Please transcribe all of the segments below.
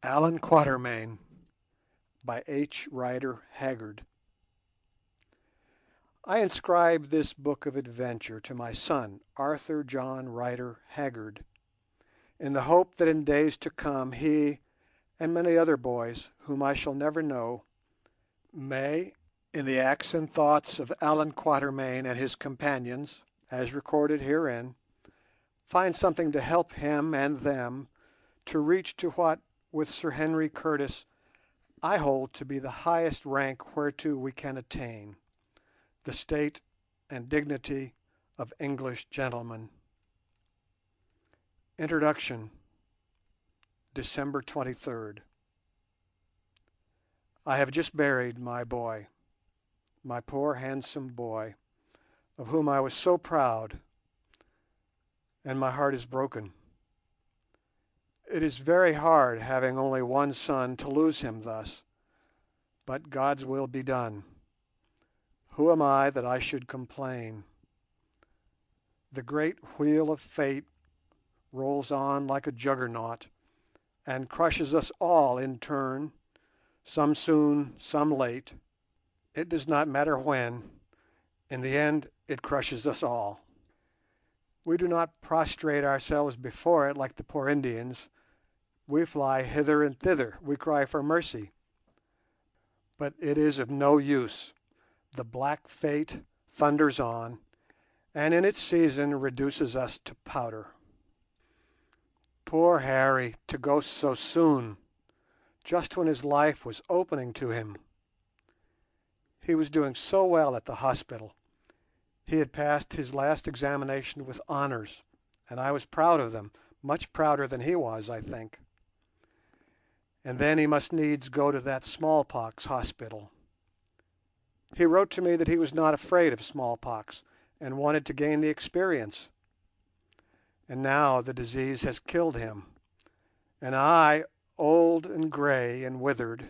Allan Quatermain by H. Rider Haggard. I inscribe this book of adventure to my son, Arthur John Rider Haggard, in the hope that in days to come he, and many other boys whom I shall never know, may, in the acts and thoughts of Allan Quatermain and his companions, as recorded herein, find something to help him and them to reach to what, with Sir Henry Curtis, I hold to be the highest rank whereto we can attain, the state and dignity of English gentlemen. Introduction. December 23rd. I have just buried my boy, my poor handsome boy, of whom I was so proud, and my heart is broken. It is very hard, having only one son, to lose him thus, but God's will be done. Who am I that I should complain? The great wheel of fate rolls on like a juggernaut, and crushes us all in turn, some soon, some late. It does not matter when, in the end it crushes us all. We do not prostrate ourselves before it like the poor Indians. We fly hither and thither, we cry for mercy. But it is of no use. The black fate thunders on, and in its season reduces us to powder. Poor Harry, to go so soon, just when his life was opening to him. He was doing so well at the hospital. He had passed his last examination with honours, and I was proud of them, much prouder than he was, I think. And then he must needs go to that smallpox hospital. He wrote to me that he was not afraid of smallpox, and wanted to gain the experience. And now the disease has killed him, and I, old and grey and withered,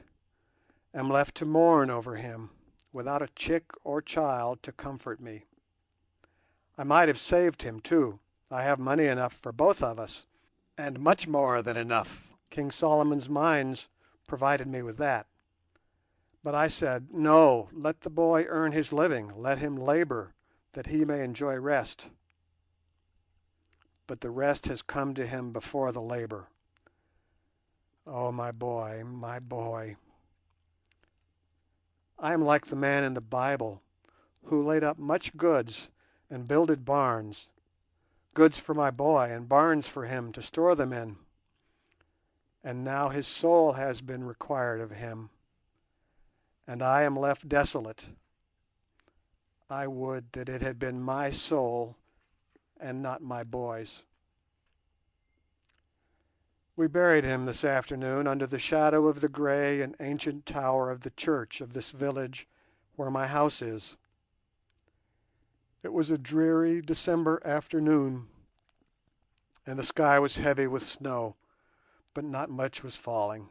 am left to mourn over him, without a chick or child to comfort me. I might have saved him too. I have money enough for both of us, and much more than enough. King Solomon's mines provided me with that. But I said, no, let the boy earn his living, let him labour, that he may enjoy rest. But the rest has come to him before the labour. Oh, my boy, my boy. I am like the man in the Bible who laid up much goods and builded barns, goods for my boy and barns for him to store them in. And now his soul has been required of him, and I am left desolate. I would that it had been my soul and not my boy's. We buried him this afternoon under the shadow of the grey and ancient tower of the church of this village where my house is. It was a dreary December afternoon, and the sky was heavy with snow, but not much was falling.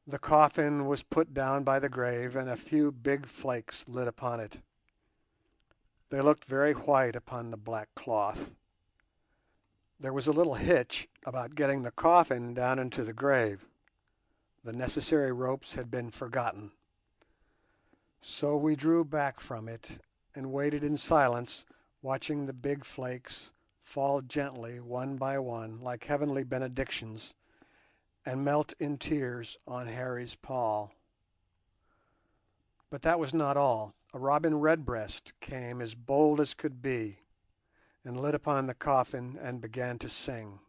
The coffin was put down by the grave, and a few big flakes lit upon it. They looked very white upon the black cloth. There was a little hitch about getting the coffin down into the grave. The necessary ropes had been forgotten. So we drew back from it and waited in silence, watching the big flakes fall gently one by one like heavenly benedictions, and melt in tears on Harry's pall. But that was not all. A robin redbreast came as bold as could be, and lit upon the coffin and began to sing.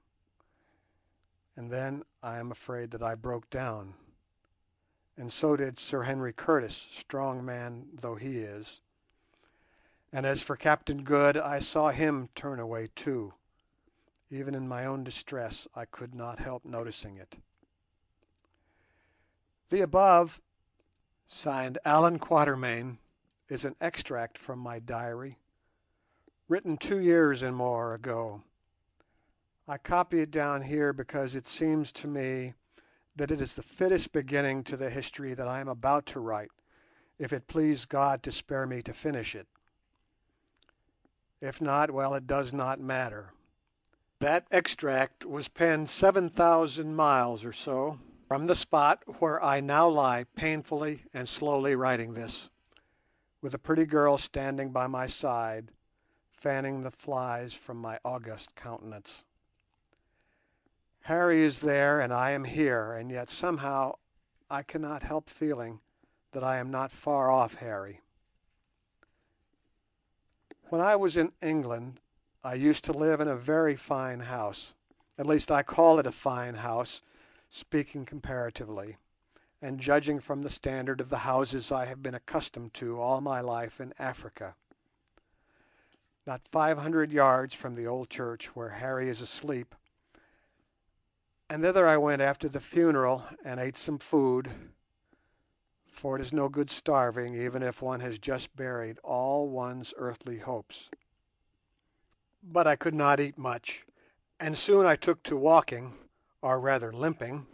And then I am afraid that I broke down, and so did Sir Henry Curtis, strong man though he is. And as for Captain Good, I saw him turn away too. Even in my own distress I could not help noticing it. The above, signed Allan Quatermain, is an extract from my diary, written 2 years and more ago. I copy it down here because it seems to me that it is the fittest beginning to the history that I am about to write, if it please God to spare me to finish it. If not, well, it does not matter. That extract was penned 7,000 miles or so from the spot where I now lie painfully and slowly writing this, with a pretty girl standing by my side, fanning the flies from my august countenance. Harry is there and I am here, and yet somehow I cannot help feeling that I am not far off Harry. When I was in England I used to live in a very fine house. At least I call it a fine house, speaking comparatively, and judging from the standard of the houses I have been accustomed to all my life in Africa. Not 500 yards from the old church where Harry is asleep, and thither I went after the funeral and ate some food, for it is no good starving even if one has just buried all one's earthly hopes. But I could not eat much, and soon I took to walking, or rather limping,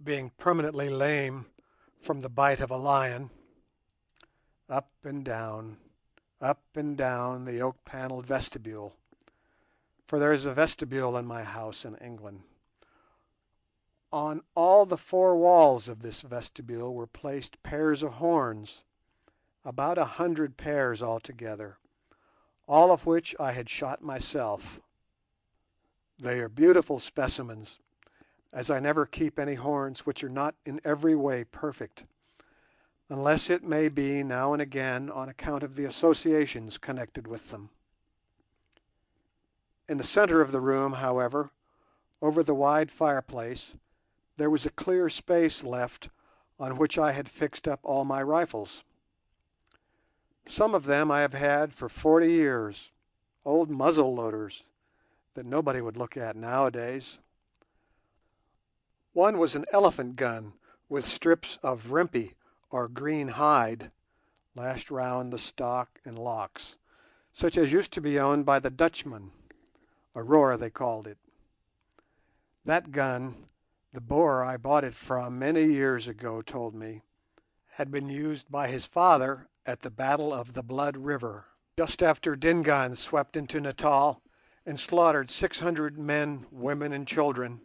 being permanently lame from the bite of a lion, up and down the oak-panelled vestibule, for there is a vestibule in my house in England. On all the four walls of this vestibule were placed pairs of horns, about 100 pairs altogether, all of which I had shot myself. They are beautiful specimens, as I never keep any horns which are not in every way perfect, unless it may be now and again on account of the associations connected with them. In the centre of the room, however, over the wide fireplace, there was a clear space left on which I had fixed up all my rifles. Some of them I have had for 40 years, old muzzle loaders that nobody would look at nowadays. One was an elephant gun with strips of rimpi or green hide lashed round the stock and locks, such as used to be owned by the Dutchmen, Aurora they called it. That gun, the Boer I bought it from many years ago told me, had been used by his father at the Battle of the Blood River, just after Dingaan swept into Natal and slaughtered 600 men, women and children,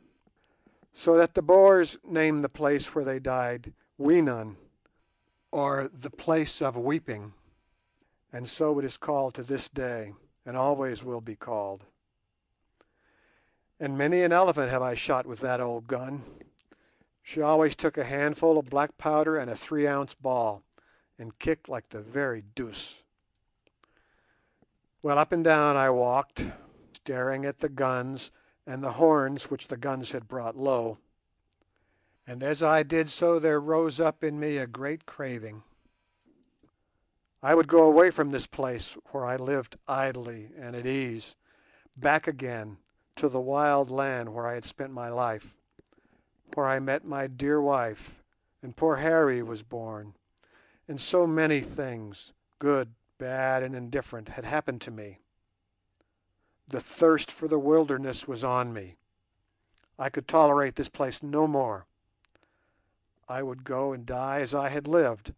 so that the Boers named the place where they died Weenen, or the place of weeping, and so it is called to this day, and always will be called. And many an elephant have I shot with that old gun. She always took a handful of black powder and a 3-ounce ball, and kicked like the very deuce. Well, up and down I walked, staring at the guns and the horns which the guns had brought low, and as I did so there rose up in me a great craving. I would go away from this place where I lived idly and at ease, back again to the wild land where I had spent my life, where I met my dear wife, and poor Harry was born, and so many things, good, bad, and indifferent, had happened to me. The thirst for the wilderness was on me. I could tolerate this place no more. I would go and die as I had lived,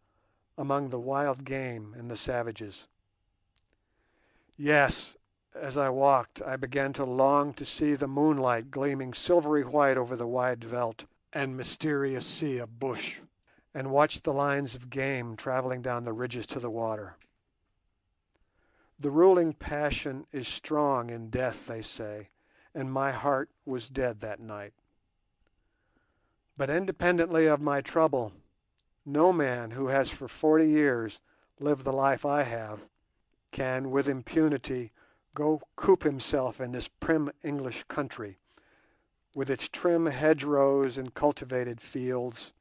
among the wild game and the savages. Yes, as I walked I began to long to see the moonlight gleaming silvery white over the wide veldt and mysterious sea of bush, and watch the lines of game travelling down the ridges to the water. The ruling passion is strong in death, they say, and my heart was dead that night. But independently of my trouble, no man who has for 40 years lived the life I have can with impunity go coop himself in this prim English country, with its trim hedgerows and cultivated fields,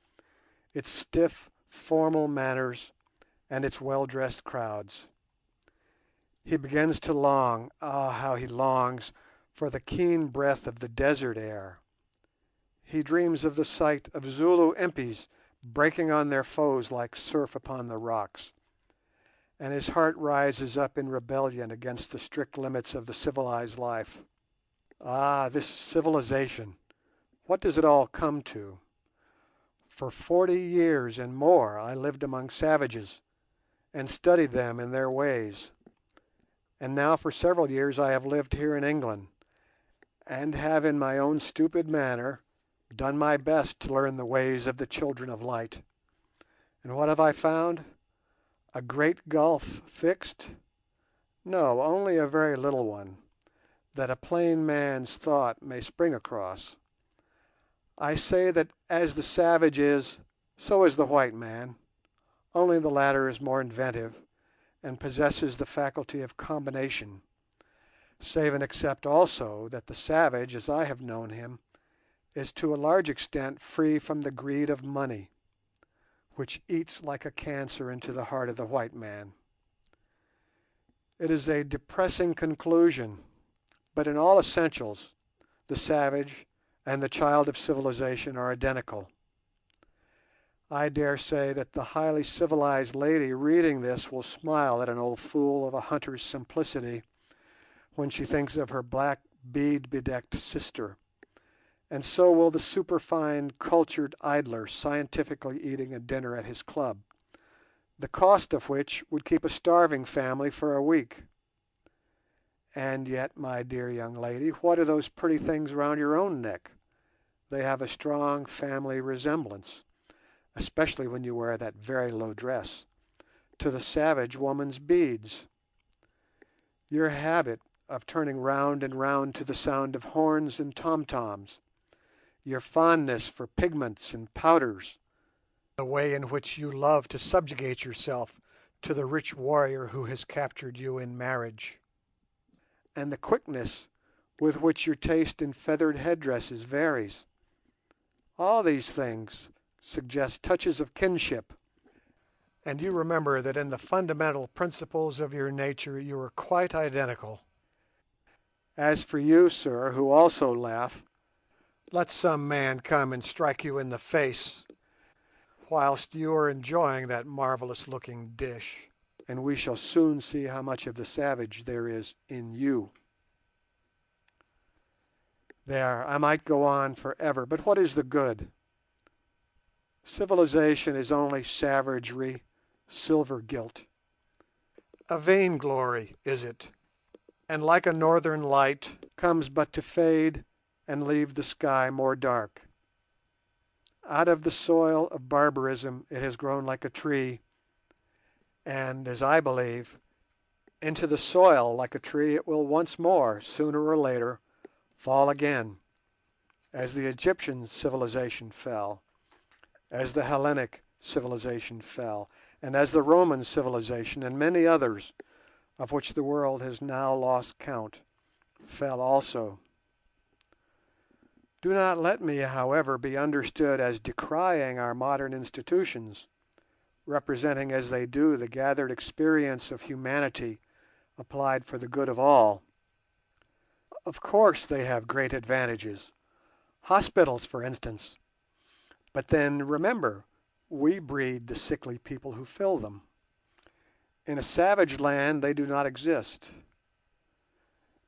its stiff, formal manners, and its well-dressed crowds. He begins to long, how he longs, for the keen breath of the desert air. He dreams of the sight of Zulu impis breaking on their foes like surf upon the rocks, and his heart rises up in rebellion against the strict limits of the civilized life. Ah, this civilization! What does it all come to? For 40 years and more I lived among savages, and studied them and their ways, and now for several years I have lived here in England, and have in my own stupid manner done my best to learn the ways of the children of light. And what have I found? A great gulf fixed? No, only a very little one, that a plain man's thought may spring across. I say that as the savage is, so is the white man, only the latter is more inventive, and possesses the faculty of combination, save and except also that the savage, as I have known him, is to a large extent free from the greed of money, which eats like a cancer into the heart of the white man. It is a depressing conclusion, but in all essentials the savage and the child of civilization are identical. I dare say that the highly civilized lady reading this will smile at an old fool of a hunter's simplicity when she thinks of her black bead-bedecked sister, and so will the superfine cultured idler scientifically eating a dinner at his club, the cost of which would keep a starving family for a week. And yet, my dear young lady, what are those pretty things round your own neck? They have a strong family resemblance, especially when you wear that very low dress, to the savage woman's beads. Your habit of turning round and round to the sound of horns and tom-toms, your fondness for pigments and powders, the way in which you love to subjugate yourself to the rich warrior who has captured you in marriage, and the quickness with which your taste in feathered headdresses varies. All these things suggest touches of kinship, and you remember that in the fundamental principles of your nature you are quite identical. As for you, sir, who also laugh, let some man come and strike you in the face whilst you are enjoying that marvellous-looking dish, and we shall soon see how much of the savage there is in you. There, I might go on for ever, but what is the good? Civilization is only savagery, silver gilt. A vainglory is it, and like a northern light, comes but to fade and leave the sky more dark. Out of the soil of barbarism it has grown like a tree, and, as I believe, into the soil like a tree it will once more, sooner or later, fall again, as the Egyptian civilization fell, as the Hellenic civilization fell, and as the Roman civilization and many others, of which the world has now lost count, fell also. Do not let me, however, be understood as decrying our modern institutions, representing as they do the gathered experience of humanity applied for the good of all. Of course they have great advantages, hospitals for instance, but then remember, we breed the sickly people who fill them. In a savage land they do not exist.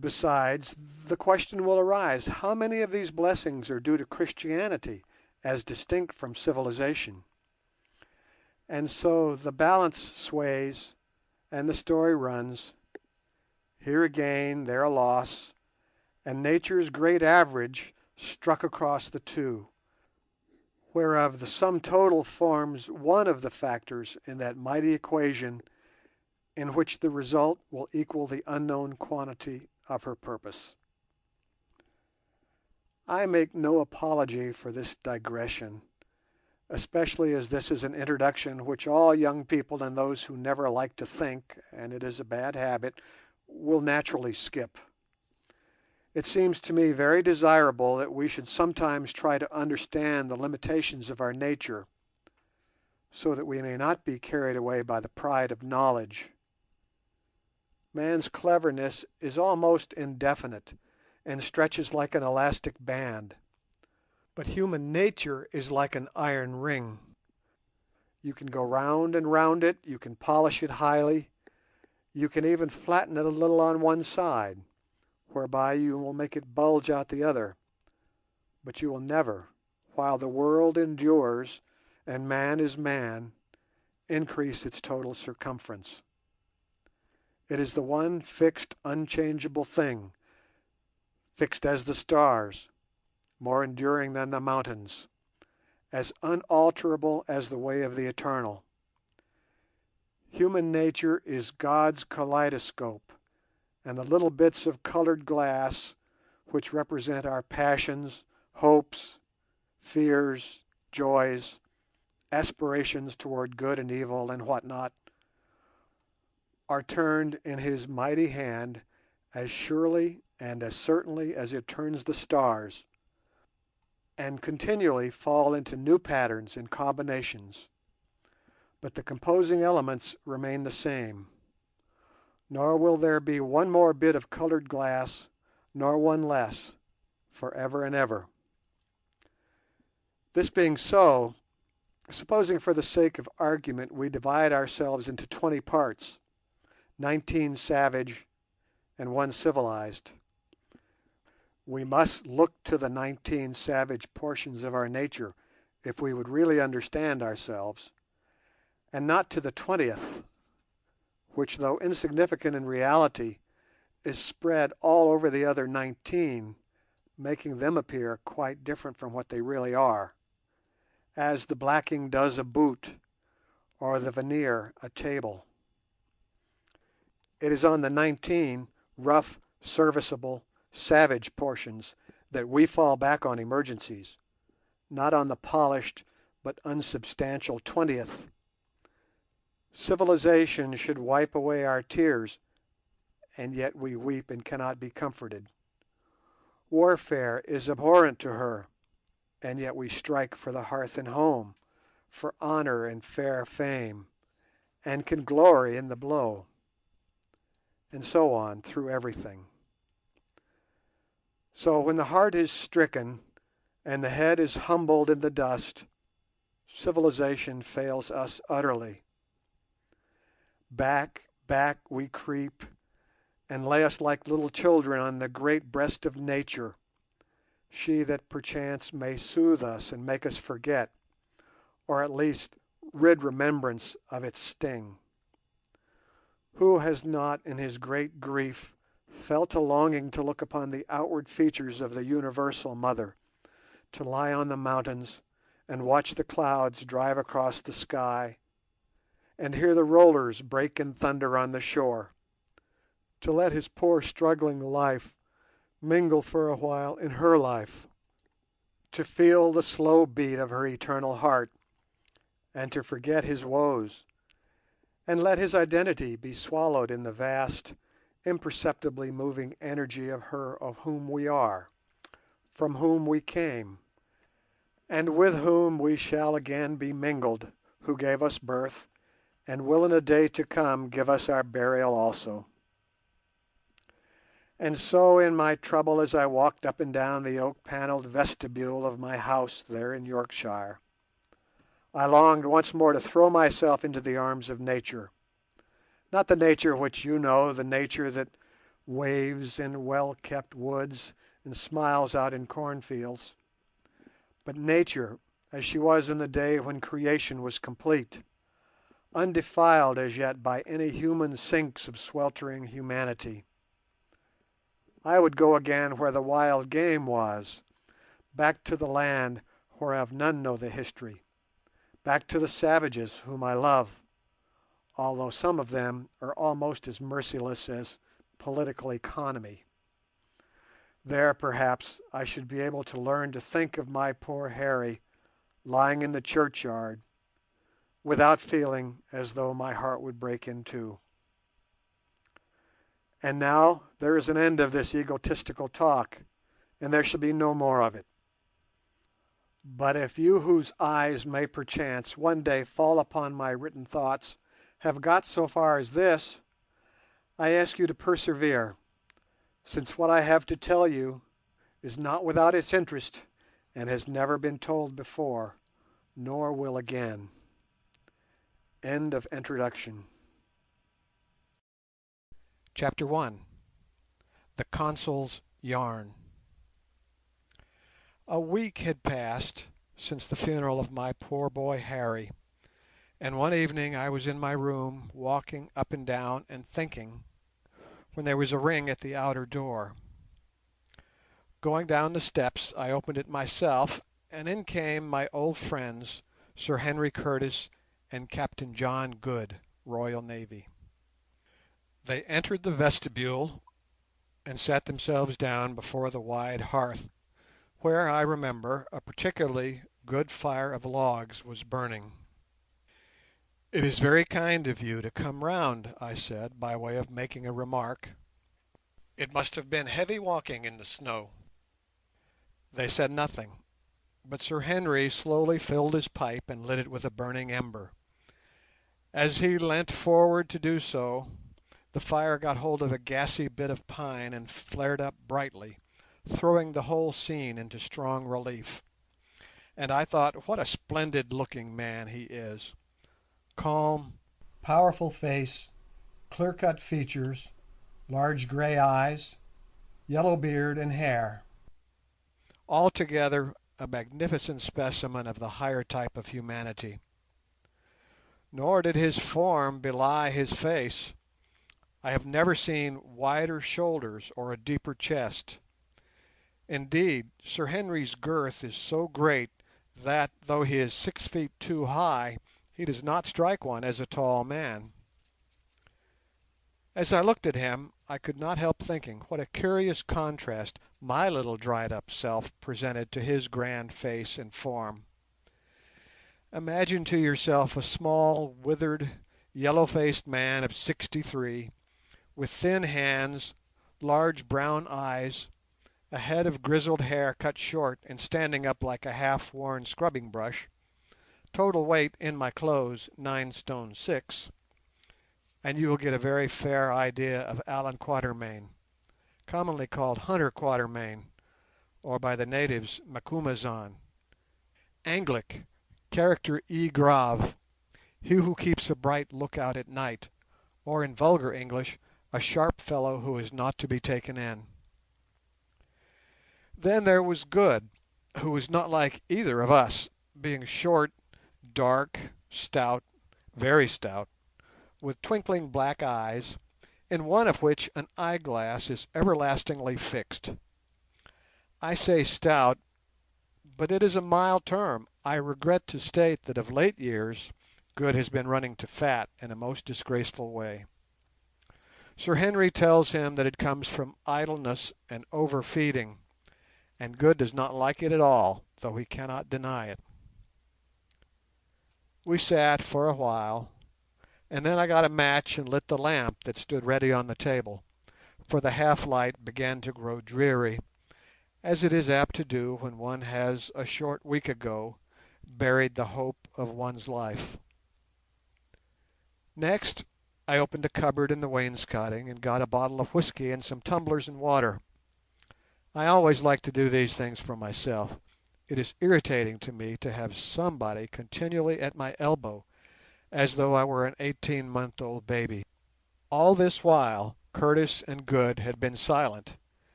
Besides, the question will arise, how many of these blessings are due to Christianity as distinct from civilization? And so the balance sways, and the story runs, here a gain, there a loss, and nature's great average struck across the two, whereof the sum total forms one of the factors in that mighty equation in which the result will equal the unknown quantity of her purpose. I make no apology for this digression, especially as this is an introduction which all young people and those who never like to think, and it is a bad habit, will naturally skip. It seems to me very desirable that we should sometimes try to understand the limitations of our nature, so that we may not be carried away by the pride of knowledge. Man's cleverness is almost indefinite, and stretches like an elastic band, but human nature is like an iron ring. You can go round and round it, you can polish it highly, you can even flatten it a little on one side, whereby you will make it bulge out the other, but you will never, while the world endures and man is man, increase its total circumference. It is the one fixed, unchangeable thing, fixed as the stars, more enduring than the mountains, as unalterable as the way of the Eternal. Human nature is God's kaleidoscope, and the little bits of coloured glass, which represent our passions, hopes, fears, joys, aspirations toward good and evil and what not, are turned in His mighty hand as surely and as certainly as it turns the stars, and continually fall into new patterns and combinations, but the composing elements remain the same, nor will there be one more bit of coloured glass, nor one less, for ever and ever. This being so, supposing for the sake of argument we divide ourselves into 20 parts, 19 savage and 1 civilized, we must look to the 19 savage portions of our nature if we would really understand ourselves, and not to the 20th, which, though insignificant in reality, is spread all over the other 19, making them appear quite different from what they really are, as the blacking does a boot, or the veneer a table. It is on the 19 rough, serviceable, savage portions that we fall back on emergencies, not on the polished but unsubstantial 20th. Civilization should wipe away our tears, and yet we weep and cannot be comforted. Warfare is abhorrent to her, and yet we strike for the hearth and home, for honour and fair fame, and can glory in the blow, and so on through everything. So when the heart is stricken and the head is humbled in the dust, civilization fails us utterly. Back, back we creep, and lay us like little children on the great breast of nature, she that perchance may soothe us and make us forget, or at least rid remembrance of its sting. Who has not in his great grief felt a longing to look upon the outward features of the universal Mother, to lie on the mountains and watch the clouds drive across the sky, and hear the rollers break in thunder on the shore, to let his poor struggling life mingle for a while in her life, to feel the slow beat of her eternal heart, and to forget his woes, and let his identity be swallowed in the vast, imperceptibly moving energy of her of whom we are, from whom we came, and with whom we shall again be mingled, who gave us birth, and will in a day to come give us our burial also. And so in my trouble, as I walked up and down the oak-panelled vestibule of my house there in Yorkshire, I longed once more to throw myself into the arms of nature, not the nature which you know, the nature that waves in well-kept woods and smiles out in cornfields, but nature as she was in the day when creation was complete, undefiled as yet by any human sinks of sweltering humanity. I would go again where the wild game was, back to the land whereof none know the history, back to the savages whom I love, although some of them are almost as merciless as political economy. There, perhaps, I should be able to learn to think of my poor Harry lying in the churchyard, without feeling as though my heart would break in two. And now there is an end of this egotistical talk, and there shall be no more of it. But if you whose eyes may perchance one day fall upon my written thoughts have got so far as this, I ask you to persevere, since what I have to tell you is not without its interest and has never been told before, nor will again. End of introduction. Chapter 1. The Consul's Yarn. A week had passed since the funeral of my poor boy Harry, and one evening I was in my room walking up and down and thinking, when there was a ring at the outer door. Going down the steps, I opened it myself, and in came my old friends, Sir Henry Curtis and Captain John Good, Royal Navy. They entered the vestibule and sat themselves down before the wide hearth, where, I remember, a particularly good fire of logs was burning. "It is very kind of you to come round," I said, by way of making a remark. "It must have been heavy walking in the snow." They said nothing, but Sir Henry slowly filled his pipe and lit it with a burning ember. As he leant forward to do so, the fire got hold of a gassy bit of pine and flared up brightly, throwing the whole scene into strong relief. And I thought, what a splendid-looking man he is! Calm, powerful face, clear-cut features, large grey eyes, yellow beard and hair. Altogether a magnificent specimen of the higher type of humanity. Nor did his form belie his face. I have never seen wider shoulders or a deeper chest. Indeed, Sir Henry's girth is so great that, though he is 6 feet 2 high, he does not strike one as a tall man. As I looked at him, I could not help thinking what a curious contrast my little dried-up self presented to his grand face and form. Imagine to yourself a small, withered, yellow-faced man of 63, with thin hands, large brown eyes, a head of grizzled hair cut short and standing up like a half-worn scrubbing brush, total weight in my clothes 9 stone 6, and you will get a very fair idea of Allan Quatermain, commonly called Hunter Quatermain, or by the natives Macumazahn. Anglic, character E grave, he who keeps a bright look-out at night, or in vulgar English, a sharp fellow who is not to be taken in. Then there was Good, who was not like either of us, being short, dark, stout, very stout, with twinkling black eyes, in one of which an eyeglass is everlastingly fixed. I say stout, but it is a mild term. I regret to state that of late years Good has been running to fat in a most disgraceful way. Sir Henry tells him that it comes from idleness and overfeeding, and Good does not like it at all, though he cannot deny it. We sat for a while, and then I got a match and lit the lamp that stood ready on the table, for the half-light began to grow dreary, as it is apt to do when one has a short week ago buried the hope of one's life. Next, I opened a cupboard in the wainscoting and got a bottle of whisky and some tumblers and water. I always like to do these things for myself. It is irritating to me to have somebody continually at my elbow, as though I were an 18-month-old baby. All this while Curtis and Good had been silent,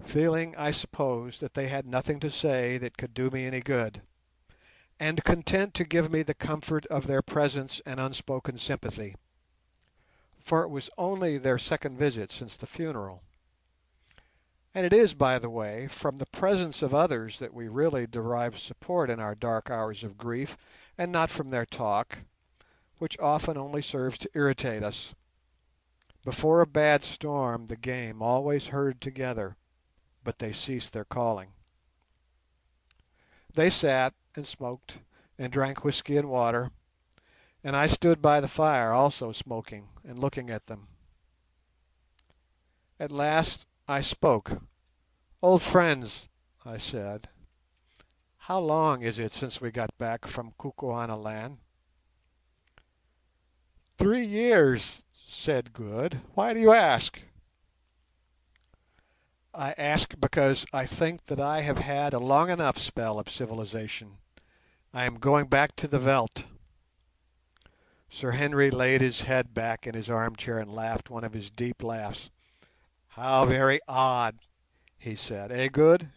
feeling, I suppose, that they had nothing to say that could do me any good, and content to give me the comfort of their presence and unspoken sympathy, for it was only their second visit since the funeral. And it is, by the way, from the presence of others that we really derive support in our dark hours of grief, and not from their talk, which often only serves to irritate us. Before a bad storm the game always herd together, but they cease their calling. They sat and smoked and drank whisky and water, and I stood by the fire also smoking and looking at them. At last I spoke. "Old friends," I said, "how long is it since we got back from Kukuanaland?" "3 years," said Good. "Why do you ask?" "I ask because I think that I have had a long enough spell of civilization. I am going back to the veldt." Sir Henry laid his head back in his armchair and laughed one of his deep laughs. "How very odd," he said. "Eh, Good?"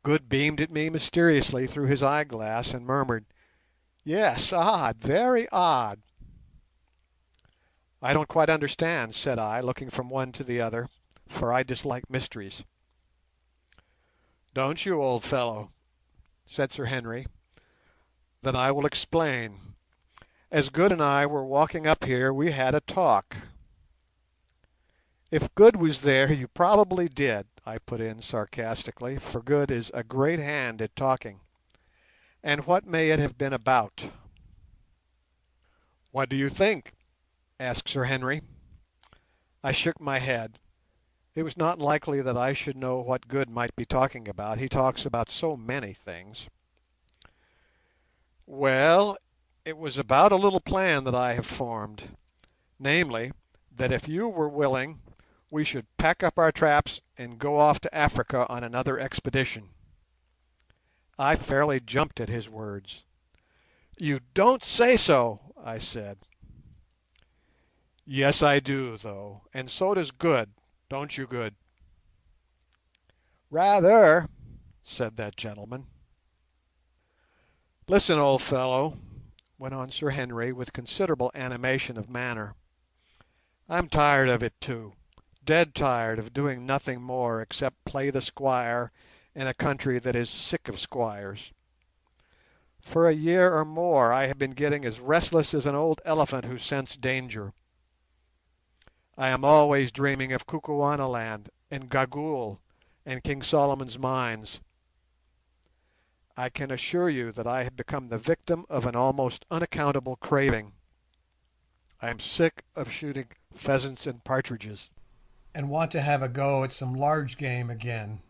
Good beamed at me mysteriously through his eyeglass and murmured, "Yes, odd, very odd." "I don't quite understand," said I, looking from one to the other, for I dislike mysteries. "Don't you, old fellow?" said Sir Henry. "Then I will explain. As Good and I were walking up here we had a talk." "If Good was there you probably did," I put in sarcastically, for Good is a great hand at talking. "And what may it have been about?" "What do you think?" asked Sir Henry. I shook my head. It was not likely that I should know what Good might be talking about. He talks about so many things. "Well, it was about a little plan that I have formed, namely, that if you were willing we should pack up our traps and go off to Africa on another expedition." I fairly jumped at his words. "You don't say so!" I said. "Yes, I do, though, and so does Good. Don't you, Good?" "Rather," said that gentleman. "Listen, old fellow," went on Sir Henry with considerable animation of manner. "I'm tired of it too, dead tired of doing nothing more except play the squire in a country that is sick of squires. For a year or more I have been getting as restless as an old elephant who scents danger. I am always dreaming of Kukuanaland and Gagool and King Solomon's Mines. I can assure you that I have become the victim of an almost unaccountable craving. I am sick of shooting pheasants and partridges, and want to have a go at some large game again.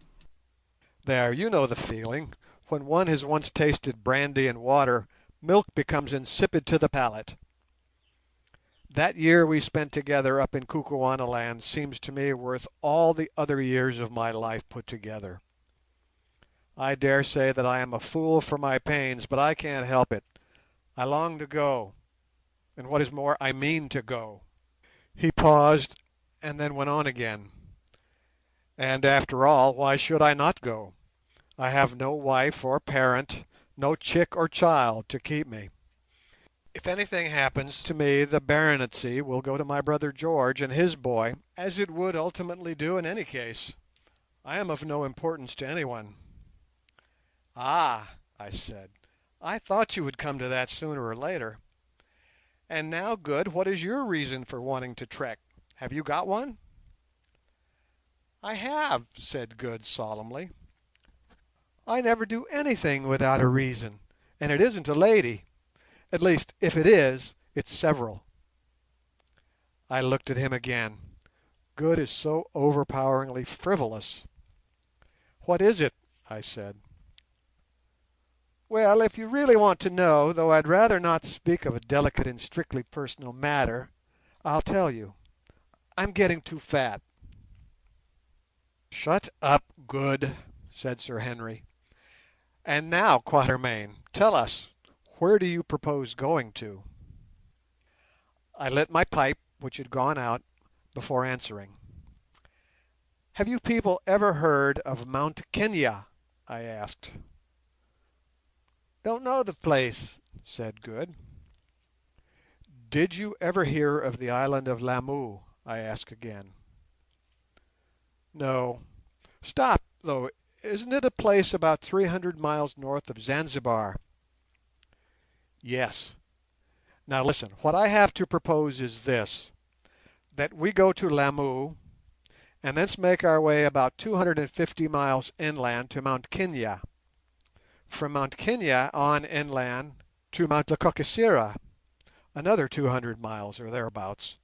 There, you know the feeling. When one has once tasted brandy and water, milk becomes insipid to the palate. That year we spent together up in Kukuanaland seems to me worth all the other years of my life put together. I dare say that I am a fool for my pains, but I can't help it. I long to go, and what is more, I mean to go." He paused, and then went on again. "And after all, why should I not go? I have no wife or parent, no chick or child to keep me. If anything happens to me the baronetcy will go to my brother George and his boy, as it would ultimately do in any case. I am of no importance to anyone." "Ah," I said, "I thought you would come to that sooner or later. And now, Good, what is your reason for wanting to trek? Have you got one?" "I have," said Good solemnly. "I never do anything without a reason, and it isn't a lady. At least, if it is, it's several." I looked at him again. Good is so overpoweringly frivolous. "What is it?" I said. "Well, if you really want to know, though I'd rather not speak of a delicate and strictly personal matter, I'll tell you. I'm getting too fat." "Shut up, Good," said Sir Henry. "And now, Quatermain, tell us, where do you propose going to?" I lit my pipe, which had gone out, before answering. "Have you people ever heard of Mount Kenia?" I asked. "Don't know the place," said Good. "Did you ever hear of the island of Lamu?" I asked again. "No. Stop, though, isn't it a place about 300 miles north of Zanzibar?" "Yes. Now listen, what I have to propose is this: that we go to Lamu, and thence make our way about 250 miles inland to Mount Kenia, from Mount Kenia on inland to Mount Lekakisera, another 200 miles or thereabouts,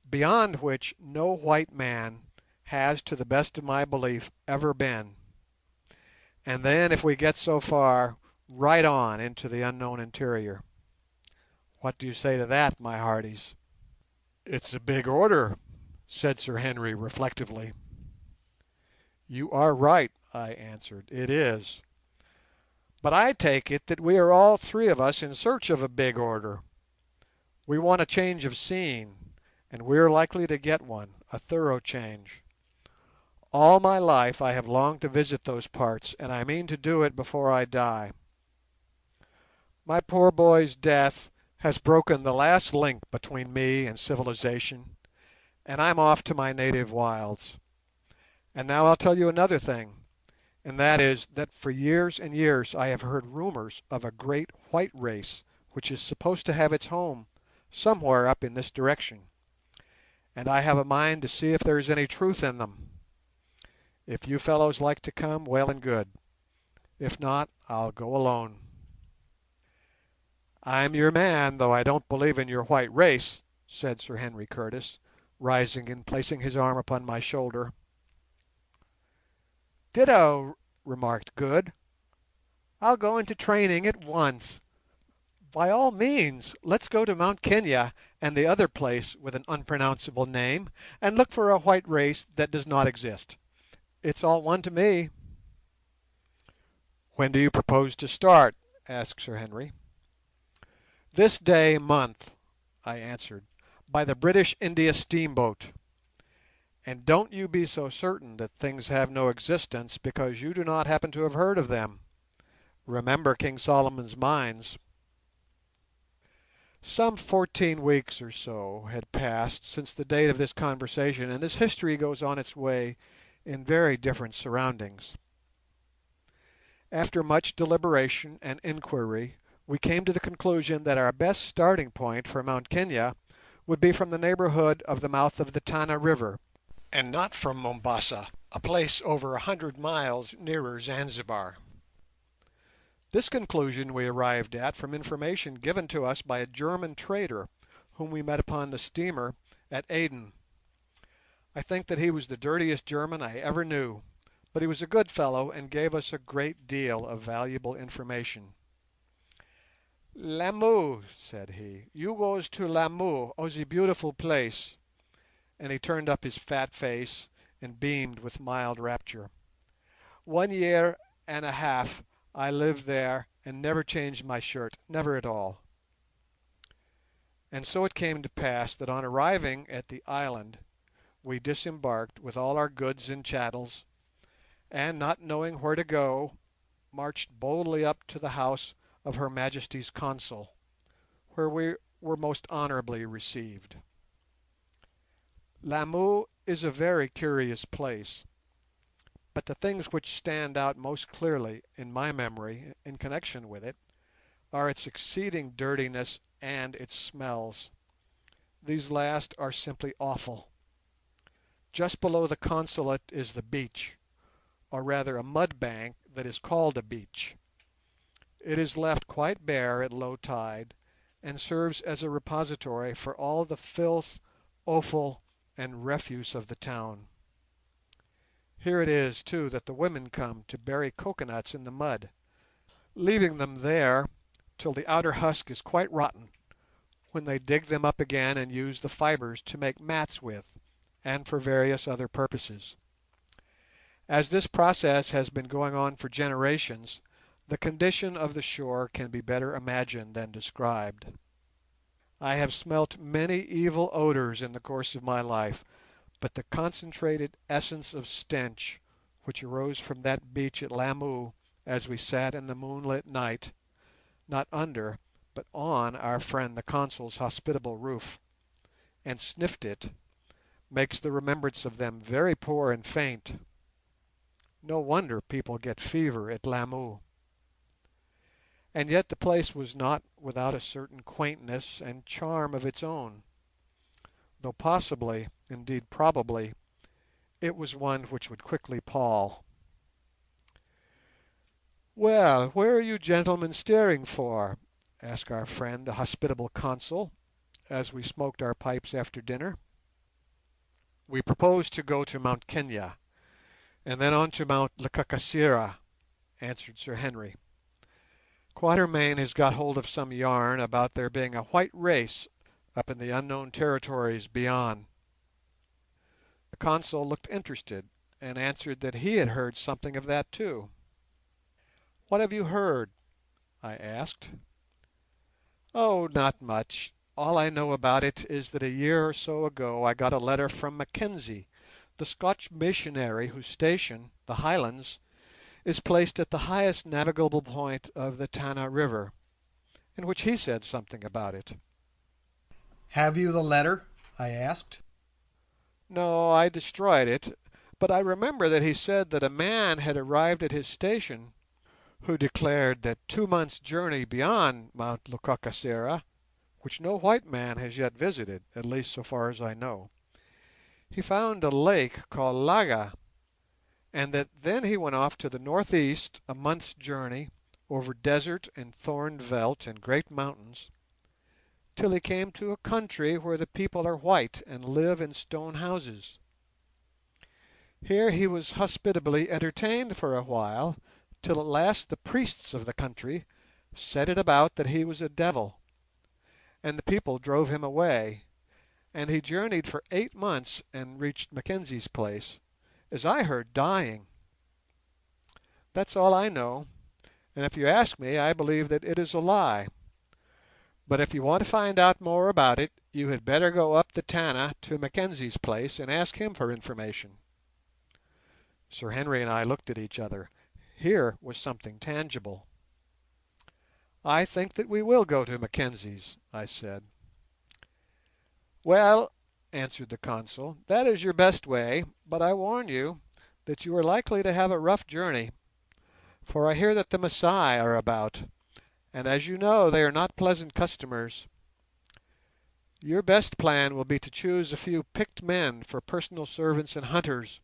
beyond which no white man has, to the best of my belief, ever been, and then, if we get so far, right on into the unknown interior. What do you say to that, my hearties?" "It's a big order," said Sir Henry reflectively. "You are right," I answered, "it is. But I take it that we are all three of us in search of a big order. We want a change of scene, and we are likely to get one, a thorough change. All my life I have longed to visit those parts, and I mean to do it before I die. My poor boy's death has broken the last link between me and civilization, and I'm off to my native wilds. And now I'll tell you another thing. and that is that for years and years I have heard rumours of a great white race which is supposed to have its home somewhere up in this direction, and I have a mind to see if there is any truth in them. If you fellows like to come, well and good. If not, I'll go alone." "I'm your man, though I don't believe in your white race," said Sir Henry Curtis, rising and placing his arm upon my shoulder. "Ditto," remarked Good. "I'll go into training at once. By all means, let's go to Mount Kenia and the other place with an unpronounceable name, and look for a white race that does not exist. It's all one to me." "When do you propose to start?" asked Sir Henry. "This day month," I answered, "by the British India steamboat. And don't you be so certain that things have no existence because you do not happen to have heard of them. Remember King Solomon's mines." Some 14 weeks or so had passed since the date of this conversation, and this history goes on its way in very different surroundings. After much deliberation and inquiry, we came to the conclusion that our best starting point for Mount Kenia would be from the neighbourhood of the mouth of the Tana River, and not from Mombasa, a place over 100 miles nearer Zanzibar. This conclusion we arrived at from information given to us by a German trader whom we met upon the steamer at Aden. I think that he was the dirtiest German I ever knew, but he was a good fellow and gave us a great deal of valuable information. "Lamu," said he, "you goes to Lamu, oh the beautiful place," and he turned up his fat face and beamed with mild rapture. "1 year and a half I lived there and never changed my shirt, never at all." And so it came to pass that on arriving at the island we disembarked with all our goods and chattels, and, not knowing where to go, marched boldly up to the house of Her Majesty's Consul, where we were most honourably received. Lamu is a very curious place, but the things which stand out most clearly in my memory in connection with it are its exceeding dirtiness and its smells. These last are simply awful. Just below the consulate is the beach, or rather a mud bank that is called a beach. It is left quite bare at low tide, and serves as a repository for all the filth, offal, and refuse of the town. Here it is, too, that the women come to bury coconuts in the mud, leaving them there till the outer husk is quite rotten, when they dig them up again and use the fibres to make mats with, and for various other purposes. As this process has been going on for generations, the condition of the shore can be better imagined than described. I have smelt many evil odours in the course of my life, but the concentrated essence of stench which arose from that beach at Lamu as we sat in the moonlit night, not under, but on our friend the Consul's hospitable roof, and sniffed it, makes the remembrance of them very poor and faint. No wonder people get fever at Lamu. And yet the place was not without a certain quaintness and charm of its own, though possibly, indeed probably, it was one which would quickly pall. "Well, where are you gentlemen steering for?" asked our friend the hospitable Consul, as we smoked our pipes after dinner. "We propose to go to Mount Kenia, and then on to Mount Lekakisera," answered Sir Henry. "Quatermain has got hold of some yarn about there being a white race up in the unknown territories beyond." The Consul looked interested, and answered that he had heard something of that too. "What have you heard?" I asked. "Oh, not much. All I know about it is that a year or so ago I got a letter from Mackenzie, the Scotch missionary whose station, the Highlands, is placed at the highest navigable point of the Tana River, in which he said something about it." "Have you the letter?" I asked. "No, I destroyed it, but I remember that he said that a man had arrived at his station who declared that 2 months' journey beyond Mount Lekakisera, which no white man has yet visited, at least so far as I know, he found a lake called Laga, and that then he went off to the northeast a month's journey over desert and thorn veldt and great mountains, till he came to a country where the people are white and live in stone houses. Here he was hospitably entertained for a while, till at last the priests of the country set it about that he was a devil, and the people drove him away, and he journeyed for 8 months and reached Mackenzie's place, as I heard, dying. That's all I know, and if you ask me, I believe that it is a lie. But if you want to find out more about it, you had better go up the Tana to Mackenzie's place and ask him for information." Sir Henry and I looked at each other. Here was something tangible. "I think that we will go to Mackenzie's," I said. "Well," answered the Consul, "that is your best way, but I warn you that you are likely to have a rough journey, for I hear that the Masai are about, and as you know they are not pleasant customers. Your best plan will be to choose a few picked men for personal servants and hunters,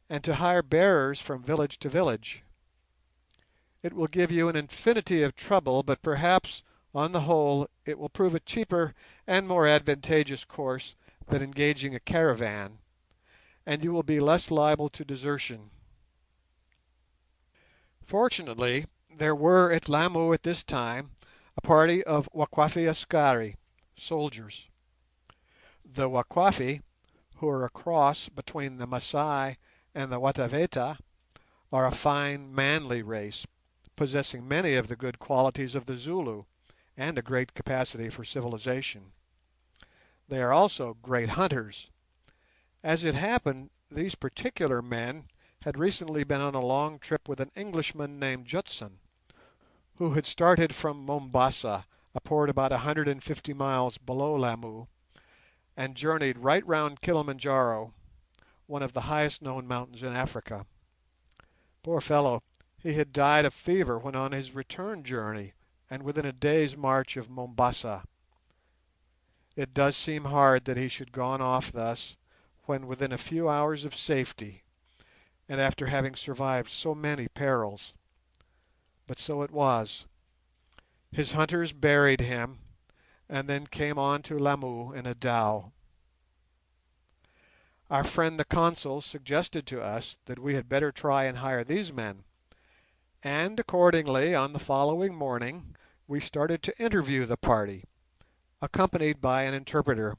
and to hire bearers from village to village. It will give you an infinity of trouble, but perhaps on the whole it will prove a cheaper and more advantageous course than engaging a caravan, and you will be less liable to desertion." Fortunately, there were at Lamu at this time a party of Wakwafi Askari soldiers. The Wakwafi, who are a cross between the Masai and the Wataveta, are a fine manly race, possessing many of the good qualities of the Zulu, and a great capacity for civilization. They are also great hunters. As it happened, these particular men had recently been on a long trip with an Englishman named Jutson, who had started from Mombasa, a port about 150 miles below Lamu, and journeyed right round Kilimanjaro, one of the highest known mountains in Africa. Poor fellow, he had died of fever when on his return journey, and within a day's march of Mombasa. It does seem hard that he should gone off thus, when within a few hours of safety, and after having survived so many perils. But so it was. His hunters buried him, and then came on to Lamu in a dhow. Our friend the Consul suggested to us that we had better try and hire these men, and accordingly on the following morning we started to interview the party, accompanied by an interpreter.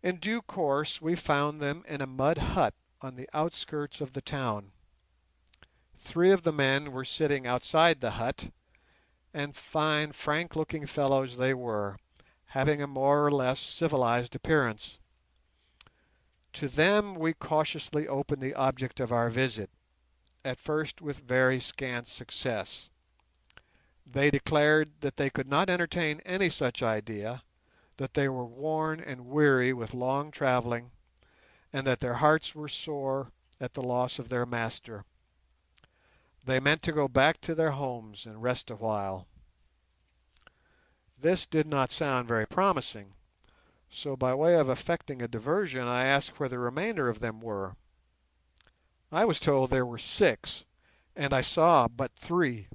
In due course we found them in a mud hut on the outskirts of the town. 3 of the men were sitting outside the hut, and fine frank-looking fellows they were, having a more or less civilized appearance. To them we cautiously opened the object of our visit, at first with very scant success. They declared that they could not entertain any such idea, that they were worn and weary with long travelling, and that their hearts were sore at the loss of their master. They meant to go back to their homes and rest a while. This did not sound very promising, so by way of effecting a diversion I asked where the remainder of them were. I was told there were 6, and I saw but 3.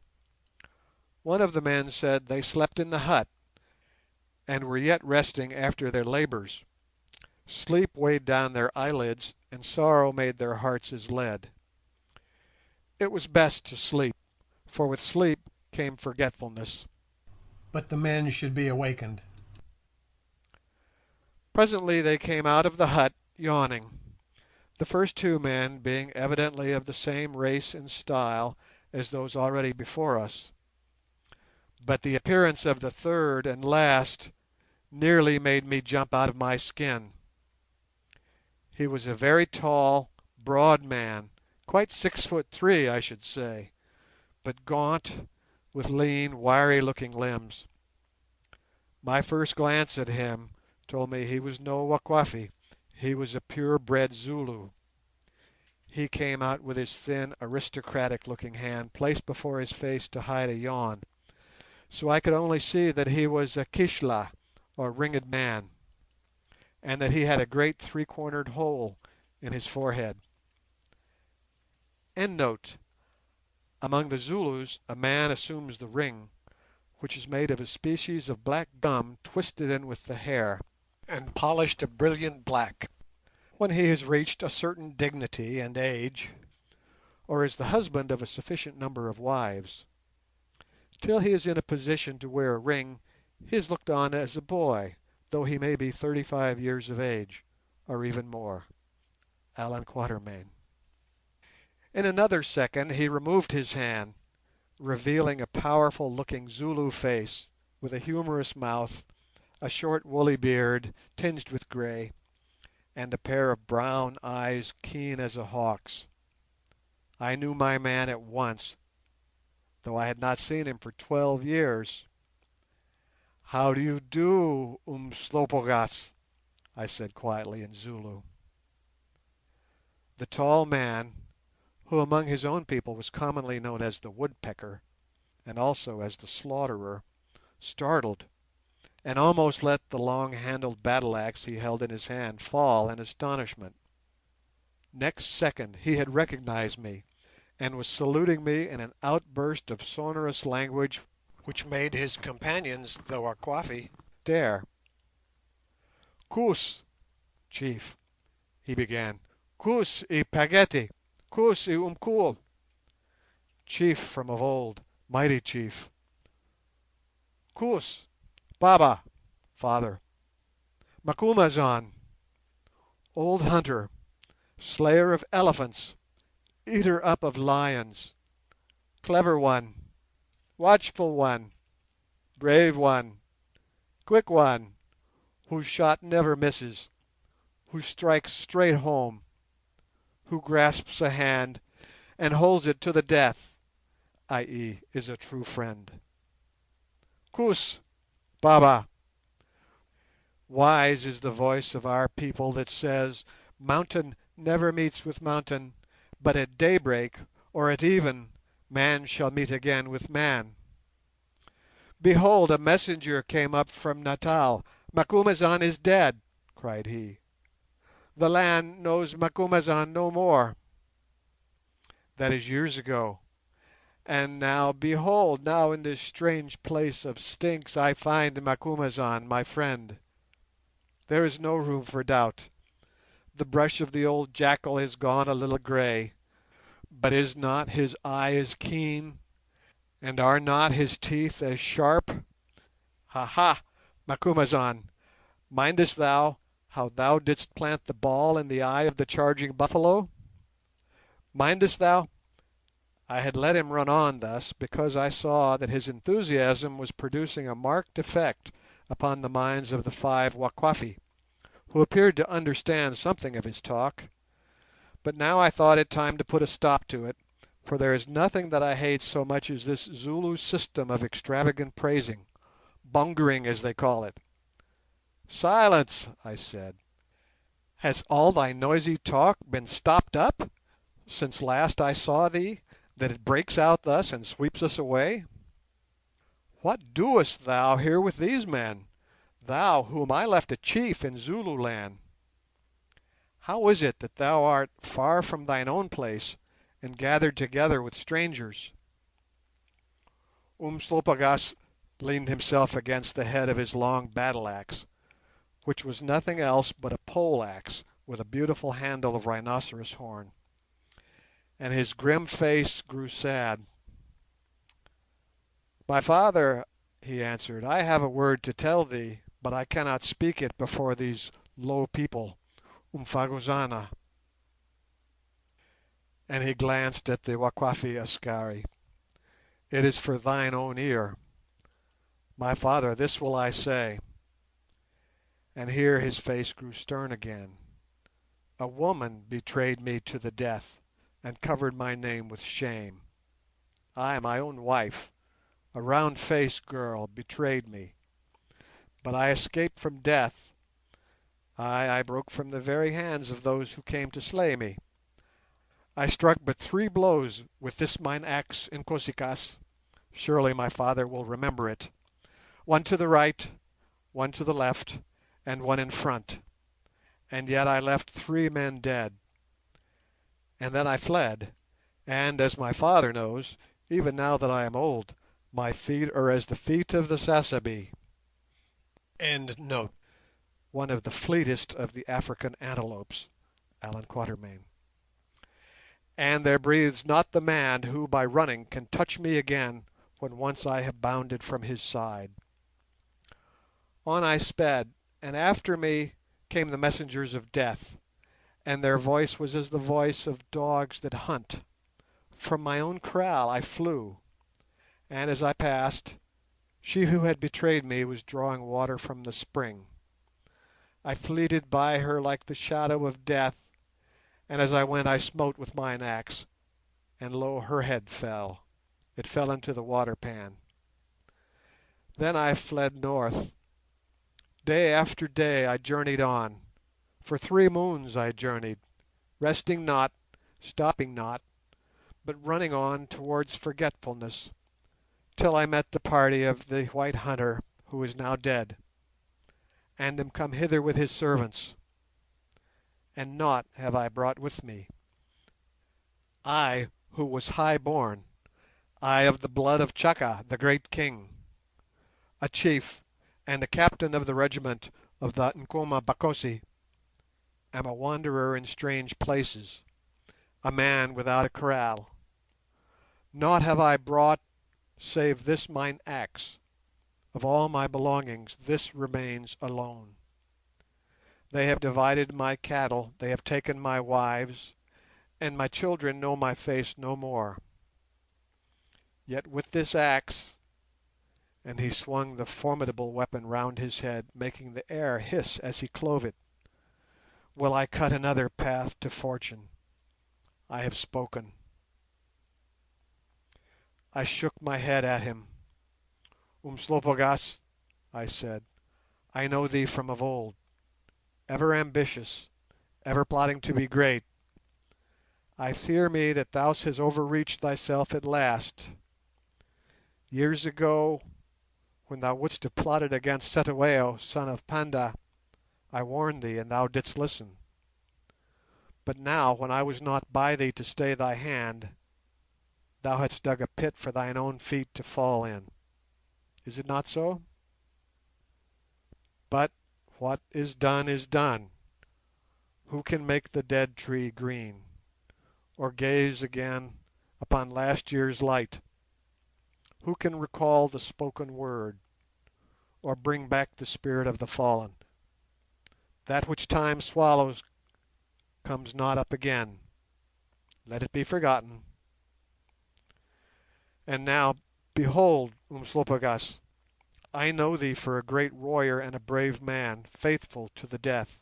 One of the men said they slept in the hut, and were yet resting after their labours. Sleep weighed down their eyelids, and sorrow made their hearts as lead. It was best to sleep, for with sleep came forgetfulness. But the men should be awakened. Presently they came out of the hut, yawning, the first 2 men being evidently of the same race and style as those already before us. But the appearance of the third and last nearly made me jump out of my skin. He was a very tall, broad man, quite 6'3", I should say, but gaunt, with lean, wiry-looking limbs. My first glance at him told me he was no Wakwafi, he was a pure-bred Zulu, he came out with his thin, aristocratic-looking hand placed before his face to hide a yawn, so I could only see that he was a Kishla, or ringed man, and that he had a great three-cornered hole in his forehead. Endnote: among the Zulus a man assumes the ring, which is made of a species of black gum twisted in with the hair, and polished a brilliant black, when he has reached a certain dignity and age, or is the husband of a sufficient number of wives. Till he is in a position to wear a ring, he is looked on as a boy, though he may be 35 years of age, or even more. Allan Quatermain. In another second he removed his hand, revealing a powerful-looking Zulu face with a humorous mouth, a short woolly beard tinged with grey, and a pair of brown eyes keen as a hawk's. I knew my man at once, though I had not seen him for 12 years. "How do you do, Umslopogaas?" I said quietly in Zulu. The tall man, who among his own people was commonly known as the Woodpecker, and also as the Slaughterer, startled, and almost let the long-handled battle-axe he held in his hand fall in astonishment. Next second he had recognized me, and was saluting me in an outburst of sonorous language which made his companions, the Wakwafi, stare. "Koos," chief, he began. "Koos I Pageti, Koos I Umkool." Chief from of old, mighty chief. "Koos, Baba," father. "Macumazahn, old hunter, slayer of elephants, eater up of lions, clever one, watchful one, brave one, quick one, whose shot never misses, who strikes straight home, who grasps a hand and holds it to the death, i.e. is a true friend. Koos, Baba." Wise is the voice of our people that says, "Mountain never meets with mountain, but at daybreak or at even man shall meet again with man." "Behold, a messenger came up from Natal. Macumazahn is dead," cried he. "The land knows Macumazahn no more." That is years ago. And now, behold, now in this strange place of stinks I find Macumazahn, my friend. There is no room for doubt. The brush of the old jackal has gone a little grey, but is not his eye as keen, and are not his teeth as sharp? Ha ha, Macumazahn, mindest thou how thou didst plant the ball in the eye of the charging buffalo? Mindest thou? I had let him run on thus because I saw that his enthusiasm was producing a marked effect upon the minds of the 5 Wakwafi, who appeared to understand something of his talk. But now I thought it time to put a stop to it, for there is nothing that I hate so much as this Zulu system of extravagant praising, bongering as they call it. "Silence," I said. "Has all thy noisy talk been stopped up, since last I saw thee, that it breaks out thus and sweeps us away? What doest thou here with these men, thou whom I left a chief in Zululand? How is it that thou art far from thine own place and gathered together with strangers?" Umslopogaas leaned himself against the head of his long battle-axe, which was nothing else but a pole-axe with a beautiful handle of rhinoceros horn, and his grim face grew sad. "My father," he answered, "I have a word to tell thee, but I cannot speak it before these low people, Umfagozana," and he glanced at the Wakwafi Askari. "It is for thine own ear. My father, this will I say," and here his face grew stern again. "A woman betrayed me to the death, and covered my name with shame. Ay, my own wife, a round-faced girl, betrayed me. But I escaped from death. Ay, I broke from the very hands of those who came to slay me. I struck but 3 blows with this mine axe in Kosikas. Surely my father will remember it. One to the right, one to the left, and one in front, and yet I left 3 men dead. And then I fled, and, as my father knows, even now that I am old, my feet are as the feet of the Sasabi. One of the fleetest of the African antelopes. Allan Quatermain. And there breathes not the man who by running can touch me again when once I have bounded from his side. On I sped, and after me came the messengers of death, and their voice was as the voice of dogs that hunt. From my own kraal I flew, and as I passed, she who had betrayed me was drawing water from the spring. I fleeted by her like the shadow of death, and as I went I smote with mine axe, and lo, her head fell. It fell into the water pan. Then I fled north. Day after day I journeyed on. For 3 moons I journeyed, resting not, stopping not, but running on towards forgetfulness, till I met the party of the white hunter who is now dead, and am come hither with his servants. And naught have I brought with me. I who was high born, I of the blood of Chaka, the great king, a chief and a captain of the regiment of the Nkomabakosi, am a wanderer in strange places, a man without a kraal. Naught have I brought save this mine axe. Of all my belongings this remains alone. They have divided my cattle, they have taken my wives, and my children know my face no more. Yet with this axe," and he swung the formidable weapon round his head, making the air hiss as he clove it, "will I cut another path to fortune. I have spoken." I shook my head at him. "Umslopogaas," I said, "I know thee from of old. Ever ambitious, ever plotting to be great. I fear me that thou hast overreached thyself at last. Years ago, when thou wouldst have plotted against Cetewayo, son of Panda, I warned thee, and thou didst listen. But now, when I was not by thee to stay thy hand, thou hast dug a pit for thine own feet to fall in. Is it not so? But what is done is done. Who can make the dead tree green, or gaze again upon last year's light? Who can recall the spoken word, or bring back the spirit of the fallen? That which time swallows comes not up again. Let it be forgotten. And now, behold, Umslopogaas, I know thee for a great warrior and a brave man, faithful to the death.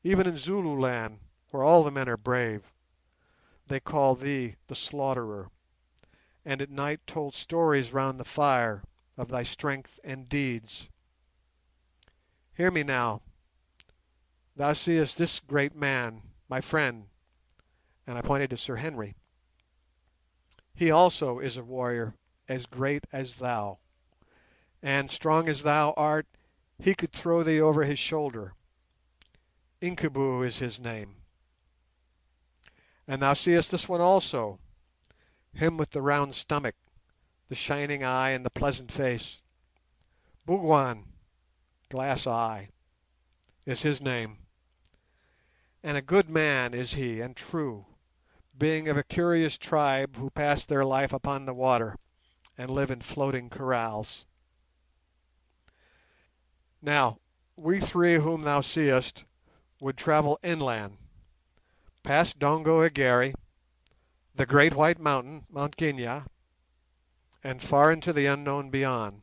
Even in Zululand, where all the men are brave, they call thee the Slaughterer, and at night told stories round the fire of thy strength and deeds. Hear me now. Thou seest this great man, my friend," and I pointed to Sir Henry. "He also is a warrior as great as thou, and, strong as thou art, he could throw thee over his shoulder. Incubu is his name. And thou seest this one also, him with the round stomach, the shining eye, and the pleasant face. Bougwan, glass eye, is his name. And a good man is he, and true, being of a curious tribe who pass their life upon the water, and live in floating kraals. Now, we 3 whom thou seest would travel inland, past Dongo Egere, the great white mountain, Mount Kenya, and far into the unknown beyond.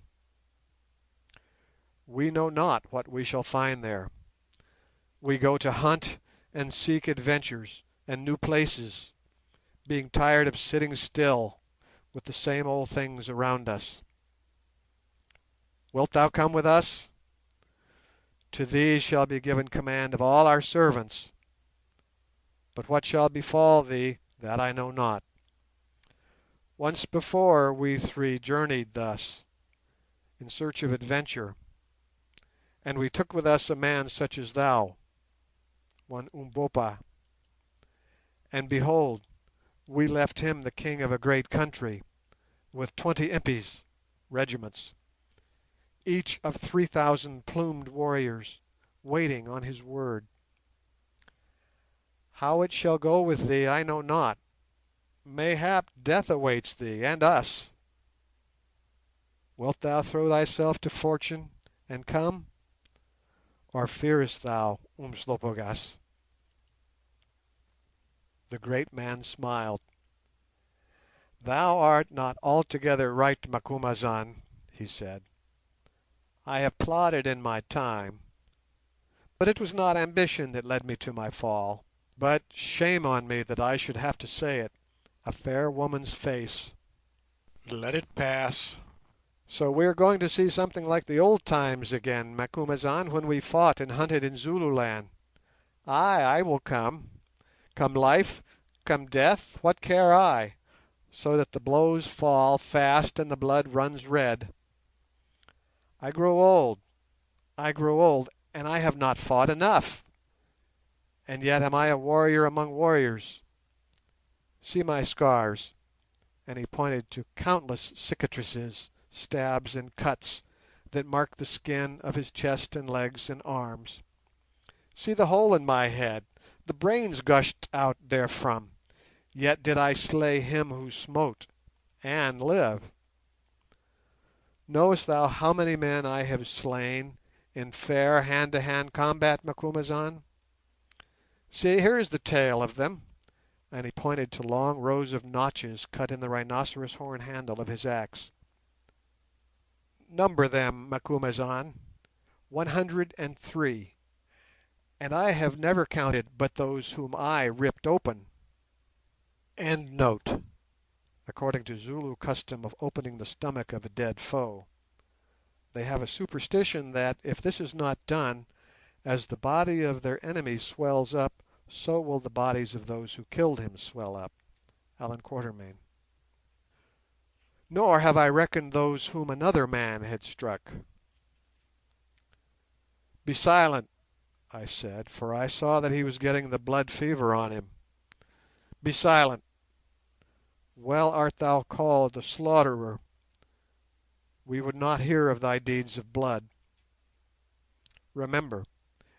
We know not what we shall find there. We go to hunt and seek adventures and new places, being tired of sitting still with the same old things around us. Wilt thou come with us? To thee shall be given command of all our servants. but what shall befall thee, that I know not. Once before we three journeyed thus, in search of adventure, and we took with us a man such as thou, one Umbopa, and behold, we left him the king of a great country, with 20 impis (regiments), each of 3,000 plumed warriors, waiting on his word. How it shall go with thee I know not. Mayhap death awaits thee and us. Wilt thou throw thyself to fortune and come, or fearest thou Umslopogaas?" The great man smiled. "Thou art not altogether right, Macumazahn," he said. "I have plotted in my time, but it was not ambition that led me to my fall. But shame on me that I should have to say it, a fair woman's face. Let it pass. So we are going to see something like the old times again, Macumazahn, when we fought and hunted in Zululand. Ay, I will come. Come life, come death, what care I, so that the blows fall fast and the blood runs red. I grow old, and I have not fought enough. And yet am I a warrior among warriors. See my scars," and he pointed to countless cicatrices, stabs, and cuts that marked the skin of his chest and legs and arms. "See the hole in my head, the brains gushed out therefrom, yet did I slay him who smote, and live. Knowest thou how many men I have slain in fair hand-to-hand combat, Macumazahn? See, here is the tale of them," and he pointed to long rows of notches cut in the rhinoceros horn handle of his axe. "Number them, Macumazahn, 103, and I have never counted but those whom I ripped open." According to Zulu custom of opening the stomach of a dead foe. They have a superstition that, if this is not done, as the body of their enemy swells up, so will the bodies of those who killed him swell up. Allan Quatermain. "Nor have I reckoned those whom another man had struck." "Be silent," I said, for I saw that he was getting the blood fever on him. "Be silent. Well art thou called the Slaughterer. We would not hear of thy deeds of blood. Remember,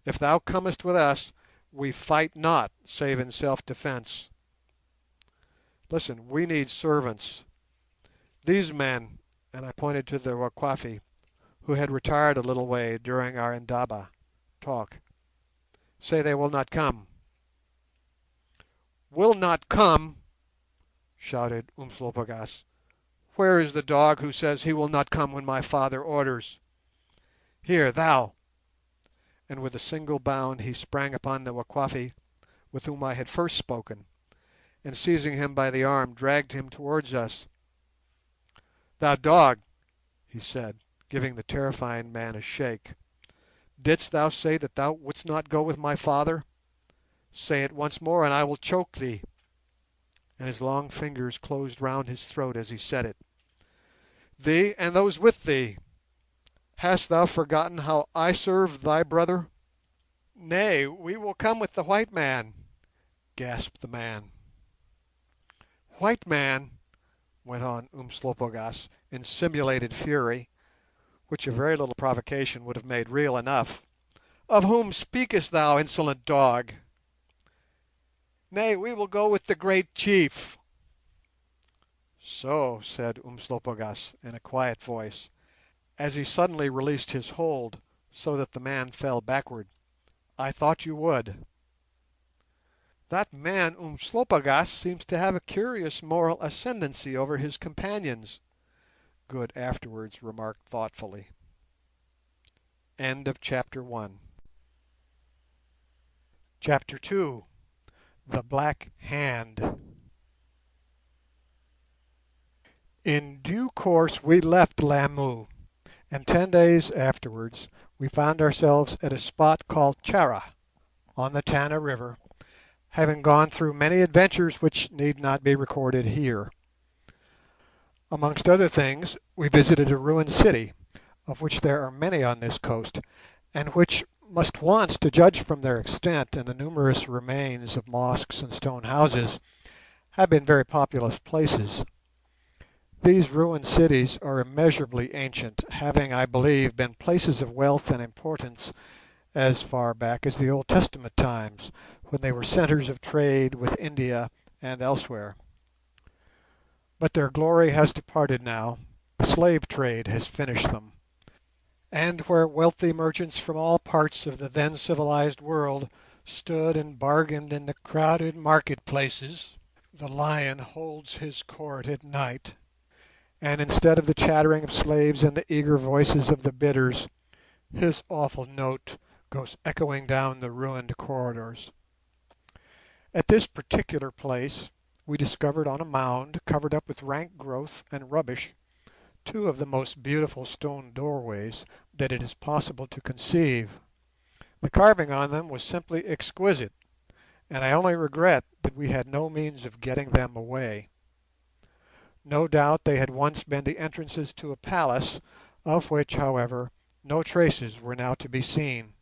if thou comest with us, we fight not save in self-defence. Listen, we need servants. These men," and I pointed to the Wakwafi, who had retired a little way during our indaba talk, "say they will not come." "Will not come!" shouted Umslopogaas. "Where is the dog who says he will not come when my father orders? Here, thou!" And with a single bound he sprang upon the Wakwafi with whom I had first spoken, and seizing him by the arm dragged him towards us. "Thou dog," he said, giving the terrifying man a shake, "didst thou say that thou wouldst not go with my father? Say it once more and I will choke thee," and his long fingers closed round his throat as he said it. "Thee and those with thee! Hast thou forgotten how I served thy brother?" "Nay, we will come with the white man," gasped the man. "White man," went on Umslopogaas in simulated fury, which a very little provocation would have made real enough, "of whom speakest thou, insolent dog?" "Nay, we will go with the great chief." "So," said Umslopogaas in a quiet voice, as he suddenly released his hold so that the man fell backward, "I thought you would." "That man Umslopogaas seems to have a curious moral ascendancy over his companions," Good afterwards remarked thoughtfully. Chapter 2. The Black Hand. In due course we left Lamu, and 10 days afterwards we found ourselves at a spot called Charra, on the Tana River, having gone through many adventures which need not be recorded here. Amongst other things, we visited a ruined city, of which there are many on this coast, and which must once, to judge from their extent and the numerous remains of mosques and stone houses, have been very populous places. These ruined cities are immeasurably ancient, having, I believe, been places of wealth and importance as far back as the Old Testament times, when they were centres of trade with India and elsewhere. But their glory has departed now, the slave trade has finished them, and where wealthy merchants from all parts of the then civilized world stood and bargained in the crowded market-places, the lion holds his court at night, and instead of the chattering of slaves and the eager voices of the bidders, his awful note goes echoing down the ruined corridors. At this particular place we discovered on a mound covered up with rank growth and rubbish two of the most beautiful stone doorways that it is possible to conceive. The carving on them was simply exquisite, and I only regret that we had no means of getting them away. No doubt they had once been the entrances to a palace, of which, however, no traces were now to be seen,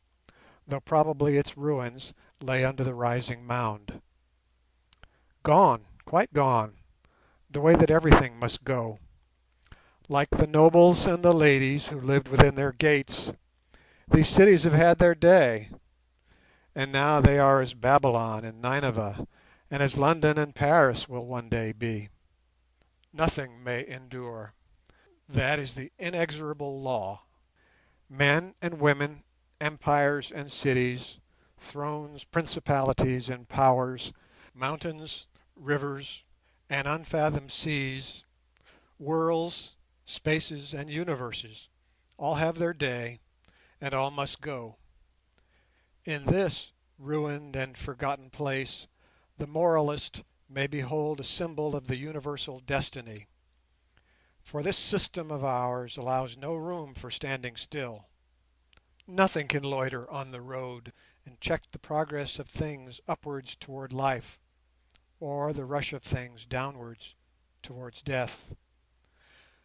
though probably its ruins lay under the rising mound. Gone, quite gone, the way that everything must go. Like the nobles and the ladies who lived within their gates, these cities have had their day, and now they are as Babylon and Nineveh, and as London and Paris will one day be. Nothing may endure. That is the inexorable law. Men and women, empires and cities, thrones, principalities and powers, mountains, rivers, and unfathomed seas, worlds, spaces, and universes, all have their day, and all must go. In this ruined and forgotten place the moralist may behold a symbol of the universal destiny, for this system of ours allows no room for standing still. Nothing can loiter on the road and check the progress of things upwards toward life, or the rush of things downwards towards death.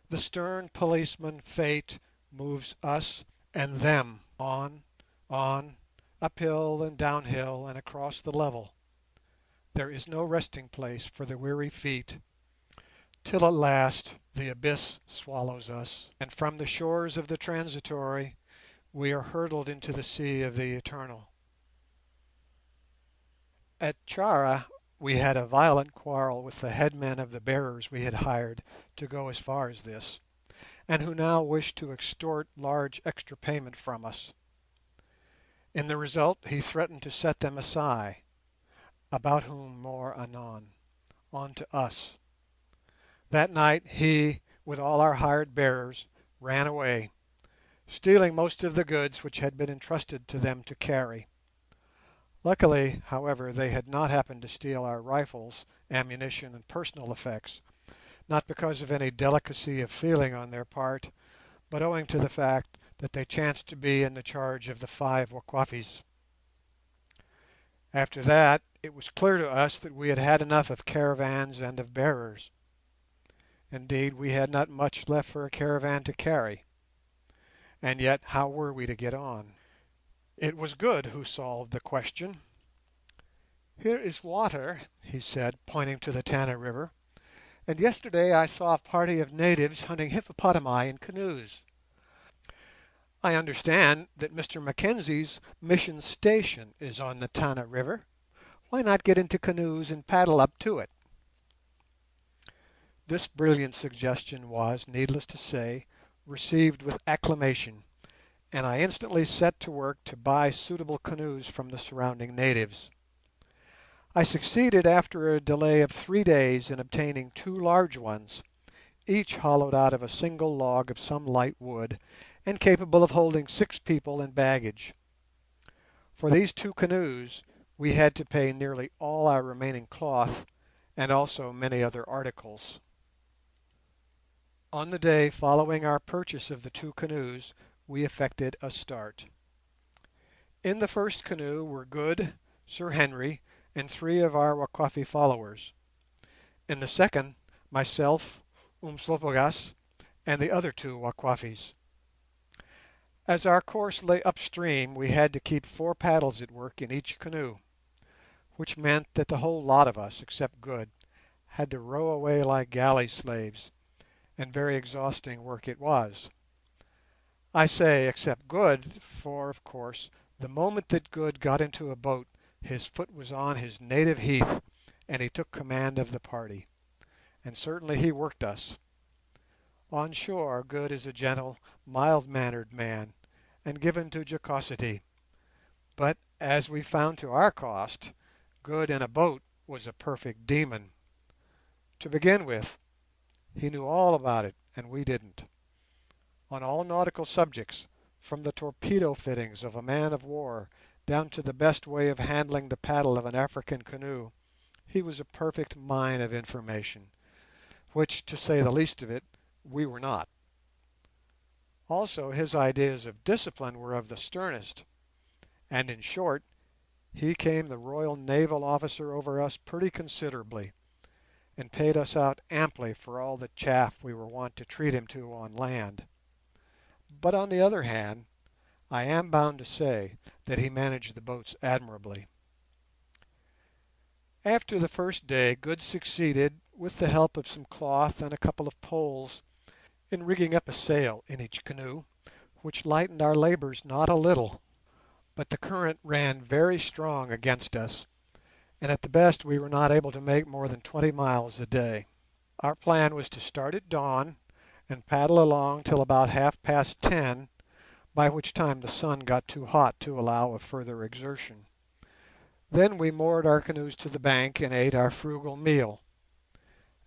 The stern policeman Fate moves us and them on, uphill and downhill and across the level. There is no resting place for the weary feet, till at last the abyss swallows us, and from the shores of the transitory we are hurtled into the sea of the eternal. At Charra we had a violent quarrel with the headmen of the bearers we had hired to go as far as this, and who now wished to extort large extra payment from us. In the result he threatened to set them aside, about whom more anon, on to us. That night he, with all our hired bearers, ran away, stealing most of the goods which had been entrusted to them to carry. Luckily, however, they had not happened to steal our rifles, ammunition, and personal effects, not because of any delicacy of feeling on their part, but owing to the fact that they chanced to be in the charge of the 5 Wakwafis. After that, it was clear to us that we had had enough of caravans and of bearers. Indeed, we had not much left for a caravan to carry. And yet, how were we to get on? It was Good who solved the question. "Here is water," he said, pointing to the Tana River, "and yesterday I saw a party of natives hunting hippopotami in canoes. I understand that Mr Mackenzie's mission station is on the Tana River. Why not get into canoes and paddle up to it?" This brilliant suggestion was, needless to say, received with acclamation, and I instantly set to work to buy suitable canoes from the surrounding natives. I succeeded after a delay of 3 days in obtaining 2 large ones, each hollowed out of a single log of some light wood, and capable of holding 6 people and baggage. For these 2 canoes we had to pay nearly all our remaining cloth, and also many other articles. On the day following our purchase of the 2 canoes we effected a start. In the first canoe were Good, Sir Henry, and 3 of our Wakwafi followers. In the second, myself, Umslopogaas, and the other 2 Wakwafis. As our course lay upstream, we had to keep 4 paddles at work in each canoe, which meant that the whole lot of us, except Good, had to row away like galley slaves, and very exhausting work it was. I say except Good, for, of course, the moment that Good got into a boat his foot was on his native heath, and he took command of the party, and certainly he worked us. On shore Good is a gentle, mild-mannered man, and given to jocosity, but, as we found to our cost, Good in a boat was a perfect demon. To begin with, he knew all about it, and we didn't. On all nautical subjects, from the torpedo fittings of a man of war down to the best way of handling the paddle of an African canoe, he was a perfect mine of information, which, to say the least of it, we were not. Also, his ideas of discipline were of the sternest, and, in short, he came the Royal Naval Officer over us pretty considerably, and paid us out amply for all the chaff we were wont to treat him to on land. But on the other hand, I am bound to say that he managed the boats admirably. After the first day, Good succeeded, with the help of some cloth and a couple of poles, in rigging up a sail in each canoe, which lightened our labours not a little, but the current ran very strong against us, and at the best we were not able to make more than 20 miles a day. Our plan was to start at dawn and paddle along till about 10:30, by which time the sun got too hot to allow of further exertion. Then we moored our canoes to the bank and ate our frugal meal,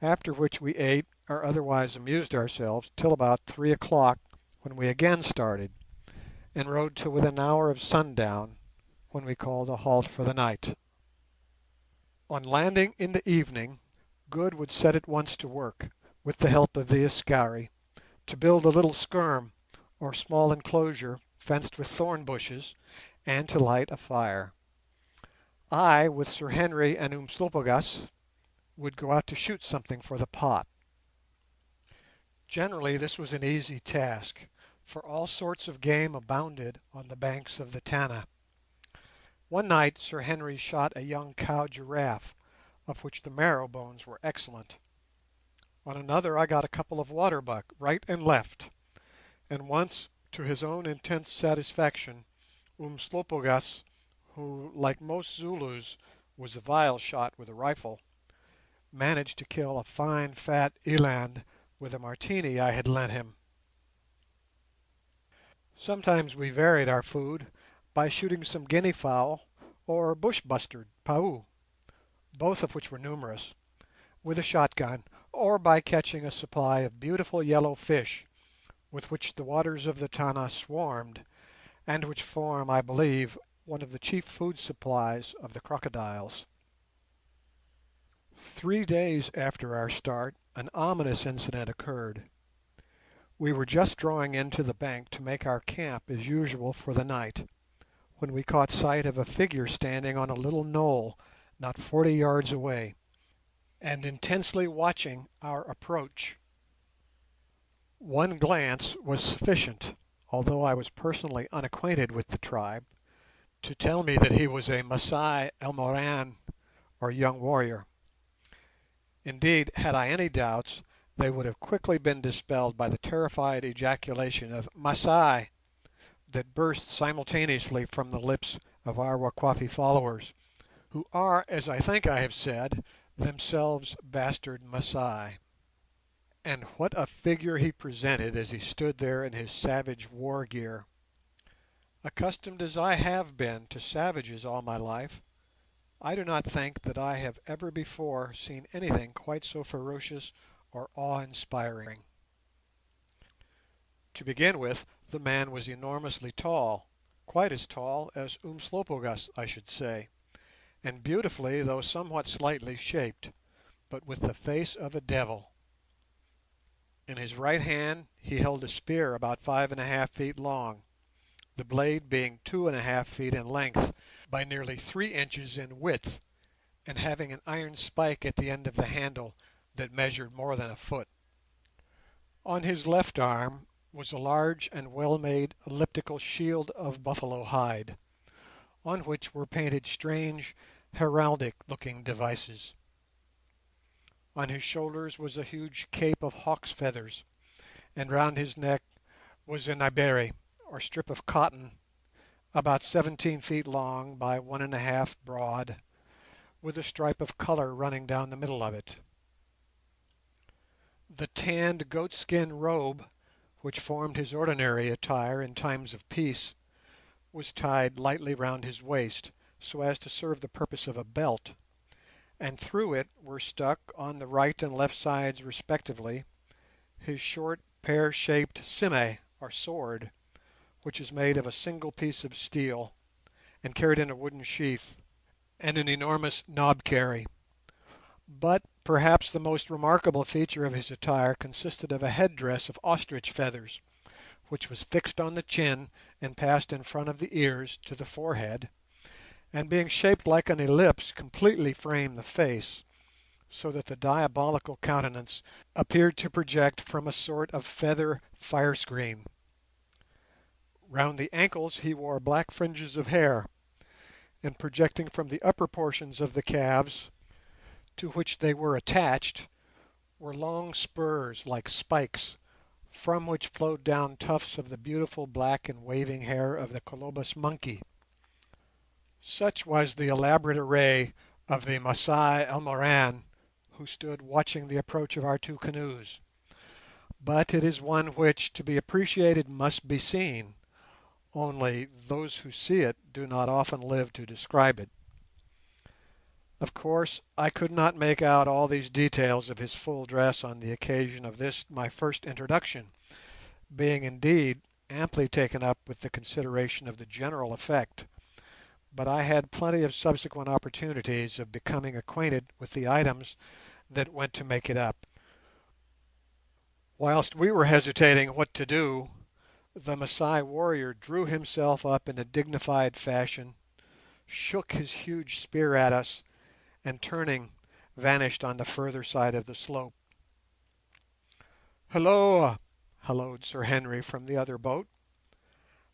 after which we ate or otherwise amused ourselves till about 3 o'clock, when we again started, and rode till within an hour of sundown, when we called a halt for the night. On landing in the evening, Good would set at once to work, with the help of the Askari, to build a little skerm, or small enclosure fenced with thorn bushes, and to light a fire. I, with Sir Henry and Umslopogaas, would go out to shoot something for the pot. Generally this was an easy task, for all sorts of game abounded on the banks of the Tana. One night Sir Henry shot a young cow giraffe, of which the marrow bones were excellent. On another I got a couple of waterbuck right and left, and once, to his own intense satisfaction, Umslopogaas, who, like most Zulus, was a vile shot with a rifle, managed to kill a fine fat eland with a martini I had lent him. Sometimes we varied our food by shooting some guinea fowl or bush bustard (pau), both of which were numerous, with a shotgun, or by catching a supply of beautiful yellow fish, with which the waters of the Tana swarmed, and which form, I believe, one of the chief food supplies of the crocodiles. 3 days after our start an ominous incident occurred. We were just drawing into the bank to make our camp as usual for the night, when we caught sight of a figure standing on a little knoll not 40 yards away, and intensely watching our approach. One glance was sufficient, although I was personally unacquainted with the tribe, to tell me that he was a Masai Elmoran, or young warrior. Indeed, had I any doubts, they would have quickly been dispelled by the terrified ejaculation of "Masai" that burst simultaneously from the lips of our Wakwafi followers, who are, as I think I have said, themselves bastard Masai. And what a figure he presented as he stood there in his savage war gear! Accustomed as I have been to savages all my life, I do not think that I have ever before seen anything quite so ferocious or awe-inspiring. To begin with, the man was enormously tall, quite as tall as Umslopogaas, I should say, and beautifully though somewhat slightly shaped, but with the face of a devil. In his right hand he held a spear about 5½ feet long, the blade being 2½ feet in length by nearly 3 inches in width, and having an iron spike at the end of the handle that measured more than a foot. On his left arm was a large and well-made elliptical shield of buffalo hide, on which were painted strange heraldic-looking devices. On his shoulders was a huge cape of hawk's feathers, and round his neck was an iberi, or strip of cotton, about 17 feet long by 1.5 broad, with a stripe of colour running down the middle of it. The tanned goatskin robe, which formed his ordinary attire in times of peace, was tied lightly round his waist so as to serve the purpose of a belt, and through it were stuck, on the right and left sides respectively, his short pear-shaped sime, or sword, which is made of a single piece of steel and carried in a wooden sheath, and an enormous knob-carry. But perhaps the most remarkable feature of his attire consisted of a headdress of ostrich feathers, which was fixed on the chin and passed in front of the ears to the forehead, and being shaped like an ellipse completely framed the face, so that the diabolical countenance appeared to project from a sort of feather fire-screen. Round the ankles he wore black fringes of hair, and projecting from the upper portions of the calves, to which they were attached, were long spurs like spikes, from which flowed down tufts of the beautiful black and waving hair of the colobus monkey. Such was the elaborate array of the Masai Elmoran, who stood watching the approach of our two canoes, but it is one which, to be appreciated, must be seen, only those who see it do not often live to describe it. Of course, I could not make out all these details of his full dress on the occasion of this my first introduction, being indeed amply taken up with the consideration of the general effect, but I had plenty of subsequent opportunities of becoming acquainted with the items that went to make it up. Whilst we were hesitating what to do, the Masai warrior drew himself up in a dignified fashion, shook his huge spear at us, and turning, vanished on the further side of the slope. "Hulloa!" halloed Sir Henry from the other boat.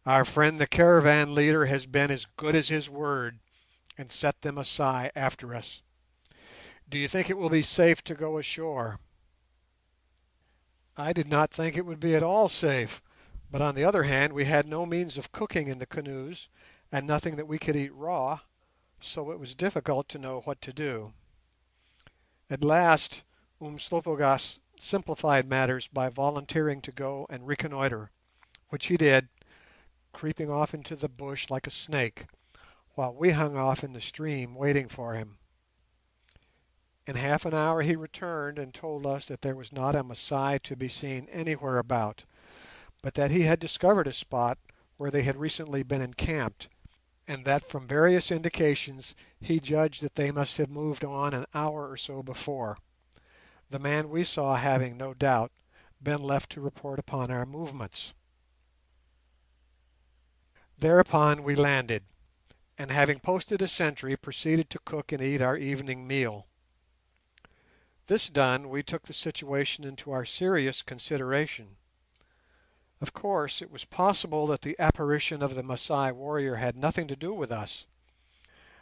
"Our friend the caravan leader has been as good as his word, and set the Masai after us. Do you think it will be safe to go ashore?" I did not think it would be at all safe, but on the other hand we had no means of cooking in the canoes, and nothing that we could eat raw, so it was difficult to know what to do. At last Umslopogaas simplified matters by volunteering to go and reconnoitre, which he did, creeping off into the bush like a snake, while we hung off in the stream waiting for him. In half an hour he returned and told us that there was not a Masai to be seen anywhere about, but that he had discovered a spot where they had recently been encamped, and that from various indications he judged that they must have moved on an hour or so before, the man we saw having, no doubt, been left to report upon our movements. Thereupon we landed, and having posted a sentry, proceeded to cook and eat our evening meal. This done, we took the situation into our serious consideration. Of course, it was possible that the apparition of the Masai warrior had nothing to do with us,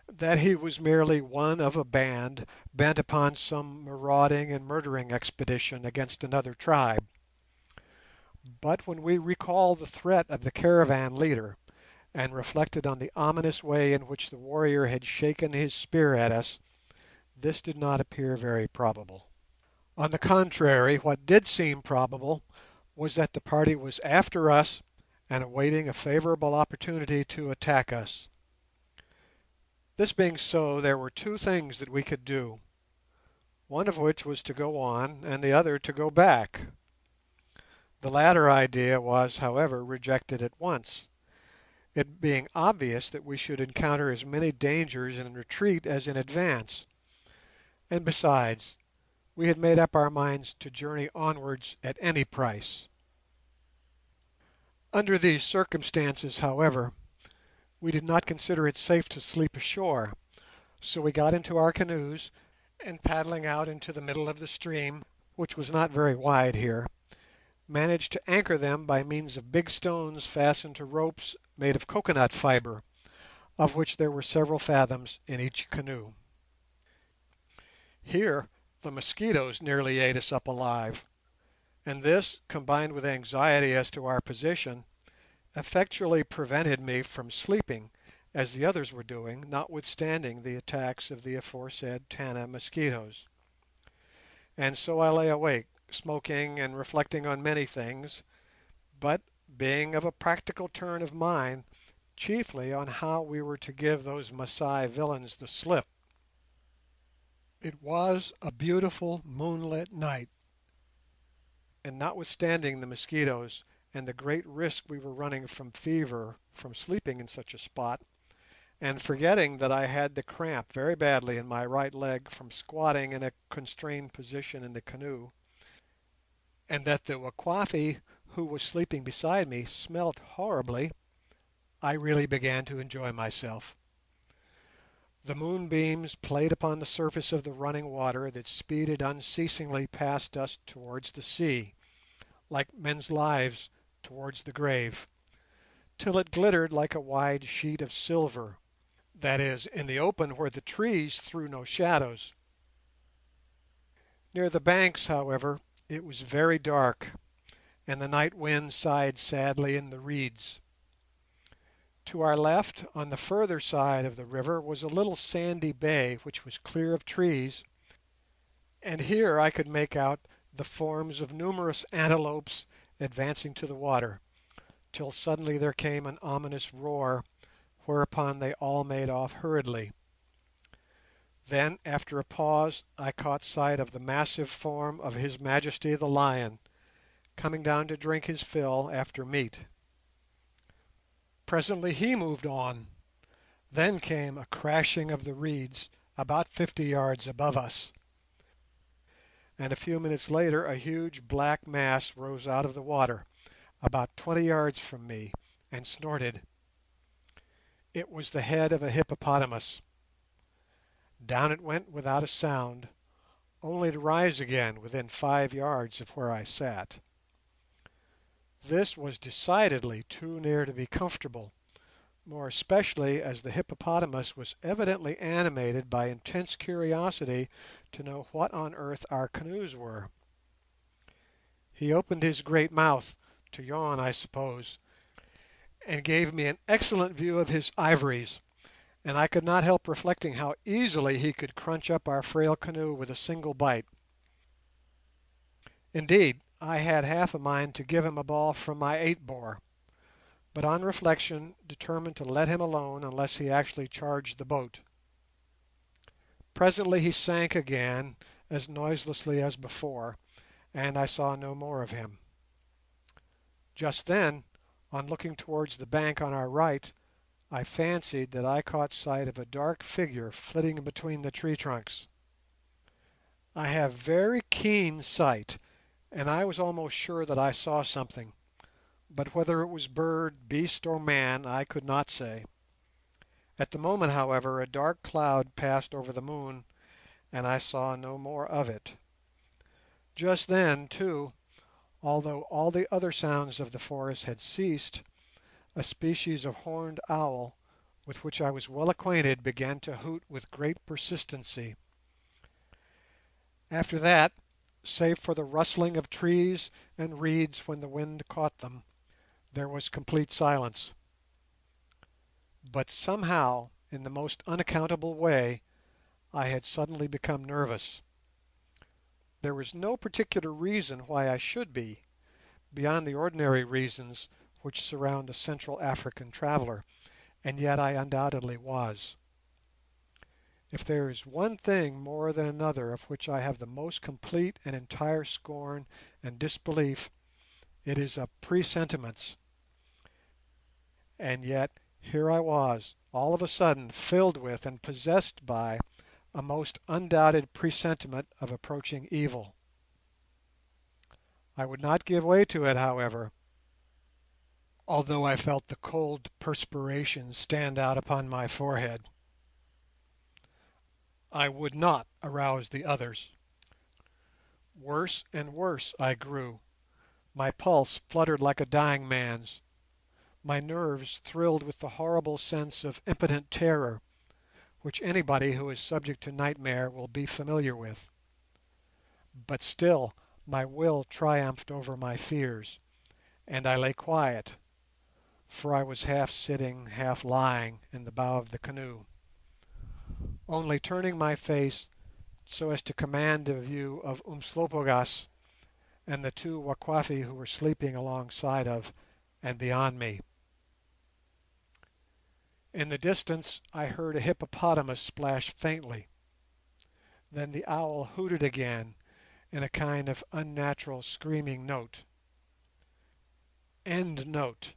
that he was merely one of a band bent upon some marauding and murdering expedition against another tribe. But when we recalled the threat of the caravan leader, and reflected on the ominous way in which the warrior had shaken his spear at us, this did not appear very probable. On the contrary, what did seem probable was that the party was after us and awaiting a favourable opportunity to attack us. This being so, there were two things that we could do, one of which was to go on and the other to go back. The latter idea was, however, rejected at once, it being obvious that we should encounter as many dangers in retreat as in advance, and besides, we had made up our minds to journey onwards at any price. Under these circumstances, however, we did not consider it safe to sleep ashore, So we got into our canoes, and paddling out into the middle of the stream, which was not very wide here, managed to anchor them by means of big stones fastened to ropes made of coconut fibre, of which there were several fathoms in each canoe. Here the mosquitoes nearly ate us up alive, and this, combined with anxiety as to our position, effectually prevented me from sleeping as the others were doing, notwithstanding the attacks of the aforesaid Tana mosquitoes. And so I lay awake, smoking and reflecting on many things, but, being of a practical turn of mind, chiefly on how we were to give those Masai villains the slip. It was a beautiful moonlit night, and notwithstanding the mosquitoes and the great risk we were running from fever from sleeping in such a spot, and forgetting that I had the cramp very badly in my right leg from squatting in a constrained position in the canoe, and that the Wakwafi who was sleeping beside me smelt horribly, I really began to enjoy myself. The moonbeams played upon the surface of the running water that speeded unceasingly past us towards the sea, like men's lives towards the grave, till it glittered like a wide sheet of silver, that is, in the open where the trees threw no shadows. Near the banks, however, it was very dark, and the night wind sighed sadly in the reeds. To our left, on the further side of the river, was a little sandy bay which was clear of trees, and here I could make out the forms of numerous antelopes advancing to the water, till suddenly there came an ominous roar, whereupon they all made off hurriedly. Then, after a pause, I caught sight of the massive form of His Majesty the Lion, coming down to drink his fill after meat. Presently he moved on. Then came a crashing of the reeds about 50 yards above us, and a few minutes later a huge black mass rose out of the water about 20 yards from me and snorted. It was the head of a hippopotamus. Down it went without a sound, only to rise again within 5 yards of where I sat. This was decidedly too near to be comfortable, more especially as the hippopotamus was evidently animated by intense curiosity to know what on earth our canoes were. He opened his great mouth, to yawn I suppose, and gave me an excellent view of his ivories, and I could not help reflecting how easily he could crunch up our frail canoe with a single bite. Indeed, I had half a mind to give him a ball from my 8-bore, but on reflection determined to let him alone unless he actually charged the boat. Presently he sank again as noiselessly as before, and I saw no more of him. Just then, on looking towards the bank on our right, I fancied that I caught sight of a dark figure flitting between the tree trunks. I have very keen sight, and I was almost sure that I saw something, but whether it was bird, beast, or man I could not say. At the moment, however, a dark cloud passed over the moon, and I saw no more of it. Just then, too, although all the other sounds of the forest had ceased, a species of horned owl, with which I was well acquainted, began to hoot with great persistency. After that, save for the rustling of trees and reeds when the wind caught them, there was complete silence. But somehow, in the most unaccountable way, I had suddenly become nervous. There was no particular reason why I should be, beyond the ordinary reasons which surround the Central African traveller, and yet I undoubtedly was. If there is one thing more than another of which I have the most complete and entire scorn and disbelief, it is of presentiments. And yet here I was, all of a sudden filled with and possessed by a most undoubted presentiment of approaching evil. I would not give way to it, however, although I felt the cold perspiration stand out upon my forehead. I would not arouse the others. Worse and worse I grew. My pulse fluttered like a dying man's. My nerves thrilled with the horrible sense of impotent terror, which anybody who is subject to nightmare will be familiar with. But still my will triumphed over my fears, and I lay quiet, for I was half sitting, half lying in the bow of the canoe, only turning my face so as to command a view of Umslopogaas and the two Wakwafi who were sleeping alongside of and beyond me. In the distance I heard a hippopotamus splash faintly. Then the owl hooted again in a kind of unnatural screaming note. End note.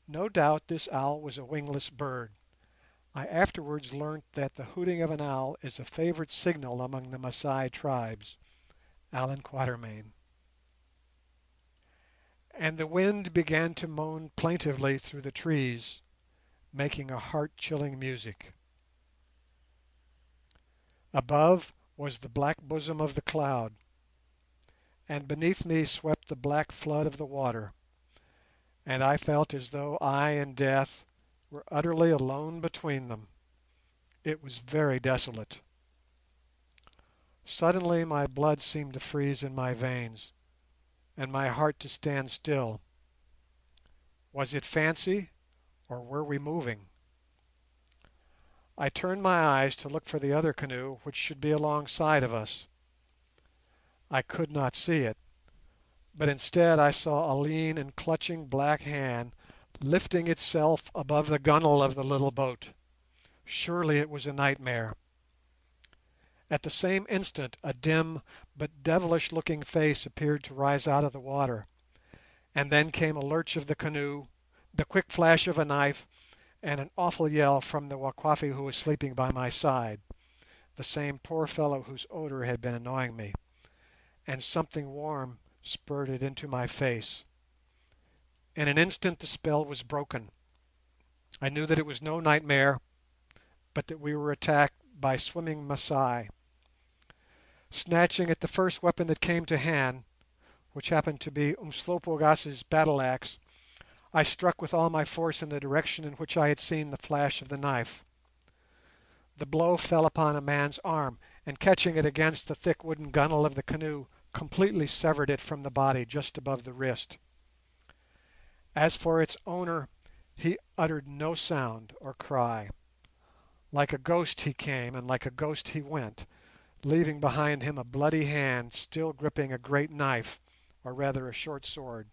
No doubt this owl was a wingless bird. I afterwards learnt that the hooting of an owl is a favourite signal among the Masai tribes. Allan Quatermain. And the wind began to moan plaintively through the trees, making a heart-chilling music. Above was the black bosom of the cloud, and beneath me swept the black flood of the water, and I felt as though I and death were utterly alone between them. It was very desolate. Suddenly my blood seemed to freeze in my veins, and my heart to stand still. Was it fancy, or were we moving? I turned my eyes to look for the other canoe which should be alongside of us. I could not see it, but instead I saw a lean and clutching black hand lifting itself above the gunwale of the little boat. Surely it was a nightmare. At the same instant a dim but devilish-looking face appeared to rise out of the water, and then came a lurch of the canoe, the quick flash of a knife, and an awful yell from the Wakwafi who was sleeping by my side, the same poor fellow whose odour had been annoying me, and something warm spurted into my face. In an instant the spell was broken. I knew that it was no nightmare, but that we were attacked by swimming Masai. Snatching at the first weapon that came to hand, which happened to be Umslopogaas's battle axe, I struck with all my force in the direction in which I had seen the flash of the knife. The blow fell upon a man's arm, and catching it against the thick wooden gunwale of the canoe, completely severed it from the body just above the wrist. As for its owner, he uttered no sound or cry. Like a ghost he came, and like a ghost he went, leaving behind him a bloody hand still gripping a great knife, or rather a short sword,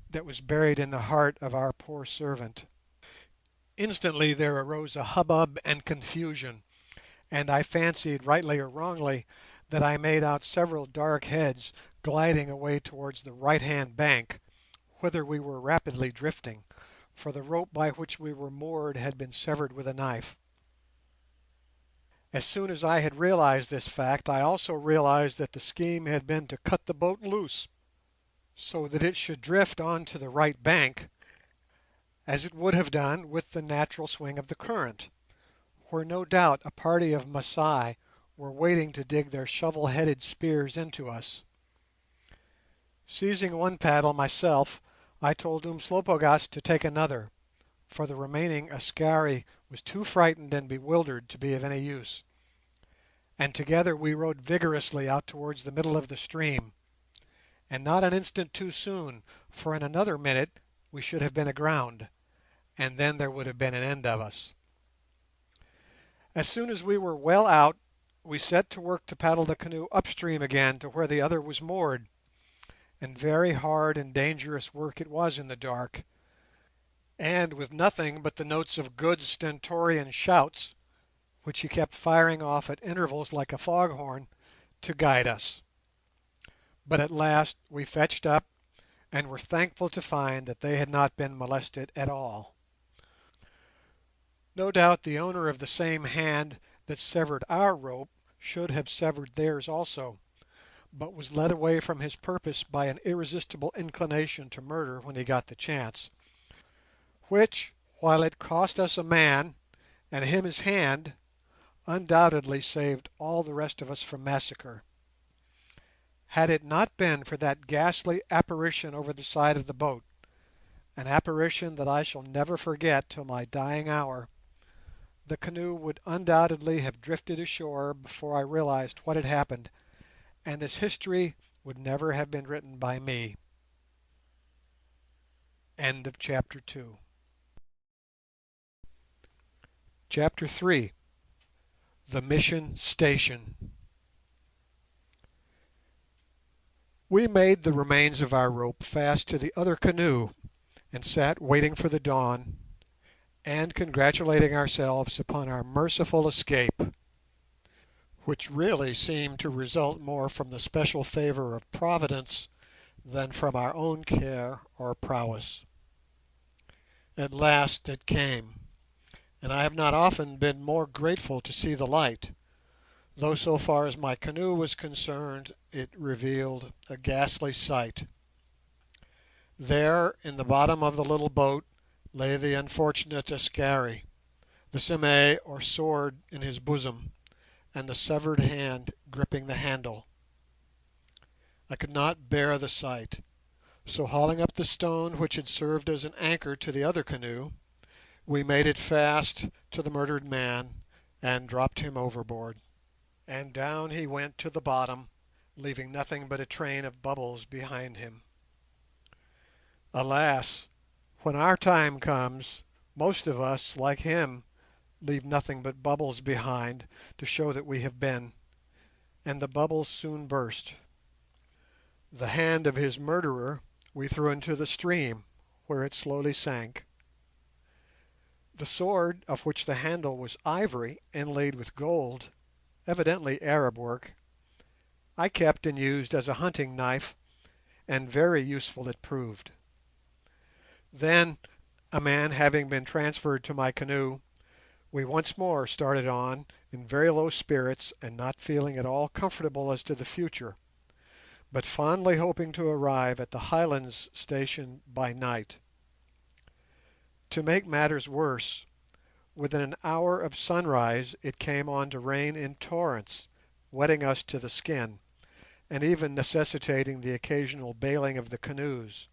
that was buried in the heart of our poor servant. Instantly there arose a hubbub and confusion, and I fancied, rightly or wrongly, that I made out several dark heads gliding away towards the right-hand bank, whither we were rapidly drifting, for the rope by which we were moored had been severed with a knife. As soon as I had realized this fact, I also realized that the scheme had been to cut the boat loose, so that it should drift on to the right bank, as it would have done with the natural swing of the current, where no doubt a party of Masai were waiting to dig their shovel-headed spears into us. Seizing one paddle myself, I told Umslopogaas to take another, for the remaining Askari was too frightened and bewildered to be of any use, and together we rowed vigorously out towards the middle of the stream, and not an instant too soon, for in another minute we should have been aground, and then there would have been an end of us. As soon as we were well out, we set to work to paddle the canoe upstream again to where the other was moored, and very hard and dangerous work it was in the dark, and with nothing but the notes of Good's stentorian shouts, which he kept firing off at intervals like a foghorn, to guide us. But at last we fetched up, and were thankful to find that they had not been molested at all. No doubt the owner of the same hand that severed our rope should have severed theirs also, but was led away from his purpose by an irresistible inclination to murder when he got the chance, which, while it cost us a man, and him his hand, undoubtedly saved all the rest of us from massacre. Had it not been for that ghastly apparition over the side of the boat, an apparition that I shall never forget till my dying hour, the canoe would undoubtedly have drifted ashore before I realized what had happened, and this history would never have been written by me. End of Chapter 2. Chapter 3. The Mission Station. We made the remains of our rope fast to the other canoe and sat waiting for the dawn, and congratulating ourselves upon our merciful escape, which really seemed to result more from the special favour of Providence than from our own care or prowess. At last it came, and I have not often been more grateful to see the light, though so far as my canoe was concerned it revealed a ghastly sight. There, in the bottom of the little boat, lay the unfortunate Askari, the sime or sword in his bosom, and the severed hand gripping the handle. I could not bear the sight, so hauling up the stone which had served as an anchor to the other canoe, we made it fast to the murdered man and dropped him overboard. And down he went to the bottom, leaving nothing but a train of bubbles behind him. Alas! When our time comes, most of us, like him, leave nothing but bubbles behind to show that we have been, and the bubbles soon burst. The hand of his murderer we threw into the stream, where it slowly sank. The sword, of which the handle was ivory inlaid with gold, evidently Arab work, I kept and used as a hunting knife, and very useful it proved. Then, a man having been transferred to my canoe, we once more started on in very low spirits and not feeling at all comfortable as to the future, but fondly hoping to arrive at the Highlands station by night. To make matters worse, within an hour of sunrise it came on to rain in torrents, wetting us to the skin, and even necessitating the occasional bailing of the canoes,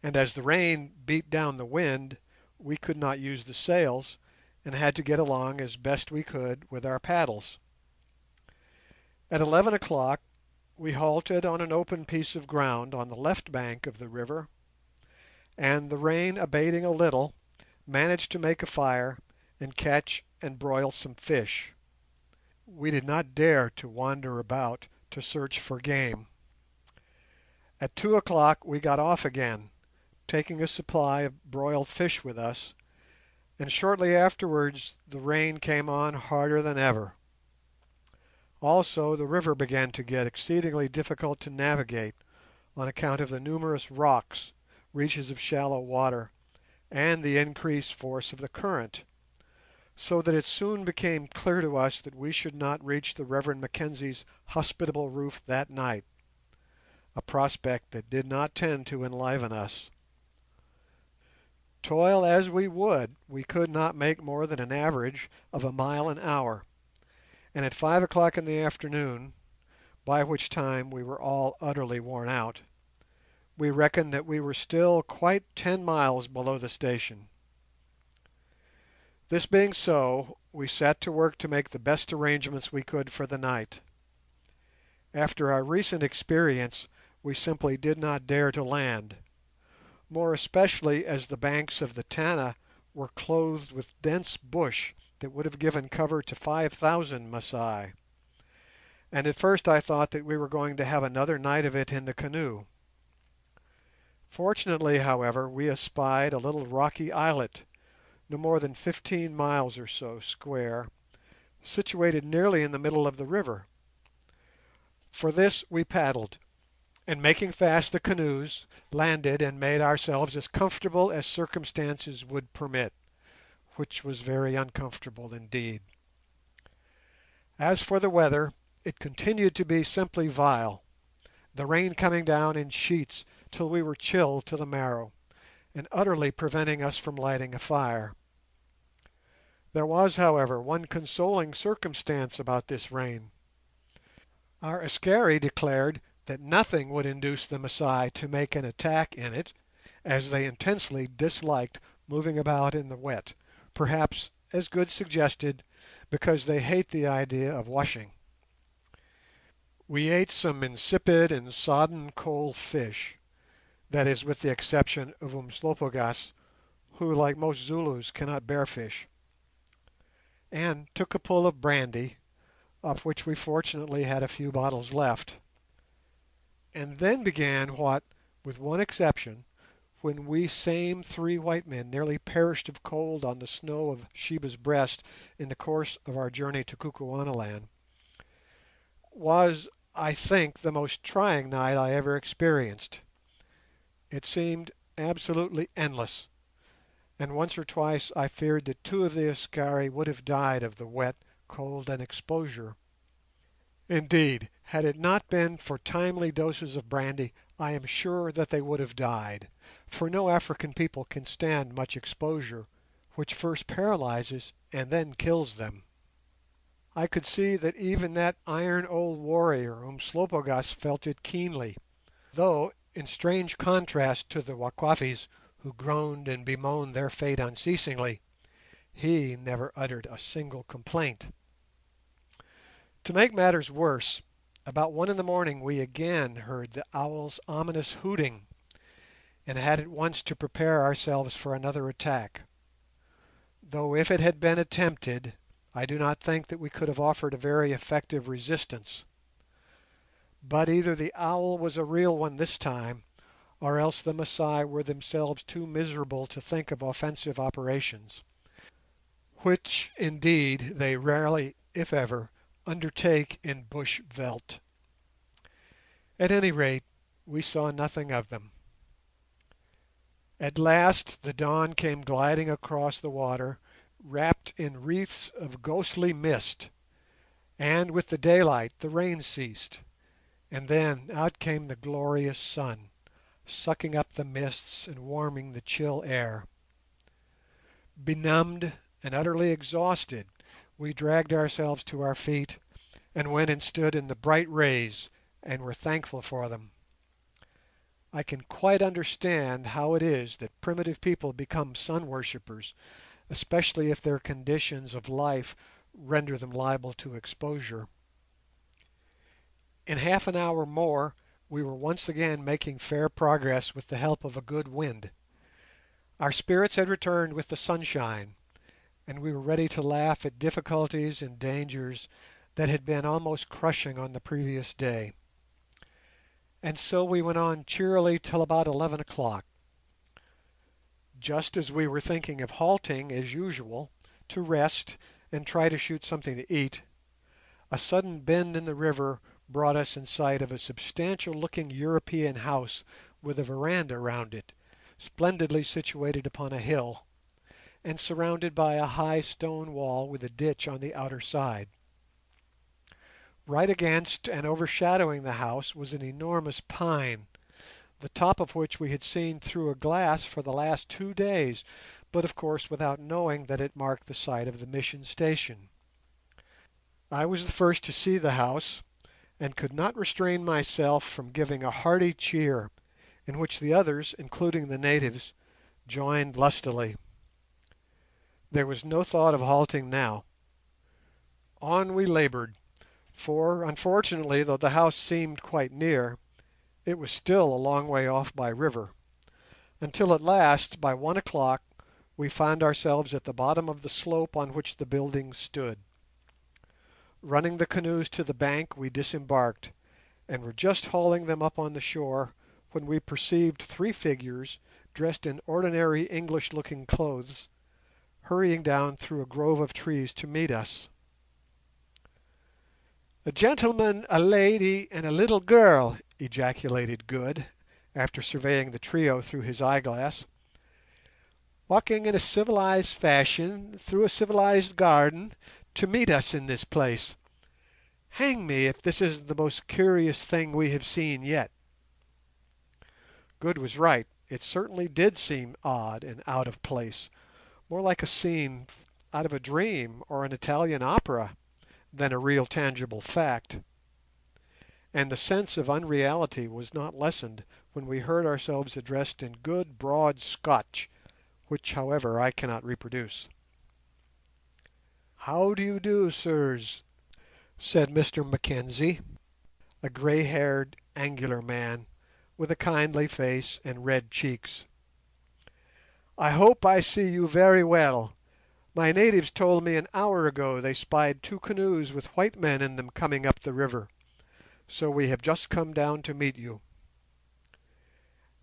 and as the rain beat down the wind, we could not use the sails, and had to get along as best we could with our paddles. At 11 o'clock we halted on an open piece of ground on the left bank of the river, and, the rain abating a little, managed to make a fire and catch and broil some fish. We did not dare to wander about to search for game. At 2 o'clock we got off again, taking a supply of broiled fish with us, and shortly afterwards the rain came on harder than ever. Also the river began to get exceedingly difficult to navigate on account of the numerous rocks, reaches of shallow water, and the increased force of the current, so that it soon became clear to us that we should not reach the Reverend Mackenzie's hospitable roof that night, a prospect that did not tend to enliven us. Toil as we would, we could not make more than an average of a mile an hour, and at 5 o'clock in the afternoon, by which time we were all utterly worn out, we reckoned that we were still quite 10 miles below the station. This being so, we set to work to make the best arrangements we could for the night. After our recent experience, we simply did not dare to land, more especially as the banks of the Tana were clothed with dense bush that would have given cover to 5,000 Masai, and at first I thought that we were going to have another night of it in the canoe. Fortunately, however, we espied a little rocky islet, no more than 15 miles or so square, situated nearly in the middle of the river. For this we paddled, and making fast the canoes, landed and made ourselves as comfortable as circumstances would permit, which was very uncomfortable indeed. As for the weather, it continued to be simply vile, the rain coming down in sheets till we were chilled to the marrow, and utterly preventing us from lighting a fire. There was, however, one consoling circumstance about this rain. Our Askari declared that nothing would induce the Masai to make an attack in it, as they intensely disliked moving about in the wet, perhaps, as Good suggested, because they hate the idea of washing. We ate some insipid and sodden cold fish, that is, with the exception of Umslopogaas, who, like most Zulus, cannot bear fish, and took a pull of brandy, of which we fortunately had a few bottles left, and then began what, with one exception, when we same three white men nearly perished of cold on the snow of Sheba's Breast in the course of our journey to Kukuanaland, was, I think, the most trying night I ever experienced. It seemed absolutely endless, and once or twice I feared that two of the Askari would have died of the wet, cold, and exposure. Indeed, had it not been for timely doses of brandy, I am sure that they would have died, for no African people can stand much exposure, which first paralyses and then kills them. I could see that even that iron old warrior Umslopogaas felt it keenly, though, in strange contrast to the Wakwafis, who groaned and bemoaned their fate unceasingly, he never uttered a single complaint. To make matters worse, about 1 in the morning we again heard the owl's ominous hooting, and had at once to prepare ourselves for another attack, though if it had been attempted I do not think that we could have offered a very effective resistance. But either the owl was a real one this time, or else the Masai were themselves too miserable to think of offensive operations, which, indeed, they rarely, if ever, undertake in bush veldt. At any rate, we saw nothing of them. At last the dawn came gliding across the water, wrapped in wreaths of ghostly mist, and with the daylight the rain ceased, and then out came the glorious sun, sucking up the mists and warming the chill air. Benumbed and utterly exhausted, we dragged ourselves to our feet and went and stood in the bright rays and were thankful for them. I can quite understand how it is that primitive people become sun worshippers, especially if their conditions of life render them liable to exposure. In half an hour more we were once again making fair progress with the help of a good wind. Our spirits had returned with the sunshine, and we were ready to laugh at difficulties and dangers that had been almost crushing on the previous day. And so we went on cheerily till about 11 o'clock. Just as we were thinking of halting as usual to rest and try to shoot something to eat, a sudden bend in the river brought us in sight of a substantial-looking European house with a veranda round it, splendidly situated upon a hill, and surrounded by a high stone wall with a ditch on the outer side. Right against and overshadowing the house was an enormous pine, the top of which we had seen through a glass for the last 2 days, but of course without knowing that it marked the site of the mission station. I was the first to see the house, and could not restrain myself from giving a hearty cheer, in which the others, including the natives, joined lustily. There was no thought of halting now. On we laboured, for, unfortunately, though the house seemed quite near, it was still a long way off by river, until at last, by 1 o'clock, we found ourselves at the bottom of the slope on which the buildings stood. Running the canoes to the bank, we disembarked, and were just hauling them up on the shore when we perceived 3 figures, dressed in ordinary English-looking clothes, hurrying down through a grove of trees to meet us. "A gentleman, a lady, and a little girl," ejaculated Good, after surveying the trio through his eyeglass, "walking in a civilized fashion through a civilized garden to meet us in this place. Hang me if this isn't the most curious thing we have seen yet." Good was right. It certainly did seem odd and out of place, more like a scene out of a dream or an Italian opera than a real tangible fact, and the sense of unreality was not lessened when we heard ourselves addressed in good broad Scotch, which, however, I cannot reproduce. "How do you do, sirs?" said Mr Mackenzie, a grey-haired, angular man, with a kindly face and red cheeks. "I hope I see you very well. My natives told me an hour ago they spied two canoes with white men in them coming up the river, so we have just come down to meet you."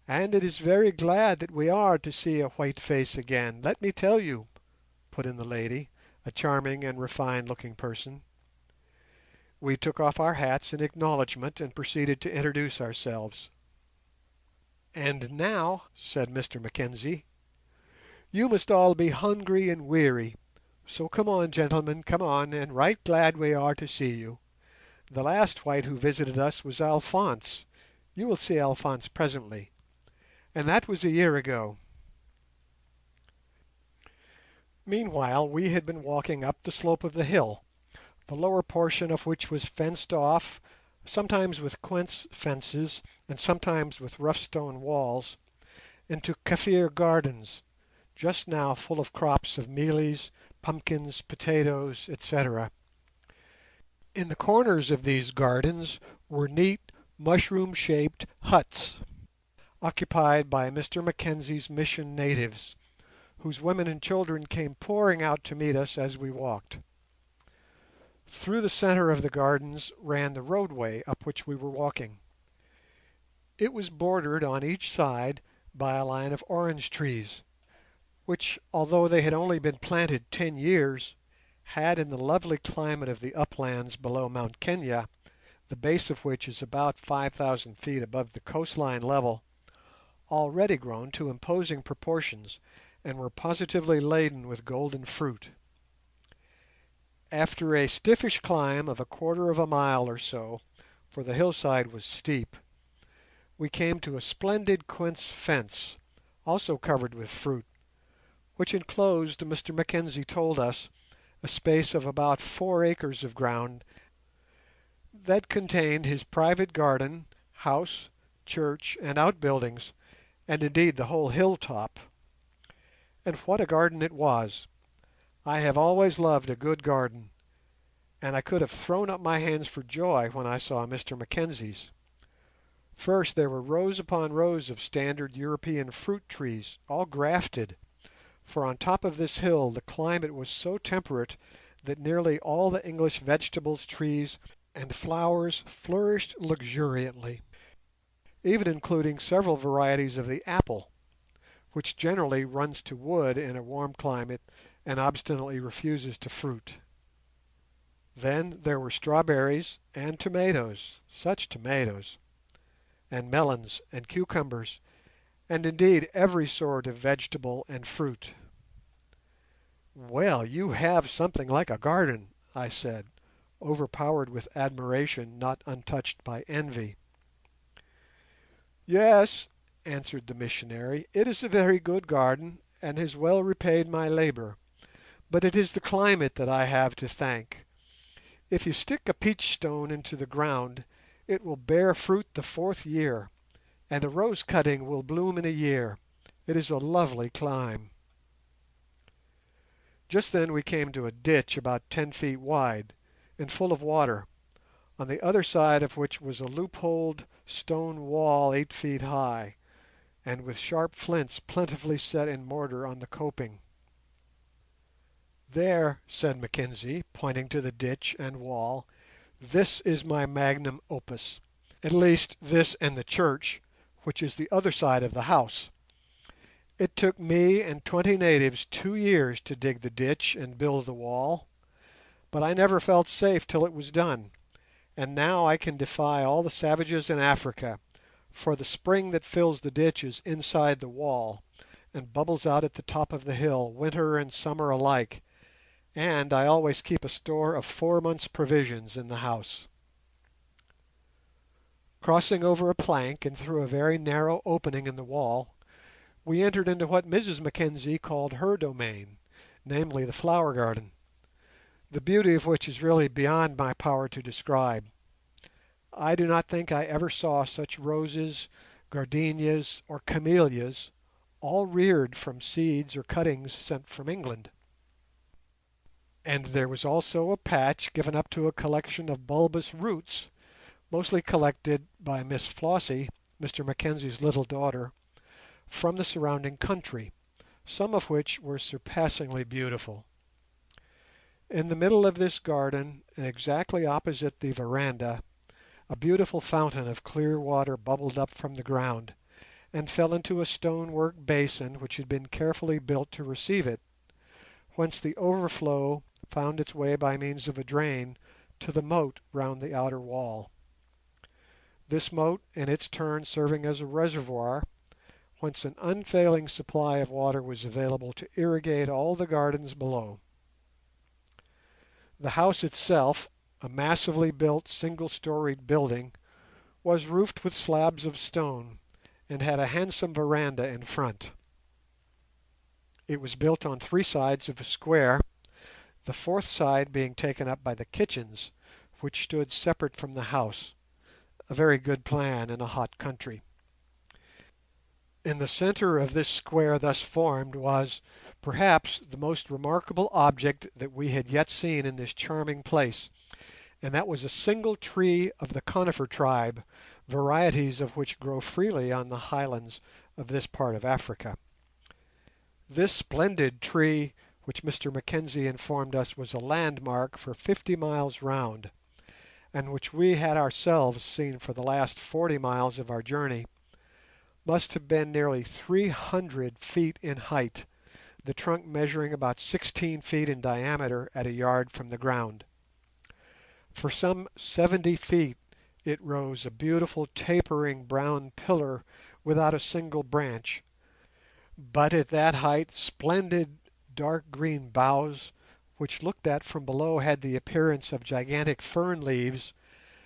"And it is very glad that we are to see a white face again, let me tell you," put in the lady, a charming and refined-looking person. We took off our hats in acknowledgment and proceeded to introduce ourselves. "And now," said Mr Mackenzie, "you must all be hungry and weary, so come on, gentlemen, come on, and right glad we are to see you. The last white who visited us was Alphonse. You will see Alphonse presently, and that was a year ago." Meanwhile we had been walking up the slope of the hill, the lower portion of which was fenced off, sometimes with quince fences and sometimes with rough stone walls, into Kaffir gardens, just now full of crops of mealies, pumpkins, potatoes, etc. In the corners of these gardens were neat mushroom-shaped huts, occupied by Mr Mackenzie's mission natives, whose women and children came pouring out to meet us as we walked. Through the centre of the gardens ran the roadway up which we were walking. It was bordered on each side by a line of orange trees, which, although they had only been planted 10 years, had in the lovely climate of the uplands below Mount Kenia, the base of which is about 5,000 feet above the coastline level, already grown to imposing proportions and were positively laden with golden fruit. After a stiffish climb of a quarter of a mile or so, for the hillside was steep, we came to a splendid quince fence, also covered with fruit, which enclosed, Mr Mackenzie told us, a space of about 4 acres of ground that contained his private garden, house, church, and outbuildings, and indeed the whole hill-top. And what a garden it was! I have always loved a good garden, and I could have thrown up my hands for joy when I saw Mr Mackenzie's. First there were rows upon rows of standard European fruit trees, all grafted, for on top of this hill the climate was so temperate that nearly all the English vegetables, trees, and flowers flourished luxuriantly, even including several varieties of the apple, which generally runs to wood in a warm climate and obstinately refuses to fruit. Then there were strawberries and tomatoes, such tomatoes, and melons and cucumbers, and indeed every sort of vegetable and fruit. "Well, you have something like a garden," I said, overpowered with admiration not untouched by envy. "Yes," answered the missionary, "it is a very good garden, and has well repaid my labour, but it is the climate that I have to thank. If you stick a peach stone into the ground, it will bear fruit the 4th year, and a rose cutting will bloom in a year. It is a lovely clime." Just then we came to a ditch about 10 feet wide, and full of water, on the other side of which was a loopholed stone wall 8 feet high, and with sharp flints plentifully set in mortar on the coping. "There," said Mackenzie, pointing to the ditch and wall, "this is my magnum opus, at least this and the church, which is the other side of the house. It took me and 20 natives 2 years to dig the ditch and build the wall, but I never felt safe till it was done, and now I can defy all the savages in Africa, for the spring that fills the ditch is inside the wall, and bubbles out at the top of the hill, winter and summer alike, and I always keep a store of 4 months' provisions in the house." Crossing over a plank and through a very narrow opening in the wall, we entered into what Mrs Mackenzie called her domain, namely the flower garden, the beauty of which is really beyond my power to describe. I do not think I ever saw such roses, gardenias, or camellias, all reared from seeds or cuttings sent from England. And there was also a patch given up to a collection of bulbous roots, mostly collected by Miss Flossie, Mr Mackenzie's little daughter, from the surrounding country, some of which were surpassingly beautiful. In the middle of this garden, and exactly opposite the veranda, a beautiful fountain of clear water bubbled up from the ground, and fell into a stonework basin which had been carefully built to receive it, whence the overflow found its way by means of a drain to the moat round the outer wall. This moat in its turn serving as a reservoir, whence an unfailing supply of water was available to irrigate all the gardens below. The house itself, a massively built single-storied building, was roofed with slabs of stone, and had a handsome veranda in front. It was built on three sides of a square, the fourth side being taken up by the kitchens, which stood separate from the house, a very good plan in a hot country. In the centre of this square thus formed was, perhaps, the most remarkable object that we had yet seen in this charming place, and that was a single tree of the conifer tribe, varieties of which grow freely on the highlands of this part of Africa. This splendid tree, which Mr Mackenzie informed us was a landmark for 50 miles round, and which we had ourselves seen for the last 40 miles of our journey, must have been nearly 300 feet in height, the trunk measuring about 16 feet in diameter at a yard from the ground. For some 70 feet it rose, a beautiful tapering brown pillar without a single branch, but at that height splendid dark green boughs, which looked at from below had the appearance of gigantic fern leaves,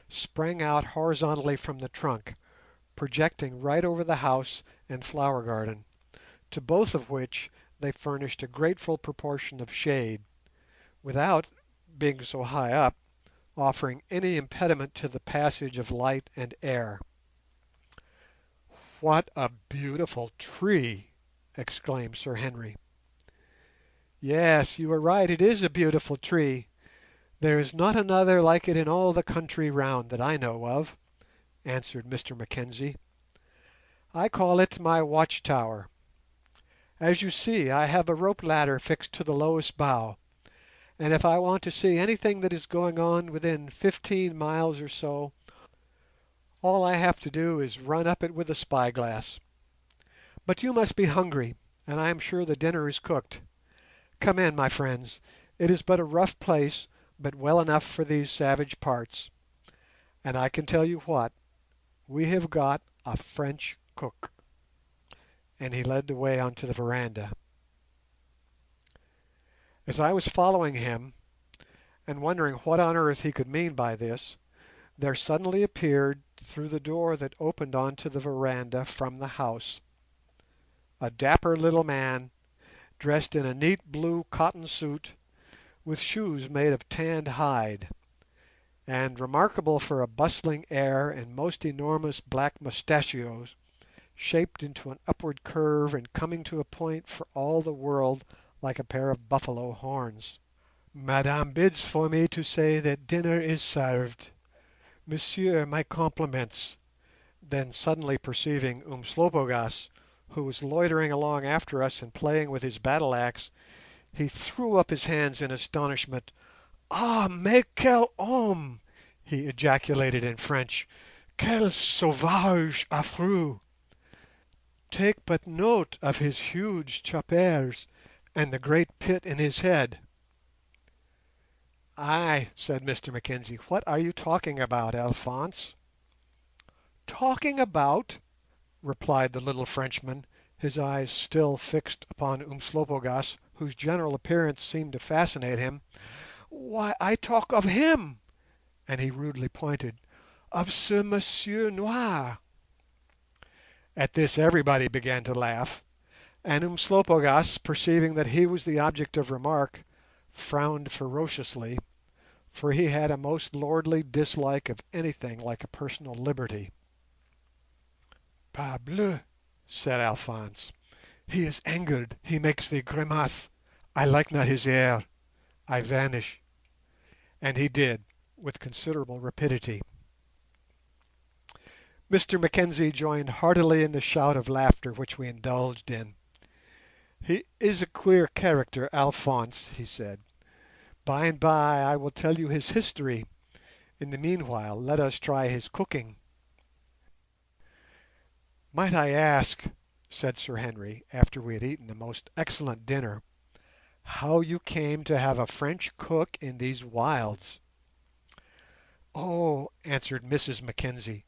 sprang out horizontally from the trunk, projecting right over the house and flower garden, to both of which they furnished a grateful proportion of shade, without, being so high up, offering any impediment to the passage of light and air. "What a beautiful tree!" exclaimed Sir Henry. "Yes, you are right, it is a beautiful tree. There is not another like it in all the country round that I know of," answered Mr Mackenzie. "I call it my watchtower. As you see, I have a rope ladder fixed to the lowest bough, and if I want to see anything that is going on within 15 miles or so, all I have to do is run up it with a spyglass. But you must be hungry, and I am sure the dinner is cooked. Come in, my friends. It is but a rough place, but well enough for these savage parts. And I can tell you what, we have got a French cook." And he led the way onto the veranda. As I was following him, and wondering what on earth he could mean by this, there suddenly appeared, through the door that opened onto the veranda from the house, a dapper little man, dressed in a neat blue cotton suit, with shoes made of tanned hide, and, remarkable for a bustling air and most enormous black mustachios, shaped into an upward curve and coming to a point for all the world like a pair of buffalo horns. "Madame bids for me to say that dinner is served. Monsieur, my compliments." Then suddenly perceiving Umslopogaas, who was loitering along after us and playing with his battle axe, he threw up his hands in astonishment. "Ah, mais quel homme!" he ejaculated in French. "Quel sauvage affreux! Take but note of his huge choppers and the great pit in his head." "Ay," said Mr Mackenzie, "what are you talking about, Alphonse?" "Talking about?" replied the little Frenchman, his eyes still fixed upon Umslopogaas, whose general appearance seemed to fascinate him. "Why, I talk of him," and he rudely pointed, "of ce Monsieur Noir." At this everybody began to laugh, And Umslopogaas, perceiving that he was the object of remark, frowned ferociously, for he had a most lordly dislike of anything like a personal liberty. "Parbleu!" said Alphonse. "He is angered, he makes the grimace. I like not his air. I vanish." And he did, with considerable rapidity. Mr Mackenzie joined heartily in the shout of laughter which we indulged in. "He is a queer character, Alphonse," he said. "By and by I will tell you his history. In the meanwhile let us try his cooking." "Might I ask," said Sir Henry, after we had eaten a most excellent dinner, "how you came to have a French cook in these wilds?" "Oh," answered Mrs Mackenzie,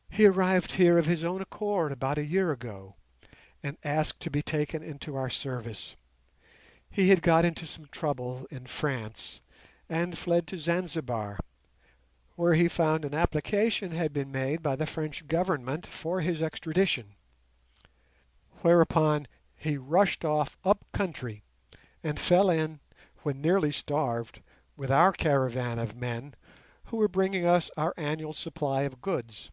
"he arrived here of his own accord about a year ago, and asked to be taken into our service. He had got into some trouble in France, and fled to Zanzibar, where he found an application had been made by the French Government for his extradition, whereupon he rushed off up country, and fell in, when nearly starved, with our caravan of men who were bringing us our annual supply of goods,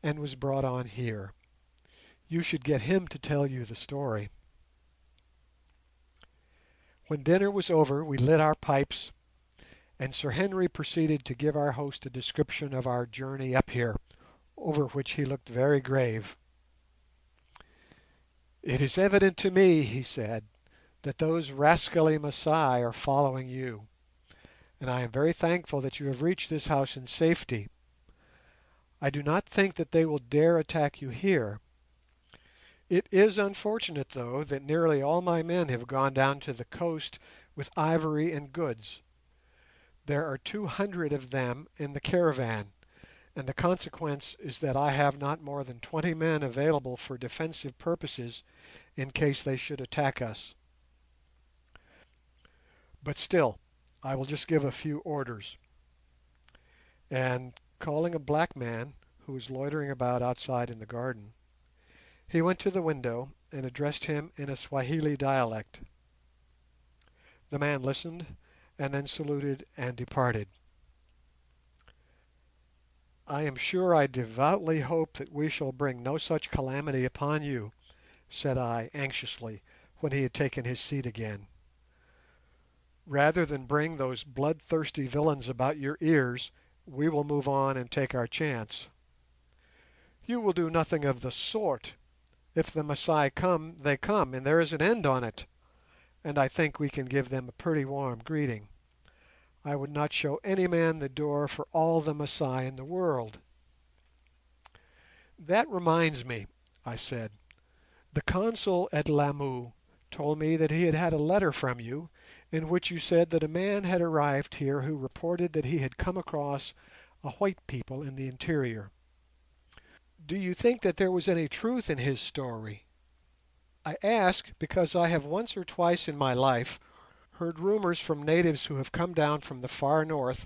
and was brought on here. You should get him to tell you the story." When dinner was over we lit our pipes, and Sir Henry proceeded to give our host a description of our journey up here, over which he looked very grave. "It is evident to me," he said, "that those rascally Masai are following you, and I am very thankful that you have reached this house in safety. I do not think that they will dare attack you here. It is unfortunate, though, that nearly all my men have gone down to the coast with ivory and goods. There are 200 of them in the caravan, and the consequence is that I have not more than 20 men available for defensive purposes in case they should attack us. But still, I will just give a few orders." And, calling a black man who was loitering about outside in the garden, he went to the window and addressed him in a Swahili dialect. The man listened, and then saluted and departed. "I am sure I devoutly hope that we shall bring no such calamity upon you," said I anxiously, when he had taken his seat again. "Rather than bring those bloodthirsty villains about your ears, we will move on and take our chance." "You will do nothing of the sort. If the Masai come, they come, and there is an end on it, and I think we can give them a pretty warm greeting. I would not show any man the door for all the Masai in the world." "That reminds me," I said, "the Consul at Lamu told me that he had had a letter from you, in which you said that a man had arrived here who reported that he had come across a white people in the interior. Do you think that there was any truth in his story? I ask because I have once or twice in my life heard rumours from natives who have come down from the far north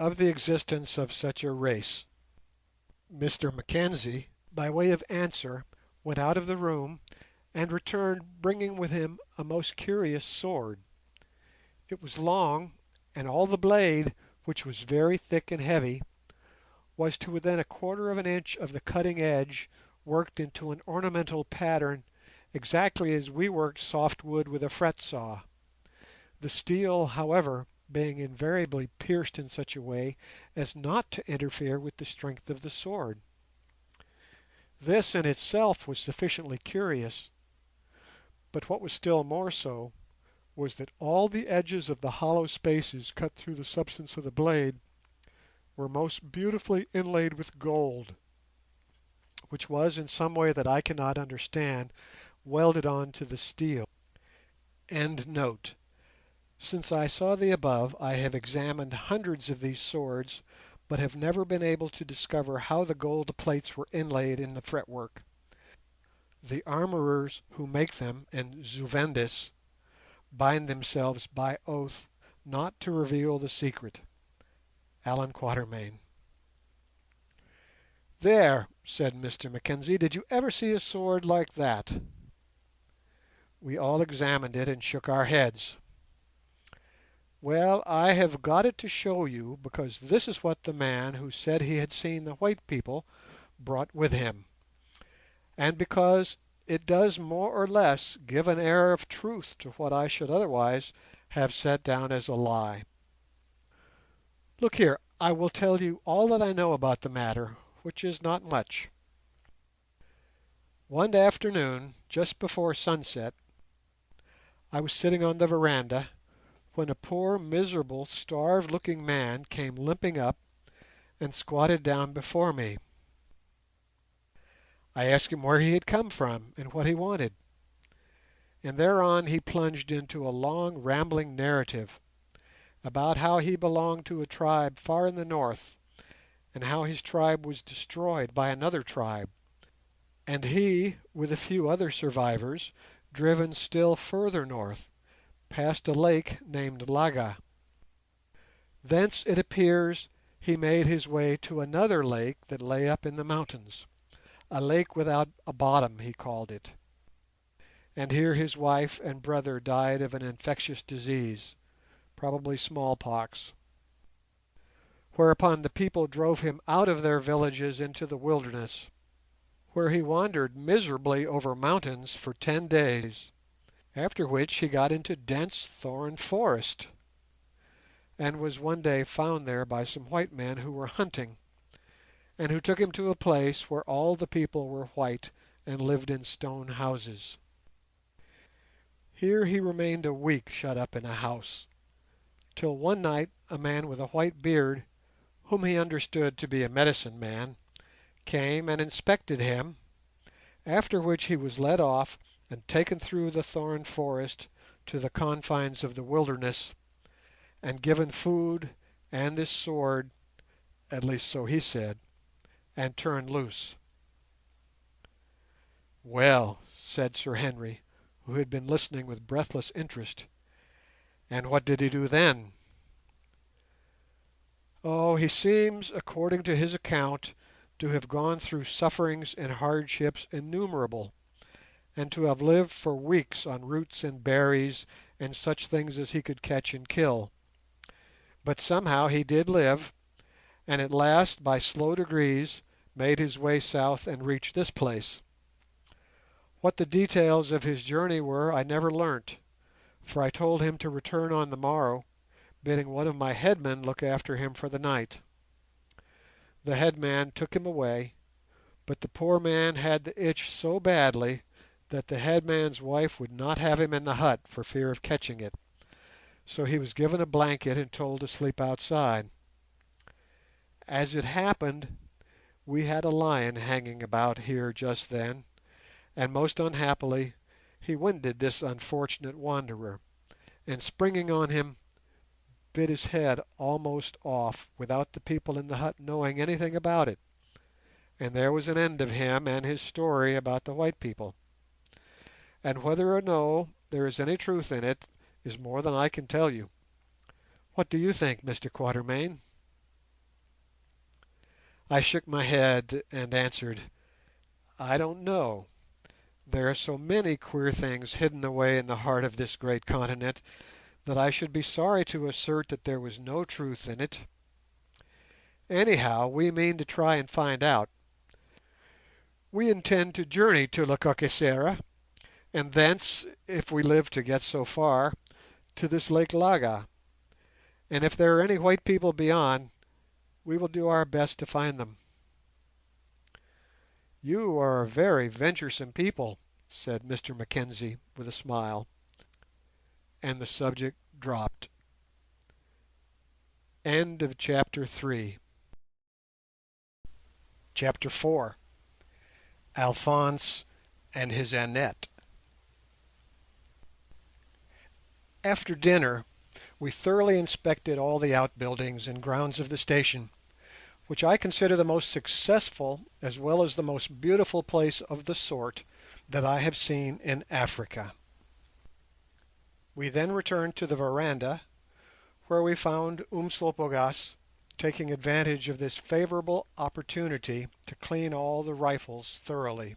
of the existence of such a race." Mr Mackenzie, by way of answer, went out of the room, and returned bringing with him a most curious sword. It was long, and all the blade, which was very thick and heavy, was to within a quarter of an inch of the cutting edge worked into an ornamental pattern exactly as we worked soft wood with a fret saw, the steel, however, being invariably pierced in such a way as not to interfere with the strength of the sword. This in itself was sufficiently curious, but what was still more so was that all the edges of the hollow spaces cut through the substance of the blade were most beautifully inlaid with gold, which was in some way that I cannot understand welded on to the steel. End note. Since I saw the above I have examined hundreds of these swords, but have never been able to discover how the gold plates were inlaid in the fretwork. The armourers who make them in Zu-Vendis bind themselves by oath not to reveal the secret. Allan Quatermain. "There," said Mr Mackenzie, "did you ever see a sword like that?" We all examined it and shook our heads. "Well, I have got it to show you, because this is what the man who said he had seen the white people brought with him, and because it does more or less give an air of truth to what I should otherwise have set down as a lie. Look here, I will tell you all that I know about the matter, which is not much. One afternoon, just before sunset, I was sitting on the veranda when a poor, miserable, starved-looking man came limping up and squatted down before me. I asked him where he had come from and what he wanted, and thereon he plunged into a long, rambling narrative about how he belonged to a tribe far in the north, and how his tribe was destroyed by another tribe, and he, with a few other survivors, driven still further north, past a lake named Laga. Thence, it appears, he made his way to another lake that lay up in the mountains, a lake without a bottom, he called it, and here his wife and brother died of an infectious disease, probably smallpox, whereupon the people drove him out of their villages into the wilderness, where he wandered miserably over mountains for 10 days, after which he got into dense thorn forest, and was one day found there by some white men who were hunting, and who took him to a place where all the people were white and lived in stone houses. Here he remained a week shut up in a house, till one night a man with a white beard, whom he understood to be a medicine man, came and inspected him, after which he was led off and taken through the thorn forest to the confines of the wilderness, and given food and this sword, at least so he said, and turned loose. "Well," said Sir Henry, who had been listening with breathless interest, "and what did he do then?" "Oh, he seems, according to his account, to have gone through sufferings and hardships innumerable, and to have lived for weeks on roots and berries and such things as he could catch and kill. But somehow he did live, and at last, by slow degrees, made his way south and reached this place. What the details of his journey were I never learnt, for I told him to return on the morrow, bidding one of my headmen look after him for the night. The headman took him away, but the poor man had the itch so badly that the headman's wife would not have him in the hut for fear of catching it, so he was given a blanket and told to sleep outside. As it happened, we had a lion hanging about here just then, and most unhappily he winded this unfortunate wanderer, and springing on him, bit his head almost off without the people in the hut knowing anything about it, and there was an end of him and his story about the white people, and whether or no there is any truth in it is more than I can tell you. What do you think, Mr. Quatermain?" I shook my head and answered, "I don't know. There are so many queer things hidden away in the heart of this great continent that I should be sorry to assert that there was no truth in it. Anyhow, we mean to try and find out. We intend to journey to Lekakisera, and thence, if we live to get so far, to this Lake Laga, and if there are any white people beyond, we will do our best to find them." "You are a very venturesome people," said Mr Mackenzie with a smile, and the subject dropped. End of chapter 3. Chapter 4. Alphonse and His Annette. After dinner we thoroughly inspected all the outbuildings and grounds of the station, which I consider the most successful as well as the most beautiful place of the sort that I have seen in Africa. We then returned to the veranda, where we found Umslopogaas taking advantage of this favourable opportunity to clean all the rifles thoroughly.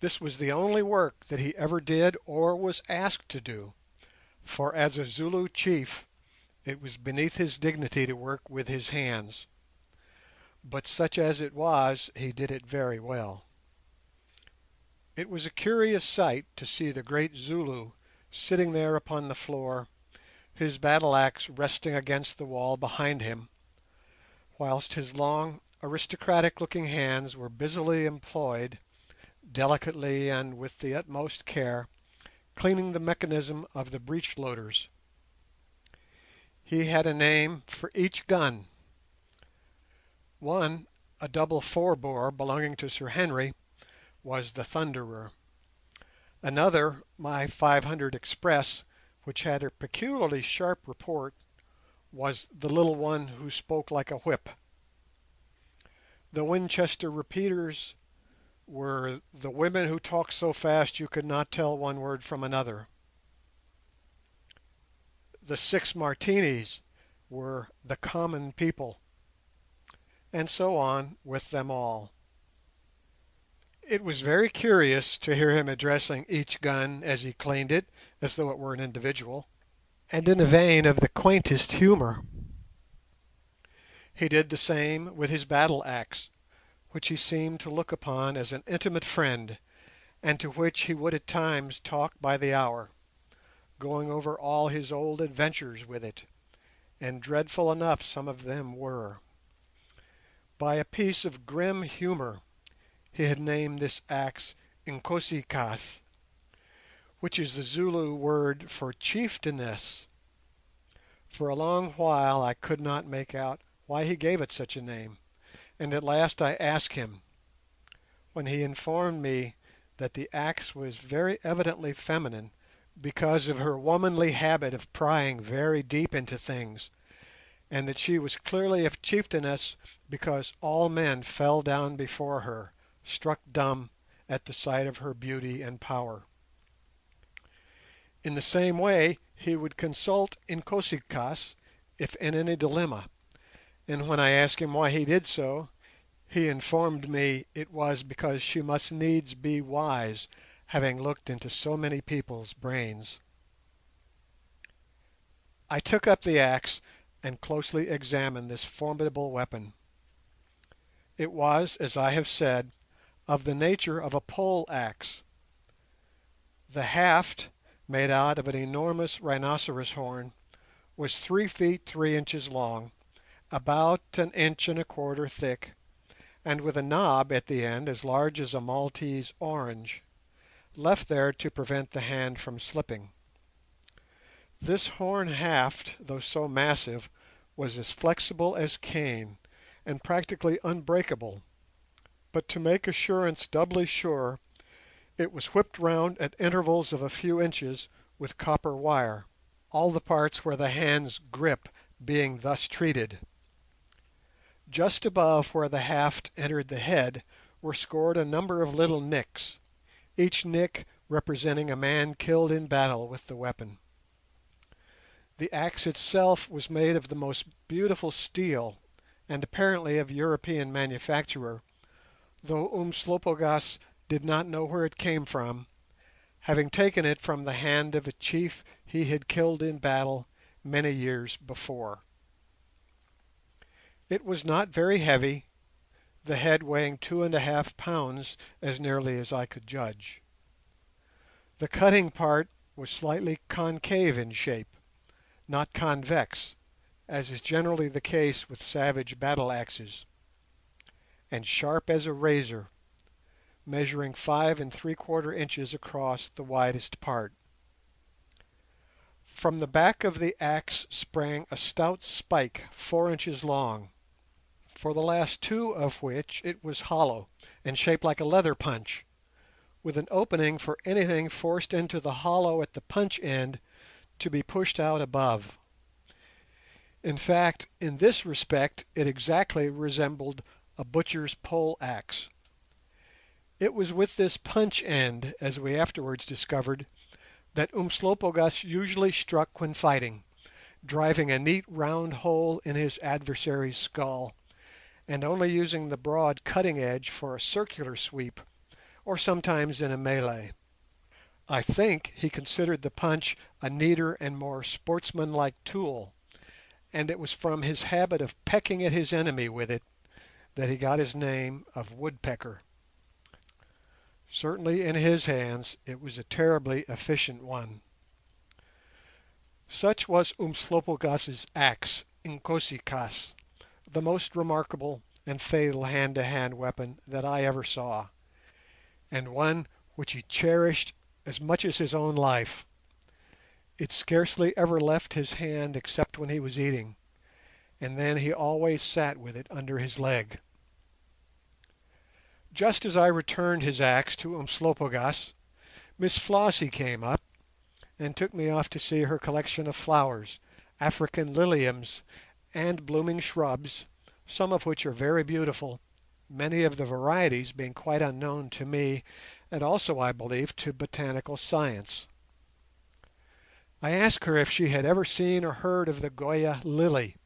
This was the only work that he ever did or was asked to do, for as a Zulu chief it was beneath his dignity to work with his hands, but such as it was he did it very well. It was a curious sight to see the great Zulu sitting there upon the floor, his battle axe resting against the wall behind him, whilst his long aristocratic-looking hands were busily employed, delicately and with the utmost care, cleaning the mechanism of the breech loaders. He had a name for each gun. One, a double 4-bore belonging to Sir Henry, was the Thunderer. Another, my 500 Express, which had a peculiarly sharp report, was the little one who spoke like a whip. The Winchester repeaters were the women who talked so fast you could not tell one word from another. The 6 Martinis were the common people, and so on with them all. It was very curious to hear him addressing each gun as he cleaned it, as though it were an individual, and in a vein of the quaintest humour. He did the same with his battle axe, which he seemed to look upon as an intimate friend, and to which he would at times talk by the hour, going over all his old adventures with it, and dreadful enough some of them were. By a piece of grim humour he had named this axe Unslopogaas, which is the Zulu word for chieftainess. For a long while I could not make out why he gave it such a name, and at last I asked him, when he informed me that the axe was very evidently feminine because of her womanly habit of prying very deep into things, and that she was clearly a chieftainess because all men fell down before her, struck dumb at the sight of her beauty and power. In the same way he would consult Unslopogaas if in any dilemma, and when I asked him why he did so, he informed me it was because she must needs be wise, having looked into so many people's brains. I took up the axe and closely examined this formidable weapon. It was, as I have said, of the nature of a pole axe. The haft, made out of an enormous rhinoceros horn, was 3 feet 3 inches long, about 1.25 inches thick, and with a knob at the end as large as a Maltese orange, left there to prevent the hand from slipping. This horn haft, though so massive, was as flexible as cane, and practically unbreakable, but to make assurance doubly sure, it was whipped round at intervals of a few inches with copper wire, all the parts where the hand's grip being thus treated. Just above where the haft entered the head were scored a number of little nicks, each nick representing a man killed in battle with the weapon. The axe itself was made of the most beautiful steel, and apparently of European manufacture, though Umslopogaas did not know where it came from, having taken it from the hand of a chief he had killed in battle many years before. It was not very heavy, the head weighing 2½ pounds as nearly as I could judge. The cutting part was slightly concave in shape, not convex, as is generally the case with savage battle axes, and sharp as a razor, measuring 5¾ inches across the widest part. From the back of the axe sprang a stout spike 4 inches long, for the last 2 of which it was hollow and shaped like a leather punch, with an opening for anything forced into the hollow at the punch end to be pushed out above. In fact, in this respect it exactly resembled a butcher's pole axe. It was with this punch end, as we afterwards discovered, that Umslopogaas usually struck when fighting, driving a neat round hole in his adversary's skull, and only using the broad cutting edge for a circular sweep, or sometimes in a melee. I think he considered the punch a neater and more sportsmanlike tool, and it was from his habit of pecking at his enemy with it that he got his name of Woodpecker. Certainly in his hands it was a terribly efficient one. Such was Umslopogaas's axe, Inkosi-kaas, the most remarkable and fatal hand-to-hand weapon that I ever saw, and one which he cherished as much as his own life. It scarcely ever left his hand except when he was eating, and then he always sat with it under his leg. Just as I returned his axe to Umslopogaas, Miss Flossie came up and took me off to see her collection of flowers, African liliums, and blooming shrubs, some of which are very beautiful, many of the varieties being quite unknown to me and also, I believe, to botanical science. I asked her if she had ever seen or heard of the Goya lily,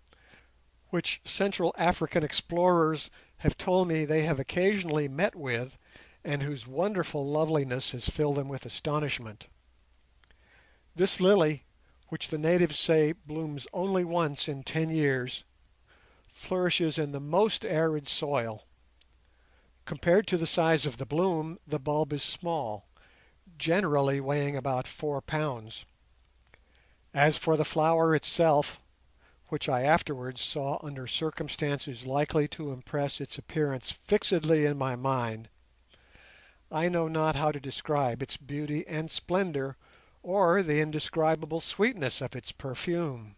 which Central African explorers have told me they have occasionally met with, and whose wonderful loveliness has filled them with astonishment. This lily, which the natives say blooms only once in 10 years, flourishes in the most arid soil. Compared to the size of the bloom, the bulb is small, generally weighing about 4 pounds. As for the flower itself, which I afterwards saw under circumstances likely to impress its appearance fixedly in my mind, I know not how to describe its beauty and splendour, or the indescribable sweetness of its perfume.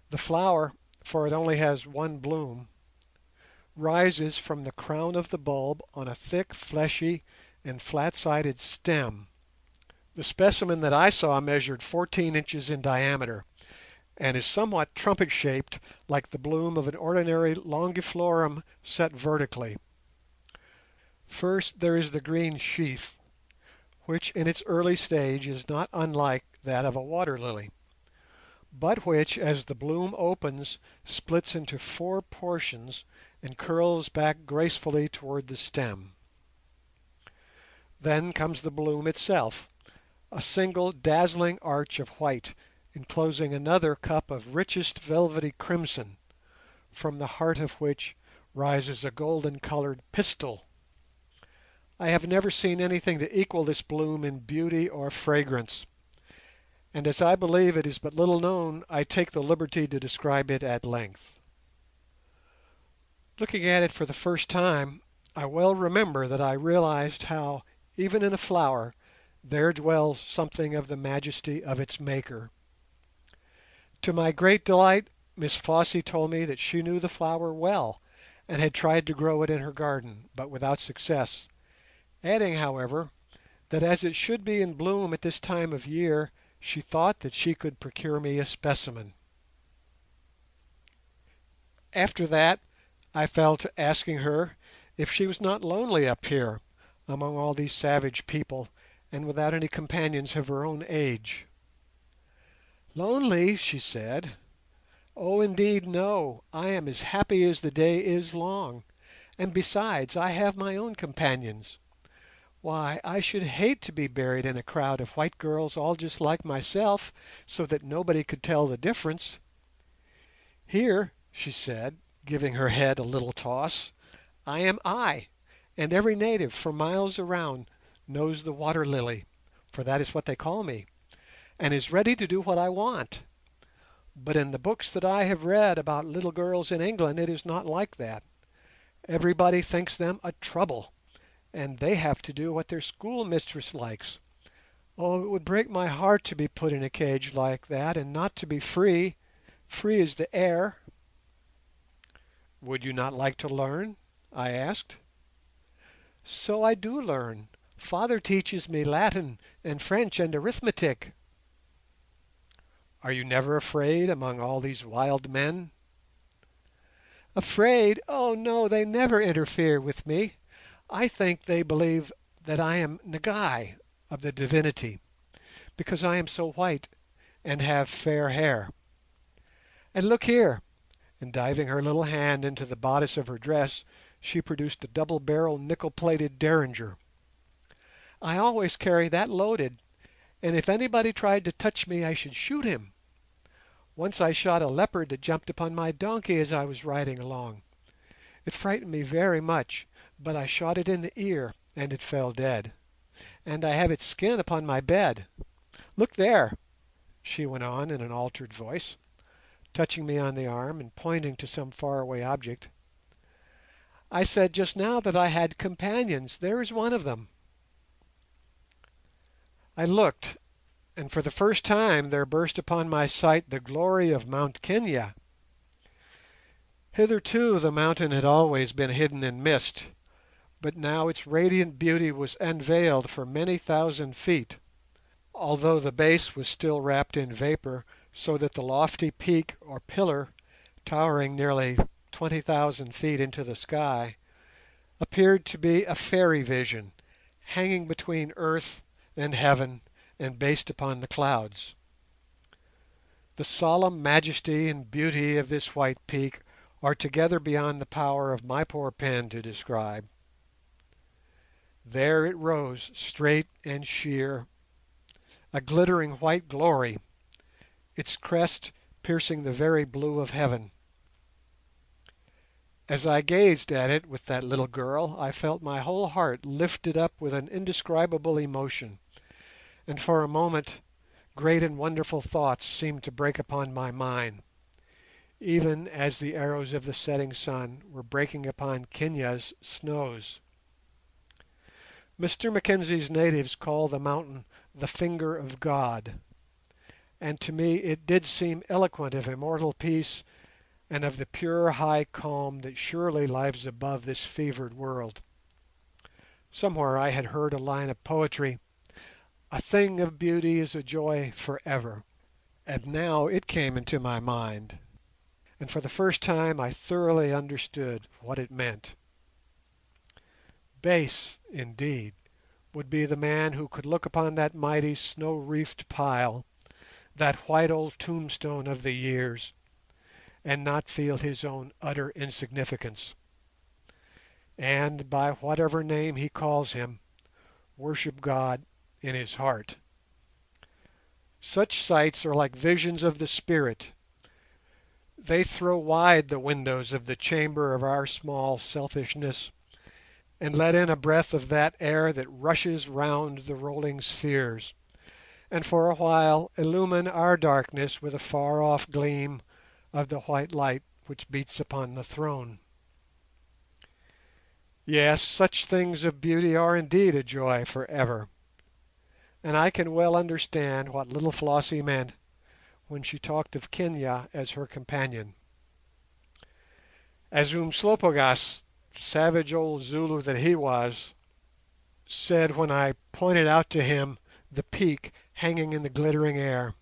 The flower, for it only has one bloom, rises from the crown of the bulb on a thick, fleshy, and flat-sided stem. The specimen that I saw measured 14 inches in diameter, and is somewhat trumpet-shaped like the bloom of an ordinary longiflorum set vertically. First there is the green sheath, which in its early stage is not unlike that of a water lily, but which, as the bloom opens, splits into 4 portions and curls back gracefully toward the stem. Then comes the bloom itself, a single dazzling arch of white, enclosing another cup of richest velvety crimson, from the heart of which rises a golden-coloured pistil. I have never seen anything to equal this bloom in beauty or fragrance, and as I believe it is but little known, I take the liberty to describe it at length. Looking at it for the first time, I well remember that I realized how, even in a flower, there dwells something of the majesty of its maker. To my great delight, Miss Flossie told me that she knew the flower well, and had tried to grow it in her garden, but without success, adding, however, that as it should be in bloom at this time of year, she thought that she could procure me a specimen. After that, I fell to asking her if she was not lonely up here among all these savage people, and without any companions of her own age. "Lonely," she said. "Oh, indeed no, I am as happy as the day is long, and besides I have my own companions. Why, I should hate to be buried in a crowd of white girls all just like myself, so that nobody could tell the difference. Here," she said, giving her head a little toss, "I am I, and every native for miles around knows the water lily, for that is what they call me, and is ready to do what I want. But in the books that I have read about little girls in England it is not like that. Everybody thinks them a trouble, and they have to do what their schoolmistress likes. Oh, it would break my heart to be put in a cage like that, and not to be free, free as the air." "Would you not like to learn?" I asked. "So I do learn. Father teaches me Latin and French and arithmetic." "Are you never afraid among all these wild men?" "Afraid? Oh no, they never interfere with me. I think they believe that I am Ngai of the divinity, because I am so white and have fair hair. And look here," and diving her little hand into the bodice of her dress, she produced a double-barrelled nickel-plated derringer, I always carry that loaded, and if anybody tried to touch me I should shoot him. Once I shot a leopard that jumped upon my donkey as I was riding along. It frightened me very much, but I shot it in the ear, and it fell dead. And I have its skin upon my bed. Look there," she went on in an altered voice, touching me on the arm and pointing to some faraway object. "I said just now that I had companions. There is one of them." I looked, and for the first time there burst upon my sight the glory of Mount Kenia. Hitherto the mountain had always been hidden in mist, but now its radiant beauty was unveiled for many thousand feet, although the base was still wrapped in vapour, so that the lofty peak or pillar, towering nearly 20,000 feet into the sky, appeared to be a fairy vision, hanging between earth and heaven and based upon the clouds. The solemn majesty and beauty of this white peak are together beyond the power of my poor pen to describe. There it rose straight and sheer, a glittering white glory, its crest piercing the very blue of heaven. As I gazed at it with that little girl, I felt my whole heart lifted up with an indescribable emotion, and for a moment great and wonderful thoughts seemed to break upon my mind, even as the arrows of the setting sun were breaking upon Kenya's snows. Mr Mackenzie's natives call the mountain the Finger of God, and to me it did seem eloquent of immortal peace and of the pure high calm that surely lies above this fevered world. Somewhere I had heard a line of poetry, "A thing of beauty is a joy for ever," and now it came into my mind, and for the first time I thoroughly understood what it meant. Base, indeed, would be the man who could look upon that mighty snow-wreathed pile, that white old tombstone of the years, and not feel his own utter insignificance, and, by whatever name he calls him, worship God in his heart. Such sights are like visions of the spirit. They throw wide the windows of the chamber of our small selfishness, and let in a breath of that air that rushes round the rolling spheres, and for a while illumine our darkness with a far-off gleam of the white light which beats upon the throne. Yes, such things of beauty are indeed a joy for ever, and I can well understand what little Flossie meant when she talked of Kenia as her companion. As Umslopogaas, savage old Zulu that he was, said when I pointed out to him the peak hanging in the glittering air,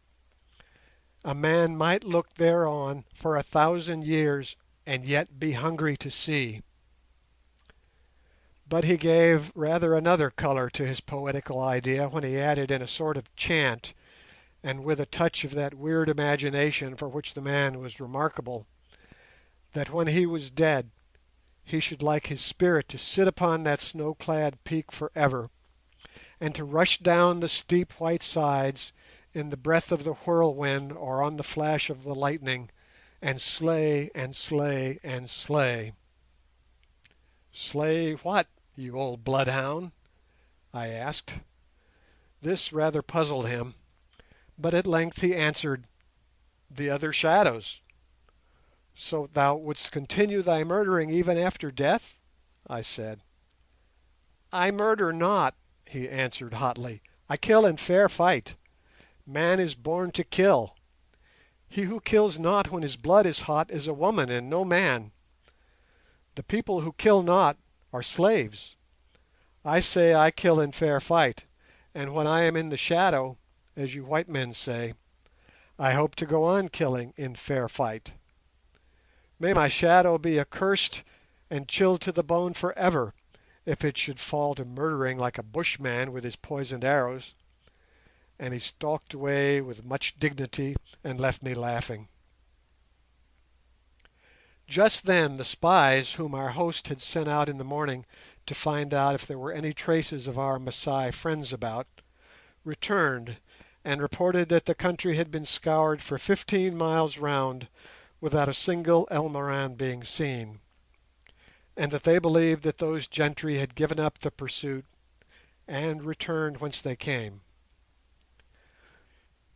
a man might look thereon for 1,000 years and yet be hungry to see. But he gave rather another colour to his poetical idea when he added in a sort of chant, and with a touch of that weird imagination for which the man was remarkable, that when he was dead he should like his spirit to sit upon that snow-clad peak for ever, and to rush down the steep white sides in the breath of the whirlwind or on the flash of the lightning, and slay and slay and slay. "Slay what, you old bloodhound?" I asked. This rather puzzled him, but at length he answered, "The other shadows." "So thou wouldst continue thy murdering even after death?" I said. "I murder not," he answered hotly. "I kill in fair fight. Man is born to kill. He who kills not when his blood is hot is a woman and no man. The people who kill not are slaves. I say I kill in fair fight, and when I am in the shadow, as you white men say, I hope to go on killing in fair fight. May my shadow be accursed and chilled to the bone for ever, if it should fall to murdering like a bushman with his poisoned arrows," and he stalked away with much dignity and left me laughing. Just then the spies whom our host had sent out in the morning to find out if there were any traces of our Masai friends about, returned and reported that the country had been scoured for 15 miles round without a single Elmoran being seen, and that they believed that those gentry had given up the pursuit and returned whence they came.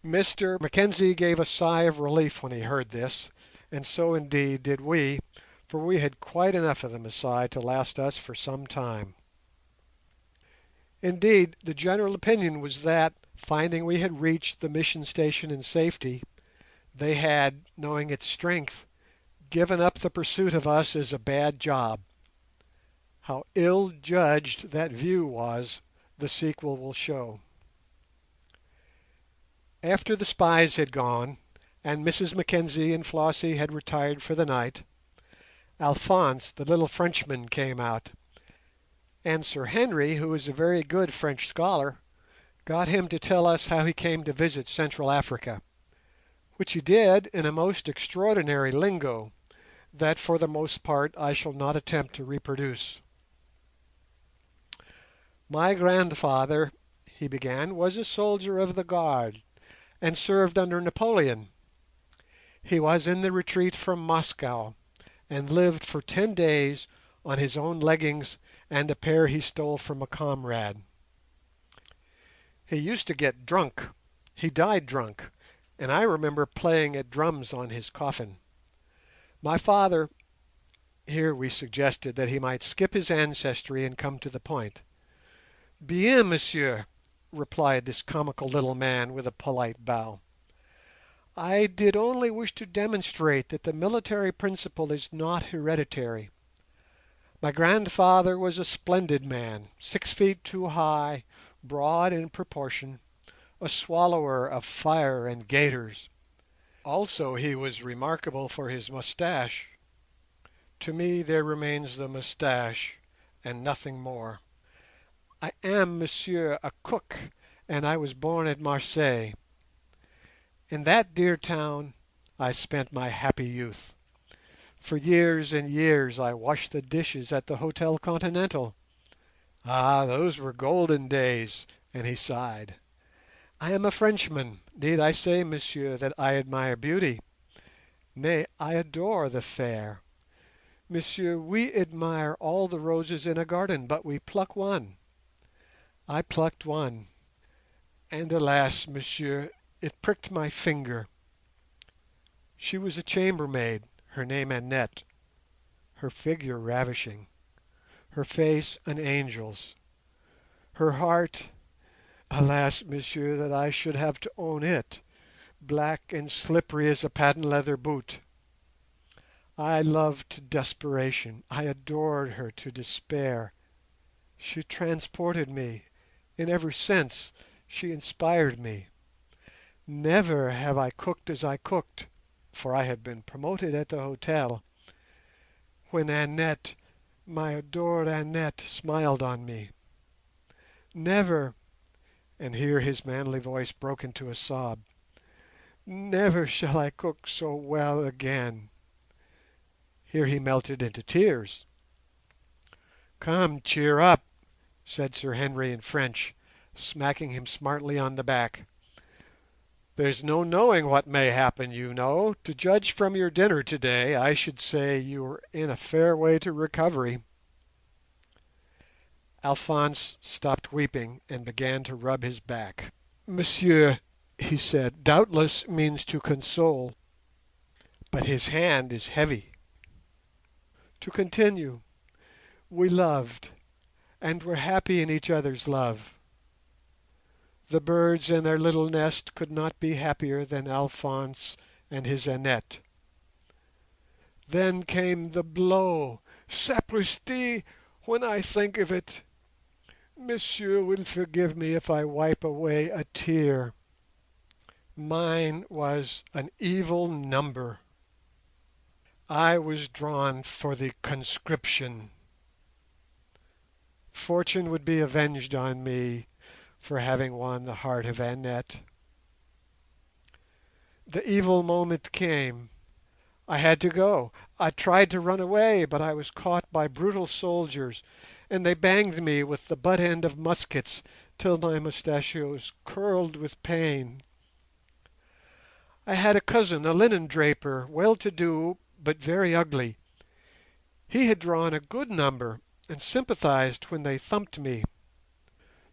Mr Mackenzie gave a sigh of relief when he heard this, and so indeed did we, for we had quite enough of the Masai to last us for some time. Indeed, the general opinion was that, finding we had reached the mission station in safety, they had, knowing its strength, given up the pursuit of us as a bad job. How ill-judged that view was, the sequel will show. After the spies had gone, and Mrs Mackenzie and Flossie had retired for the night, Alphonse, the little Frenchman, came out, and Sir Henry, who is a very good French scholar, got him to tell us how he came to visit Central Africa, which he did in a most extraordinary lingo that for the most part I shall not attempt to reproduce. "My grandfather," he began, "was a soldier of the Guard, and served under Napoleon. He was in the retreat from Moscow, and lived for 10 days on his own leggings and a pair he stole from a comrade. He used to get drunk. He died drunk, and I remember playing at drums on his coffin. My father—" Here we suggested that he might skip his ancestry and come to the point. "Bien, monsieur," replied this comical little man with a polite bow. "I did only wish to demonstrate that the military principle is not hereditary. My grandfather was a splendid man, 6 feet 2 high, broad in proportion, a swallower of fire and gaiters. Also he was remarkable for his moustache. To me there remains the moustache, and nothing more. I am, monsieur, a cook, and I was born at Marseilles. In that dear town I spent my happy youth. For years and years I washed the dishes at the Hotel Continental. Ah, those were golden days," and he sighed. "I am a Frenchman. Need I say, monsieur, that I admire beauty? Nay, I adore the fair. Monsieur, we admire all the roses in a garden, but we pluck one. I plucked one, and alas, monsieur, it pricked my finger. She was a chambermaid, her name Annette, her figure ravishing, her face an angel's, her heart, alas, monsieur, that I should have to own it, black and slippery as a patent leather boot. I loved to desperation, I adored her to despair. She transported me, and ever since she inspired me. Never have I cooked as I cooked, for I had been promoted at the hotel, when Annette, my adored Annette, smiled on me. Never," and here his manly voice broke into a sob, "never shall I cook so well again." Here he melted into tears. "Come, cheer up," said Sir Henry in French, smacking him smartly on the back. "There's no knowing what may happen, you know. To judge from your dinner today, I should say you were in a fair way to recovery." Alphonse stopped weeping and began to rub his back. "Monsieur," he said, "doubtless means to console, but his hand is heavy. To continue, we loved, and were happy in each other's love. The birds in their little nest could not be happier than Alphonse and his Annette. Then came the blow. Sapristi, when I think of it! Monsieur will forgive me if I wipe away a tear. Mine was an evil number. I was drawn for the conscription. Fortune would be avenged on me for having won the heart of Annette. The evil moment came. I had to go. I tried to run away, but I was caught by brutal soldiers, and they banged me with the butt end of muskets till my mustachios curled with pain. I had a cousin, a linen draper, well-to-do but very ugly. He had drawn a good number, and sympathized when they thumped me.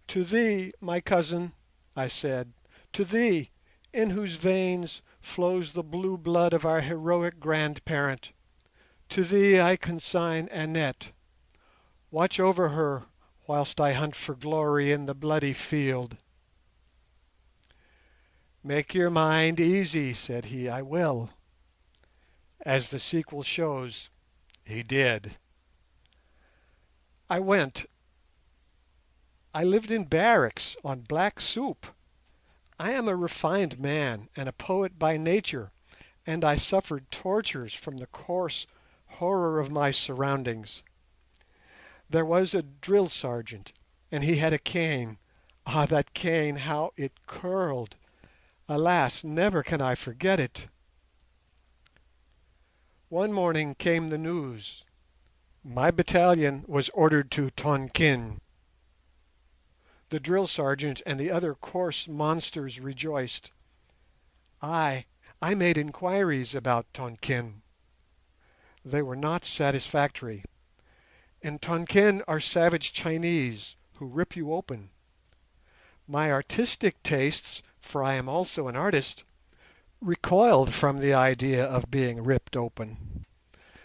"To thee, my cousin," I said, "to thee, in whose veins flows the blue blood of our heroic grandparent, to thee I consign Annette. Watch over her whilst I hunt for glory in the bloody field." "Make your mind easy," said he, "I will." As the sequel shows, he did. I went. I lived in barracks on black soup. I am a refined man and a poet by nature, and I suffered tortures from the coarse horror of my surroundings. There was a drill sergeant, and he had a cane. Ah, that cane, how it curled! Alas, never can I forget it. One morning came the news. My battalion was ordered to Tonquin. The drill sergeant and the other coarse monsters rejoiced. I made inquiries about Tonquin. They were not satisfactory. In Tonquin are savage Chinese who rip you open. My artistic tastes, for I am also an artist, recoiled from the idea of being ripped open.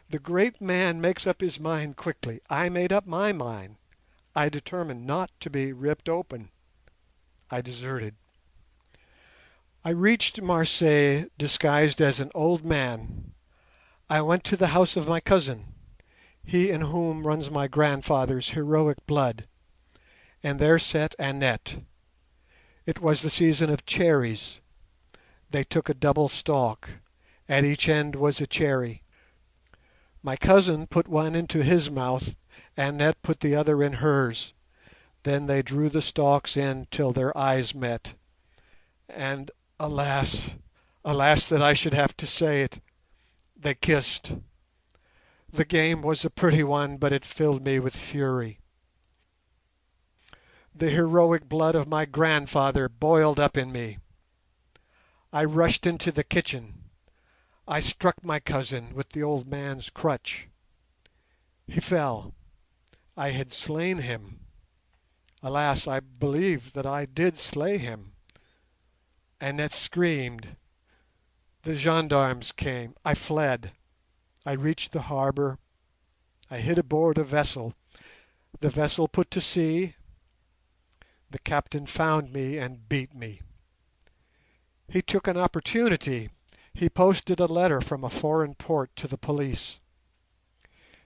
The great man makes up his mind quickly. I made up my mind. I determined not to be ripped open. I deserted. I reached Marseilles disguised as an old man. I went to the house of my cousin, he in whom runs my grandfather's heroic blood, and there sat Annette. It was the season of cherries. They took a double stalk. At each end was a cherry. My cousin put one into his mouth, Annette put the other in hers. Then they drew the stalks in till their eyes met, and alas, alas that I should have to say it, they kissed. The game was a pretty one, but it filled me with fury. The heroic blood of my grandfather boiled up in me. I rushed into the kitchen. I struck my cousin with the old man's crutch. He fell. I had slain him. Alas, I believe that I did slay him. Annette screamed. The gendarmes came. I fled. I reached the harbour. I hid aboard a vessel. The vessel put to sea. The captain found me and beat me. He took an opportunity. He posted a letter from a foreign port to the police.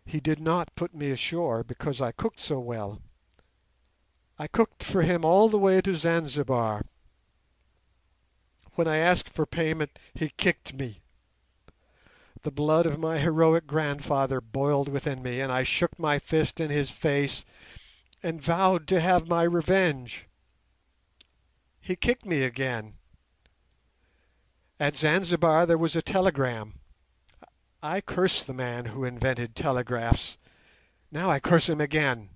He did not put me ashore because I cooked so well. I cooked for him all the way to Zanzibar. When I asked for payment, he kicked me. The blood of my heroic grandfather boiled within me, and I shook my fist in his face and vowed to have my revenge. He kicked me again. At Zanzibar there was a telegram. I curse the man who invented telegraphs. Now I curse him again.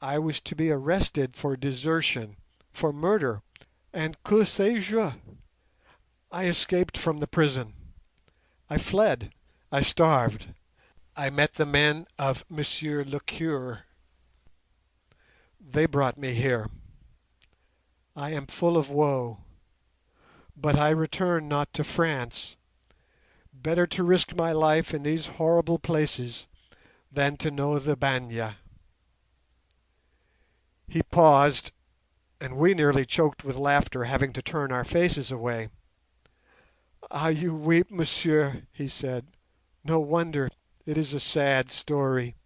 I was to be arrested for desertion, for murder, and que sais-je? I escaped from the prison. I fled. I starved. I met the men of Monsieur le Cure. They brought me here. I am full of woe, but I return not to France. Better to risk my life in these horrible places than to know the Banya. He paused, and we nearly choked with laughter, having to turn our faces away. "Ah, you weep, monsieur," he said. "No wonder, it is a sad story."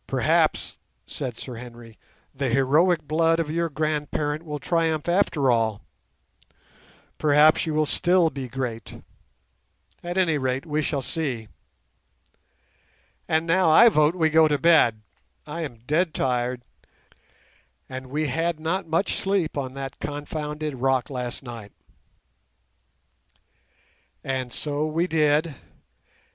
"Perhaps," said Sir Henry, "the heroic blood of your grandparent will triumph after all. Perhaps you will still be great. At any rate, we shall see. And now I vote we go to bed. I am dead tired, and we had not much sleep on that confounded rock last night." And so we did,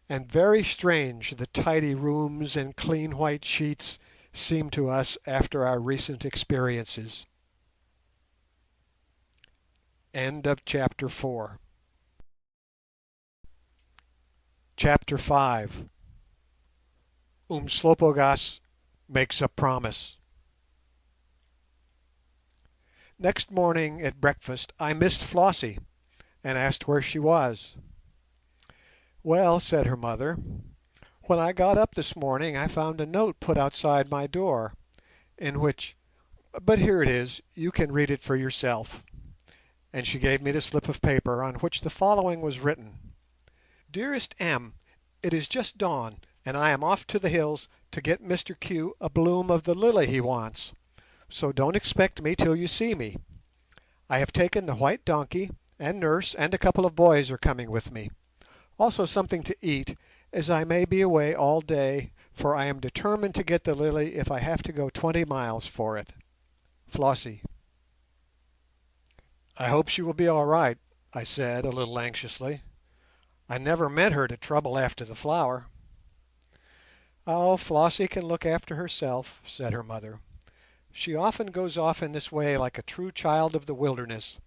and very strange the tidy rooms and clean white sheets seemed to us after our recent experiences. End of chapter 4. Chapter 5. Umslopogaas makes a promise. Next morning at breakfast I missed Flossie, and asked where she was. "Well," said her mother, "when I got up this morning I found a note put outside my door, in which—but here it is, you can read it for yourself," and she gave me the slip of paper, on which the following was written: "Dearest M, it is just dawn, and I am off to the hills to get Mr Q a bloom of the lily he wants, so don't expect me till you see me. I have taken the white donkey, and nurse and a couple of boys are coming with me. Also something to eat, as I may be away all day, for I am determined to get the lily if I have to go 20 miles for it. Flossie." "I hope she will be all right," I said, a little anxiously. "I never meant her to trouble after the flower." "Oh, Flossie can look after herself," said her mother. "She often goes off in this way like a true child of the wilderness."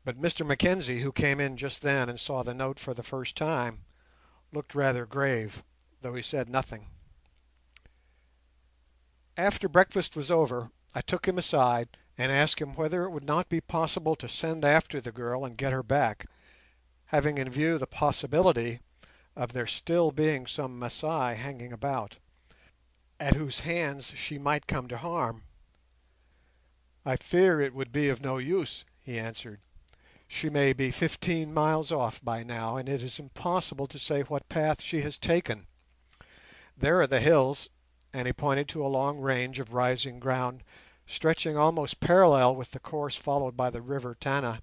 But Mr Mackenzie, who came in just then and saw the note for the first time, looked rather grave, though he said nothing. After breakfast was over, I took him aside and asked him whether it would not be possible to send after the girl and get her back, having in view the possibility of there still being some Masai hanging about, at whose hands she might come to harm. "I fear it would be of no use," he answered. "She may be 15 miles off by now, and it is impossible to say what path she has taken. There are the hills," and he pointed to a long range of rising ground stretching almost parallel with the course followed by the river Tana,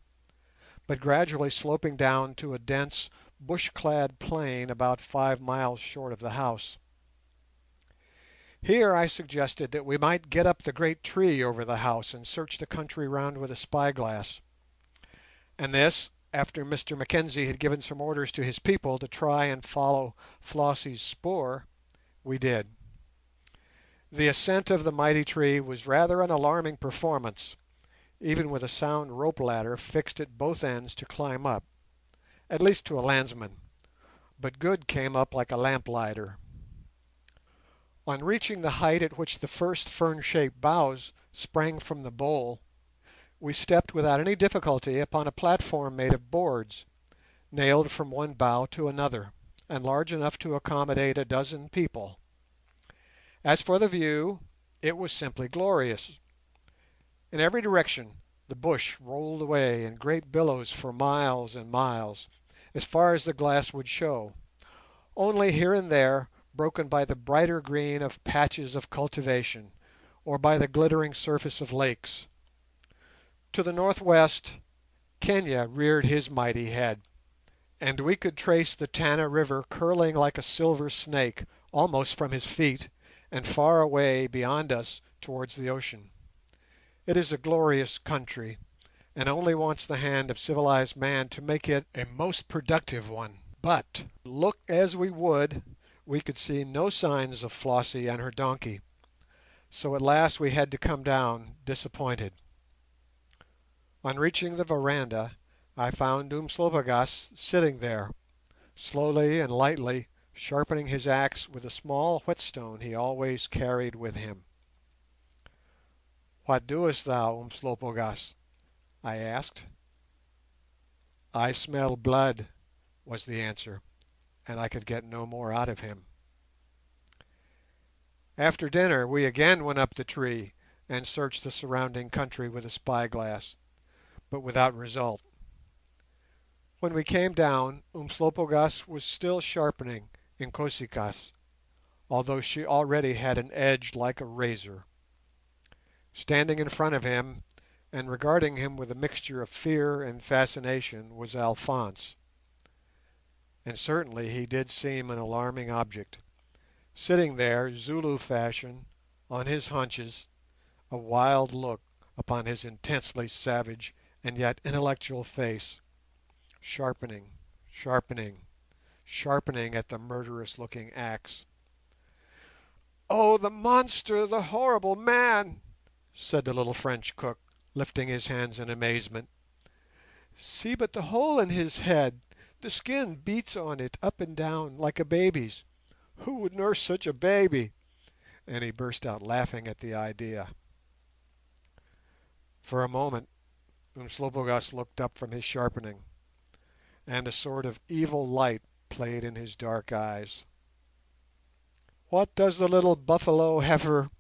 but gradually sloping down to a dense bush-clad plain about 5 miles short of the house. Here I suggested that we might get up the great tree over the house and search the country round with a spyglass, and this, after Mr Mackenzie had given some orders to his people to try and follow Flossie's spoor, we did. The ascent of the mighty tree was rather an alarming performance, even with a sound rope ladder fixed at both ends to climb up, at least to a landsman, but Good came up like a lamplighter. On reaching the height at which the first fern-shaped boughs sprang from the bole, we stepped without any difficulty upon a platform made of boards, nailed from one bough to another, and large enough to accommodate a dozen people. As for the view, it was simply glorious. In every direction the bush rolled away in great billows for miles and miles, as far as the glass would show, only here and there broken by the brighter green of patches of cultivation, or by the glittering surface of lakes. To the northwest Kenya reared his mighty head, and we could trace the Tana River curling like a silver snake almost from his feet and far away beyond us towards the ocean. It is a glorious country, and only wants the hand of civilized man to make it a most productive one. But, look as we would, we could see no signs of Flossie and her donkey, so at last we had to come down disappointed. On reaching the veranda, I found Umslopogaas sitting there, slowly and lightly sharpening his axe with a small whetstone he always carried with him. "What doest thou, Umslopogaas?" I asked. "I smell blood," was the answer, and I could get no more out of him. After dinner we again went up the tree and searched the surrounding country with a spyglass, but without result. When we came down, Umslopogaas was still sharpening Inkosikas, although she already had an edge like a razor. Standing in front of him, and regarding him with a mixture of fear and fascination, was Alphonse, and certainly he did seem an alarming object, sitting there Zulu fashion on his haunches, a wild look upon his intensely savage and yet intellectual face, sharpening, sharpening, sharpening at the murderous-looking axe. "Oh, the monster, the horrible man!" said the little French cook, lifting his hands in amazement. "See but the hole in his head! The skin beats on it up and down like a baby's. Who would nurse such a baby?" And he burst out laughing at the idea. For a moment Umslopogaas looked up from his sharpening, and a sort of evil light played in his dark eyes. "What does the little buffalo heifer,"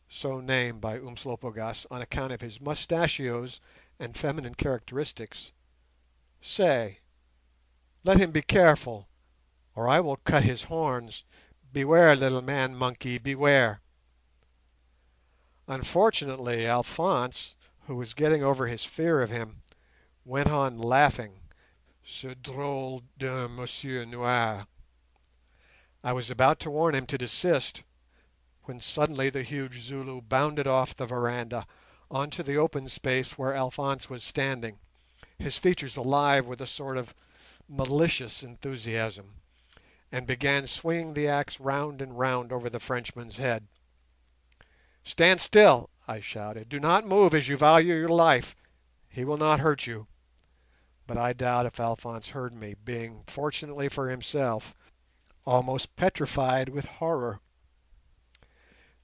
so named by Umslopogaas on account of his mustachios and feminine characteristics, "say? Let him be careful, or I will cut his horns. Beware, little man monkey, beware!" Unfortunately, Alphonse, who was getting over his fear of him, went on laughing, "ce drôle d'un monsieur noir." I was about to warn him to desist, when suddenly the huge Zulu bounded off the veranda on to the open space where Alphonse was standing, his features alive with a sort of malicious enthusiasm, and began swinging the axe round and round over the Frenchman's head. "Stand still!" I shouted. "Do not move as you value your life. He will not hurt you." But I doubt if Alphonse heard me, being, fortunately for himself, almost petrified with horror.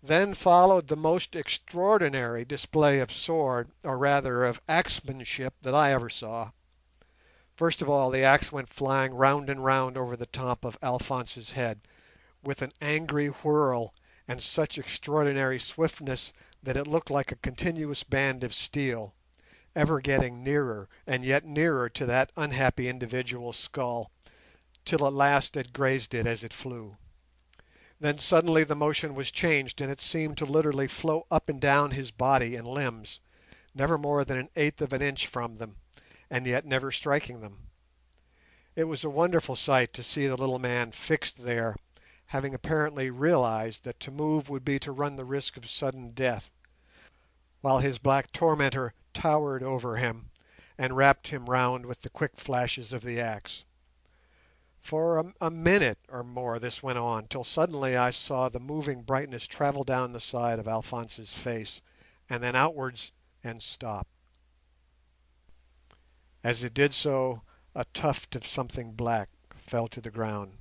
Then followed the most extraordinary display of sword, or rather of axemanship, that I ever saw. First of all the axe went flying round and round over the top of Alphonse's head, with an angry whirl and such extraordinary swiftness that it looked like a continuous band of steel, ever getting nearer and yet nearer to that unhappy individual's skull, till at last it grazed it as it flew. Then suddenly the motion was changed, and it seemed to literally flow up and down his body and limbs, never more than an eighth of an inch from them, and yet never striking them. It was a wonderful sight to see the little man fixed there, having apparently realized that to move would be to run the risk of sudden death, while his black tormentor towered over him and wrapped him round with the quick flashes of the axe. For a minute or more this went on, till suddenly I saw the moving brightness travel down the side of Alphonse's face, and then outwards and stop. As it did so, a tuft of something black fell to the ground.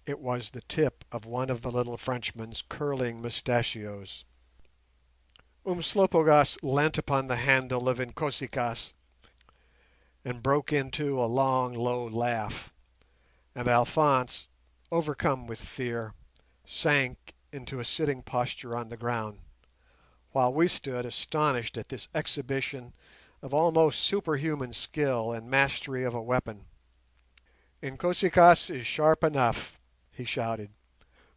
It was the tip of one of the little Frenchman's curling mustachios. Umslopogaas leant upon the handle of Inkosi-kaas and broke into a long low laugh, and Alphonse, overcome with fear, sank into a sitting posture on the ground, while we stood astonished at this exhibition of almost superhuman skill and mastery of a weapon. "Inkosi-kaas is sharp enough," he shouted.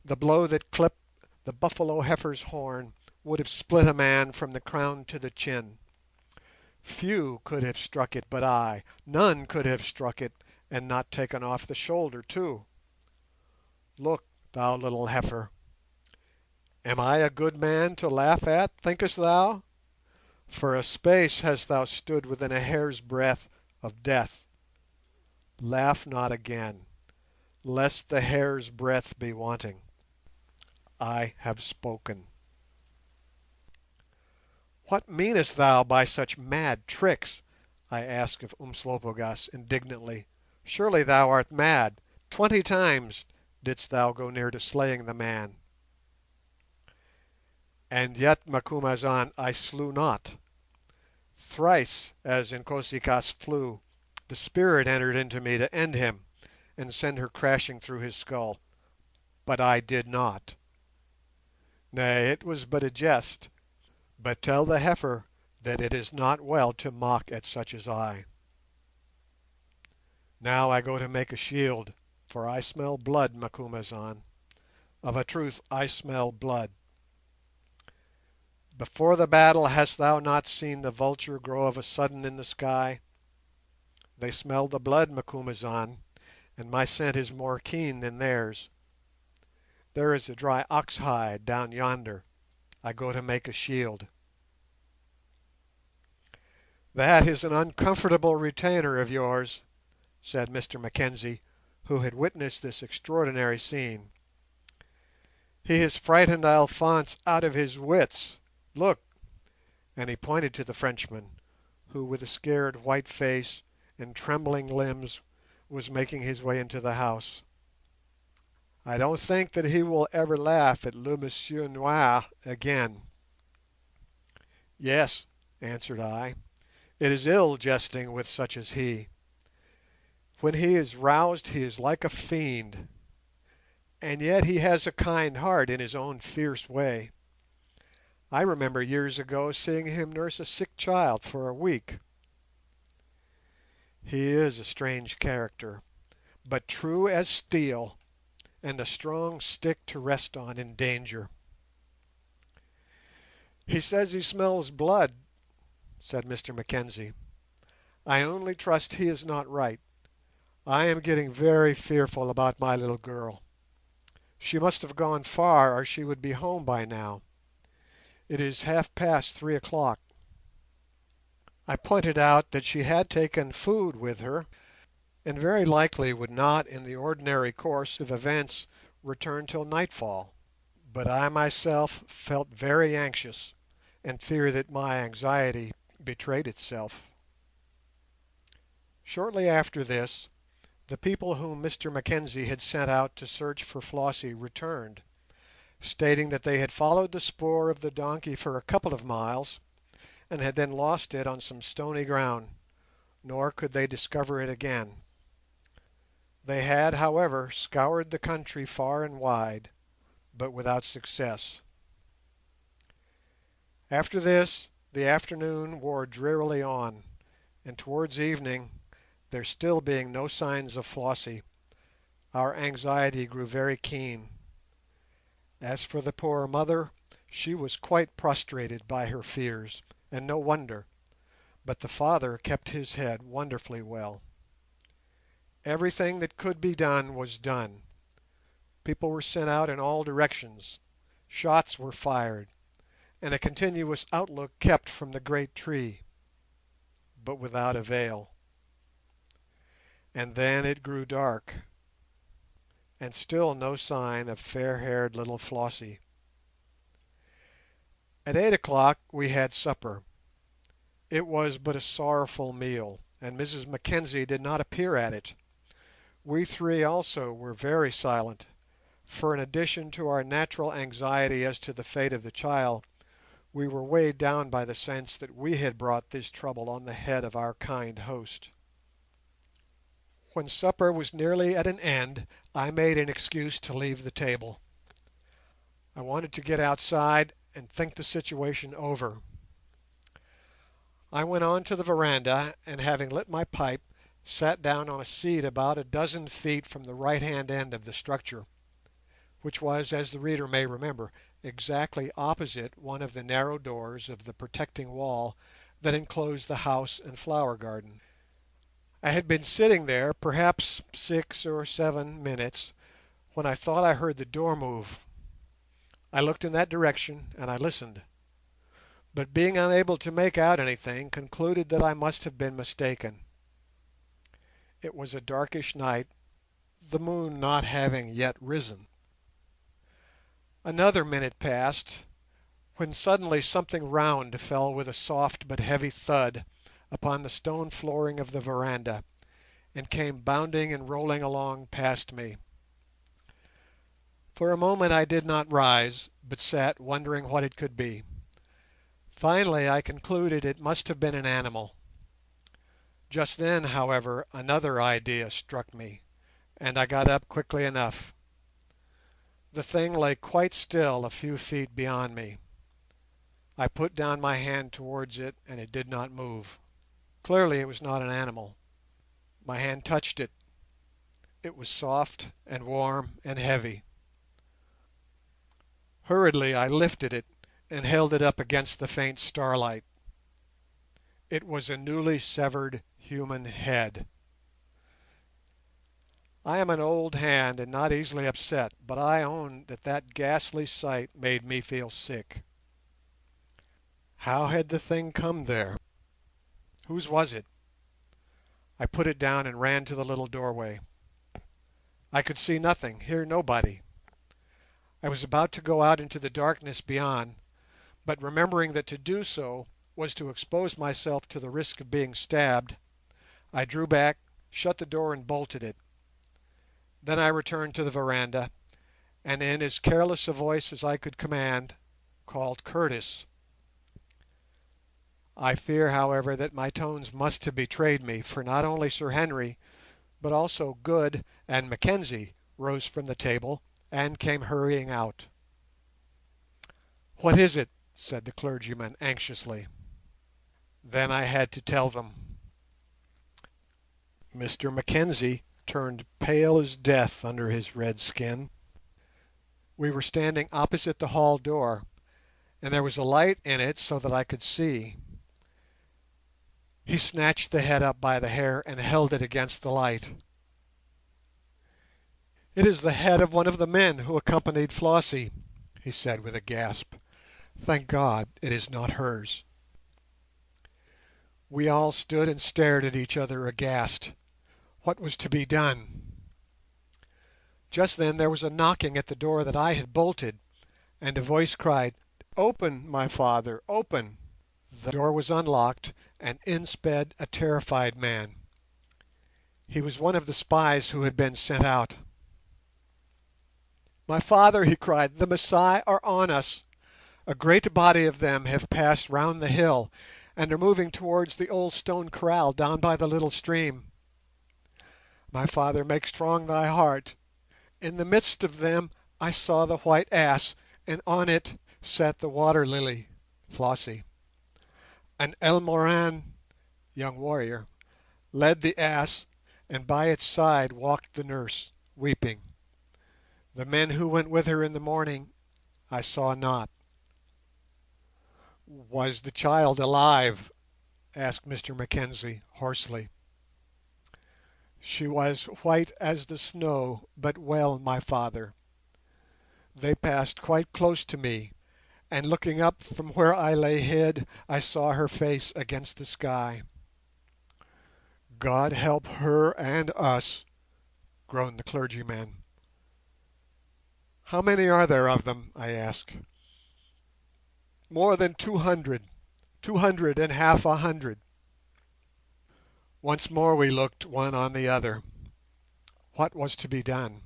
"The blow that clipped the buffalo heifer's horn would have split a man from the crown to the chin. Few could have struck it but I. None could have struck it and not taken off the shoulder too. Look, thou little heifer. Am I a good man to laugh at, thinkest thou? For a space hast thou stood within a hair's breadth of death. Laugh not again, lest the hair's breadth be wanting. I have spoken." "What meanest thou by such mad tricks?" I asked of Umslopogaas indignantly. "Surely thou art mad. 20 times didst thou go near to slaying the man." "And yet, Macumazahn, I slew not. Thrice, as Inkosi-kaas flew, the spirit entered into me to end him and send her crashing through his skull, but I did not. Nay, it was but a jest, but tell the heifer that it is not well to mock at such as I. Now I go to make a shield, for I smell blood, Macumazahn. Of a truth I smell blood. Before the battle hast thou not seen the vulture grow of a sudden in the sky? They smell the blood, Macumazahn, and my scent is more keen than theirs. There is a dry ox hide down yonder. I go to make a shield." "That is an uncomfortable retainer of yours," said Mr Mackenzie, who had witnessed this extraordinary scene. "He has frightened Alphonse out of his wits. Look!" and he pointed to the Frenchman, who with a scared white face and trembling limbs was making his way into the house. "I don't think that he will ever laugh at le Monsieur Noir again." "Yes," answered I, "it is ill jesting with such as he. When he is roused he is like a fiend, and yet he has a kind heart in his own fierce way. I remember years ago seeing him nurse a sick child for a week. He is a strange character, but true as steel, and a strong stick to rest on in danger." "He says he smells blood," said Mr Mackenzie. "I only trust he is not right. I am getting very fearful about my little girl. She must have gone far, or she would be home by now. It is half past 3 o'clock." I pointed out that she had taken food with her, and very likely would not in the ordinary course of events return till nightfall, but I myself felt very anxious, and feared that my anxiety betrayed itself. Shortly after this, the people whom Mr Mackenzie had sent out to search for Flossie returned, stating that they had followed the spoor of the donkey for a couple of miles, and had then lost it on some stony ground, nor could they discover it again. They had, however, scoured the country far and wide, but without success. After this the afternoon wore drearily on, and towards evening, there still being no signs of Flossie, our anxiety grew very keen. As for the poor mother, she was quite prostrated by her fears, and no wonder, but the father kept his head wonderfully well. Everything that could be done was done. People were sent out in all directions, shots were fired, and a continuous outlook kept from the great tree, but without avail. And then it grew dark, and still no sign of fair-haired little Flossie. At 8 o'clock we had supper. It was but a sorrowful meal, and Mrs Mackenzie did not appear at it. We three also were very silent, for in addition to our natural anxiety as to the fate of the child, we were weighed down by the sense that we had brought this trouble on the head of our kind host. When supper was nearly at an end, I made an excuse to leave the table. I wanted to get outside and think the situation over. I went on to the veranda, and having lit my pipe, sat down on a seat about a dozen feet from the right-hand end of the structure, which was, as the reader may remember, exactly opposite one of the narrow doors of the protecting wall that enclosed the house and flower garden. I had been sitting there perhaps 6 or 7 minutes when I thought I heard the door move. I looked in that direction and I listened, but being unable to make out anything, concluded that I must have been mistaken. It was a darkish night, the moon not having yet risen. Another minute passed, when suddenly something round fell with a soft but heavy thud upon the stone flooring of the veranda, and came bounding and rolling along past me. For a moment I did not rise, but sat wondering what it could be. Finally I concluded it must have been an animal. Just then, however, another idea struck me, and I got up quickly enough. The thing lay quite still a few feet beyond me. I put down my hand towards it, and it did not move. Clearly it was not an animal. My hand touched it. It was soft and warm and heavy. Hurriedly I lifted it and held it up against the faint starlight. It was a newly severed human head. I am an old hand and not easily upset, but I own that that ghastly sight made me feel sick. How had the thing come there? Whose was it? I put it down and ran to the little doorway. I could see nothing, hear nobody. I was about to go out into the darkness beyond, but remembering that to do so was to expose myself to the risk of being stabbed, I drew back, shut the door and bolted it. Then I returned to the veranda, and in as careless a voice as I could command, called Curtis. I fear, however, that my tones must have betrayed me, for not only Sir Henry, but also Good and Mackenzie rose from the table and came hurrying out. "What is it?" said the clergyman anxiously. Then I had to tell them. Mr Mackenzie turned pale as death under his red skin. We were standing opposite the hall door, and there was a light in it so that I could see. He snatched the head up by the hair and held it against the light. "It is the head of one of the men who accompanied Flossie," he said with a gasp. "Thank God it is not hers." We all stood and stared at each other aghast. What was to be done? Just then there was a knocking at the door that I had bolted, and a voice cried, "Open, my father, open!" The door was unlocked, and in sped a terrified man. He was one of the spies who had been sent out. "My father," he cried, "the Masai are on us. A great body of them have passed round the hill, and are moving towards the old stone kraal down by the little stream. My father, make strong thy heart. In the midst of them I saw the white ass, and on it sat the water lily, Flossie. An Elmoran (young warrior) led the ass, and by its side walked the nurse, weeping. The men who went with her in the morning I saw not." "Was the child alive?" asked Mr Mackenzie hoarsely. "She was white as the snow, but well, my father. They passed quite close to me, and looking up from where I lay hid, I saw her face against the sky." "God help her and us," groaned the clergyman. "How many are there of them?" I asked. "More than 200, 200 and half a hundred." Once more we looked one on the other. What was to be done?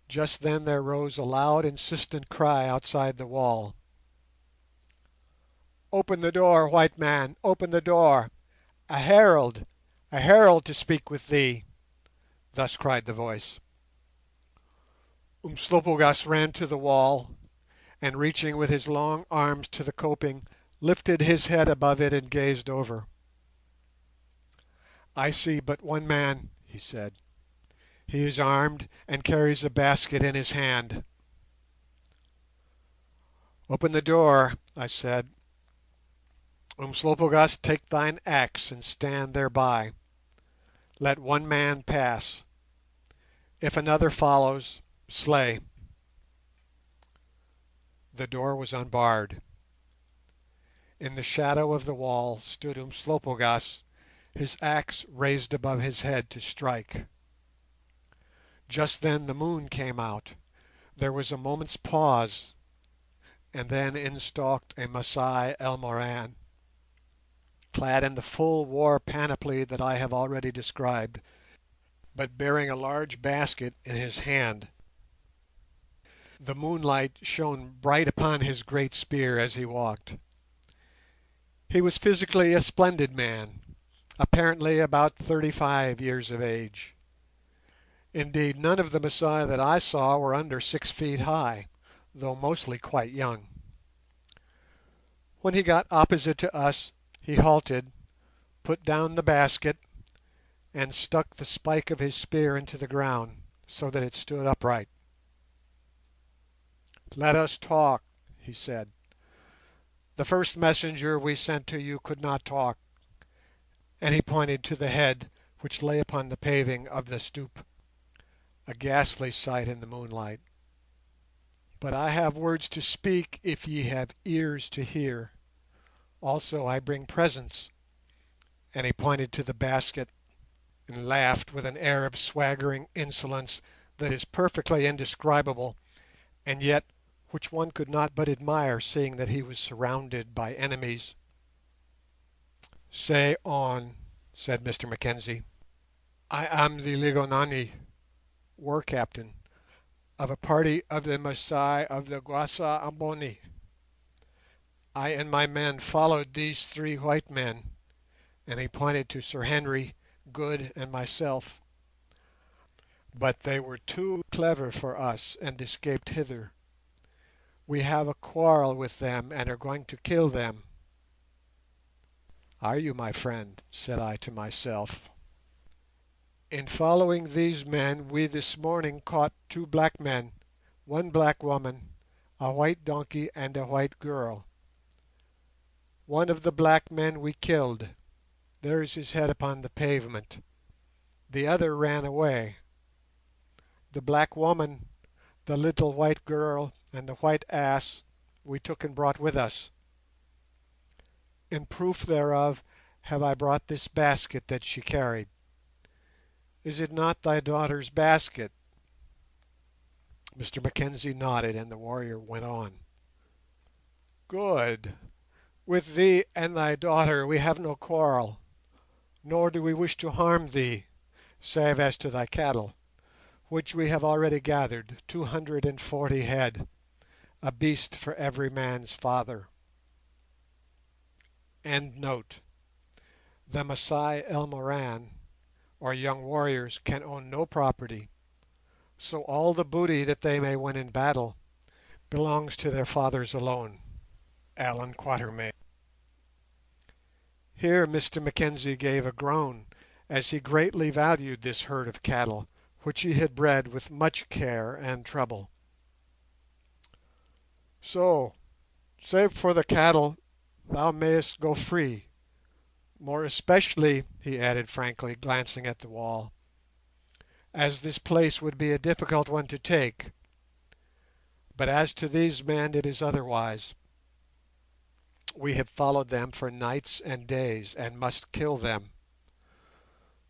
Just then there rose a loud insistent cry outside the wall. "Open the door, white man, open the door! A herald to speak with thee!" Thus cried the voice. Umslopogaas ran to the wall, and reaching with his long arms to the coping, lifted his head above it and gazed over. "I see but one man," he said. "He is armed and carries a basket in his hand." "Open the door," I said. "Umslopogaas, take thine axe and stand thereby. Let one man pass. If another follows, slay." The door was unbarred. In the shadow of the wall stood Umslopogaas, his axe raised above his head to strike. Just then the moon came out. There was a moment's pause, and then in stalked a Masai Elmoran, clad in the full war panoply that I have already described, but bearing a large basket in his hand. The moonlight shone bright upon his great spear as he walked. He was physically a splendid man, apparently about 35 years of age. Indeed, none of the Masai that I saw were under 6 feet high, though mostly quite young. When he got opposite to us, he halted, put down the basket, and stuck the spike of his spear into the ground, so that it stood upright. "Let us talk," he said. "The first messenger we sent to you could not talk," and he pointed to the head which lay upon the paving of the stoep, a ghastly sight in the moonlight. "But I have words to speak if ye have ears to hear. Also I bring presents," and he pointed to the basket. and laughed with an air of swaggering insolence that is perfectly indescribable, and yet which one could not but admire, seeing that he was surrounded by enemies. "Say on," said Mr Mackenzie. "I am the Ligonani war captain of a party of the Masai of the Guasa Amboni. I and my men followed these three white men," and he pointed to Sir Henry, Good, and myself, "but they were too clever for us and escaped hither. We have a quarrel with them and are going to kill them." "Are you, my friend?" said I to myself. "In following these men we this morning caught two black men, one black woman, a white donkey, and a white girl. One of the black men we killed. There is his head upon the pavement. The other ran away. The black woman, the little white girl, and the white ass we took and brought with us. In proof thereof have I brought this basket that she carried. Is it not thy daughter's basket?" Mr Mackenzie nodded, and the warrior went on. "Good. With thee and thy daughter we have no quarrel, nor do we wish to harm thee, save as to thy cattle, which we have already gathered, 240 head, a beast for every man's father. End note. The Masai Elmoran, or young warriors, can own no property, so all the booty that they may win in battle belongs to their fathers alone. Allan Quatermain." Here Mr Mackenzie gave a groan, as he greatly valued this herd of cattle, which he had bred with much care and trouble. "So, save for the cattle, thou mayest go free, more especially," he added frankly, glancing at the wall, "as this place would be a difficult one to take. But as to these men it is otherwise. We have followed them for nights and days, and must kill them.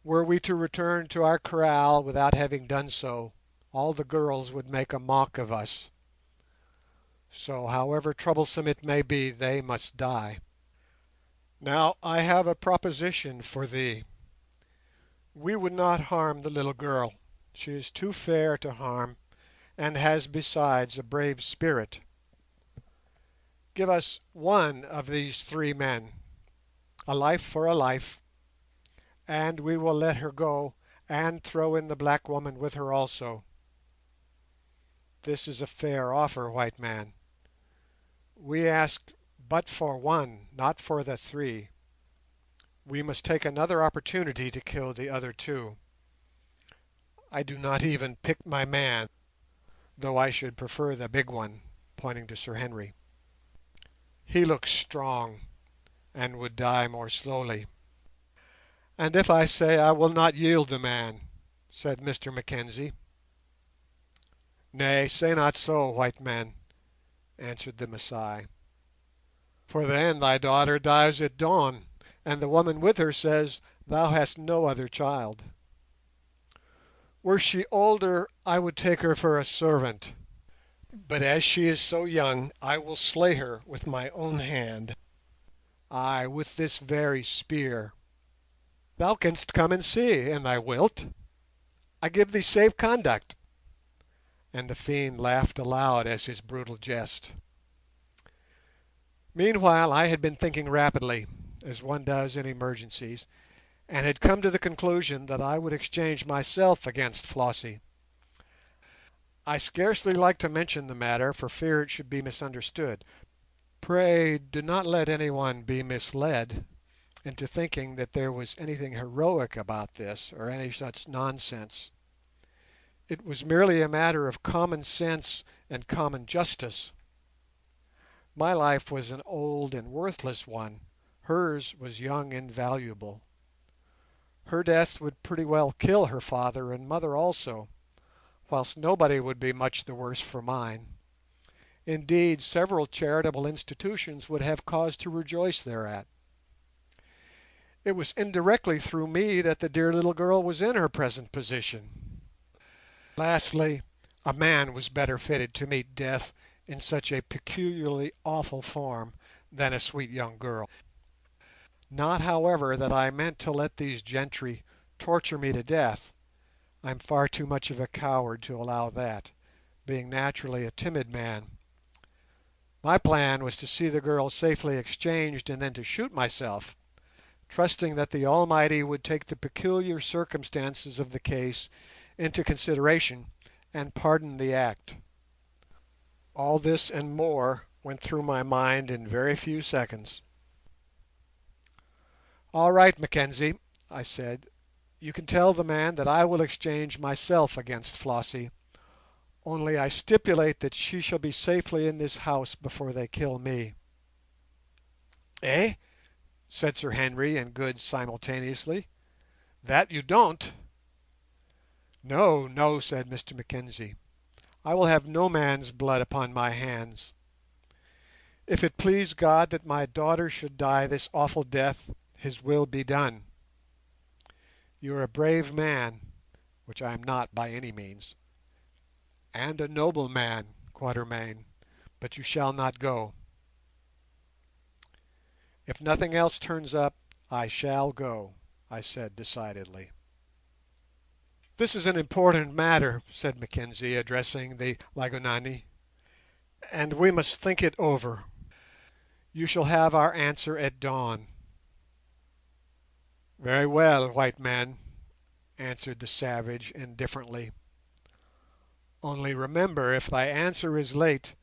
Were we to return to our kraal without having done so, all the girls would make a mock of us. So, however troublesome it may be, they must die. Now I have a proposition for thee. We would not harm the little girl. She is too fair to harm, and has besides a brave spirit. Give us one of these three men, a life for a life, and we will let her go and throw in the black woman with her also. This is a fair offer, white man. We ask but for one, not for the three. We must take another opportunity to kill the other two. I do not even pick my man, though I should prefer the big one," pointing to Sir Henry. "He looks strong, and would die more slowly." "And if I say I will not yield the man?" said Mr Mackenzie. "Nay, say not so, white man," answered the Masai, "for then thy daughter dies at dawn, and the woman with her says thou hast no other child. Were she older I would take her for a servant, but as she is so young I will slay her with my own hand, ay, with this very spear. Thou canst come and see, an thou wilt. I give thee safe conduct," and the fiend laughed aloud as his brutal jest. Meanwhile I had been thinking rapidly, as one does in emergencies, and had come to the conclusion that I would exchange myself against Flossie. I scarcely like to mention the matter for fear it should be misunderstood. Pray do not let anyone be misled into thinking that there was anything heroic about this, or any such nonsense. It was merely a matter of common sense and common justice. My life was an old and worthless one, hers was young and valuable. Her death would pretty well kill her father and mother also, whilst nobody would be much the worse for mine. Indeed, several charitable institutions would have cause to rejoice thereat. It was indirectly through me that the dear little girl was in her present position. Lastly, a man was better fitted to meet death in such a peculiarly awful form than a sweet young girl. Not, however, that I meant to let these gentry torture me to death. I'm far too much of a coward to allow that, being naturally a timid man. My plan was to see the girl safely exchanged and then to shoot myself, trusting that the Almighty would take the peculiar circumstances of the case into consideration and pardon the act. All this and more went through my mind in very few seconds. "All right, Mackenzie," I said, "you can tell the man that I will exchange myself against Flossie, only I stipulate that she shall be safely in this house before they kill me." "Eh?" said Sir Henry and Good simultaneously. "That you don't." "No, no," said Mr Mackenzie, "I will have no man's blood upon my hands. If it please God that my daughter should die this awful death, His will be done. You are a brave man, which I am not by any means, and a noble man, Quatermain, but you shall not go." "If nothing else turns up, I shall go," I said decidedly. "This is an important matter," said Mackenzie, addressing the Lygonani, "and we must think it over. You shall have our answer at dawn." "Very well, white man," answered the savage indifferently. "Only remember, if thy answer is late,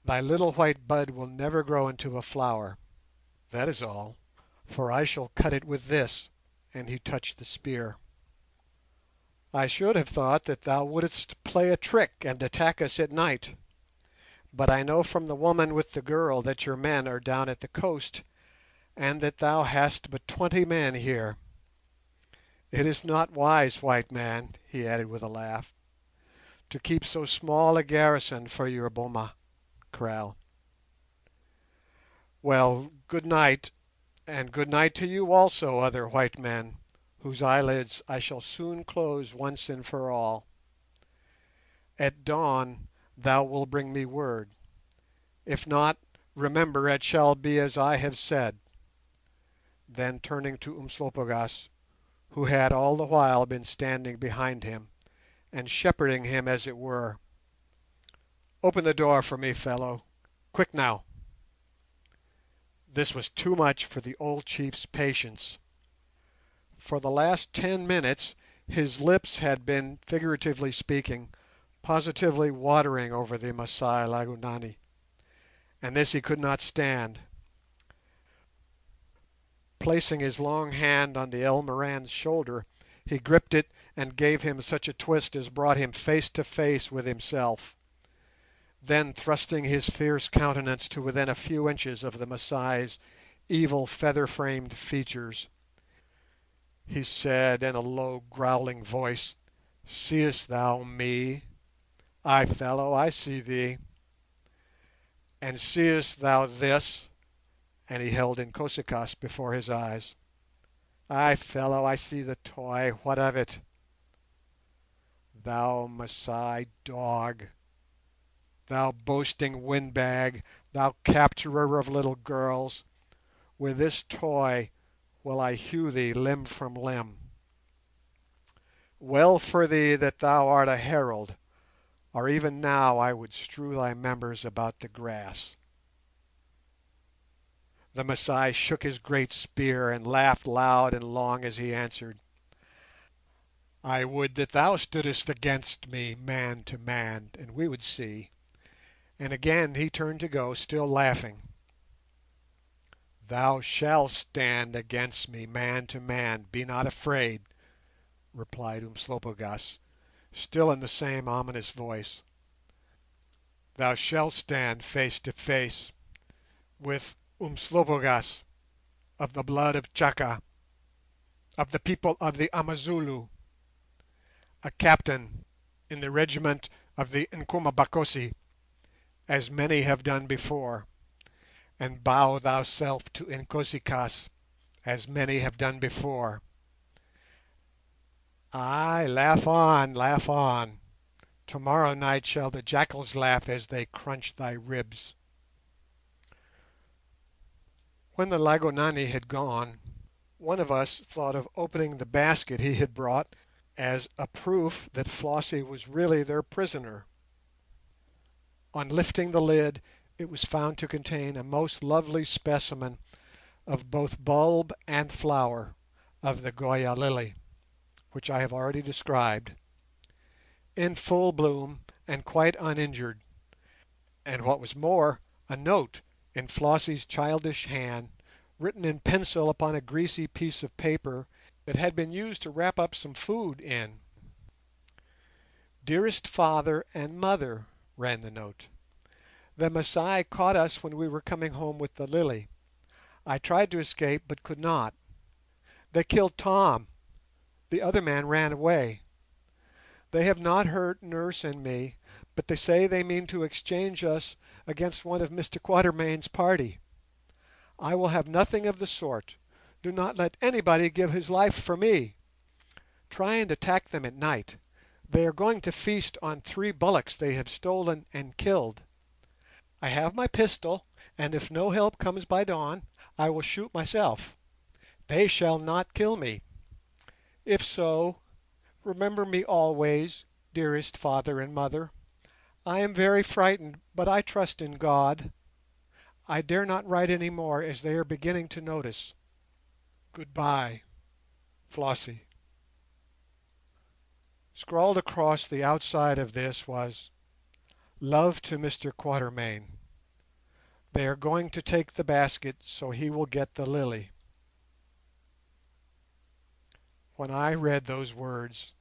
thy little white bud will never grow into a flower. That is all, for I shall cut it with this," and he touched the spear. "I should have thought that thou wouldst play a trick and attack us at night, but I know from the woman with the girl that your men are down at the coast, and that thou hast but 20 men here. It is not wise, white man," he added with a laugh, "to keep so small a garrison for your boma (kraal). Well, good night, and good night to you also, other white men, whose eyelids I shall soon close once and for all. At dawn thou wilt bring me word. If not, remember it shall be as I have said." Then turning to Umslopogaas, who had all the while been standing behind him, and shepherding him as it were, "Open the door for me, fellow. Quick now." This was too much for the old chief's patience. For the last 10 minutes his lips had been, figuratively speaking, positively watering over the Masai Lygonani, and this he could not stand. Placing his long hand on the Elmoran's shoulder, he gripped it and gave him such a twist as brought him face to face with himself. Then, thrusting his fierce countenance to within a few inches of the Masai's evil feather-framed features, he said in a low growling voice, "Seest thou me? Ay, fellow, I see thee. And seest thou this?" and he held Inkosi-kaas before his eyes. "Ay, fellow, I see the toy. What of it? Thou Masai dog, thou boasting windbag, thou capturer of little girls, with this toy will I hew thee limb from limb. Well for thee that thou art a herald, or even now I would strew thy members about the grass." The Masai shook his great spear and laughed loud and long as he answered, "I would that thou stoodest against me man to man, and we would see." And again he turned to go, still laughing. "Thou shalt stand against me man to man, be not afraid," replied Umslopogaas, still in the same ominous voice. "Thou shalt stand face to face with Umslopogaas, of the blood of Chaka, of the people of the Amazulu, a captain in the regiment of the Nkomabakosi, as many have done before, and bow thyself to Inkosi-kaas as many have done before. Ay, laugh on, laugh on. Tomorrow night shall the jackals laugh as they crunch thy ribs." When the Lygonani had gone, one of us thought of opening the basket he had brought as a proof that Flossie was really their prisoner. On lifting the lid, it was found to contain a most lovely specimen of both bulb and flower of the Goya lily, which I have already described, in full bloom and quite uninjured, and what was more, a note in Flossie's childish hand, written in pencil upon a greasy piece of paper that had been used to wrap up some food in. "Dearest father and mother," ran the note, "the Masai caught us when we were coming home with the lily. I tried to escape but could not. They killed Tom. The other man ran away. They have not hurt nurse and me, but they say they mean to exchange us against one of Mr Quatermain's party. I will have nothing of the sort. Do not let anybody give his life for me. Try and attack them at night. They are going to feast on 3 bullocks they have stolen and killed. I have my pistol, and if no help comes by dawn, I will shoot myself. They shall not kill me. If so, remember me always, dearest father and mother. I am very frightened, but I trust in God. I dare not write any more, as they are beginning to notice. Goodbye, Flossie." Scrawled across the outside of this was, "Love to Mr Quatermain. They are going to take the basket, so he will get the lily." When I read those words,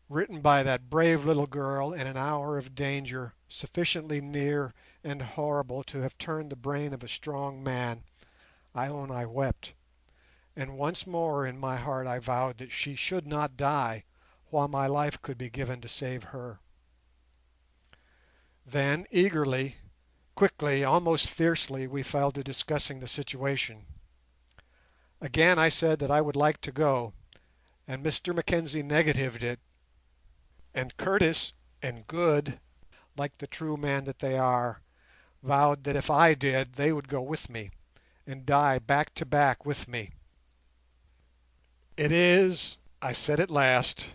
written by that brave little girl in an hour of danger sufficiently near and horrible to have turned the brain of a strong man, I own I wept, and once more in my heart I vowed that she should not die while my life could be given to save her. Then eagerly, quickly, almost fiercely, we fell to discussing the situation. Again I said that I would like to go, and Mr Mackenzie negatived it, and Curtis and Good, like the true man that they are, vowed that if I did they would go with me, and die back to back with me. "It is," I said at last,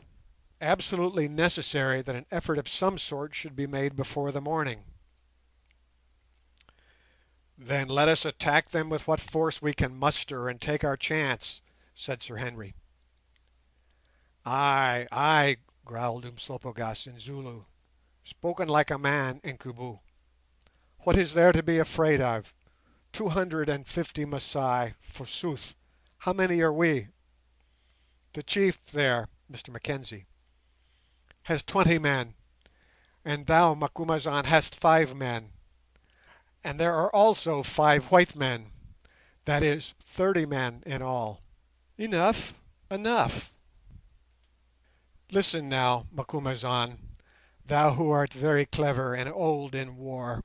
"absolutely necessary that an effort of some sort should be made before the morning." "Then let us attack them with what force we can muster and take our chance," said Sir Henry. "Ay, ay," growled Umslopogaas in Zulu. "Spoken like a man, Incubu. What is there to be afraid of? 250 Masai, forsooth. How many are we? The chief there, Mr Mackenzie, has 20 men, and thou, Macumazahn, hast 5 men, and there are also 5 white men, that is 30 men in all. Enough, enough. Listen now, Macumazahn, thou who art very clever and old in war.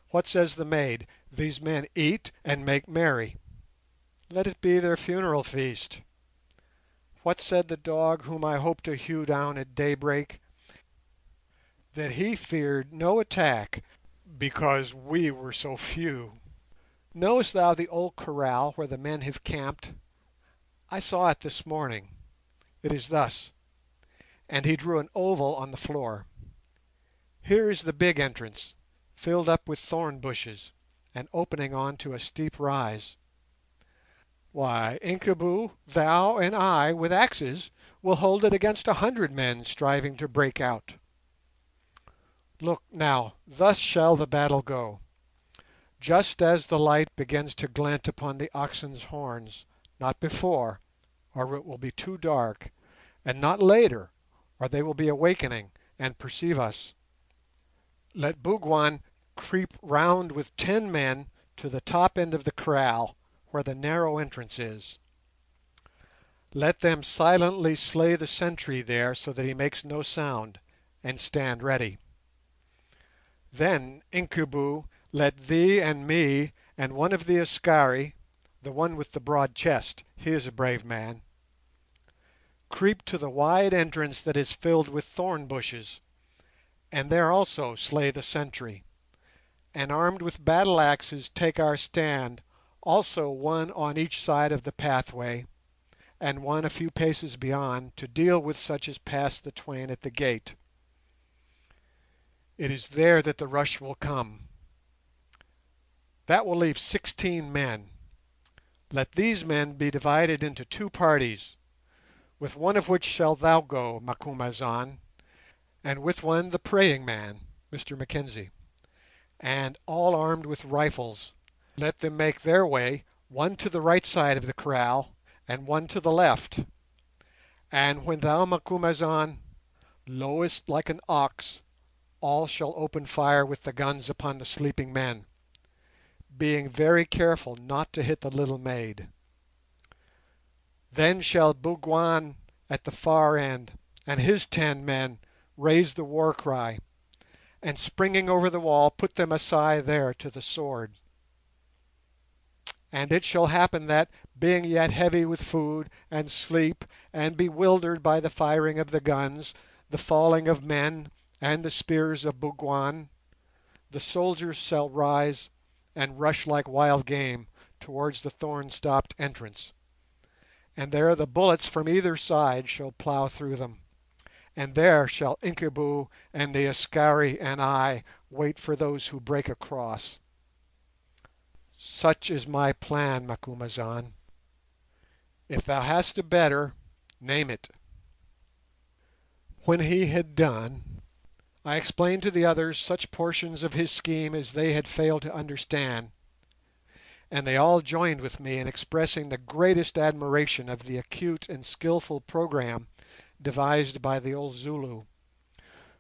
What says the maid? These men eat and make merry. Let it be their funeral feast. What said the dog whom I hope to hew down at daybreak? That he feared no attack because we were so few. Knowest thou the old kraal where the men have camped? I saw it this morning. It is thus," and he drew an oval on the floor. "Here is the big entrance, filled up with thorn bushes, and opening on to a steep rise. Why, Incubu, thou and I, with axes, will hold it against 100 men striving to break out. Look now, thus shall the battle go. Just as the light begins to glint upon the oxen's horns, not before, or it will be too dark, and not later, or they will be awakening and perceive us. Let Bougwan creep round with 10 men to the top end of the kraal, where the narrow entrance is. Let them silently slay the sentry there so that he makes no sound, and stand ready. Then, Incubu, let thee and me and one of the Askari, the one with the broad chest, he is a brave man, creep to the wide entrance that is filled with thorn bushes, and there also slay the sentry, and armed with battle axes take our stand, also one on each side of the pathway, and one a few paces beyond, to deal with such as pass the twain at the gate. It is there that the rush will come. That will leave 16 men. Let these men be divided into 2 parties, with one of which shalt thou go, Macumazahn, and with one the praying man, Mr Mackenzie, and all armed with rifles. Let them make their way, one to the right side of the kraal, and one to the left. And when thou, Macumazahn, lowest like an ox, all shall open fire with the guns upon the sleeping men, being very careful not to hit the little maid. Then shall Bougwan at the far end and his 10 men raise the war cry, and springing over the wall put them aside there to the sword. And it shall happen that, being yet heavy with food and sleep, and bewildered by the firing of the guns, the falling of men, and the spears of Bougwan, the soldiers shall rise and rush like wild game towards the thorn-stopped entrance, and there the bullets from either side shall plough through them, and there shall Incubu and the Askari and I wait for those who break across. Such is my plan, Macumazahn. If thou hast a better, name it." When he had done, I explained to the others such portions of his scheme as they had failed to understand, and they all joined with me in expressing the greatest admiration of the acute and skilful programme devised by the old Zulu,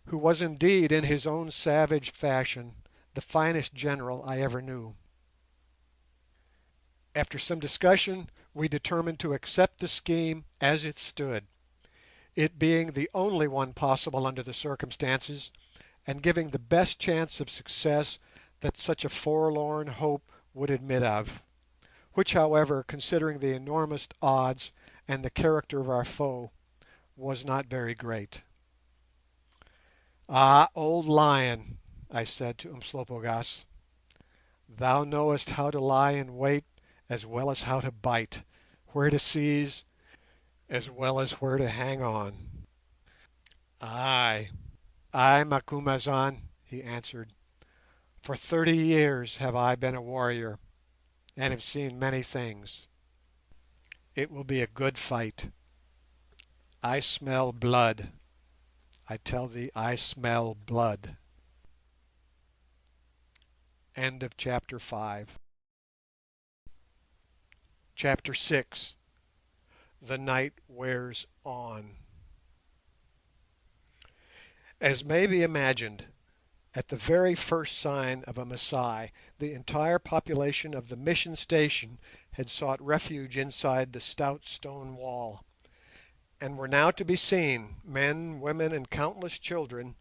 who was indeed in his own savage fashion the finest general I ever knew. After some discussion we determined to accept the scheme as it stood, it being the only one possible under the circumstances, and giving the best chance of success that such a forlorn hope would admit of, which, however, considering the enormous odds and the character of our foe, was not very great. "Ah, old lion," I said to Umslopogaas, "thou knowest how to lie in wait as well as how to bite, where to seize as well as where to hang on." "Ay, ay, Macumazahn," he answered, "for 30 years have I been a warrior, and have seen many things. It will be a good fight. I smell blood. I tell thee I smell blood." End of chapter 5. Chapter 6. The night wears on. As may be imagined, at the very first sign of a Masai, the entire population of the mission station had sought refuge inside the stout stone wall, and were now to be seen, men, women, and countless children,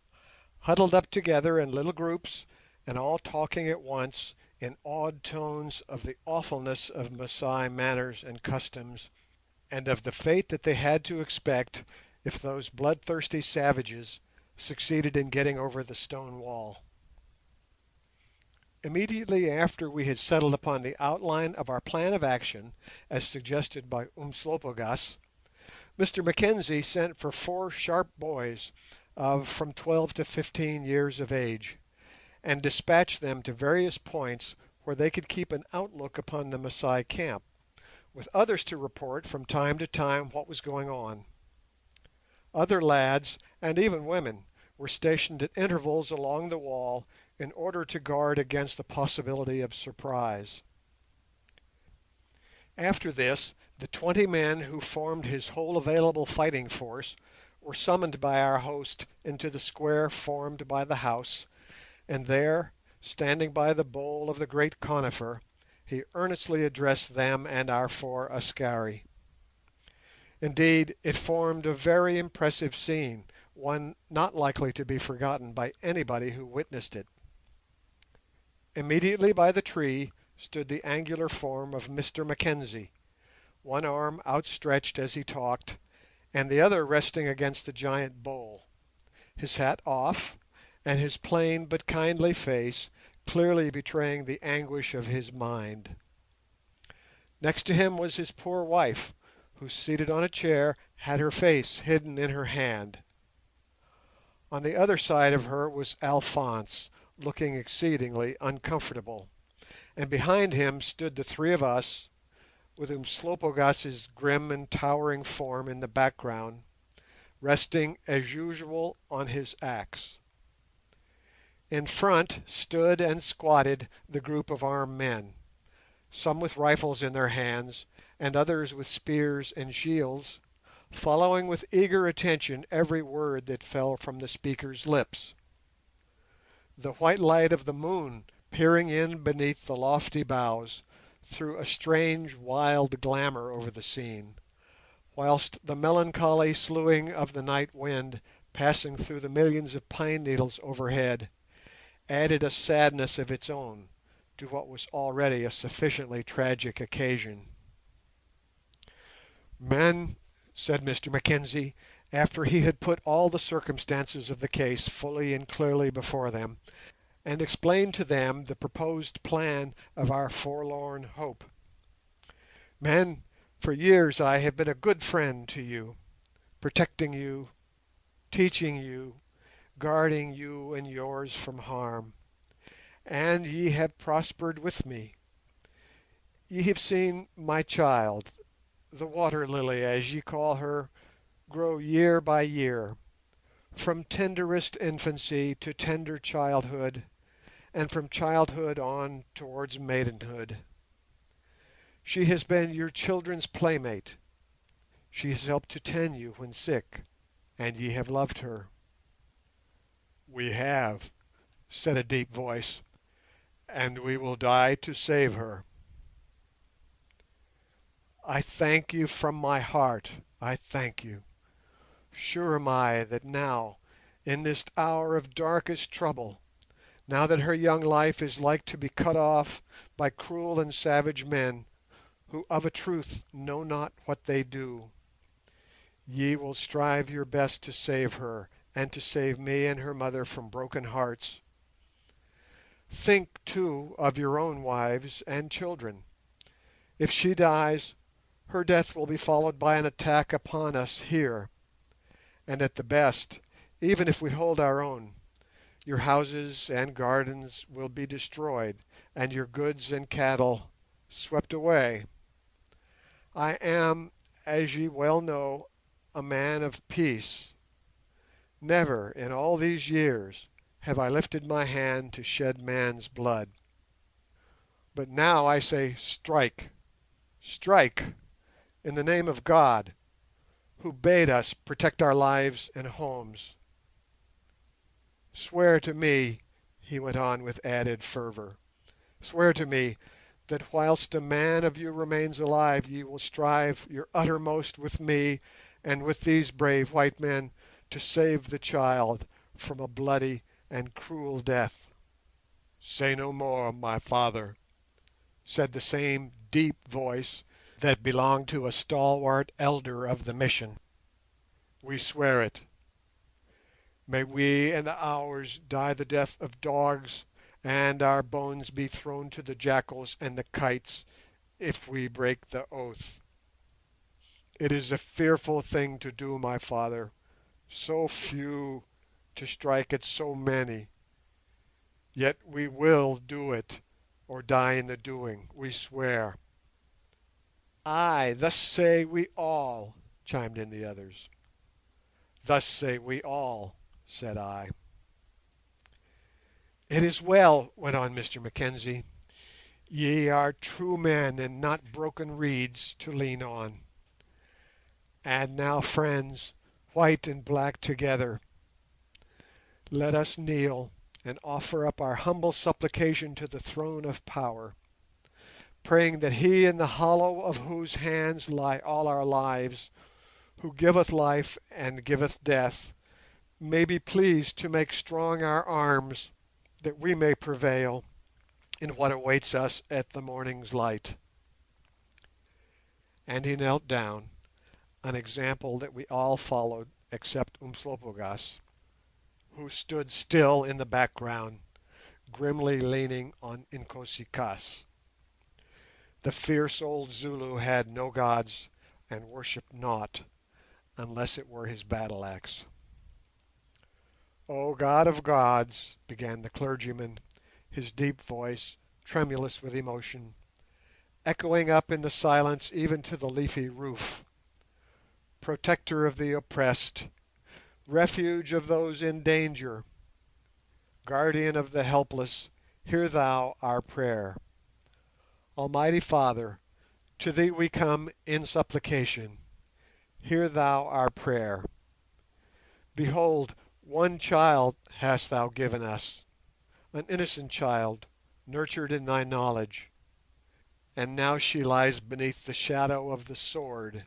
huddled up together in little groups, and all talking at once in awed tones of the awfulness of Masai manners and customs, and of the fate that they had to expect if those bloodthirsty savages succeeded in getting over the stone wall. Immediately after we had settled upon the outline of our plan of action, as suggested by Umslopogaas, Mr Mackenzie sent for 4 sharp boys of from 12 to 15 years of age, and dispatched them to various points where they could keep an outlook upon the Masai camp, with others to report from time to time what was going on. Other lads, and even women, were stationed at intervals along the wall in order to guard against the possibility of surprise. After this, the 20 men who formed his whole available fighting force were summoned by our host into the square formed by the house, and there, standing by the bole of the great conifer, he earnestly addressed them and our 4 Askari. Indeed, it formed a very impressive scene, one not likely to be forgotten by anybody who witnessed it. Immediately by the tree stood the angular form of Mr Mackenzie, one arm outstretched as he talked, and the other resting against the giant bole, his hat off, and his plain but kindly face clearly betraying the anguish of his mind. Next to him was his poor wife, who, seated on a chair, had her face hidden in her hand. On the other side of her was Alphonse, looking exceedingly uncomfortable, and behind him stood the three of us, with Umslopogaas' grim and towering form in the background, resting as usual on his axe. In front stood and squatted the group of armed men, some with rifles in their hands and others with spears and shields, following with eager attention every word that fell from the speaker's lips. The white light of the moon peering in beneath the lofty boughs threw a strange wild glamour over the scene, whilst the melancholy soughing of the night wind passing through the millions of pine needles overhead added a sadness of its own to what was already a sufficiently tragic occasion. "Men," said Mr Mackenzie, after he had put all the circumstances of the case fully and clearly before them, and explained to them the proposed plan of our forlorn hope, "men, for years I have been a good friend to you, protecting you, teaching you, guarding you and yours from harm, and ye have prospered with me. Ye have seen my child, the water lily as ye call her, grow year by year, from tenderest infancy to tender childhood, and from childhood on towards maidenhood. She has been your children's playmate. She has helped to tend you when sick, and ye have loved her." "We have," said a deep voice, "and we will die to save her." "I thank you from my heart, I thank you. Sure am I that now, in this hour of darkest trouble, now that her young life is like to be cut off by cruel and savage men, who of a truth know not what they do, ye will strive your best to save her, and to save me and her mother from broken hearts. Think, too, of your own wives and children. If she dies, her death will be followed by an attack upon us here, and at the best, even if we hold our own, your houses and gardens will be destroyed, and your goods and cattle swept away. I am, as ye well know, a man of peace. Never in all these years have I lifted my hand to shed man's blood. But now I say, strike, strike, in the name of God, who bade us protect our lives and homes. Swear to me," he went on with added fervour, "swear to me that whilst a man of you remains alive ye will strive your uttermost with me and with these brave white men to save the child from a bloody and cruel death." "Say no more, my father," said the same deep voice that belonged to a stalwart elder of the mission. "We swear it. May we and ours die the death of dogs, and our bones be thrown to the jackals and the kites if we break the oath. It is a fearful thing to do, my father, so few to strike at so many, yet we will do it, or die in the doing, we swear." "Ay, thus say we all," chimed in the others. "Thus say we all," said I. "It is well," went on Mr Mackenzie. "Ye are true men and not broken reeds to lean on. And now, friends, white and black together, let us kneel and offer up our humble supplication to the throne of power, praying that He in the hollow of whose hands lie all our lives, who giveth life and giveth death, may be pleased to make strong our arms, that we may prevail, in what awaits us at the morning's light." And he knelt down, an example that we all followed except Umslopogaas, who stood still in the background, grimly leaning on Inkosi-kaas. The fierce old Zulu had no gods and worshipped naught unless it were his battle axe. "O God of gods," began the clergyman, his deep voice, tremulous with emotion, echoing up in the silence even to the leafy roof, "protector of the oppressed, refuge of those in danger, guardian of the helpless, hear thou our prayer. Almighty Father, to thee we come in supplication, hear thou our prayer. Behold, one child hast thou given us, an innocent child, nurtured in thy knowledge, and now she lies beneath the shadow of the sword,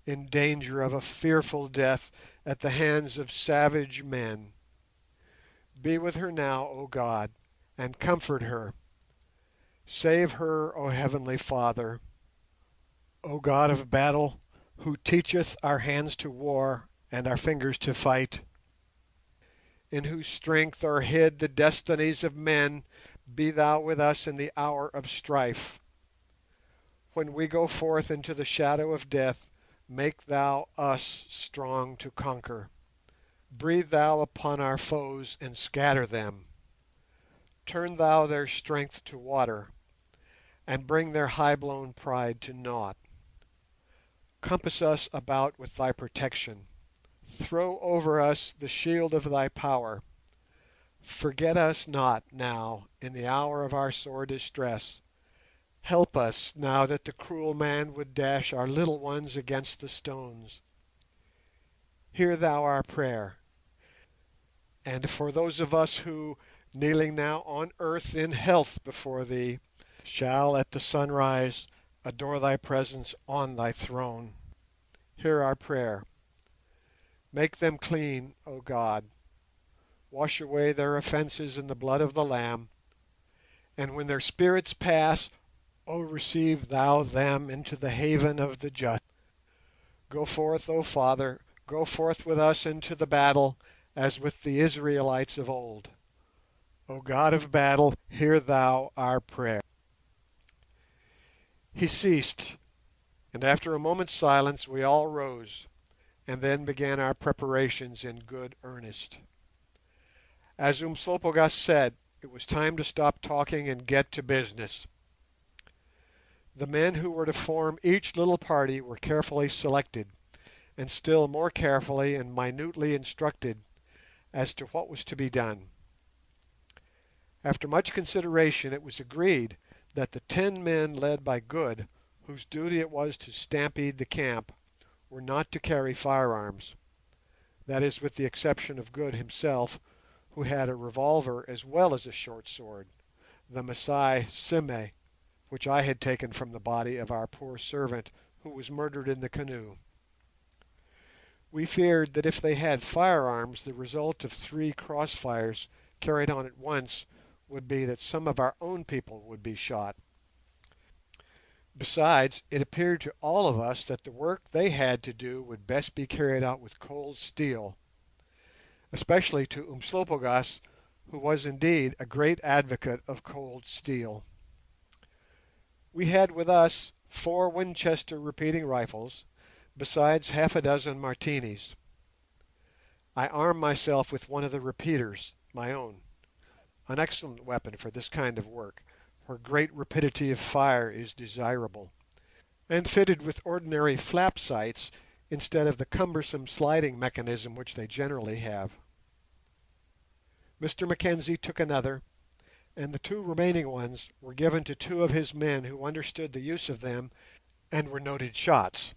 in danger of a fearful death at the hands of savage men. Be with her now, O God, and comfort her. Save her, O Heavenly Father, O God of battle, who teacheth our hands to war and our fingers to fight, in whose strength are hid the destinies of men. Be thou with us in the hour of strife. When we go forth into the shadow of death, make thou us strong to conquer. Breathe thou upon our foes and scatter them. Turn thou their strength to water, and bring their high-blown pride to naught. Compass us about with thy protection. Throw over us the shield of thy power. Forget us not now in the hour of our sore distress. Help us now that the cruel man would dash our little ones against the stones. Hear thou our prayer. And for those of us who, kneeling now on earth in health before thee, shall at the sunrise adore thy presence on thy throne, hear our prayer. Make them clean, O God. Wash away their offences in the blood of the Lamb, and when their spirits pass, O receive thou them into the haven of the just. Go forth, O Father, go forth with us into the battle, as with the Israelites of old. O God of battle, hear thou our prayer." He ceased, and after a moment's silence we all rose, and then began our preparations in good earnest. As Umslopogaas said, it was time to stop talking and get to business. The men who were to form each little party were carefully selected, and still more carefully and minutely instructed as to what was to be done. After much consideration it was agreed that the 10 men led by Good, whose duty it was to stampede the camp, were not to carry firearms, that is, with the exception of Good himself, who had a revolver as well as a short sword, the Masai sime, which I had taken from the body of our poor servant who was murdered in the canoe. We feared that if they had firearms the result of 3 crossfires carried on at once would be that some of our own people would be shot. Besides, it appeared to all of us that the work they had to do would best be carried out with cold steel, especially to Umslopogaas, who was indeed a great advocate of cold steel. We had with us 4 Winchester repeating rifles, besides half a dozen Martinis. I armed myself with one of the repeaters, my own, an excellent weapon for this kind of work, where great rapidity of fire is desirable, and fitted with ordinary flap sights instead of the cumbersome sliding mechanism which they generally have. Mr Mackenzie took another, and the 2 remaining ones were given to 2 of his men who understood the use of them and were noted shots.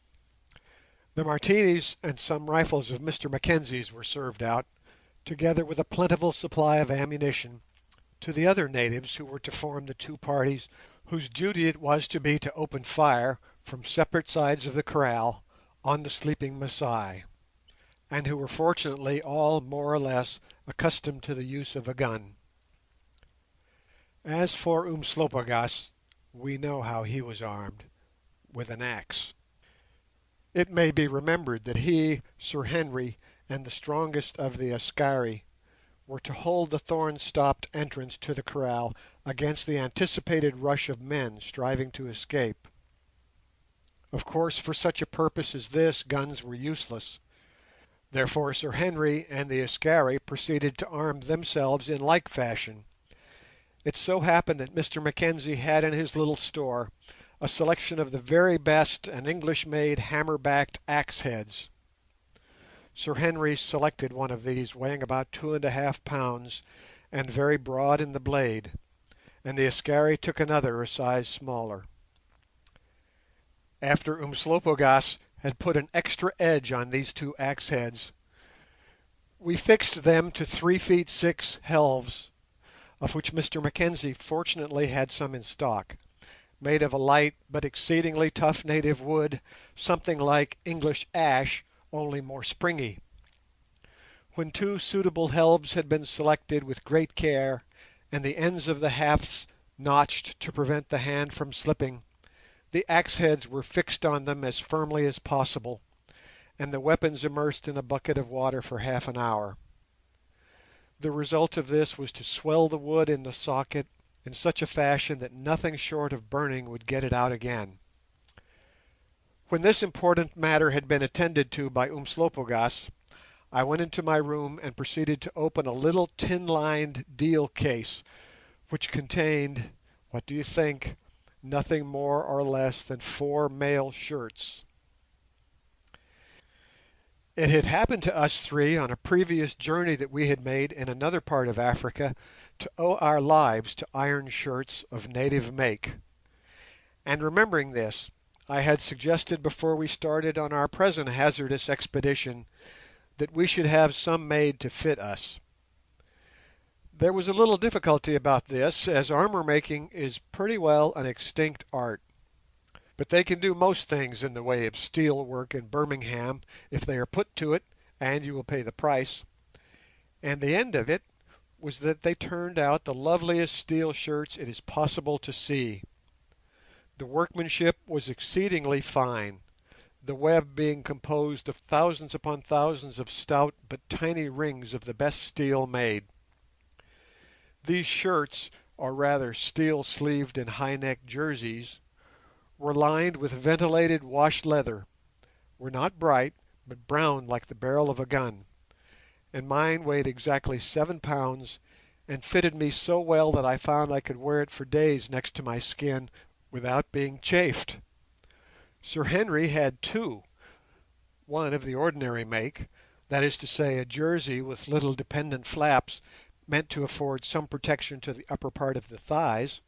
The Martinis and some rifles of Mr Mackenzie's were served out, together with a plentiful supply of ammunition, to the other natives who were to form the 2 parties whose duty it was to be to open fire from separate sides of the kraal on the sleeping Masai, and who were fortunately all more or less accustomed to the use of a gun. As for Umslopogaas, we know how he was armed, with an axe. It may be remembered that he, Sir Henry, and the strongest of the Askari were to hold the thorn-stopped entrance to the kraal against the anticipated rush of men striving to escape. Of course, for such a purpose as this, guns were useless. Therefore Sir Henry and the Askari proceeded to arm themselves in like fashion. It so happened that Mr Mackenzie had in his little store a selection of the very best and English-made hammer-backed axe heads. Sir Henry selected one of these weighing about 2½ pounds and very broad in the blade, and the Askari took another a size smaller. After Umslopogaas had put an extra edge on these two axe heads, we fixed them to 3 feet 6 helves, of which Mr Mackenzie fortunately had some in stock, made of a light but exceedingly tough native wood, something like English ash, only more springy. When 2 suitable helves had been selected with great care, and the ends of the hafts notched to prevent the hand from slipping, the axe heads were fixed on them as firmly as possible, and the weapons immersed in a bucket of water for half an hour. The result of this was to swell the wood in the socket in such a fashion that nothing short of burning would get it out again. When this important matter had been attended to by Umslopogaas, I went into my room and proceeded to open a little tin-lined deal case which contained, what do you think, nothing more or less than 4 male shirts. It had happened to us three on a previous journey that we had made in another part of Africa to owe our lives to iron shirts of native make, and remembering this, I had suggested before we started on our present hazardous expedition that we should have some made to fit us. There was a little difficulty about this, as armour making is pretty well an extinct art, but they can do most things in the way of steel work in Birmingham if they are put to it, and you will pay the price, and the end of it was that they turned out the loveliest steel shirts it is possible to see. The workmanship was exceedingly fine, the web being composed of thousands upon thousands of stout but tiny rings of the best steel made. These shirts, or rather steel-sleeved and high-necked jerseys, were lined with ventilated washed leather, were not bright, but brown like the barrel of a gun, and mine weighed exactly 7 pounds and fitted me so well that I found I could wear it for days next to my skin without being chafed. Sir Henry had 2, one of the ordinary make, that is to say a jersey with little dependent flaps meant to afford some protection to the upper part of the thighs,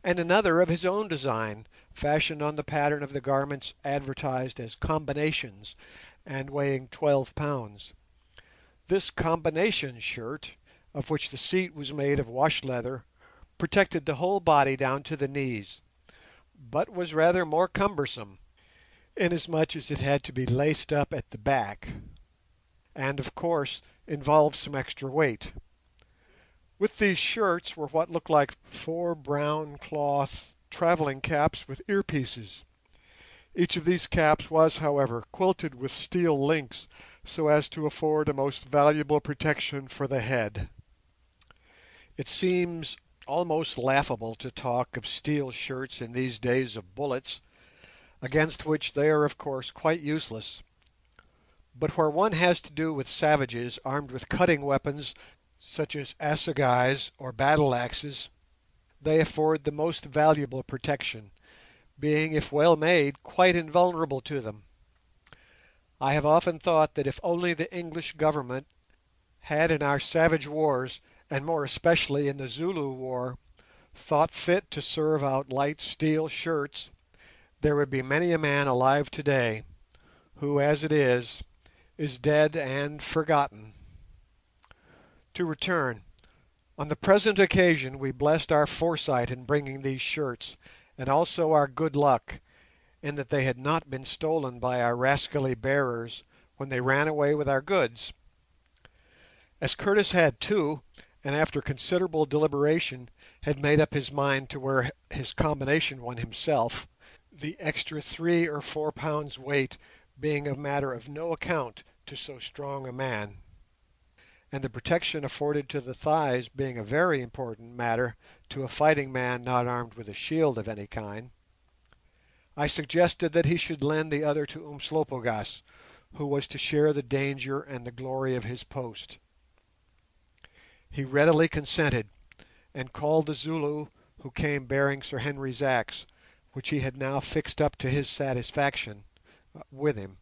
and another of his own design, fashioned on the pattern of the garments advertised as combinations and weighing 12 pounds. This combination shirt, of which the seat was made of wash leather, protected the whole body down to the knees, but was rather more cumbersome, inasmuch as it had to be laced up at the back, and of course involved some extra weight. With these shirts were what looked like 4 brown cloth travelling caps with earpieces. Each of these caps was, however, quilted with steel links so as to afford a most valuable protection for the head. It seems almost laughable to talk of steel shirts in these days of bullets, against which they are of course quite useless, but where one has to do with savages armed with cutting weapons such as assegais or battle axes, they afford the most valuable protection, being, if well made, quite invulnerable to them. I have often thought that if only the English government had in our savage wars, and more especially in the Zulu war, thought fit to serve out light steel shirts, there would be many a man alive today who, as it is dead and forgotten. To return. On the present occasion we blessed our foresight in bringing these shirts, and also our good luck, in that they had not been stolen by our rascally bearers when they ran away with our goods. As Curtis had 2, and after considerable deliberation had made up his mind to wear his combination one himself, the extra 3 or 4 pounds weight being a matter of no account to so strong a man, and the protection afforded to the thighs being a very important matter to a fighting man not armed with a shield of any kind, I suggested that he should lend the other to Umslopogaas, who was to share the danger and the glory of his post. He readily consented, and called the Zulu who came bearing Sir Henry's axe, which he had now fixed up to his satisfaction, with him.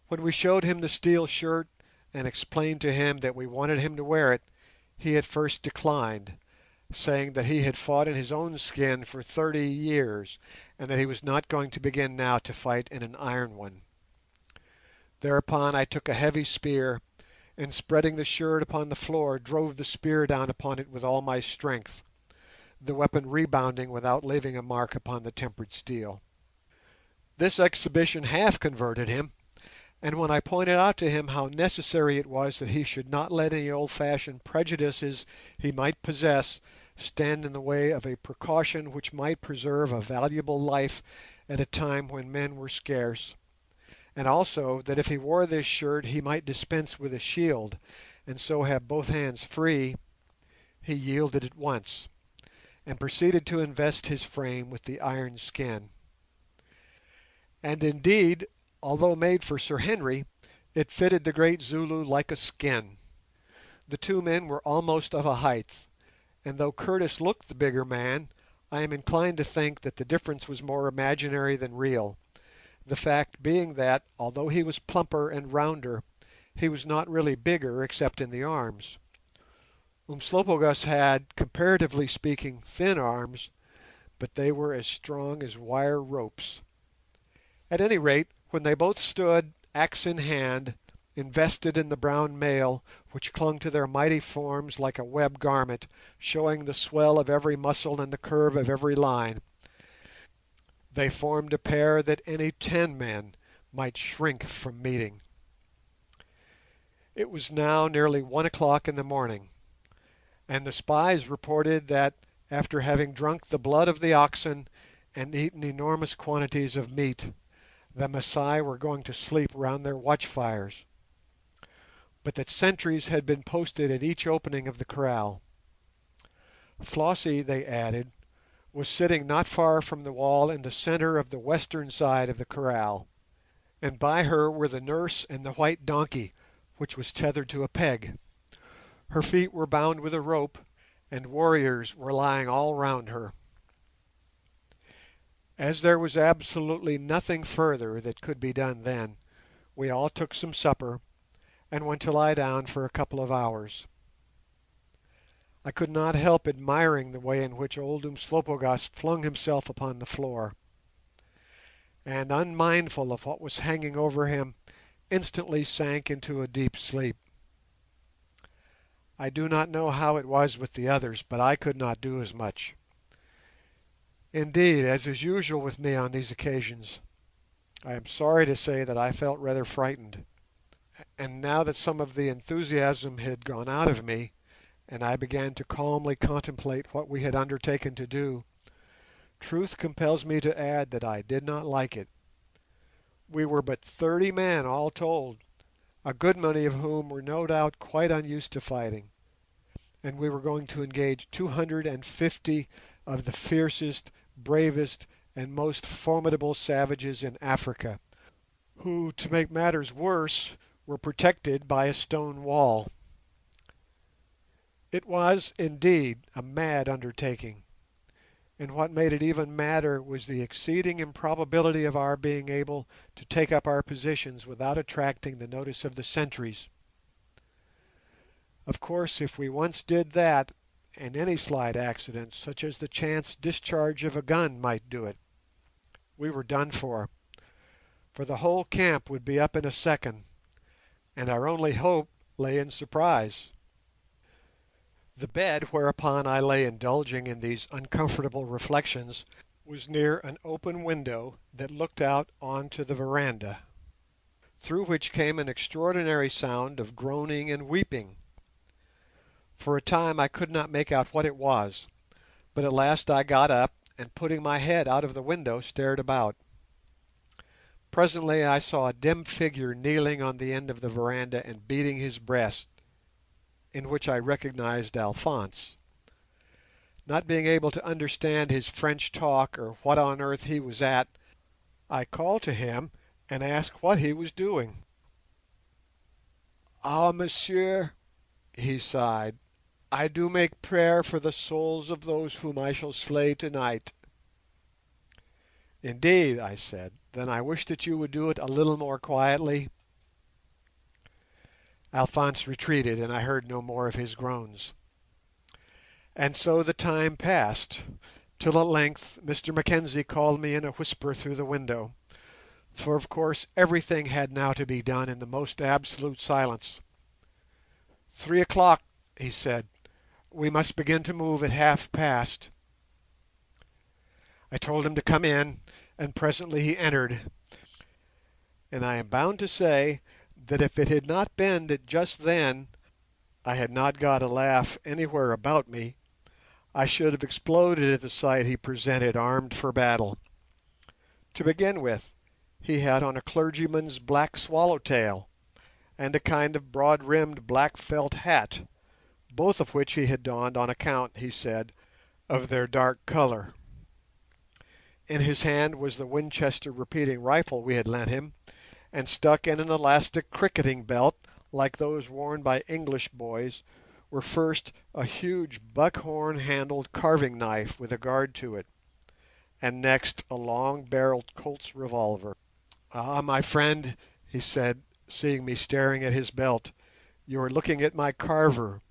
When we showed him the steel shirt and explained to him that we wanted him to wear it, he at first declined, saying that he had fought in his own skin for 30 years, and that he was not going to begin now to fight in an iron one. Thereupon I took a heavy spear, and spreading the shirt upon the floor, drove the spear down upon it with all my strength, the weapon rebounding without leaving a mark upon the tempered steel. This exhibition half converted him, and when I pointed out to him how necessary it was that he should not let any old-fashioned prejudices he might possess stand in the way of a precaution which might preserve a valuable life at a time when men were scarce, and also that if he wore this shirt he might dispense with a shield, and so have both hands free, he yielded at once, and proceeded to invest his frame with the iron skin. And indeed, although made for Sir Henry, it fitted the great Zulu like a skin. The two men were almost of a height, and though Curtis looked the bigger man, I am inclined to think that the difference was more imaginary than real, the fact being that, although he was plumper and rounder, he was not really bigger except in the arms. Umslopogaas had, comparatively speaking, thin arms, but they were as strong as wire ropes. At any rate, when they both stood, axe in hand, invested in the brown mail, which clung to their mighty forms like a web garment, showing the swell of every muscle and the curve of every line, they formed a pair that any 10 men might shrink from meeting. It was now nearly 1 o'clock in the morning, and the spies reported that, after having drunk the blood of the oxen and eaten enormous quantities of meat, the Masai were going to sleep round their watchfires, but that sentries had been posted at each opening of the kraal. Flossie, they added, was sitting not far from the wall in the centre of the western side of the kraal, and by her were the nurse and the white donkey, which was tethered to a peg. Her feet were bound with a rope, and warriors were lying all round her. As there was absolutely nothing further that could be done then, we all took some supper, and went to lie down for a couple of hours. I could not help admiring the way in which old Umslopogaas flung himself upon the floor, and, unmindful of what was hanging over him, instantly sank into a deep sleep. I do not know how it was with the others, but I could not do as much. Indeed, as is usual with me on these occasions, I am sorry to say that I felt rather frightened, and now that some of the enthusiasm had gone out of me, and I began to calmly contemplate what we had undertaken to do, truth compels me to add that I did not like it. We were but 30 men all told, a good many of whom were no doubt quite unused to fighting, and we were going to engage 250 of the fiercest, bravest, and most formidable savages in Africa, who, to make matters worse, were protected by a stone wall. It was, indeed, a mad undertaking, and what made it even madder was the exceeding improbability of our being able to take up our positions without attracting the notice of the sentries. Of course, if we once did that, and any slight accident, such as the chance discharge of a gun, might do it, we were done for the whole camp would be up in a second, and our only hope lay in surprise. The bed whereupon I lay indulging in these uncomfortable reflections was near an open window that looked out on to the veranda, through which came an extraordinary sound of groaning and weeping. For a time I could not make out what it was, but at last I got up, and putting my head out of the window stared about. Presently I saw a dim figure kneeling on the end of the veranda and beating his breast, in which I recognized Alphonse. Not being able to understand his French talk or what on earth he was at, I called to him and asked what he was doing. "Ah, monsieur," he sighed, "I do make prayer for the souls of those whom I shall slay tonight." "Indeed," I said, "then I wish that you would do it a little more quietly." Alphonse retreated, and I heard no more of his groans. And so the time passed, till at length Mr Mackenzie called me in a whisper through the window, for of course everything had now to be done in the most absolute silence. "3 o'clock," he said. "We must begin to move at 1/2 past." I told him to come in, and presently he entered, and I am bound to say that if it had not been that just then I had not got a laugh anywhere about me, I should have exploded at the sight he presented armed for battle. To begin with, he had on a clergyman's black swallow-tail, and a kind of broad-rimmed black felt hat, both of which he had donned on account, he said, of their dark colour. In his hand was the Winchester repeating rifle we had lent him, and stuck in an elastic cricketing belt, like those worn by English boys, were first a huge buckhorn-handled carving knife with a guard to it, and next a long-barrelled Colt's revolver. "Ah, my friend," he said, seeing me staring at his belt, "you are looking at my carver.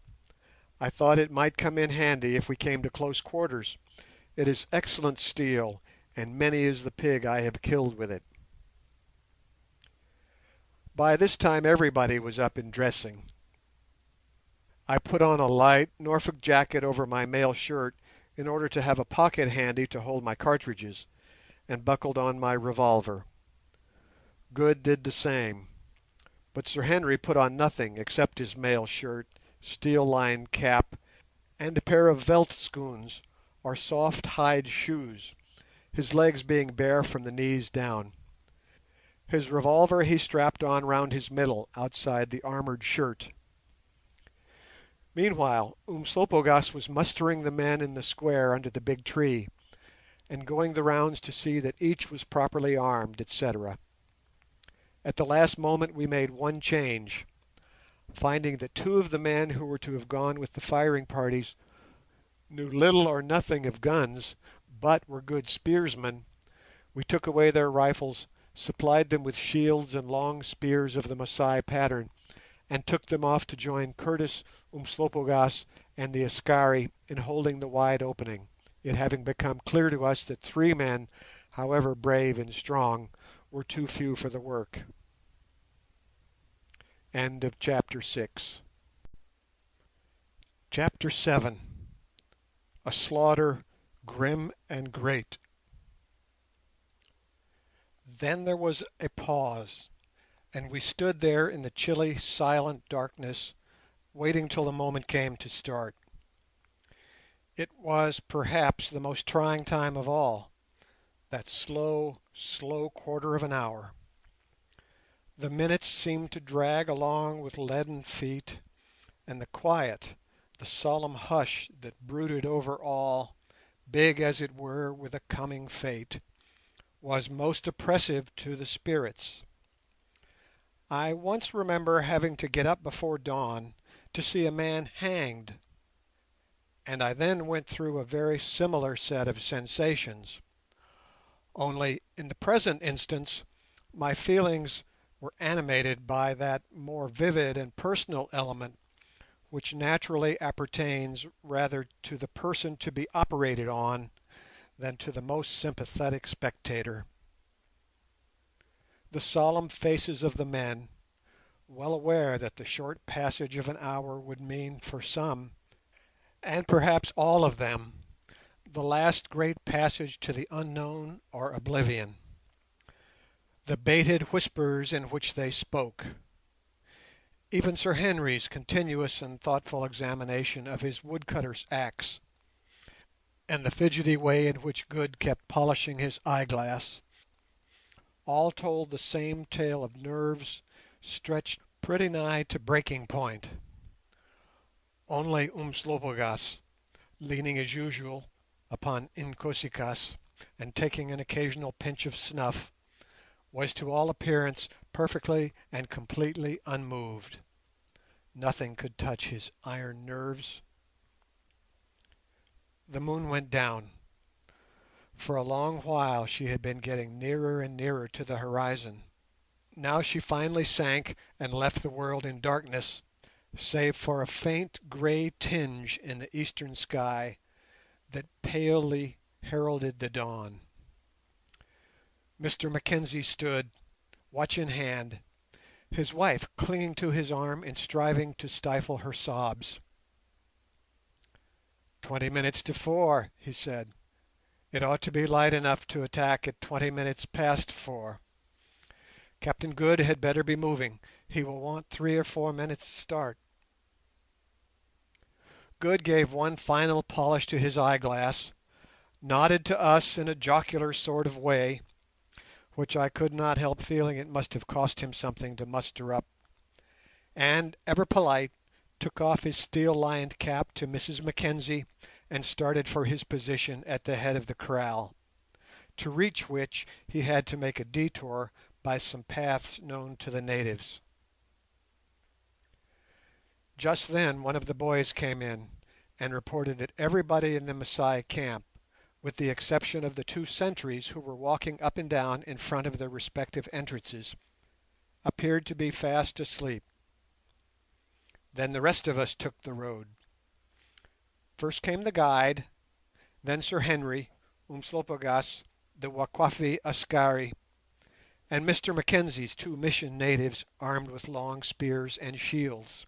I thought it might come in handy if we came to close quarters. It is excellent steel, and many is the pig I have killed with it." By this time everybody was up and dressing. I put on a light Norfolk jacket over my mail shirt in order to have a pocket handy to hold my cartridges, and buckled on my revolver. Good did the same, but Sir Henry put on nothing except his mail shirt, steel-lined cap, and a pair of veldschoons, or soft hide shoes, his legs being bare from the knees down. His revolver he strapped on round his middle outside the armoured shirt. Meanwhile Umslopogaas was mustering the men in the square under the big tree, and going the rounds to see that each was properly armed, etc. At the last moment we made one change. Finding that 2 of the men who were to have gone with the firing parties knew little or nothing of guns, but were good spearsmen, we took away their rifles, supplied them with shields and long spears of the Masai pattern, and took them off to join Curtis, Umslopogaas, and the Askari in holding the wide opening, it having become clear to us that 3 men, however brave and strong, were too few for the work. End of chapter 6. Chapter 7. A slaughter grim and great. Then there was a pause, and we stood there in the chilly, silent darkness, waiting till the moment came to start. It was perhaps the most trying time of all, that slow, slow quarter of an hour. The minutes seemed to drag along with leaden feet, and the quiet, the solemn hush that brooded over all, big as it were with a coming fate, was most oppressive to the spirits. I once remember having to get up before dawn to see a man hanged, and I then went through a very similar set of sensations, only in the present instance my feelings were animated by that more vivid and personal element which naturally appertains rather to the person to be operated on than to the most sympathetic spectator. The solemn faces of the men, well aware that the short passage of an hour would mean for some, and perhaps all of them, the last great passage to the unknown or oblivion. The bated whispers in which they spoke. Even Sir Henry's continuous and thoughtful examination of his woodcutter's axe, and the fidgety way in which Good kept polishing his eyeglass, all told the same tale of nerves stretched pretty nigh to breaking point. Only Umslopogaas, leaning as usual upon Inkosi-kaas and taking an occasional pinch of snuff, was to all appearance perfectly and completely unmoved. Nothing could touch his iron nerves. The moon went down. For a long while she had been getting nearer and nearer to the horizon. Now she finally sank and left the world in darkness, save for a faint grey tinge in the eastern sky that palely heralded the dawn. Mr Mackenzie stood, watch in hand, his wife clinging to his arm and striving to stifle her sobs. 20 minutes to 4, he said. It ought to be light enough to attack at 20 minutes past 4. Captain Good had better be moving. He will want 3 or 4 minutes' start. Good gave one final polish to his eyeglass, nodded to us in a jocular sort of way, which I could not help feeling it must have cost him something to muster up, and, ever polite, took off his steel-lined cap to Mrs Mackenzie and started for his position at the head of the kraal, to reach which he had to make a detour by some paths known to the natives. Just then one of the boys came in and reported that everybody in the Masai camp, with the exception of the 2 sentries who were walking up and down in front of their respective entrances, appeared to be fast asleep. Then the rest of us took the road. First came the guide, then Sir Henry, Umslopogaas, the Wakwafi Askari, and Mr Mackenzie's 2 mission natives armed with long spears and shields.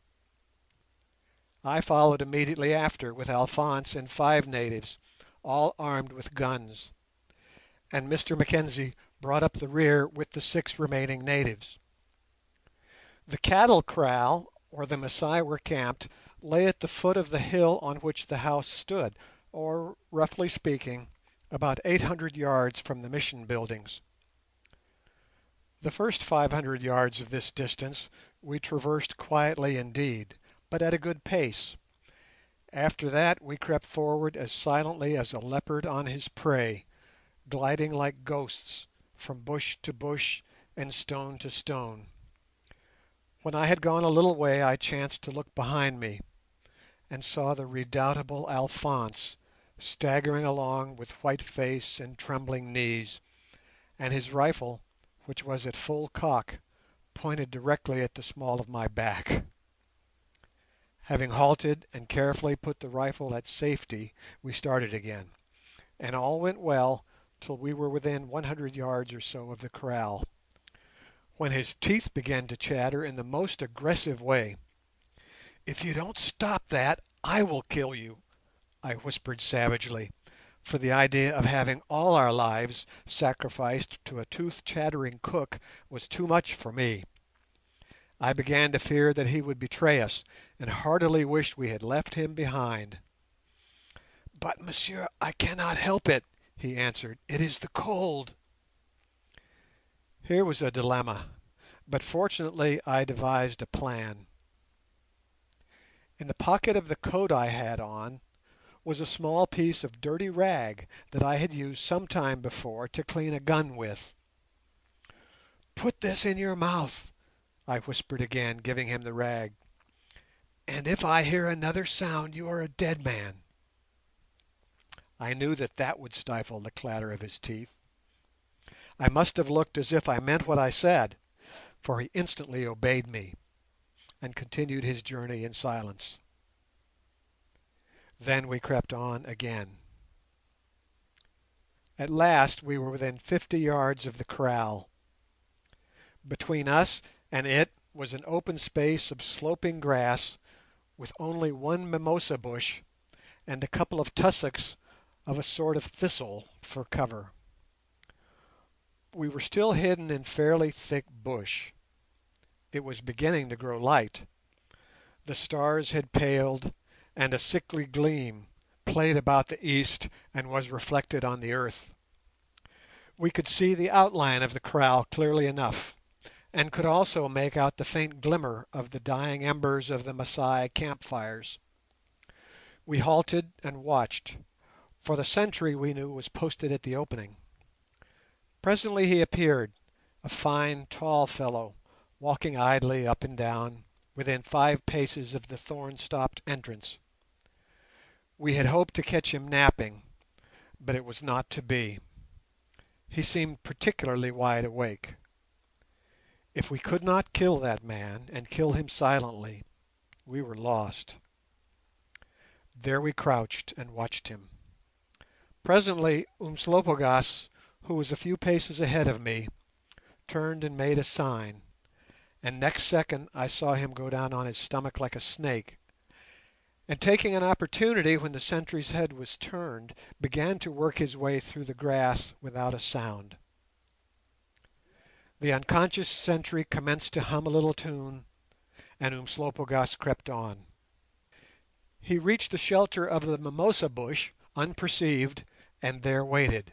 I followed immediately after with Alphonse and 5 natives, all armed with guns, and Mr Mackenzie brought up the rear with the 6 remaining natives. The cattle kraal, where the Masai were camped, lay at the foot of the hill on which the house stood, or, roughly speaking, about 800 yards from the mission buildings. The first 500 yards of this distance we traversed quietly indeed, but at a good pace. After that we crept forward as silently as a leopard on his prey, gliding like ghosts from bush to bush and stone to stone. When I had gone a little way I chanced to look behind me, and saw the redoubtable Alphonse staggering along with white face and trembling knees, and his rifle, which was at full cock, pointed directly at the small of my back. Having halted and carefully put the rifle at safety, we started again, and all went well till we were within 100 yards or so of the kraal, when his teeth began to chatter in the most aggressive way. "If you don't stop that, I will kill you," I whispered savagely, for the idea of having all our lives sacrificed to a tooth-chattering cook was too much for me. I began to fear that he would betray us, and heartily wished we had left him behind. "But, monsieur, I cannot help it," he answered. "It is the cold." Here was a dilemma, but fortunately I devised a plan. In the pocket of the coat I had on was a small piece of dirty rag that I had used some time before to clean a gun with. "Put this in your mouth," I whispered again, giving him the rag, "and if I hear another sound you are a dead man." I knew that that would stifle the clatter of his teeth. I must have looked as if I meant what I said, for he instantly obeyed me, and continued his journey in silence. Then we crept on again. At last we were within 50 yards of the kraal. Between us and it was an open space of sloping grass, with only one mimosa bush and a couple of tussocks of a sort of thistle for cover. We were still hidden in fairly thick bush. It was beginning to grow light, The stars had paled, and a sickly gleam played about the east and was reflected on the earth. We could see the outline of the kraal clearly enough, and could also make out the faint glimmer of the dying embers of the Masai camp fires. We halted and watched, for the sentry we knew was posted at the opening. Presently he appeared, a fine tall fellow, walking idly up and down, within 5 paces of the thorn-stopped entrance. We had hoped to catch him napping, but it was not to be. He seemed particularly wide awake. If we could not kill that man, and kill him silently, we were lost. There we crouched and watched him. Presently Umslopogaas, who was a few paces ahead of me, turned and made a sign, and next second I saw him go down on his stomach like a snake, and taking an opportunity when the sentry's head was turned, began to work his way through the grass without a sound. The unconscious sentry commenced to hum a little tune, and Umslopogaas crept on. He reached the shelter of the mimosa bush unperceived, and there waited.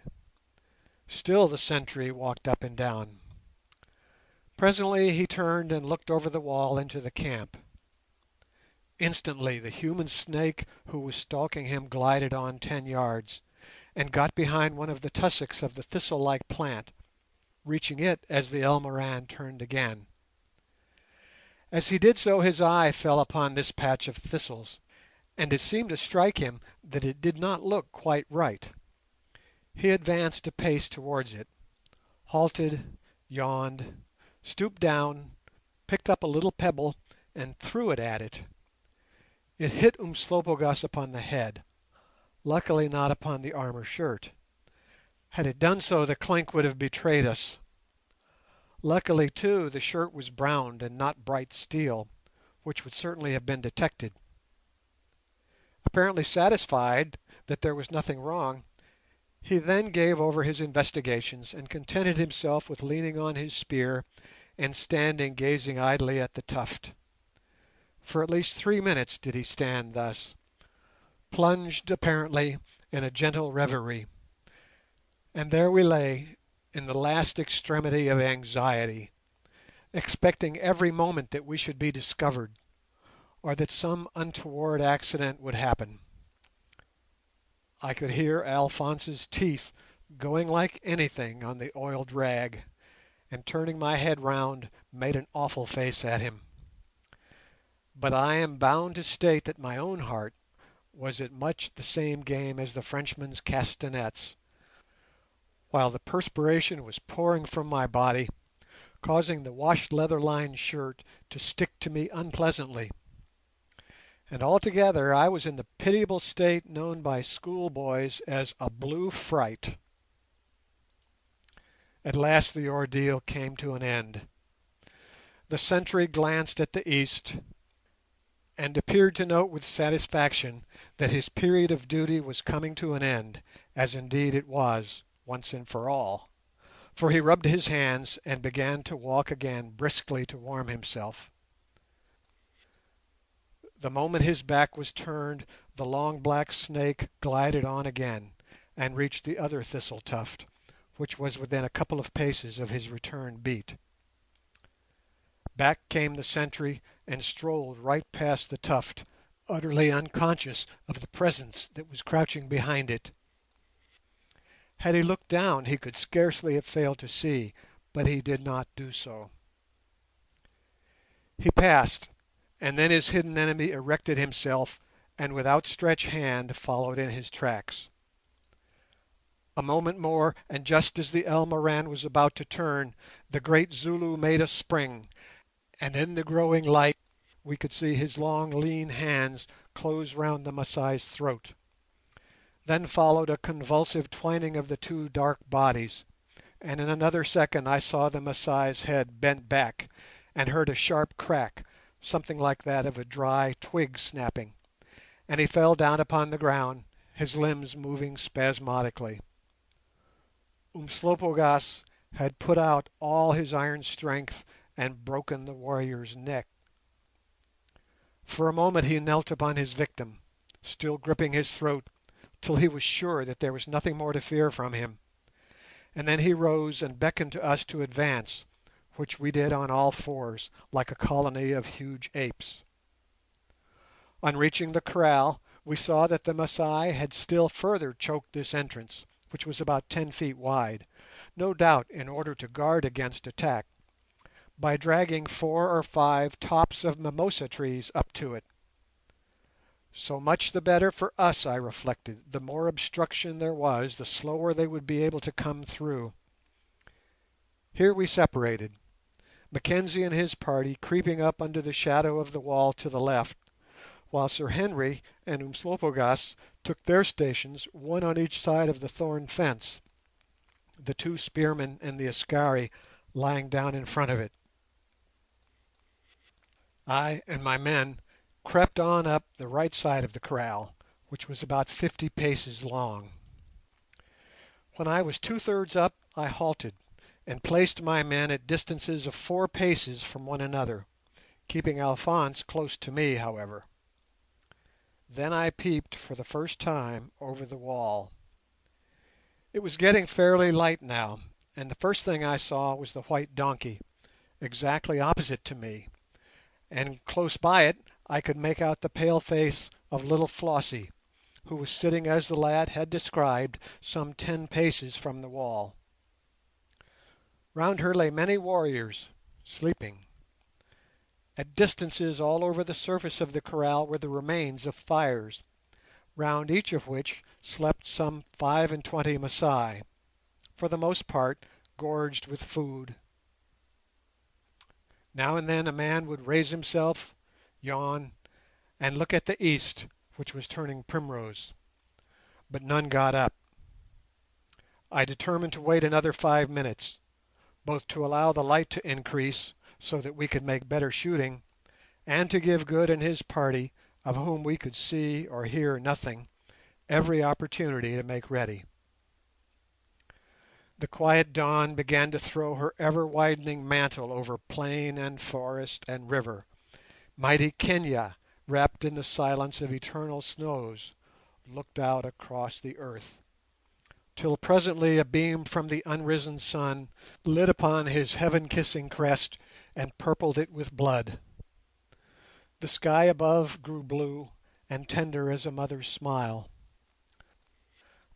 Still the sentry walked up and down. Presently he turned and looked over the wall into the camp. Instantly the human snake who was stalking him glided on 10 yards, and got behind one of the tussocks of the thistle-like plant, reaching it as the Elmoran turned again. As he did so his eye fell upon this patch of thistles, and it seemed to strike him that it did not look quite right. He advanced a pace towards it, halted, yawned, stooped down, picked up a little pebble, and threw it at it. It hit Umslopogaas upon the head, luckily not upon the armour shirt. Had it done so the clink would have betrayed us. Luckily, too, the shirt was browned and not bright steel, which would certainly have been detected. Apparently satisfied that there was nothing wrong, he then gave over his investigations and contented himself with leaning on his spear and standing gazing idly at the tuft. For at least 3 minutes did he stand thus, plunged apparently in a gentle reverie, and there we lay in the last extremity of anxiety, expecting every moment that we should be discovered, or that some untoward accident would happen. I could hear Alphonse's teeth going like anything on the oiled rag, and turning my head round made an awful face at him. But I am bound to state that my own heart was at much the same game as the Frenchman's castanets, while the perspiration was pouring from my body, causing the washed leather-lined shirt to stick to me unpleasantly, and altogether I was in the pitiable state known by schoolboys as a blue fright. At last the ordeal came to an end. The sentry glanced at the east, and appeared to note with satisfaction that his period of duty was coming to an end, as indeed it was, once and for all, for he rubbed his hands and began to walk again briskly to warm himself. The moment his back was turned, the long black snake glided on again, and reached the other thistle tuft, which was within a couple of paces of his return beat. Back came the sentry and strolled right past the tuft, utterly unconscious of the presence that was crouching behind it. Had he looked down he could scarcely have failed to see, but he did not do so. He passed, and then his hidden enemy erected himself, and with outstretched hand followed in his tracks. A moment more, and just as the Elmoran was about to turn, the great Zulu made a spring, and in the growing light we could see his long lean hands close round the Masai's throat. Then followed a convulsive twining of the 2 dark bodies, and in another second I saw the Masai's head bent back, and heard a sharp crack, something like that of a dry twig snapping, and he fell down upon the ground, his limbs moving spasmodically. Umslopogaas had put out all his iron strength and broken the warrior's neck. For a moment he knelt upon his victim, still gripping his throat till he was sure that there was nothing more to fear from him, and then he rose and beckoned to us to advance, which we did on all fours, like a colony of huge apes. On reaching the kraal we saw that the Masai had still further choked this entrance, which was about 10 feet wide, no doubt in order to guard against attack, by dragging 4 or 5 tops of mimosa trees up to it. So much the better for us, I reflected. The more obstruction there was, the slower they would be able to come through. Here we separated, Mackenzie and his party creeping up under the shadow of the wall to the left, while Sir Henry and Umslopogaas took their stations, one on each side of the thorn fence, the 2 spearmen and the Askari lying down in front of it. I and my men crept on up the right side of the kraal, which was about 50 paces long. When I was 2/3 up I halted, and placed my men at distances of 4 paces from one another, keeping Alphonse close to me, however. Then I peeped for the first time over the wall. It was getting fairly light now, and the first thing I saw was the white donkey, exactly opposite to me, and close by it I could make out the pale face of little Flossie, who was sitting as the lad had described, some 10 paces from the wall. Round her lay many warriors, sleeping. At distances all over the surface of the kraal were the remains of fires, round each of which slept some 25 Masai, for the most part gorged with food. Now and then a man would raise himself, yawn, and look at the east, which was turning primrose, but none got up. I determined to wait another 5 minutes, both to allow the light to increase so that we could make better shooting, and to give Good and his party, of whom we could see or hear nothing, every opportunity to make ready. The quiet dawn began to throw her ever-widening mantle over plain and forest and river. Mighty Kenya, wrapped in the silence of eternal snows, looked out across the earth, till presently a beam from the unrisen sun lit upon his heaven-kissing crest and purpled it with blood. The sky above grew blue and tender as a mother's smile.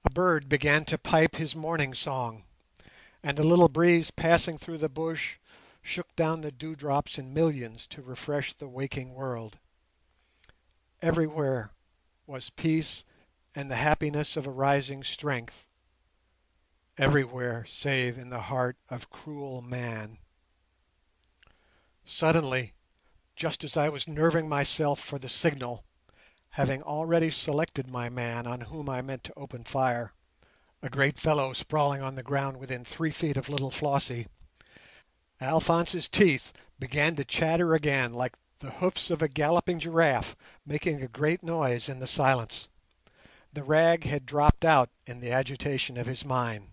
A bird began to pipe his morning song, and a little breeze passing through the bush shook down the dewdrops in millions to refresh the waking world. Everywhere was peace and the happiness of a rising strength, everywhere save in the heart of cruel man. Suddenly, just as I was nerving myself for the signal, having already selected my man on whom I meant to open fire, a great fellow sprawling on the ground within 3 feet of little Flossie, Alphonse's teeth began to chatter again like the hoofs of a galloping giraffe, making a great noise in the silence. The rag had dropped out in the agitation of his mind.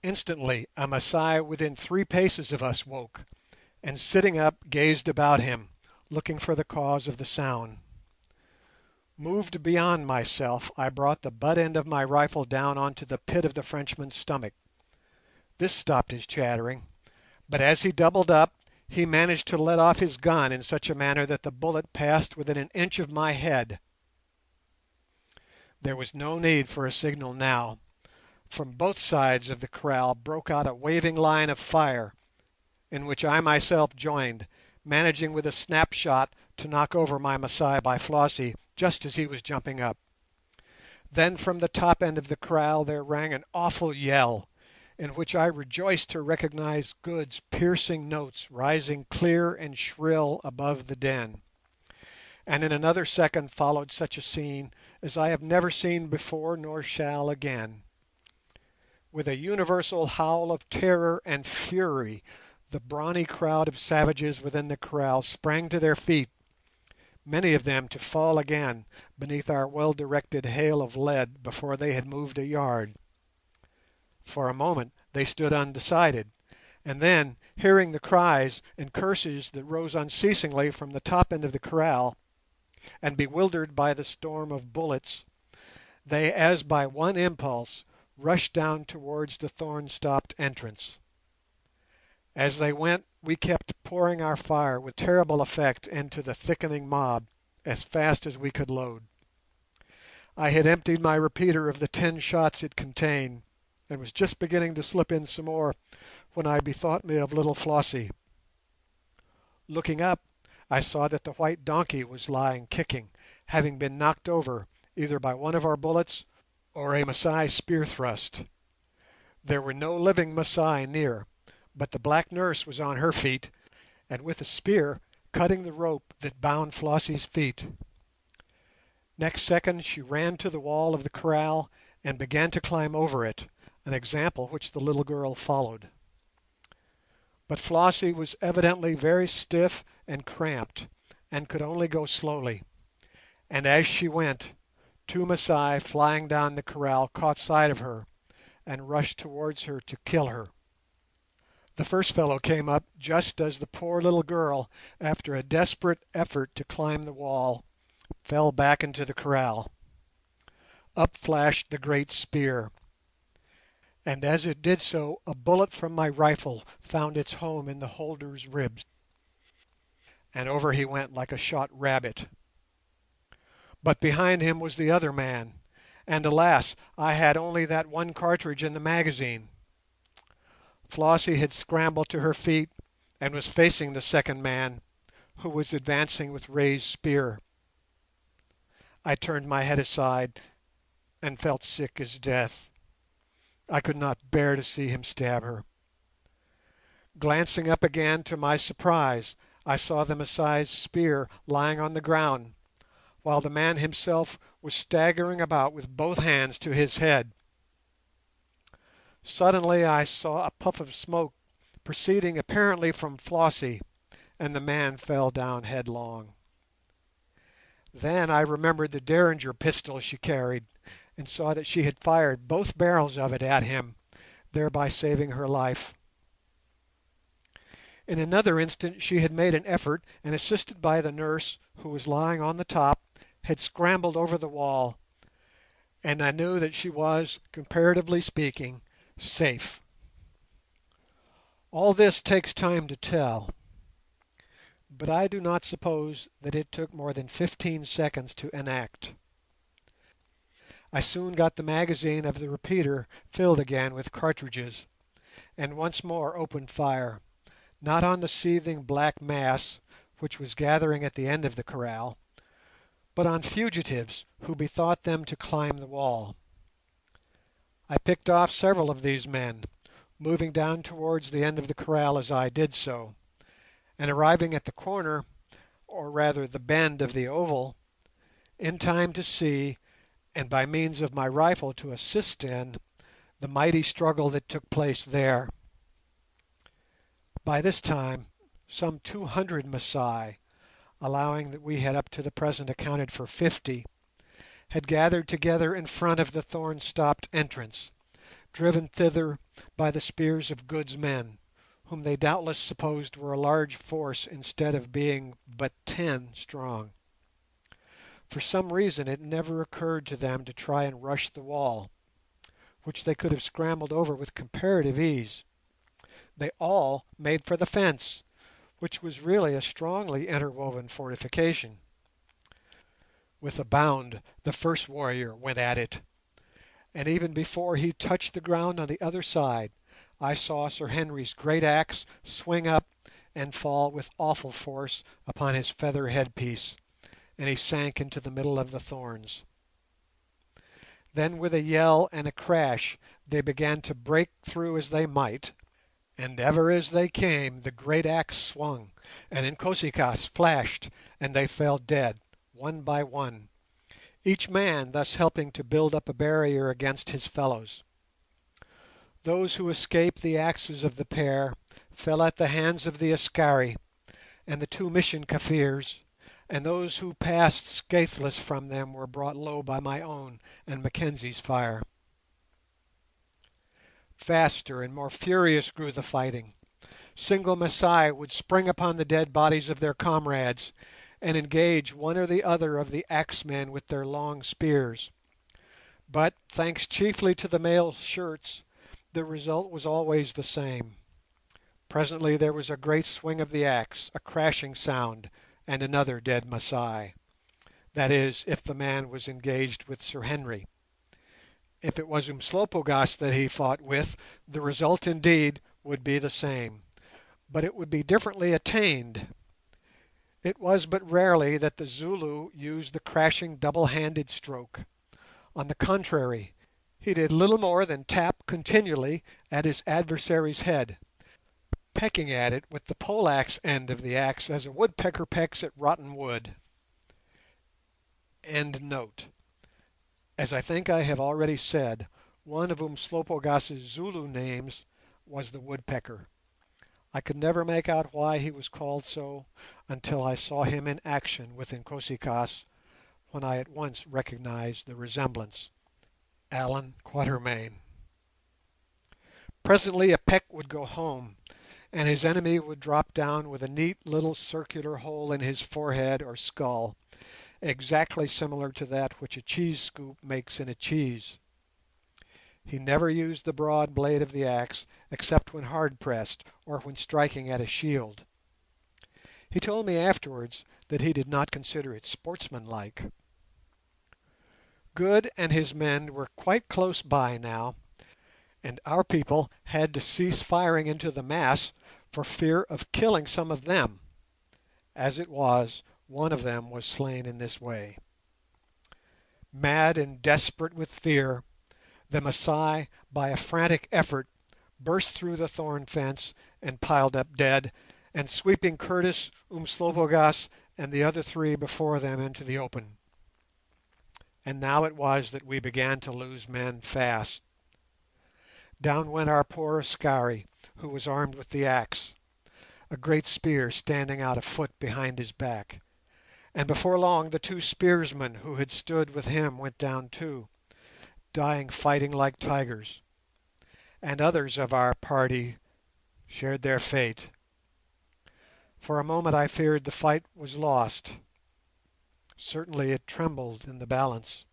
Instantly a Masai within 3 paces of us woke, and sitting up gazed about him, looking for the cause of the sound. Moved beyond myself, I brought the butt end of my rifle down onto the pit of the Frenchman's stomach. This stopped his chattering, but as he doubled up, he managed to let off his gun in such a manner that the bullet passed within an inch of my head. There was no need for a signal now. From both sides of the kraal broke out a waving line of fire, in which I myself joined, managing with a snapshot to knock over my Masai by Flossie just as he was jumping up. Then from the top end of the kraal there rang an awful yell, in which I rejoiced to recognize Good's piercing notes rising clear and shrill above the din, and in another second followed such a scene as I have never seen before nor shall again. With a universal howl of terror and fury, the brawny crowd of savages within the kraal sprang to their feet, many of them to fall again beneath our well-directed hail of lead before they had moved a yard. For a moment they stood undecided, and then, hearing the cries and curses that rose unceasingly from the top end of the kraal, and bewildered by the storm of bullets, they as by one impulse rushed down towards the thorn-stopped entrance. As they went we kept pouring our fire with terrible effect into the thickening mob as fast as we could load. I had emptied my repeater of the 10 shots it contained, and was just beginning to slip in some more when I bethought me of little Flossie. Looking up, I saw that the white donkey was lying kicking, having been knocked over either by one of our bullets or a Masai spear thrust. There were no living Masai near, but the black nurse was on her feet, and with a spear cutting the rope that bound Flossie's feet. Next second she ran to the wall of the kraal and began to climb over it, an example which the little girl followed. But Flossie was evidently very stiff and cramped, and could only go slowly, and as she went, 2 Masai flying down the kraal caught sight of her and rushed towards her to kill her. The first fellow came up just as the poor little girl, after a desperate effort to climb the wall, fell back into the kraal. Up flashed the great spear, and as it did so a bullet from my rifle found its home in the holder's ribs, and over he went like a shot rabbit. But behind him was the other man, and alas, I had only that one cartridge in the magazine. Flossie had scrambled to her feet and was facing the second man, who was advancing with raised spear. I turned my head aside and felt sick as death. I could not bear to see him stab her. Glancing up again, to my surprise, I saw the Masai's spear lying on the ground, while the man himself was staggering about with both hands to his head. Suddenly I saw a puff of smoke proceeding apparently from Flossie, and the man fell down headlong. Then I remembered the Derringer pistol she carried, and saw that she had fired both barrels of it at him, thereby saving her life. In another instant she had made an effort, and assisted by the nurse, who was lying on the top, had scrambled over the wall, and I knew that she was, comparatively speaking, safe. All this takes time to tell, but I do not suppose that it took more than 15 seconds to enact. I soon got the magazine of the repeater filled again with cartridges, and once more opened fire, not on the seething black mass which was gathering at the end of the kraal, but on fugitives who bethought them to climb the wall. I picked off several of these men, moving down towards the end of the kraal as I did so, and arriving at the corner, or rather the bend of the oval, in time to see, and by means of my rifle to assist in, the mighty struggle that took place there. By this time some 200 Masai, allowing that we had up to the present accounted for 50, had gathered together in front of the thorn-stopped entrance, driven thither by the spears of Good's men, whom they doubtless supposed were a large force instead of being but 10 strong. For some reason it never occurred to them to try and rush the wall, which they could have scrambled over with comparative ease. They all made for the fence, which was really a strongly interwoven fortification. With a bound the first warrior went at it, and even before he touched the ground on the other side I saw Sir Henry's great axe swing up and fall with awful force upon his feather headpiece, and he sank into the middle of the thorns. Then with a yell and a crash they began to break through as they might, and ever as they came the great axe swung, and Inkosi-kaas flashed, and they fell dead, one by one, each man thus helping to build up a barrier against his fellows. Those who escaped the axes of the pair fell at the hands of the Askari and the 2 mission Kafirs, and those who passed scatheless from them were brought low by my own and Mackenzie's fire. Faster and more furious grew the fighting, single Masai would spring upon the dead bodies of their comrades and engage one or the other of the axemen with their long spears. But, thanks chiefly to the male shirts, the result was always the same. Presently there was a great swing of the axe, a crashing sound, and another dead Masai. That is, if the man was engaged with Sir Henry. If it was Umslopogaas that he fought with, the result indeed would be the same, but it would be differently attained. It was but rarely that the Zulu used the crashing double-handed stroke. On the contrary, he did little more than tap continually at his adversary's head, pecking at it with the pole-axe end of the axe as a woodpecker pecks at rotten wood. End note. As I think I have already said, one of Umslopogaas's Zulu names was the Woodpecker. I could never make out why he was called so until I saw him in action with Inkosi-kaas, when I at once recognized the resemblance. Allan Quatermain. Presently a peck would go home, and his enemy would drop down with a neat little circular hole in his forehead or skull, exactly similar to that which a cheese scoop makes in a cheese. He never used the broad blade of the axe except when hard pressed or when striking at a shield. He told me afterwards that he did not consider it sportsmanlike. Good and his men were quite close by now, and our people had to cease firing into the mass for fear of killing some of them. As it was, one of them was slain in this way. Mad and desperate with fear, the Masai, by a frantic effort, burst through the thorn fence and piled up dead, and sweeping Curtis, Umslopogaas, and the other three before them into the open. And now it was that we began to lose men fast. Down went our poor Askari, who was armed with the axe, a great spear standing out a foot behind his back, and before long the two spearsmen who had stood with him went down too, dying fighting like tigers, and others of our party shared their fate. For a moment I feared the fight was lost. Certainly it trembled in the balance.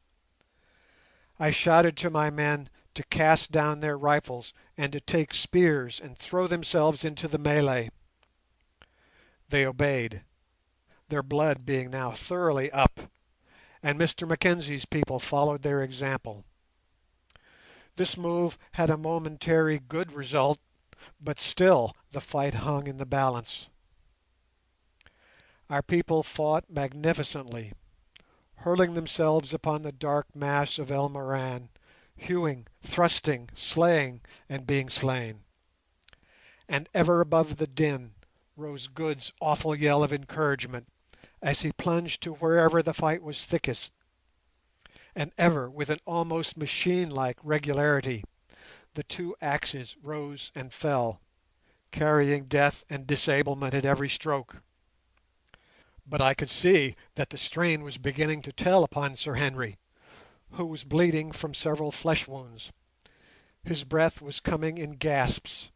I shouted to my men to cast down their rifles and to take spears and throw themselves into the melee. They obeyed, their blood being now thoroughly up, and Mr Mackenzie's people followed their example. This move had a momentary good result, but still the fight hung in the balance. Our people fought magnificently, hurling themselves upon the dark mass of El Moran, hewing, thrusting, slaying, and being slain. And ever above the din rose Good's awful yell of encouragement as he plunged to wherever the fight was thickest, and ever with an almost machine-like regularity the two axes rose and fell, carrying death and disablement at every stroke. But I could see that the strain was beginning to tell upon Sir Henry, who was bleeding from several flesh wounds. His breath was coming in gasps,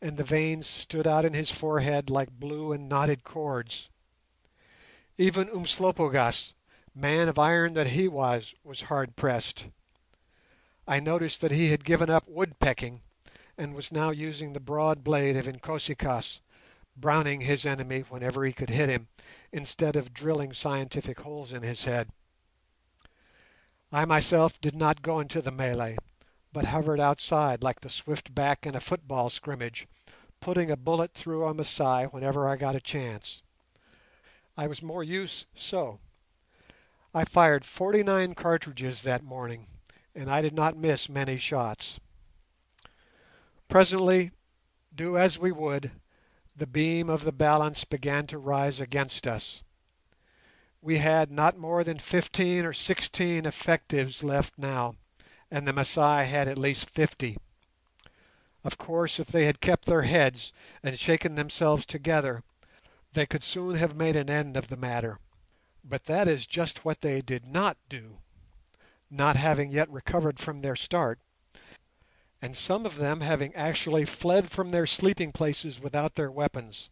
and the veins stood out in his forehead like blue and knotted cords. Even Umslopogaas, man of iron that he was hard pressed. I noticed that he had given up woodpecking, and was now using the broad blade of Inkosi-kaas, browning his enemy whenever he could hit him, instead of drilling scientific holes in his head. I myself did not go into the melee, but hovered outside like the swift back in a football scrimmage, putting a bullet through a Masai whenever I got a chance. I was more use so. I fired 49 cartridges that morning, and I did not miss many shots. Presently, do as we would, the beam of the balance began to rise against us. We had not more than 15 or 16 effectives left now, and the Masai had at least 50. Of course, if they had kept their heads and shaken themselves together, they could soon have made an end of the matter. But that is just what they did not do, not having yet recovered from their start, and some of them having actually fled from their sleeping places without their weapons.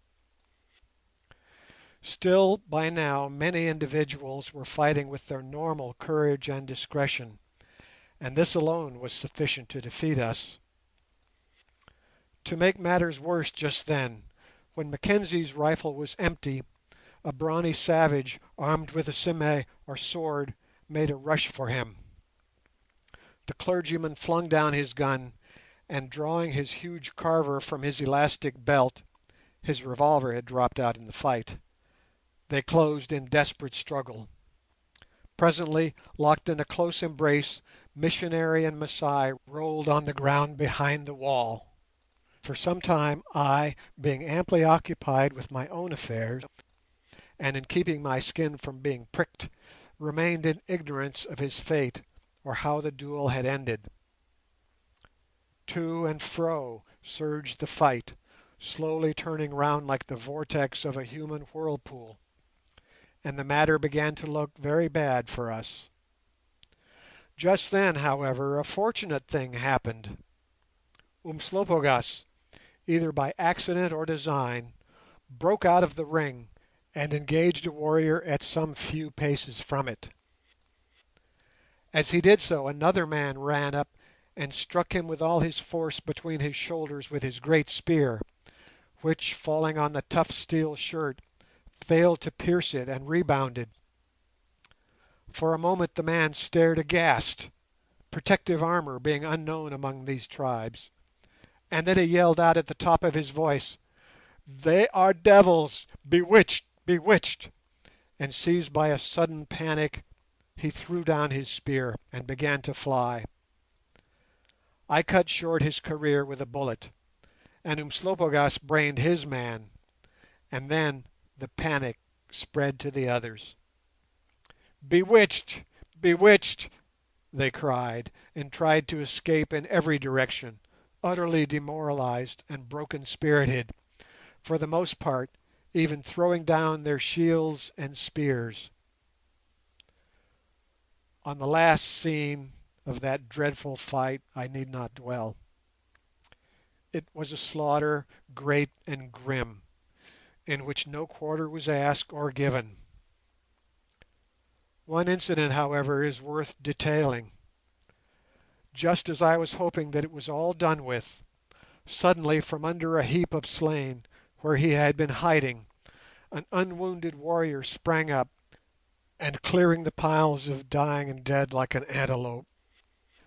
Still, by now many individuals were fighting with their normal courage and discretion, and this alone was sufficient to defeat us. To make matters worse just then, when Mackenzie's rifle was empty, a brawny savage armed with a sime or sword made a rush for him. The clergyman flung down his gun, and drawing his huge carver from his elastic belt—his revolver had dropped out in the fight—they closed in desperate struggle. Presently, locked in a close embrace, missionary and Masai rolled on the ground behind the wall. For some time I, being amply occupied with my own affairs, and in keeping my skin from being pricked, remained in ignorance of his fate or how the duel had ended. To and fro surged the fight, slowly turning round like the vortex of a human whirlpool, and the matter began to look very bad for us. Just then, however, a fortunate thing happened. Umslopogaas, either by accident or design, broke out of the ring and engaged a warrior at some few paces from it. As he did so, another man ran up and struck him with all his force between his shoulders with his great spear, which, falling on the tough steel shirt, failed to pierce it and rebounded. For a moment the man stared aghast, protective armour being unknown among these tribes, and then he yelled out at the top of his voice, "They are devils! Bewitched! Bewitched!" and seized by a sudden panic, he threw down his spear and began to fly. I cut short his career with a bullet, and Umslopogaas brained his man, and then the panic spread to the others. "Bewitched! Bewitched!" they cried, and tried to escape in every direction, utterly demoralized and broken-spirited, for the most part even throwing down their shields and spears. On the last scene of that dreadful fight I need not dwell. It was a slaughter great and grim, in which no quarter was asked or given. One incident, however, is worth detailing. Just as I was hoping that it was all done with, suddenly from under a heap of slain, where he had been hiding, an unwounded warrior sprang up, and clearing the piles of dying and dead like an antelope,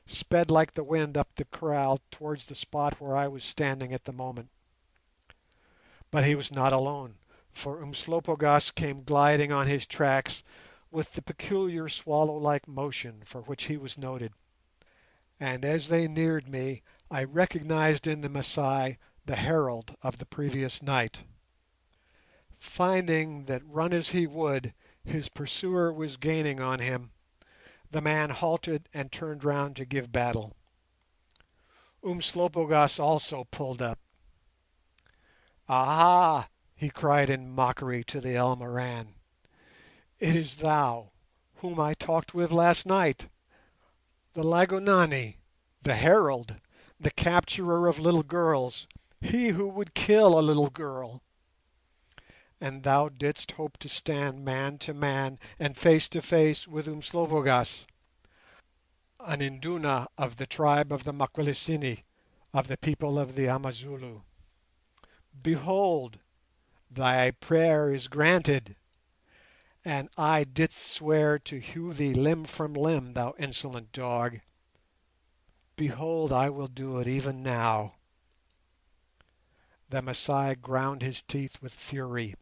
sped like the wind up the kraal towards the spot where I was standing at the moment. But he was not alone, for Umslopogaas came gliding on his tracks with the peculiar swallow-like motion for which he was noted, and as they neared me I recognized in the Masai the herald of the previous night. Finding that, run as he would, his pursuer was gaining on him, the man halted and turned round to give battle. Umslopogaas also pulled up. "Aha!" he cried in mockery to the Elmoran. "It is thou, whom I talked with last night, the Lygonani, the herald, the capturer of little girls, he who would kill a little girl. And thou didst hope to stand man to man and face to face with Umslopogaas, an Induna of the tribe of the Makwelisini, of the people of the Amazulu. Behold, thy prayer is granted, and I didst swear to hew thee limb from limb, thou insolent dog. Behold, I will do it even now." The Masai ground his teeth with fury,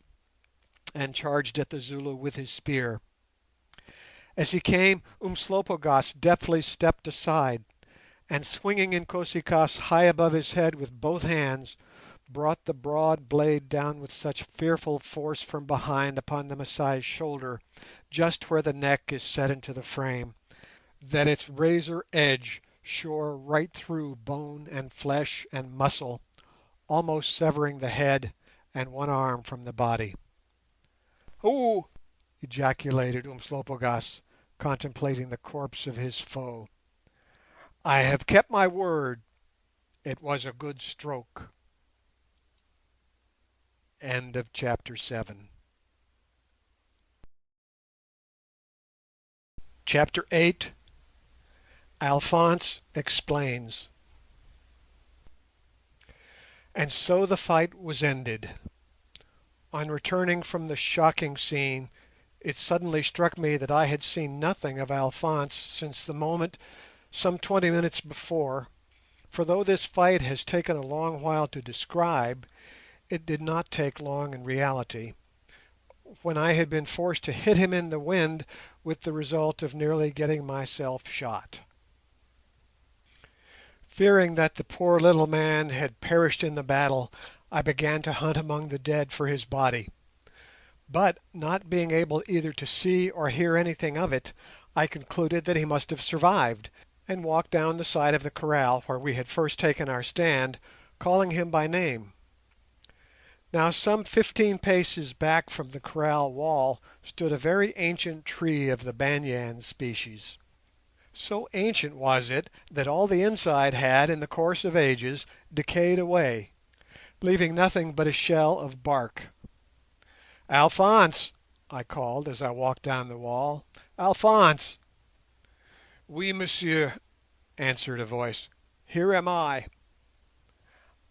and charged at the Zulu with his spear. As he came, Umslopogaas deftly stepped aside, and swinging Inkosikaas high above his head with both hands, brought the broad blade down with such fearful force from behind upon the Masai's shoulder, just where the neck is set into the frame, that its razor edge shore right through bone and flesh and muscle, almost severing the head and one arm from the body. "Ou!" ejaculated Umslopogaas, contemplating the corpse of his foe. "I have kept my word. It was a good stroke. End of chapter 7. Chapter 8. Alphonse Explains. And so the fight was ended. On returning from the shocking scene, it suddenly struck me that I had seen nothing of Alphonse since the moment, some 20 minutes before, for though this fight has taken a long while to describe, it did not take long in reality, when I had been forced to hit him in the wind, with the result of nearly getting myself shot. Fearing that the poor little man had perished in the battle, I began to hunt among the dead for his body, but not being able either to see or hear anything of it, I concluded that he must have survived, and walked down the side of the kraal where we had first taken our stand, calling him by name. Now some 15 paces back from the kraal wall stood a very ancient tree of the banyan species. So ancient was it that all the inside had, in the course of ages, decayed away, leaving nothing but a shell of bark. "Alphonse!" I called as I walked down the wall. "Alphonse!" "Oui, monsieur," answered a voice. "Here am I."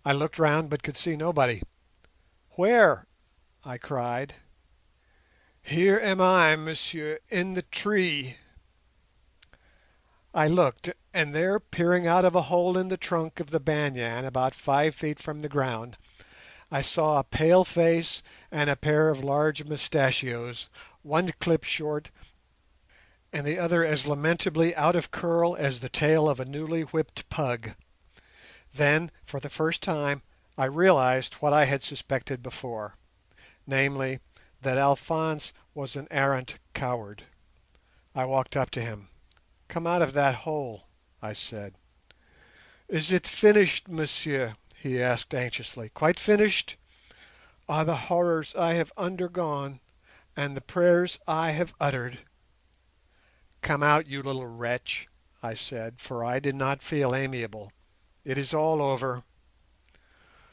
I looked round but could see nobody. "Where?" I cried. "Here am I, monsieur, in the tree." I looked, and there, peering out of a hole in the trunk of the banyan about 5 feet from the ground, I saw a pale face and a pair of large mustachios, one clipped short and the other as lamentably out of curl as the tail of a newly whipped pug. Then, for the first time, I realized what I had suspected before, namely, that Alphonse was an arrant coward. I walked up to him. "Come out of that hole," I said. "Is it finished, monsieur?" he asked anxiously. "Quite finished? Ah, the horrors I have undergone, and the prayers I have uttered!" "Come out, you little wretch," I said, for I did not feel amiable. "It is all over."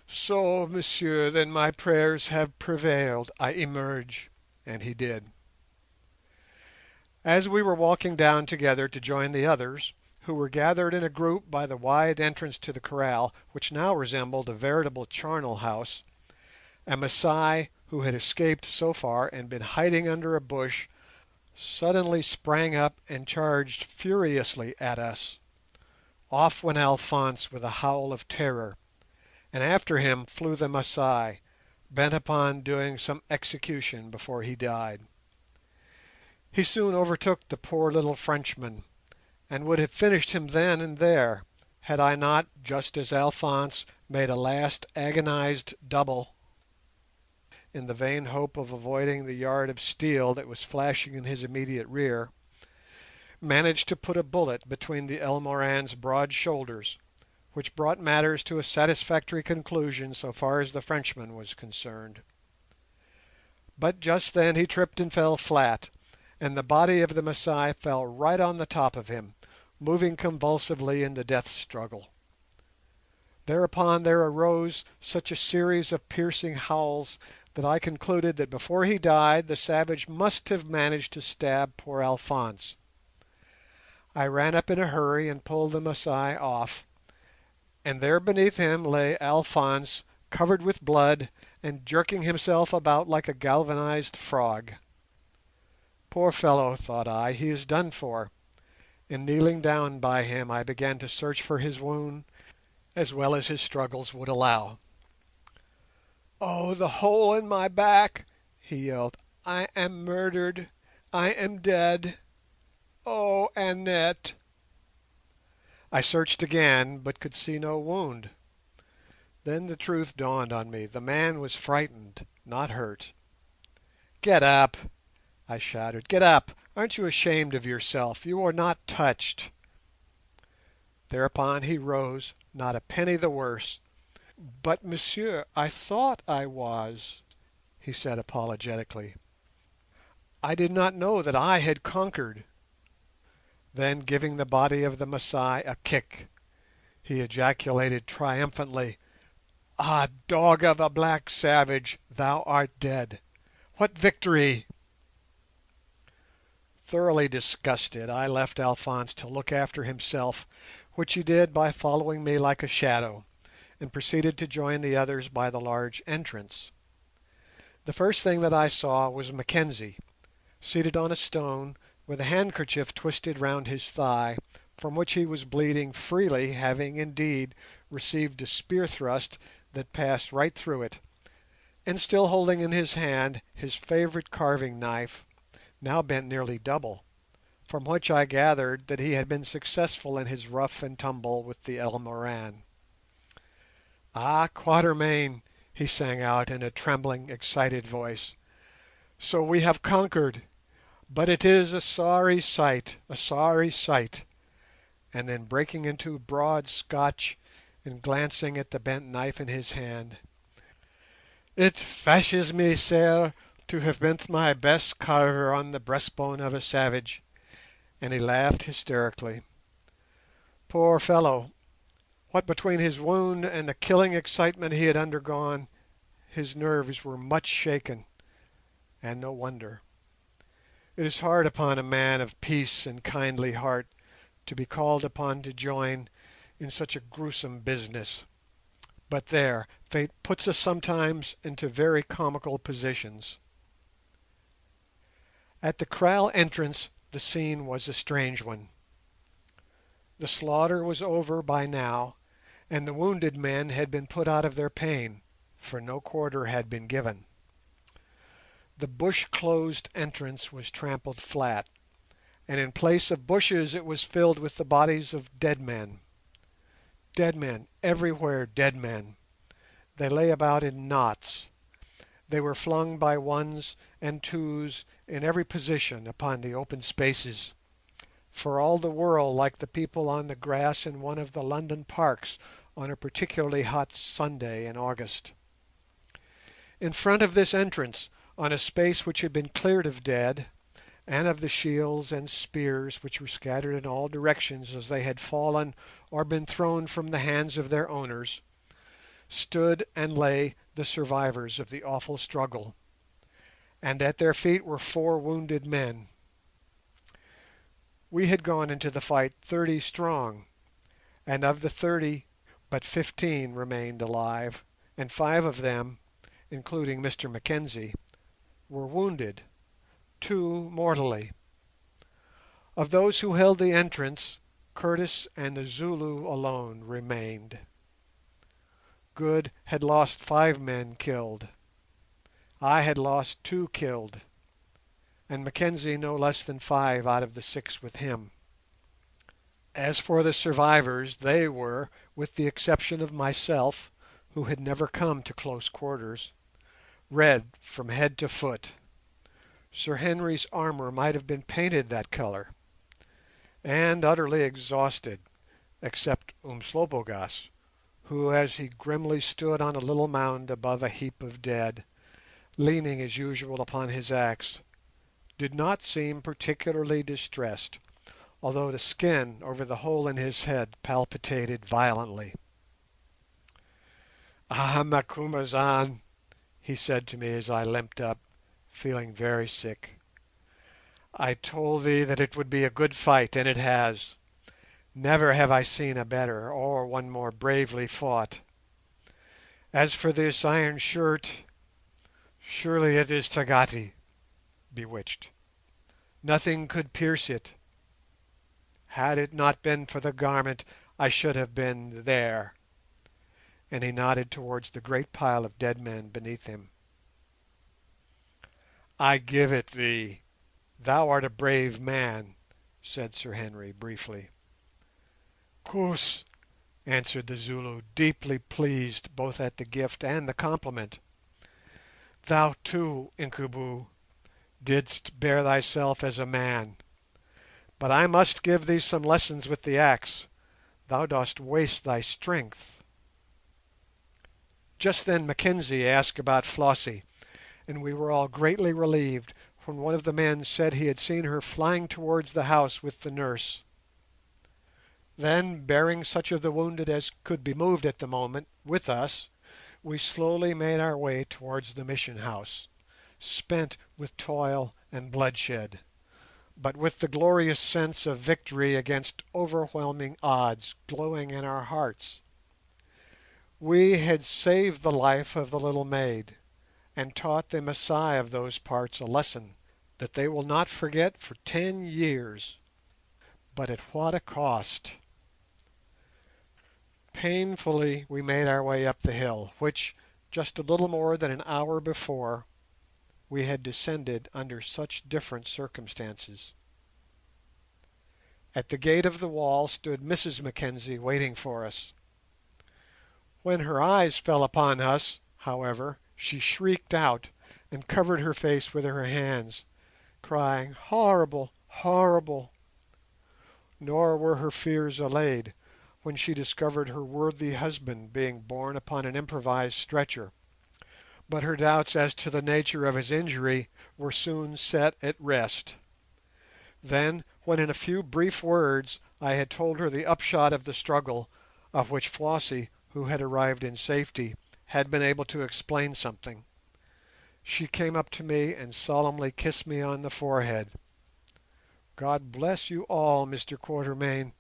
"So, monsieur, then my prayers have prevailed. I emerge," and he did. As we were walking down together to join the others, who were gathered in a group by the wide entrance to the kraal, which now resembled a veritable charnel house, a Masai who had escaped so far and been hiding under a bush suddenly sprang up and charged furiously at us. Off went Alphonse with a howl of terror, and after him flew the Masai, bent upon doing some execution before he died. He soon overtook the poor little Frenchman, and would have finished him then and there, had I not, just as Alphonse made a last agonized double, in the vain hope of avoiding the yard of steel that was flashing in his immediate rear, managed to put a bullet between the Elmoran's broad shoulders, which brought matters to a satisfactory conclusion so far as the Frenchman was concerned. But just then he tripped and fell flat, and the body of the Masai fell right on the top of him, moving convulsively in the death struggle. Thereupon there arose such a series of piercing howls that I concluded that before he died the savage must have managed to stab poor Alphonse. I ran up in a hurry and pulled the Masai off, and there beneath him lay Alphonse, covered with blood and jerking himself about like a galvanized frog. Poor fellow, thought I, he is done for, and kneeling down by him I began to search for his wound as well as his struggles would allow. "Oh, the hole in my back!" he yelled. "I am murdered! I am dead! Oh, Annette!" I searched again, but could see no wound. Then the truth dawned on me. The man was frightened, not hurt. "Get up!" I shouted. "Get up! Aren't you ashamed of yourself? You are not touched." Thereupon he rose, not a penny the worse. "But, monsieur, I thought I was," he said apologetically. "I did not know that I had conquered." Then, giving the body of the Masai a kick, he ejaculated triumphantly. "Ah, dog of a black savage, thou art dead! What victory!" Thoroughly disgusted, I left Alphonse to look after himself, which he did by following me like a shadow, and proceeded to join the others by the large entrance. The first thing that I saw was Mackenzie, seated on a stone, with a handkerchief twisted round his thigh, from which he was bleeding freely, having, indeed, received a spear thrust that passed right through it, and still holding in his hand his favourite carving knife, now bent nearly double, from which I gathered that he had been successful in his rough and tumble with the Elmoran. "Ah, Quatermain," he sang out in a trembling, excited voice, "so we have conquered, but it is a sorry sight, a sorry sight," and then breaking into broad Scotch and glancing at the bent knife in his hand, "it fashes me sair to have bent my best carver on the breastbone of a savage," and he laughed hysterically. Poor fellow, what between his wound and the killing excitement he had undergone, his nerves were much shaken, and no wonder. It is hard upon a man of peace and kindly heart to be called upon to join in such a gruesome business. But there, fate puts us sometimes into very comical positions. At the kraal entrance the scene was a strange one. The slaughter was over by now, and the wounded men had been put out of their pain, for no quarter had been given. The bush-closed entrance was trampled flat, and in place of bushes it was filled with the bodies of dead men. Dead men, everywhere dead men. They lay about in knots. They were flung by ones and twos in every position upon the open spaces, for all the world like the people on the grass in one of the London parks on a particularly hot Sunday in August. In front of this entrance, on a space which had been cleared of dead, and of the shields and spears which were scattered in all directions as they had fallen or been thrown from the hands of their owners, stood and lay the survivors of the awful struggle, and at their feet were 4 wounded men. We had gone into the fight 30 strong, and of the 30 but 15 remained alive, and 5 of them, including Mr Mackenzie, were wounded, 2 mortally. Of those who held the entrance, Curtis and the Zulu alone remained. Good had lost 5 men killed. I had lost 2 killed, and Mackenzie no less than 5 out of the 6 with him. As for the survivors, they were, with the exception of myself, who had never come to close quarters, red from head to foot. Sir Henry's armour might have been painted that colour, and utterly exhausted, except Umslopogaas, who, as he grimly stood on a little mound above a heap of dead, leaning as usual upon his axe, did not seem particularly distressed, although the skin over the hole in his head palpitated violently. "Ah, Macumazahn," he said to me as I limped up, feeling very sick, "I told thee that it would be a good fight, and it has. Never have I seen a better, or one more bravely fought. As for this iron shirt, surely it is Tagati (bewitched). Nothing could pierce it. Had it not been for the garment, I should have been there," and he nodded towards the great pile of dead men beneath him. "I give it thee. Thou art a brave man," said Sir Henry briefly. "Koos," answered the Zulu, deeply pleased both at the gift and the compliment. "Thou too, Incubu, didst bear thyself as a man, but I must give thee some lessons with the axe. Thou dost waste thy strength." Just then Mackenzie asked about Flossie, and we were all greatly relieved when one of the men said he had seen her flying towards the house with the nurse. Then, bearing such of the wounded as could be moved at the moment with us, we slowly made our way towards the mission house, spent with toil and bloodshed, but with the glorious sense of victory against overwhelming odds glowing in our hearts. We had saved the life of the little maid, and taught the Masai of those parts a lesson that they will not forget for 10 years. But at what a cost! Painfully we made our way up the hill, which, just a little more than an hour before, we had descended under such different circumstances. At the gate of the wall stood Mrs Mackenzie waiting for us. When her eyes fell upon us, however, she shrieked out and covered her face with her hands, crying, "Horrible! Horrible!" Nor were her fears allayed when she discovered her worthy husband being borne upon an improvised stretcher, but her doubts as to the nature of his injury were soon set at rest. Then, when in a few brief words I had told her the upshot of the struggle, of which Flossie, who had arrived in safety, had been able to explain something, she came up to me and solemnly kissed me on the forehead. "God bless you all, Mr Quatermain.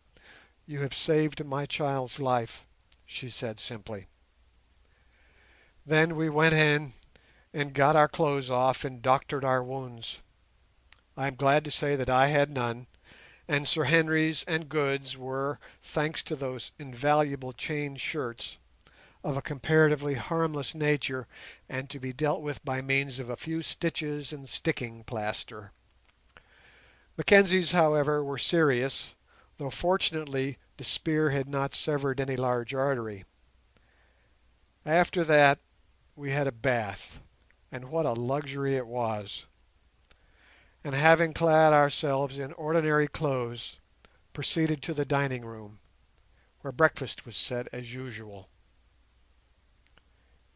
You have saved my child's life," she said simply. Then we went in and got our clothes off and doctored our wounds. I am glad to say that I had none, and Sir Henry's and Good's were, thanks to those invaluable chain shirts, of a comparatively harmless nature and to be dealt with by means of a few stitches and sticking plaster. Mackenzie's, however, were serious, though fortunately the spear had not severed any large artery. After that we had a bath, and what a luxury it was, and having clad ourselves in ordinary clothes, proceeded to the dining room, where breakfast was set as usual.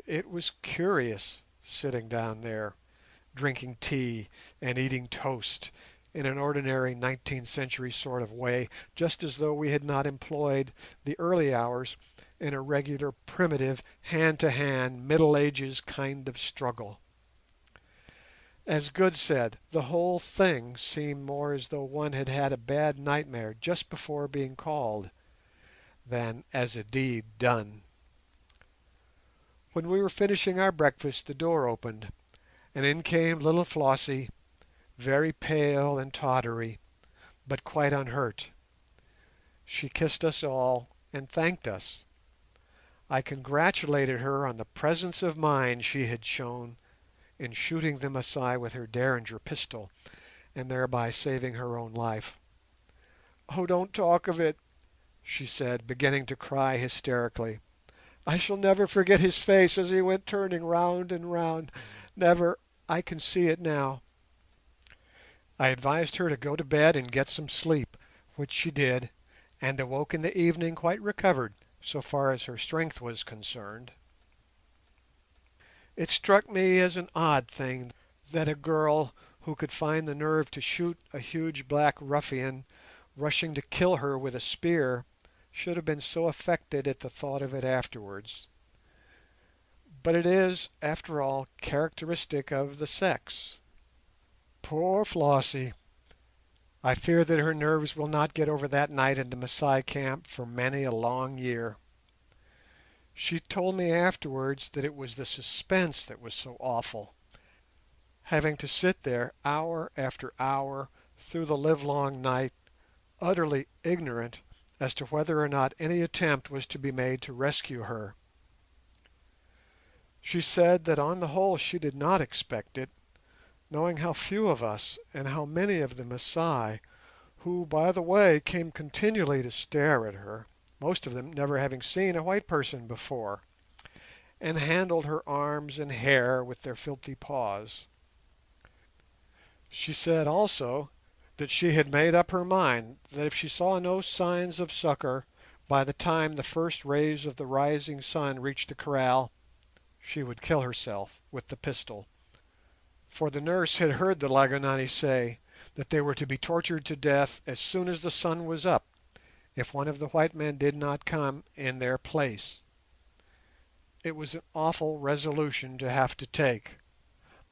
It was curious sitting down there, drinking tea and eating toast in an ordinary 19th century sort of way, just as though we had not employed the early hours in a regular primitive hand-to-hand Middle Ages kind of struggle. As Good said, the whole thing seemed more as though one had had a bad nightmare just before being called, than as a deed done. When we were finishing our breakfast, the door opened, and in came little Flossie, very pale and tottery, but quite unhurt. She kissed us all and thanked us. I congratulated her on the presence of mind she had shown in shooting the Masai with her Derringer pistol, and thereby saving her own life. "Oh, don't talk of it," she said, beginning to cry hysterically. "I shall never forget his face as he went turning round and round. Never. I can see it now." I advised her to go to bed and get some sleep, which she did, and awoke in the evening quite recovered so far as her strength was concerned. It struck me as an odd thing that a girl who could find the nerve to shoot a huge black ruffian rushing to kill her with a spear should have been so affected at the thought of it afterwards. But it is, after all, characteristic of the sex. Poor Flossie! I fear that her nerves will not get over that night in the Masai camp for many a long year. She told me afterwards that it was the suspense that was so awful, having to sit there hour after hour through the livelong night, utterly ignorant as to whether or not any attempt was to be made to rescue her. She said that on the whole she did not expect it, knowing how few of us and how many of the Masai, who, by the way, came continually to stare at her, most of them never having seen a white person before, and handled her arms and hair with their filthy paws. She said also that she had made up her mind that if she saw no signs of succour by the time the first rays of the rising sun reached the kraal, she would kill herself with the pistol, for the nurse had heard the Lygonani say that they were to be tortured to death as soon as the sun was up, if one of the white men did not come in their place. It was an awful resolution to have to take,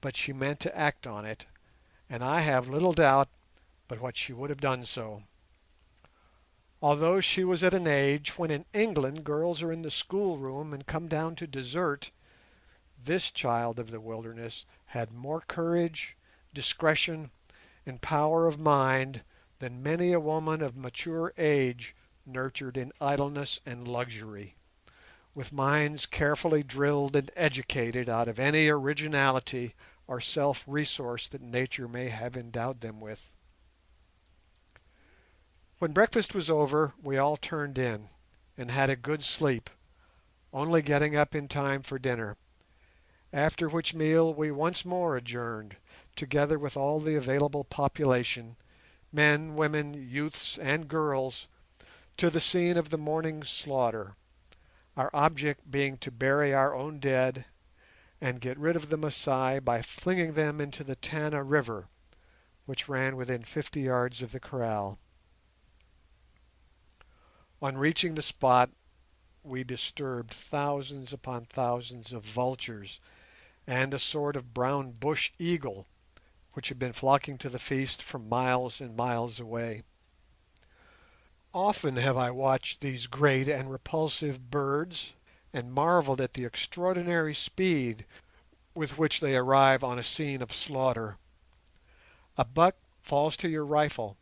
but she meant to act on it, and I have little doubt but what she would have done so. Although she was at an age when in England girls are in the schoolroom and come down to dessert, this child of the wilderness had more courage, discretion, and power of mind than many a woman of mature age nurtured in idleness and luxury, with minds carefully drilled and educated out of any originality or self-resource that nature may have endowed them with. When breakfast was over, we all turned in, and had a good sleep, only getting up in time for dinner, after which meal we once more adjourned, together with all the available population, men, women, youths, and girls, to the scene of the morning's slaughter, our object being to bury our own dead and get rid of the Masai by flinging them into the Tana River, which ran within 50 yards of the kraal. On reaching the spot, we disturbed thousands upon thousands of vultures and a sort of brown bush eagle, which had been flocking to the feast from miles and miles away. Often have I watched these great and repulsive birds, and marvelled at the extraordinary speed with which they arrive on a scene of slaughter. A buck falls to your rifle,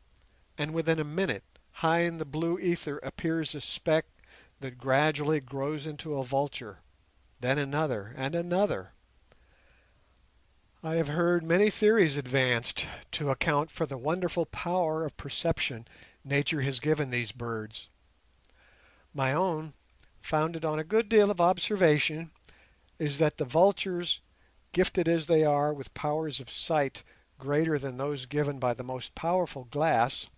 and within a minute, high in the blue ether appears a speck that gradually grows into a vulture, then another and another. I have heard many theories advanced to account for the wonderful power of perception nature has given these birds. My own, founded on a good deal of observation, is that the vultures, gifted as they are with powers of sight greater than those given by the most powerful glass,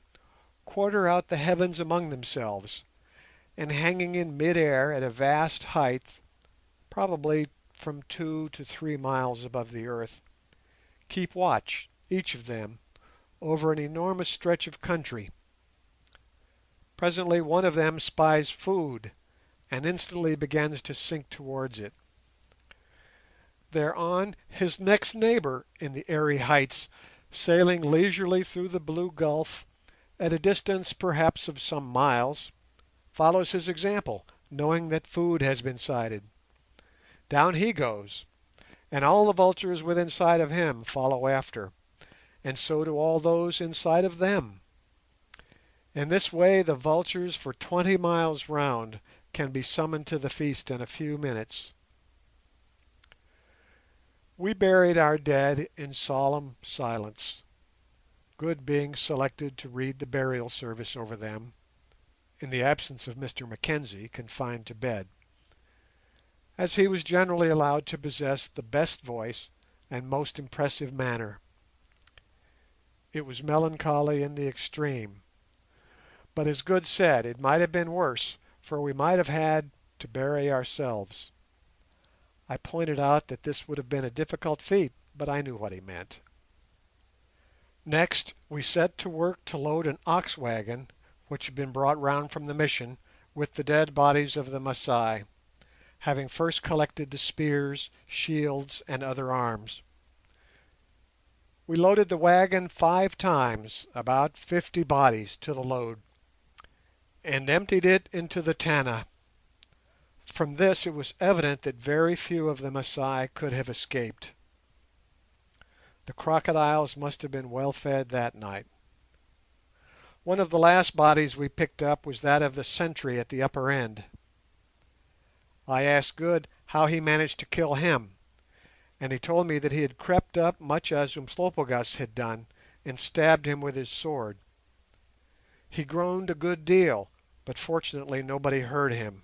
quarter out the heavens among themselves, and hanging in mid-air at a vast height, probably from 2 to 3 miles above the earth, keep watch, each of them, over an enormous stretch of country. Presently one of them spies food, and instantly begins to sink towards it. Thereon his next neighbour in the airy heights, sailing leisurely through the blue gulf, at a distance perhaps of some miles, follows his example, knowing that food has been sighted. Down he goes, and all the vultures within sight of him follow after, and so do all those in sight of them. In this way the vultures for 20 miles round can be summoned to the feast in a few minutes. We buried our dead in solemn silence, Good being selected to read the burial service over them, in the absence of Mr Mackenzie, confined to bed, as he was generally allowed to possess the best voice and most impressive manner. It was melancholy in the extreme, but as Good said, it might have been worse, for we might have had to bury ourselves. I pointed out that this would have been a difficult feat, but I knew what he meant. Next we set to work to load an ox wagon, which had been brought round from the mission, with the dead bodies of the Masai, having first collected the spears, shields, and other arms. We loaded the wagon 5 times, about 50 bodies to the load, and emptied it into the Tana. From this it was evident that very few of the Masai could have escaped. The crocodiles must have been well fed that night. One of the last bodies we picked up was that of the sentry at the upper end. I asked Good how he managed to kill him, and he told me that he had crept up much as Umslopogaas had done, and stabbed him with his sword. He groaned a good deal, but fortunately nobody heard him.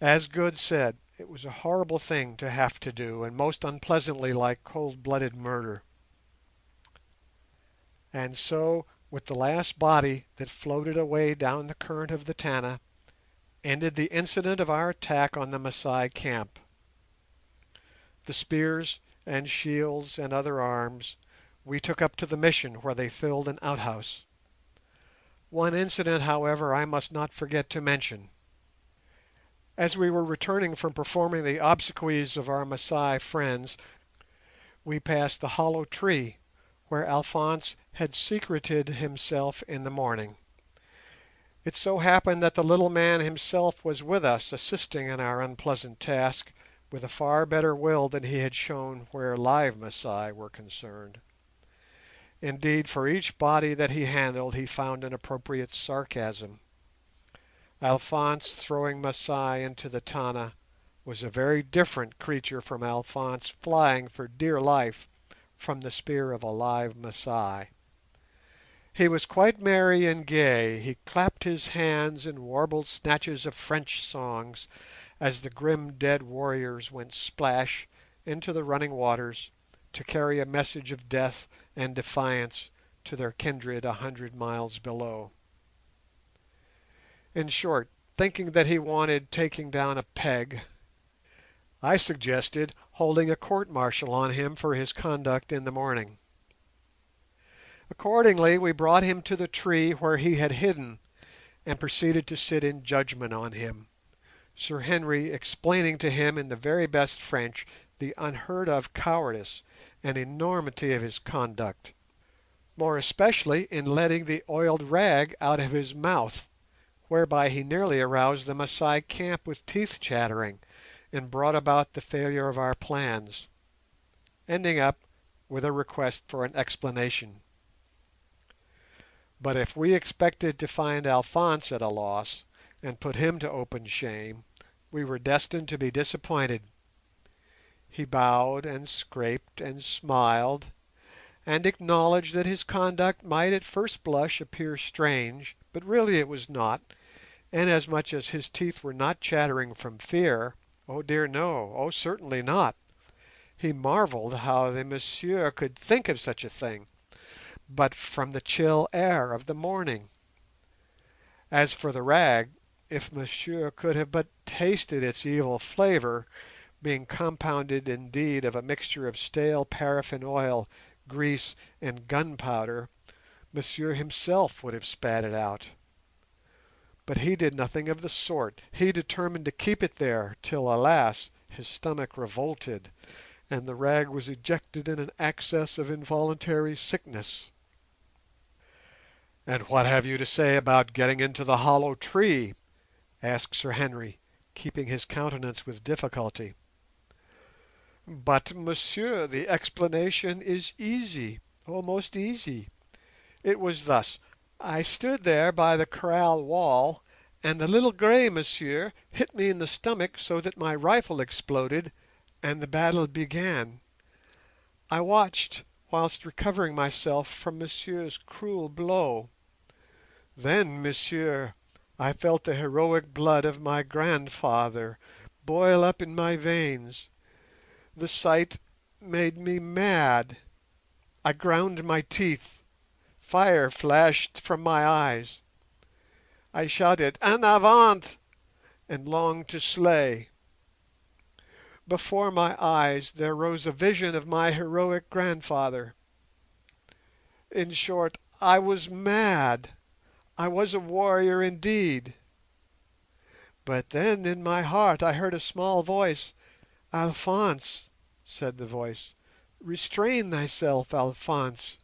As Good said, it was a horrible thing to have to do, and most unpleasantly like cold-blooded murder. And so, with the last body that floated away down the current of the Tana, ended the incident of our attack on the Masai camp. The spears and shields and other arms we took up to the mission, where they filled an outhouse. One incident, however, I must not forget to mention. As we were returning from performing the obsequies of our Masai friends, we passed the hollow tree where Alphonse had secreted himself in the morning. It so happened that the little man himself was with us, assisting in our unpleasant task, with a far better will than he had shown where live Masai were concerned. Indeed, for each body that he handled he found an appropriate sarcasm. Alphonse throwing Masai into the Tana was a very different creature from Alphonse flying for dear life from the spear of a live Masai. He was quite merry and gay. He clapped his hands and warbled snatches of French songs as the grim dead warriors went splash into the running waters to carry a message of death and defiance to their kindred 100 miles below. In short, thinking that he wanted taking down a peg, I suggested holding a court-martial on him for his conduct in the morning. Accordingly, we brought him to the tree where he had hidden, and proceeded to sit in judgment on him, Sir Henry explaining to him in the very best French the unheard-of cowardice and enormity of his conduct, more especially in letting the oiled rag out of his mouth, whereby he nearly aroused the Masai camp with teeth chattering, and brought about the failure of our plans, ending up with a request for an explanation. But if we expected to find Alphonse at a loss, and put him to open shame, we were destined to be disappointed. He bowed and scraped and smiled, and acknowledged that his conduct might at first blush appear strange, but really it was not, and as much as his teeth were not chattering from fear, oh dear no, oh certainly not, he marvelled how the monsieur could think of such a thing, but from the chill air of the morning. As for the rag, if monsieur could have but tasted its evil flavour, being compounded indeed of a mixture of stale paraffin oil, grease, and gunpowder, monsieur himself would have spat it out. But he did nothing of the sort. He determined to keep it there till, alas, his stomach revolted, and the rag was ejected in an access of involuntary sickness. "And what have you to say about getting into the hollow tree?" asked Sir Henry, keeping his countenance with difficulty. "But, monsieur, the explanation is easy, oh most easy. It was thus. I stood there by the kraal wall, and the little Grey monsieur hit me in the stomach so that my rifle exploded, and the battle began. I watched whilst recovering myself from monsieur's cruel blow. Then, monsieur, I felt the heroic blood of my grandfather boil up in my veins. The sight made me mad. I ground my teeth. Fire flashed from my eyes. I shouted 'En avant!' and longed to slay. Before my eyes there rose a vision of my heroic grandfather. In short, I was mad. I was a warrior indeed. But then in my heart I heard a small voice. 'Alphonse,' said the voice, 'restrain thyself, Alphonse.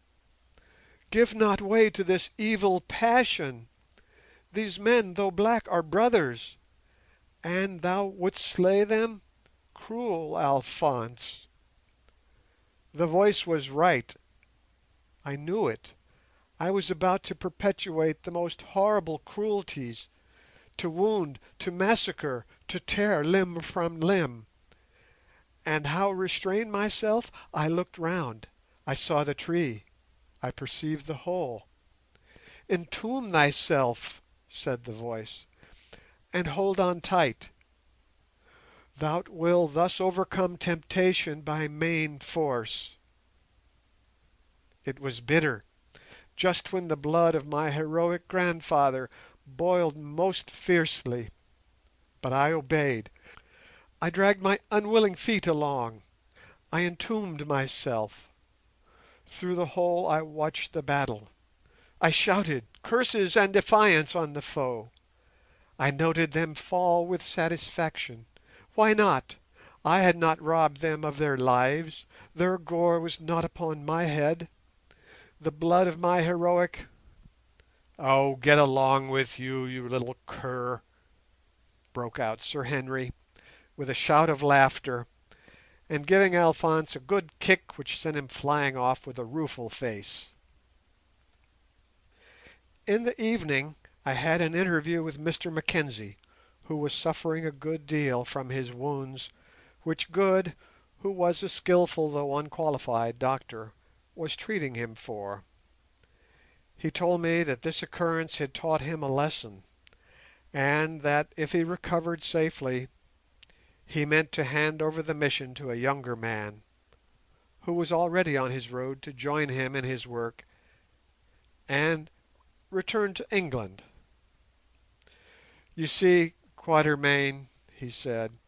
Give not way to this evil passion. These men, though black, are brothers, and thou wouldst slay them? Cruel Alphonse!' The voice was right. I knew it. I was about to perpetrate the most horrible cruelties, to wound, to massacre, to tear limb from limb. And how restrain myself? I looked round. I saw the tree. I perceived the hole. 'Entomb thyself,' said the voice, 'and hold on tight. Thou wilt thus overcome temptation by main force.' It was bitter, just when the blood of my heroic grandfather boiled most fiercely, but I obeyed. I dragged my unwilling feet along. I entombed myself. Through the hole I watched the battle. I shouted curses and defiance on the foe. I noted them fall with satisfaction. Why not? I had not robbed them of their lives. Their gore was not upon my head. The blood of my heroic— "Oh, get along with you, you little cur!" broke out Sir Henry, with a shout of laughter, and giving Alphonse a good kick which sent him flying off with a rueful face. In the evening I had an interview with Mr Mackenzie, who was suffering a good deal from his wounds, which Good, who was a skilful though unqualified doctor, was treating him for. He told me that this occurrence had taught him a lesson, and that if he recovered safely he meant to hand over the mission to a younger man, who was already on his road to join him in his work, and return to England. "You see, Quatermain," he said,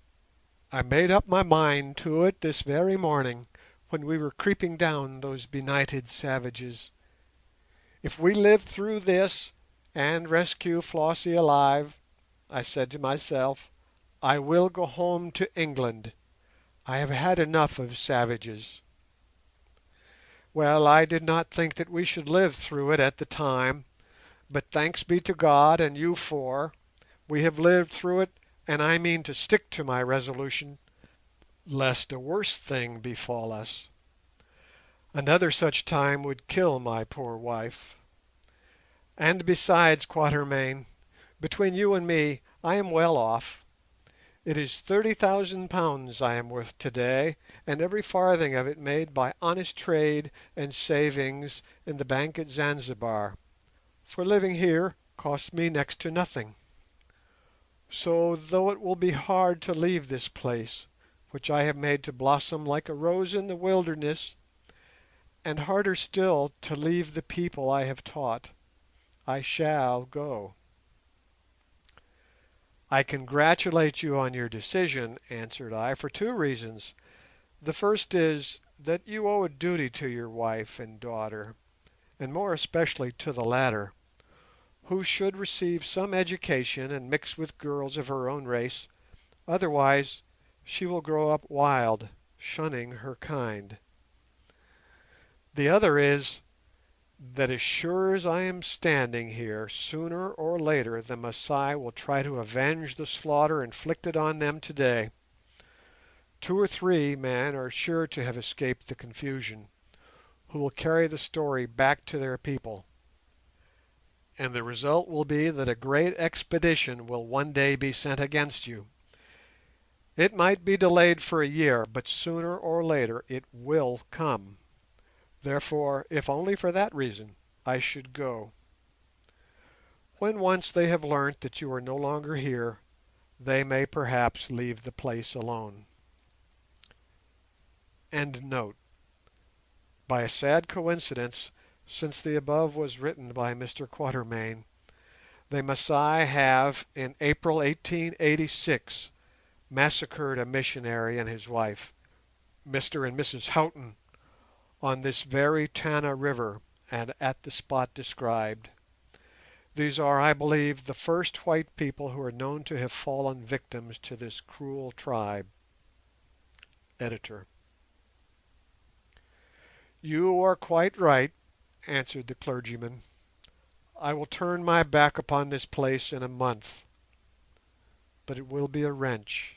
"I made up my mind to it this very morning when we were creeping down those benighted savages. If we live through this and rescue Flossie alive, I said to myself, I will go home to England. I have had enough of savages. Well, I did not think that we should live through it at the time, but thanks be to God and you four, we have lived through it, and I mean to stick to my resolution, lest a worse thing befall us. Another such time would kill my poor wife. And besides, Quatermain, between you and me, I am well off. It is £30,000 I am worth today, and every farthing of it made by honest trade and savings in the bank at Zanzibar, for living here costs me next to nothing. So, though it will be hard to leave this place, which I have made to blossom like a rose in the wilderness, and harder still to leave the people I have taught, I shall go." "I congratulate you on your decision," answered I, "for two reasons. The first is, that you owe a duty to your wife and daughter, and more especially to the latter, who should receive some education and mix with girls of her own race, otherwise she will grow up wild, shunning her kind. The other is, that as sure as I am standing here, sooner or later the Masai will try to avenge the slaughter inflicted on them today. 2 or 3 men are sure to have escaped the confusion, who will carry the story back to their people, and the result will be that a great expedition will one day be sent against you. It might be delayed for a year, but sooner or later it will come. Therefore, if only for that reason, I should go. When once they have learnt that you are no longer here, they may perhaps leave the place alone." End note. By a sad coincidence, since the above was written by Mr Quatermain, the Masai have, in April 1886, massacred a missionary and his wife, Mr and Mrs Houghton, on this very Tana River and at the spot described. These are, I believe, the first white people who are known to have fallen victims to this cruel tribe. Editor. "You are quite right," answered the clergyman. "I will turn my back upon this place in a month. But it will be a wrench.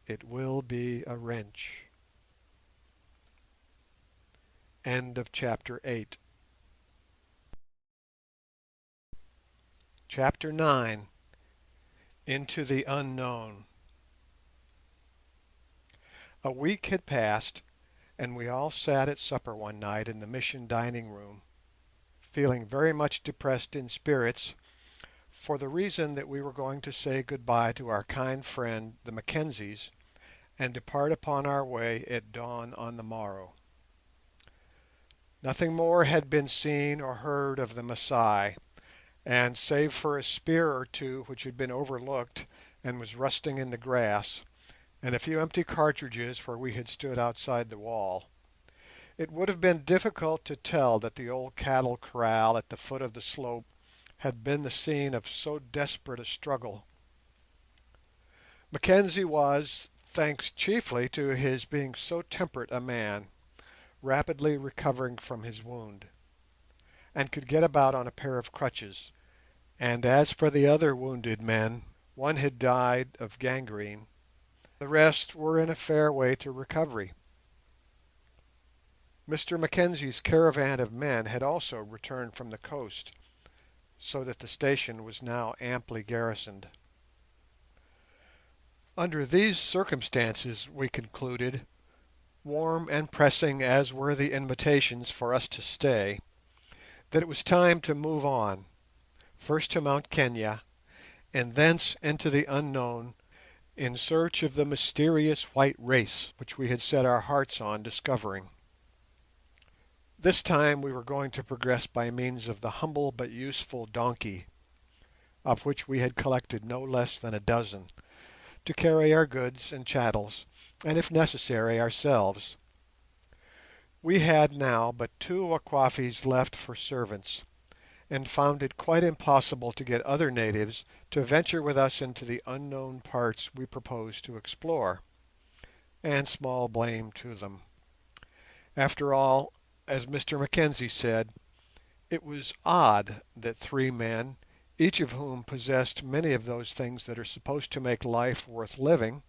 It will be a wrench." End of chapter 8. Chapter 9. Into the Unknown. A week had passed, and we all sat at supper one night in the mission dining room, feeling very much depressed in spirits, for the reason that we were going to say good-bye to our kind friend the Mackenzies, and depart upon our way at dawn on the morrow. Nothing more had been seen or heard of the Masai, and save for a spear or two which had been overlooked and was rusting in the grass, and a few empty cartridges where we had stood outside the wall, It would have been difficult to tell that the old cattle kraal at the foot of the slope had been the scene of so desperate a struggle. Mackenzie was, thanks chiefly to his being so temperate a man, rapidly recovering from his wound, and could get about on a pair of crutches, and as for the other wounded men, one had died of gangrene, the rest were in a fair way to recovery. Mr Mackenzie's caravan of men had also returned from the coast, so that the station was now amply garrisoned. Under these circumstances we concluded, warm and pressing as were the invitations for us to stay, that it was time to move on, first to Mount Kenia, and thence into the unknown in search of the mysterious white race which we had set our hearts on discovering. This time we were going to progress by means of the humble but useful donkey, of which we had collected no less than a dozen, to carry our goods and chattels, and if necessary ourselves. We had now but 2 Wakwafis left for servants, and found it quite impossible to get other natives to venture with us into the unknown parts we proposed to explore, and small blame to them. After all, as Mr Mackenzie said, it was odd that 3 men, each of whom possessed many of those things that are supposed to make life worth living,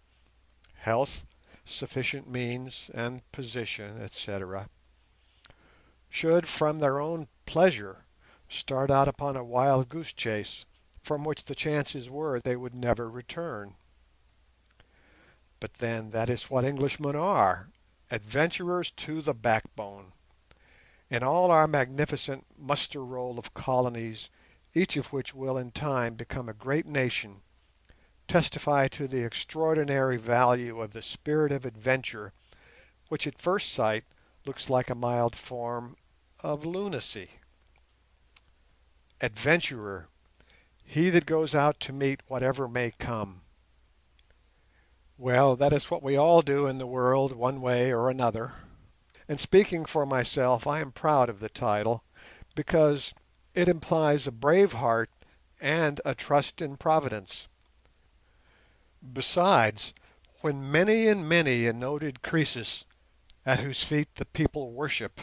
health, sufficient means, and position, etc., should from their own pleasure start out upon a wild goose chase, from which the chances were they would never return. But then that is what Englishmen are, adventurers to the backbone. In all our magnificent muster roll of colonies, each of which will in time become a great nation, testify to the extraordinary value of the spirit of adventure, which at first sight looks like a mild form of lunacy. Adventurer, he that goes out to meet whatever may come. Well, that is what we all do in the world one way or another, and speaking for myself, I am proud of the title, because it implies a brave heart and a trust in Providence. Besides, when many and many a noted Croesus, at whose feet the people worship,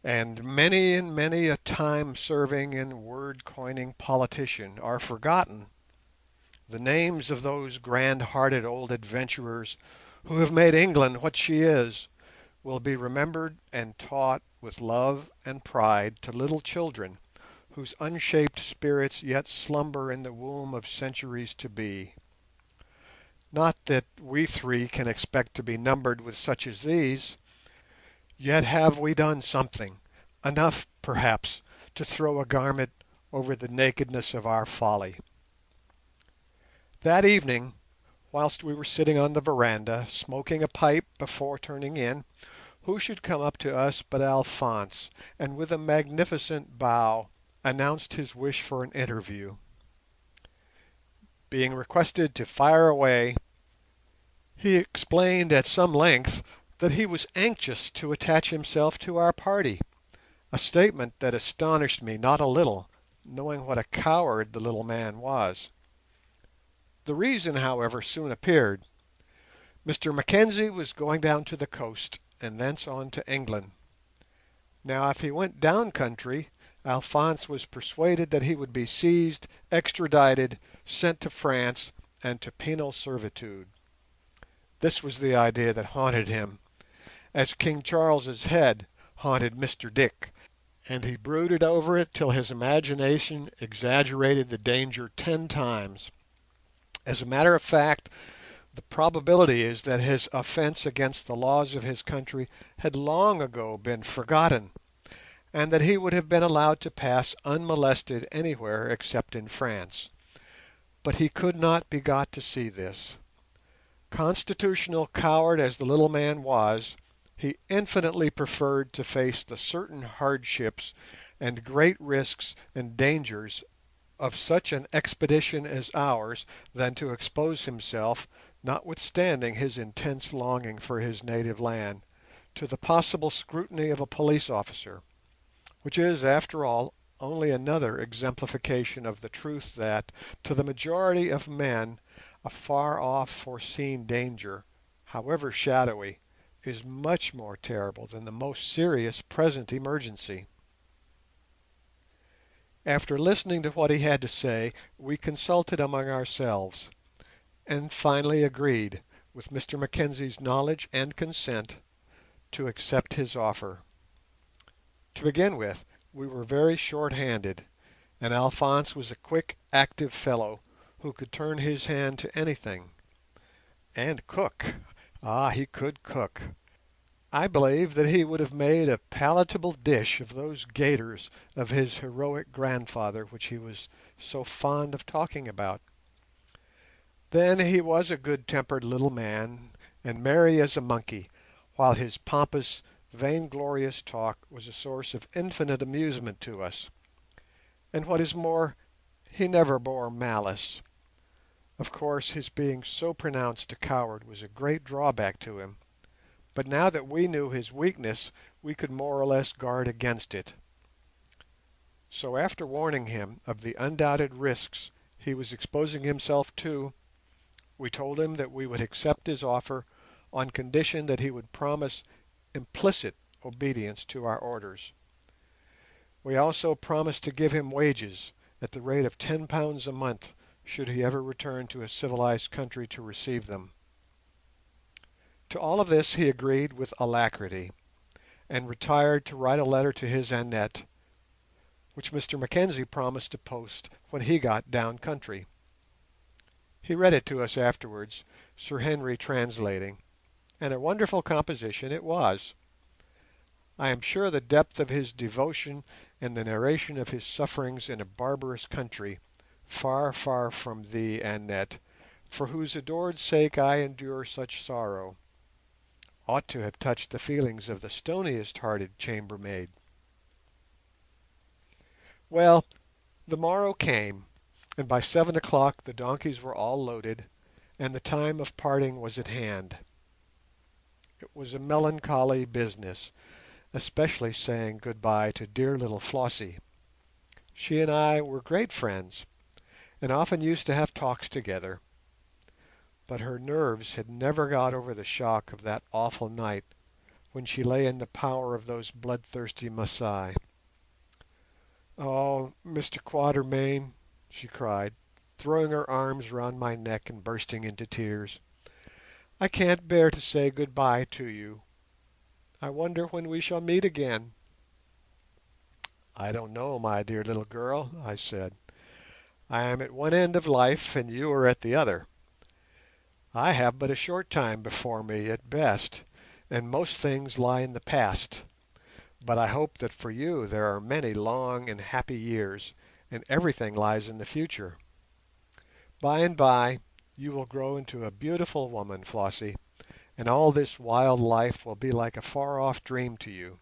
and many and many a time-serving and word-coining politician are forgotten, the names of those grand-hearted old adventurers who have made England what she is will be remembered and taught with love and pride to little children whose unshaped spirits yet slumber in the womb of centuries to be. Not that we 3 can expect to be numbered with such as these, yet have we done something, enough, perhaps, to throw a garment over the nakedness of our folly. That evening, whilst we were sitting on the veranda, smoking a pipe before turning in, who should come up to us but Alphonse, and with a magnificent bow announced his wish for an interview. Being requested to fire away, he explained at some length that he was anxious to attach himself to our party, a statement that astonished me not a little, knowing what a coward the little man was. The reason, however, soon appeared. Mr Mackenzie was going down to the coast, and thence on to England. Now, if he went down country, Alphonse was persuaded that he would be seized, extradited, sent to France, and to penal servitude. This was the idea that haunted him, as King Charles's head haunted Mr Dick, and he brooded over it till his imagination exaggerated the danger 10 times. As a matter of fact, the probability is that his offence against the laws of his country had long ago been forgotten, and that he would have been allowed to pass unmolested anywhere except in France. But he could not be got to see this. Constitutional coward as the little man was, he infinitely preferred to face the certain hardships and great risks and dangers of such an expedition as ours than to expose himself, notwithstanding his intense longing for his native land, to the possible scrutiny of a police officer, which is, after all, only another exemplification of the truth that, to the majority of men, a far-off foreseen danger, however shadowy, is much more terrible than the most serious present emergency. After listening to what he had to say, we consulted among ourselves, and finally agreed, with Mr Mackenzie's knowledge and consent, to accept his offer. To begin with, we were very short-handed, and Alphonse was a quick, active fellow who could turn his hand to anything. And cook! Ah, he could cook. I believe that he would have made a palatable dish of those gaiters of his heroic grandfather which he was so fond of talking about. Then he was a good-tempered little man, and merry as a monkey, while his pompous, vainglorious talk was a source of infinite amusement to us. And what is more, he never bore malice. Of course, his being so pronounced a coward was a great drawback to him, but now that we knew his weakness, we could more or less guard against it. So after warning him of the undoubted risks he was exposing himself to, we told him that we would accept his offer on condition that he would promise implicit obedience to our orders. We also promised to give him wages at the rate of £10 a month should he ever return to a civilized country to receive them. To all of this he agreed with alacrity, and retired to write a letter to his Annette, which Mr Mackenzie promised to post when he got down country. He read it to us afterwards, Sir Henry translating, and a wonderful composition it was. I am sure the depth of his devotion and the narration of his sufferings in a barbarous country, far, far from thee, Annette, for whose adored sake I endure such sorrow, ought to have touched the feelings of the stoniest-hearted chambermaid. Well, the morrow came, and by 7 o'clock the donkeys were all loaded, and the time of parting was at hand. It was a melancholy business, especially saying good-bye to dear little Flossie. She and I were great friends, and often used to have talks together, but her nerves had never got over the shock of that awful night when she lay in the power of those bloodthirsty Masai. "Oh, Mr Quatermain," she cried, throwing her arms round my neck and bursting into tears, "I can't bear to say good-bye to you. I wonder when we shall meet again." "I don't know, my dear little girl," I said. "I am at one end of life and you are at the other. I have but a short time before me at best, and most things lie in the past, but I hope that for you there are many long and happy years, and everything lies in the future. By and by you will grow into a beautiful woman, Flossie, and all this wild life will be like a far-off dream to you.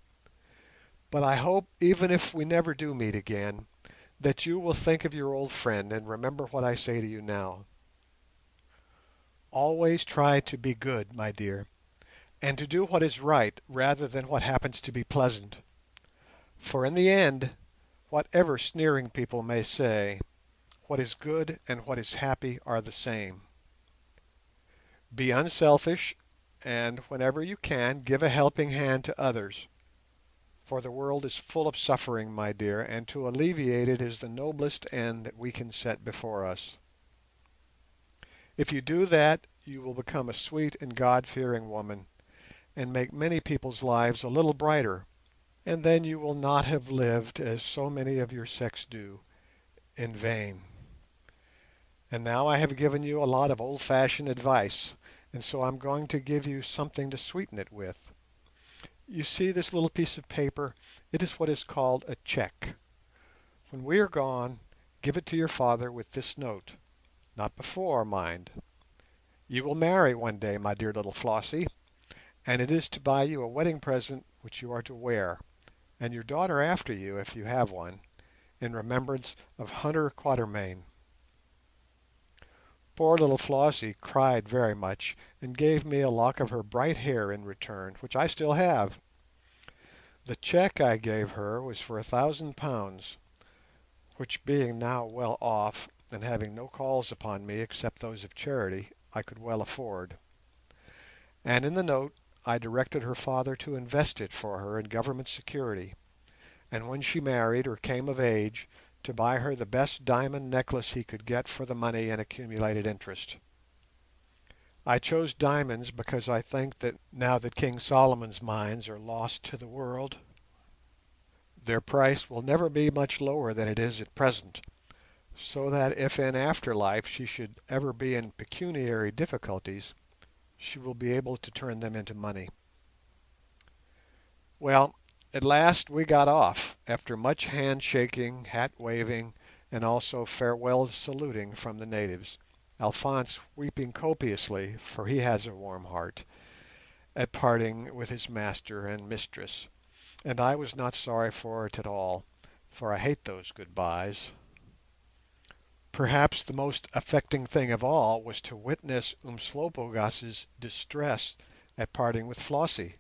But I hope, even if we never do meet again, that you will think of your old friend and remember what I say to you now. Always try to be good, my dear, and to do what is right rather than what happens to be pleasant. For in the end, whatever sneering people may say, what is good and what is happy are the same. Be unselfish, and whenever you can, give a helping hand to others, for the world is full of suffering, my dear, and to alleviate it is the noblest end that we can set before us. If you do that, you will become a sweet and God-fearing woman, and make many people's lives a little brighter, and then you will not have lived, as so many of your sex do, in vain. And now I have given you a lot of old-fashioned advice, and so I'm going to give you something to sweeten it with. You see this little piece of paper? It is what is called a cheque. When we are gone, give it to your father with this note. Not before, mind. You will marry one day, my dear little Flossie, and it is to buy you a wedding present which you are to wear, and your daughter after you, if you have one, in remembrance of Hunter Quatermain. Poor little Flossie cried very much, and gave me a lock of her bright hair in return, which I still have. The cheque I gave her was for £1,000, which, being now well off, and having no calls upon me except those of charity, I could well afford. And in the note I directed her father to invest it for her in Government security, and when she married or came of age, to buy her the best diamond necklace he could get for the money and accumulated interest. I chose diamonds because I think that now that King Solomon's mines are lost to the world, their price will never be much lower than it is at present, so that if in after life she should ever be in pecuniary difficulties, she will be able to turn them into money. Well, at last we got off, after much hand-shaking, hat-waving, and also farewell saluting from the natives, Alphonse weeping copiously, for he has a warm heart, at parting with his master and mistress, and I was not sorry for it at all, for I hate those goodbyes. Perhaps the most affecting thing of all was to witness Umslopogaas's distress at parting with Flossie,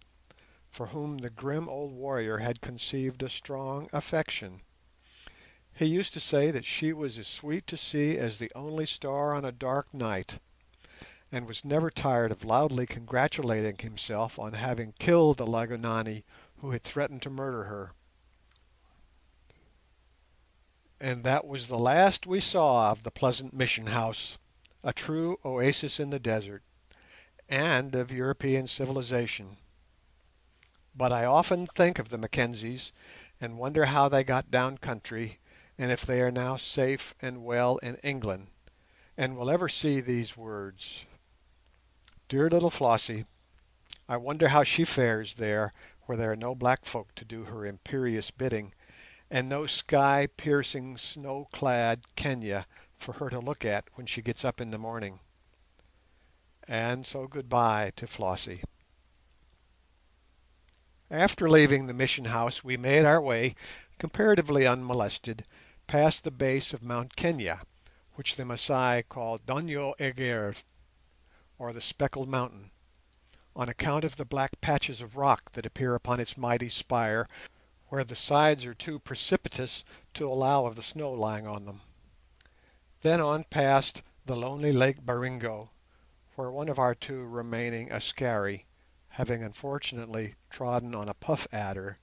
for whom the grim old warrior had conceived a strong affection. He used to say that she was as sweet to see as the only star on a dark night, and was never tired of loudly congratulating himself on having killed the Lygonani who had threatened to murder her. And that was the last we saw of the pleasant mission house, a true oasis in the desert, and of European civilization. But I often think of the Mackenzies, and wonder how they got down country, and if they are now safe and well in England, and will ever see these words. Dear little Flossie, I wonder how she fares there, where there are no black folk to do her imperious bidding, and no sky-piercing, snow-clad Kenya for her to look at when she gets up in the morning. And so goodbye to Flossie. After leaving the mission house we made our way, comparatively unmolested, past the base of Mount Kenya, which the Masai call Donyo Egger, or the Speckled Mountain, on account of the black patches of rock that appear upon its mighty spire, where the sides are too precipitous to allow of the snow lying on them. Then on past the lonely Lake Baringo, where one of our two remaining Askari, having unfortunately trodden on a puff adder,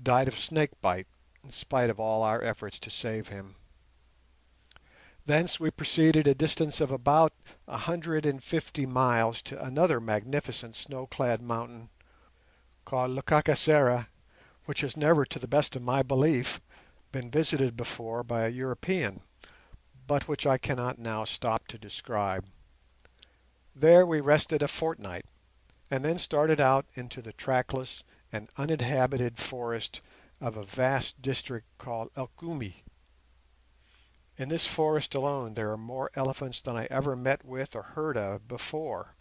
died of snake bite, in spite of all our efforts to save him. Thence we proceeded a distance of about 150 miles to another magnificent snow-clad mountain called Lekakisera, which has never, to the best of my belief, been visited before by a European, but which I cannot now stop to describe. There we rested a fortnight, and then started out into the trackless and uninhabited forest of a vast district called Elgumi. In this forest alone there are more elephants than I ever met with or heard of before.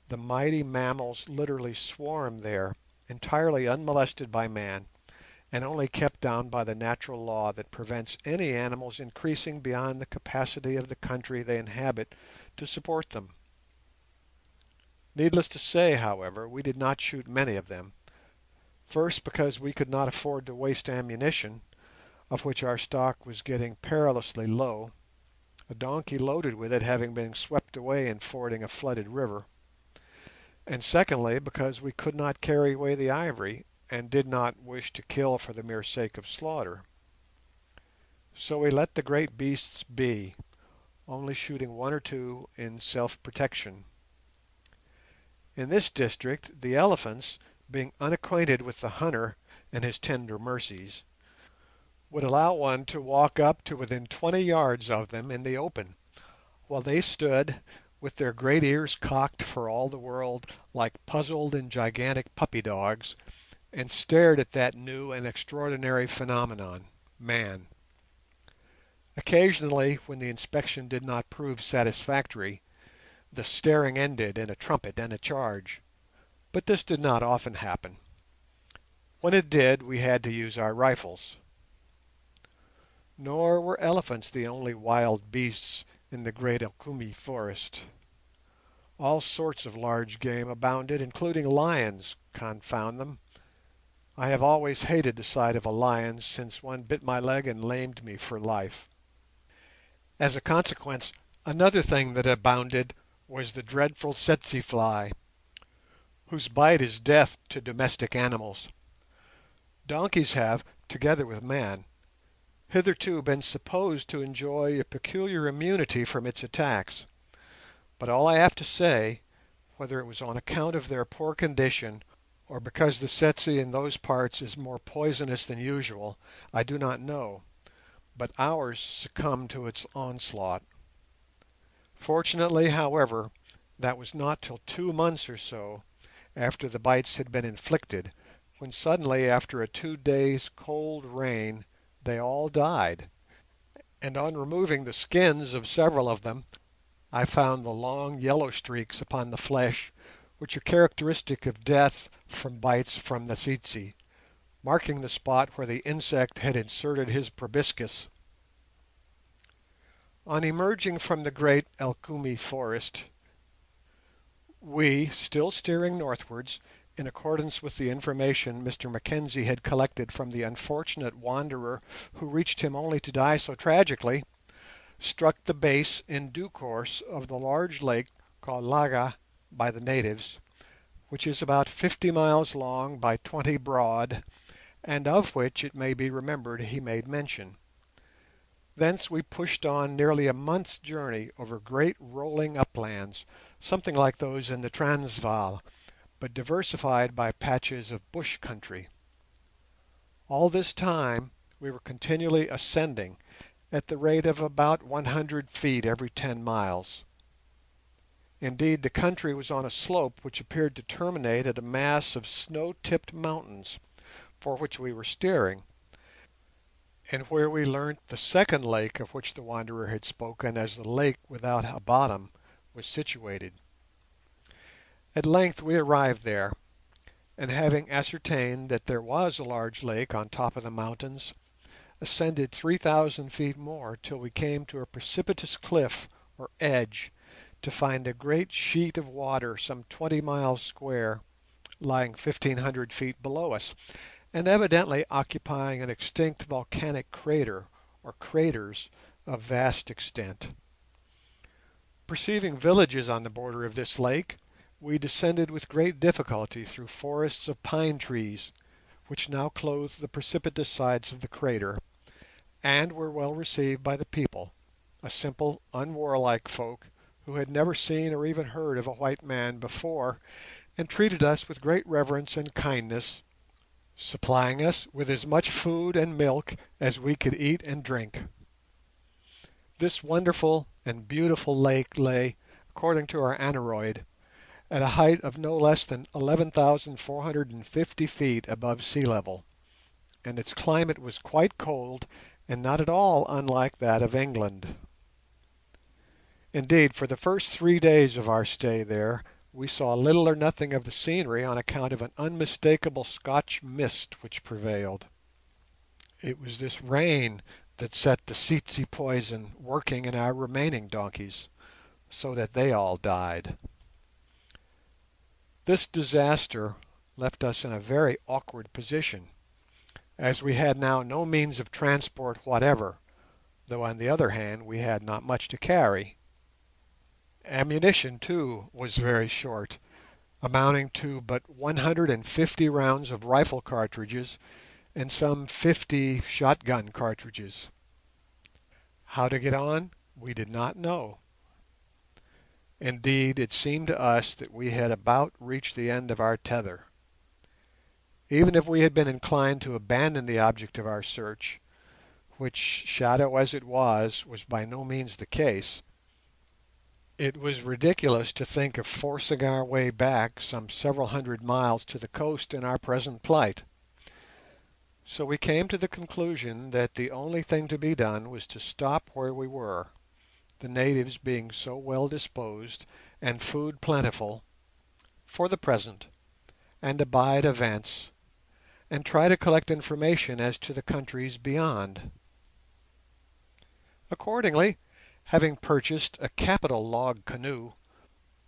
The mighty mammals literally swarm there, entirely unmolested by man, and only kept down by the natural law that prevents any animals increasing beyond the capacity of the country they inhabit to support them. Needless to say, however, we did not shoot many of them, first because we could not afford to waste ammunition, of which our stock was getting perilously low, a donkey loaded with it having been swept away in fording a flooded river, and secondly because we could not carry away the ivory, and did not wish to kill for the mere sake of slaughter. So we let the great beasts be, only shooting one or two in self-protection. In this district the elephants, being unacquainted with the hunter and his tender mercies, would allow one to walk up to within 20 yards of them in the open, while they stood, with their great ears cocked for all the world like puzzled and gigantic puppy dogs, and stared at that new and extraordinary phenomenon, man. Occasionally, when the inspection did not prove satisfactory, the staring ended in a trumpet and a charge, but this did not often happen. When it did, we had to use our rifles. Nor were elephants the only wild beasts in the great Elkumi forest. All sorts of large game abounded, including lions, confound them. I have always hated the sight of a lion since one bit my leg and lamed me for life. As a consequence, another thing that abounded was the dreadful tsetse fly, whose bite is death to domestic animals. Donkeys have, together with man, hitherto been supposed to enjoy a peculiar immunity from its attacks, but all I have to say, whether it was on account of their poor condition or because the tsetse in those parts is more poisonous than usual, I do not know, but ours succumbed to its onslaught. Fortunately, however, that was not till 2 months or so after the bites had been inflicted, when suddenly, after a 2 days' cold rain, they all died, and on removing the skins of several of them, I found the long yellow streaks upon the flesh which are characteristic of death from bites from the tsetse, marking the spot where the insect had inserted his proboscis. On emerging from the great Elkumi forest, we, still steering northwards, in accordance with the information Mr Mackenzie had collected from the unfortunate wanderer who reached him only to die so tragically, struck the base in due course of the large lake called Laga by the natives, which is about 50 miles long by 20 broad, and of which it may be remembered he made mention. Thence we pushed on nearly a month's journey over great rolling uplands, something like those in the Transvaal, but diversified by patches of bush country. All this time we were continually ascending, at the rate of about 100 feet every 10 miles. Indeed, the country was on a slope which appeared to terminate at a mass of snow-tipped mountains, for which we were steering, and where we learnt the second lake of which the wanderer had spoken as the lake without a bottom was situated. At length we arrived there, and having ascertained that there was a large lake on top of the mountains, ascended 3,000 feet more till we came to a precipitous cliff or edge, to find a great sheet of water some 20 miles square, lying 1,500 feet below us, and evidently occupying an extinct volcanic crater or craters of vast extent. Perceiving villages on the border of this lake, we descended with great difficulty through forests of pine trees, which now clothe the precipitous sides of the crater, and were well received by the people, a simple, unwarlike folk, who had never seen or even heard of a white man before, and treated us with great reverence and kindness, supplying us with as much food and milk as we could eat and drink. This wonderful and beautiful lake lay, according to our aneroid, at a height of no less than 11,450 feet above sea level, and its climate was quite cold and not at all unlike that of England. Indeed, for the first 3 days of our stay there we saw little or nothing of the scenery on account of an unmistakable Scotch mist which prevailed. It was this rain that set the tsetse poison working in our remaining donkeys, so that they all died. This disaster left us in a very awkward position, as we had now no means of transport whatever, though on the other hand we had not much to carry. Ammunition, too, was very short, amounting to but 150 rounds of rifle cartridges and some 50 shotgun cartridges. How to get on we did not know. Indeed, it seemed to us that we had about reached the end of our tether. Even if we had been inclined to abandon the object of our search, which, shadow as it was by no means the case, it was ridiculous to think of forcing our way back some several hundred miles to the coast in our present plight. So we came to the conclusion that the only thing to be done was to stop where we were, the natives being so well disposed and food plentiful, for the present, and abide events, and try to collect information as to the countries beyond. Accordingly, having purchased a capital log canoe,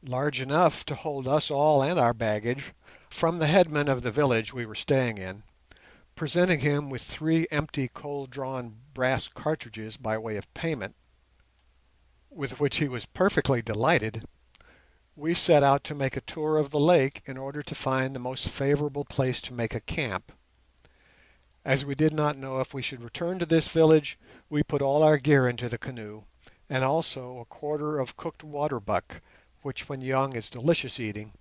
large enough to hold us all and our baggage, from the headman of the village we were staying in, presenting him with 3 empty cold-drawn brass cartridges by way of payment, with which he was perfectly delighted, we set out to make a tour of the lake in order to find the most favourable place to make a camp. As we did not know if we should return to this village, we put all our gear into the canoe, and also a quarter of cooked waterbuck, which when young is delicious eating,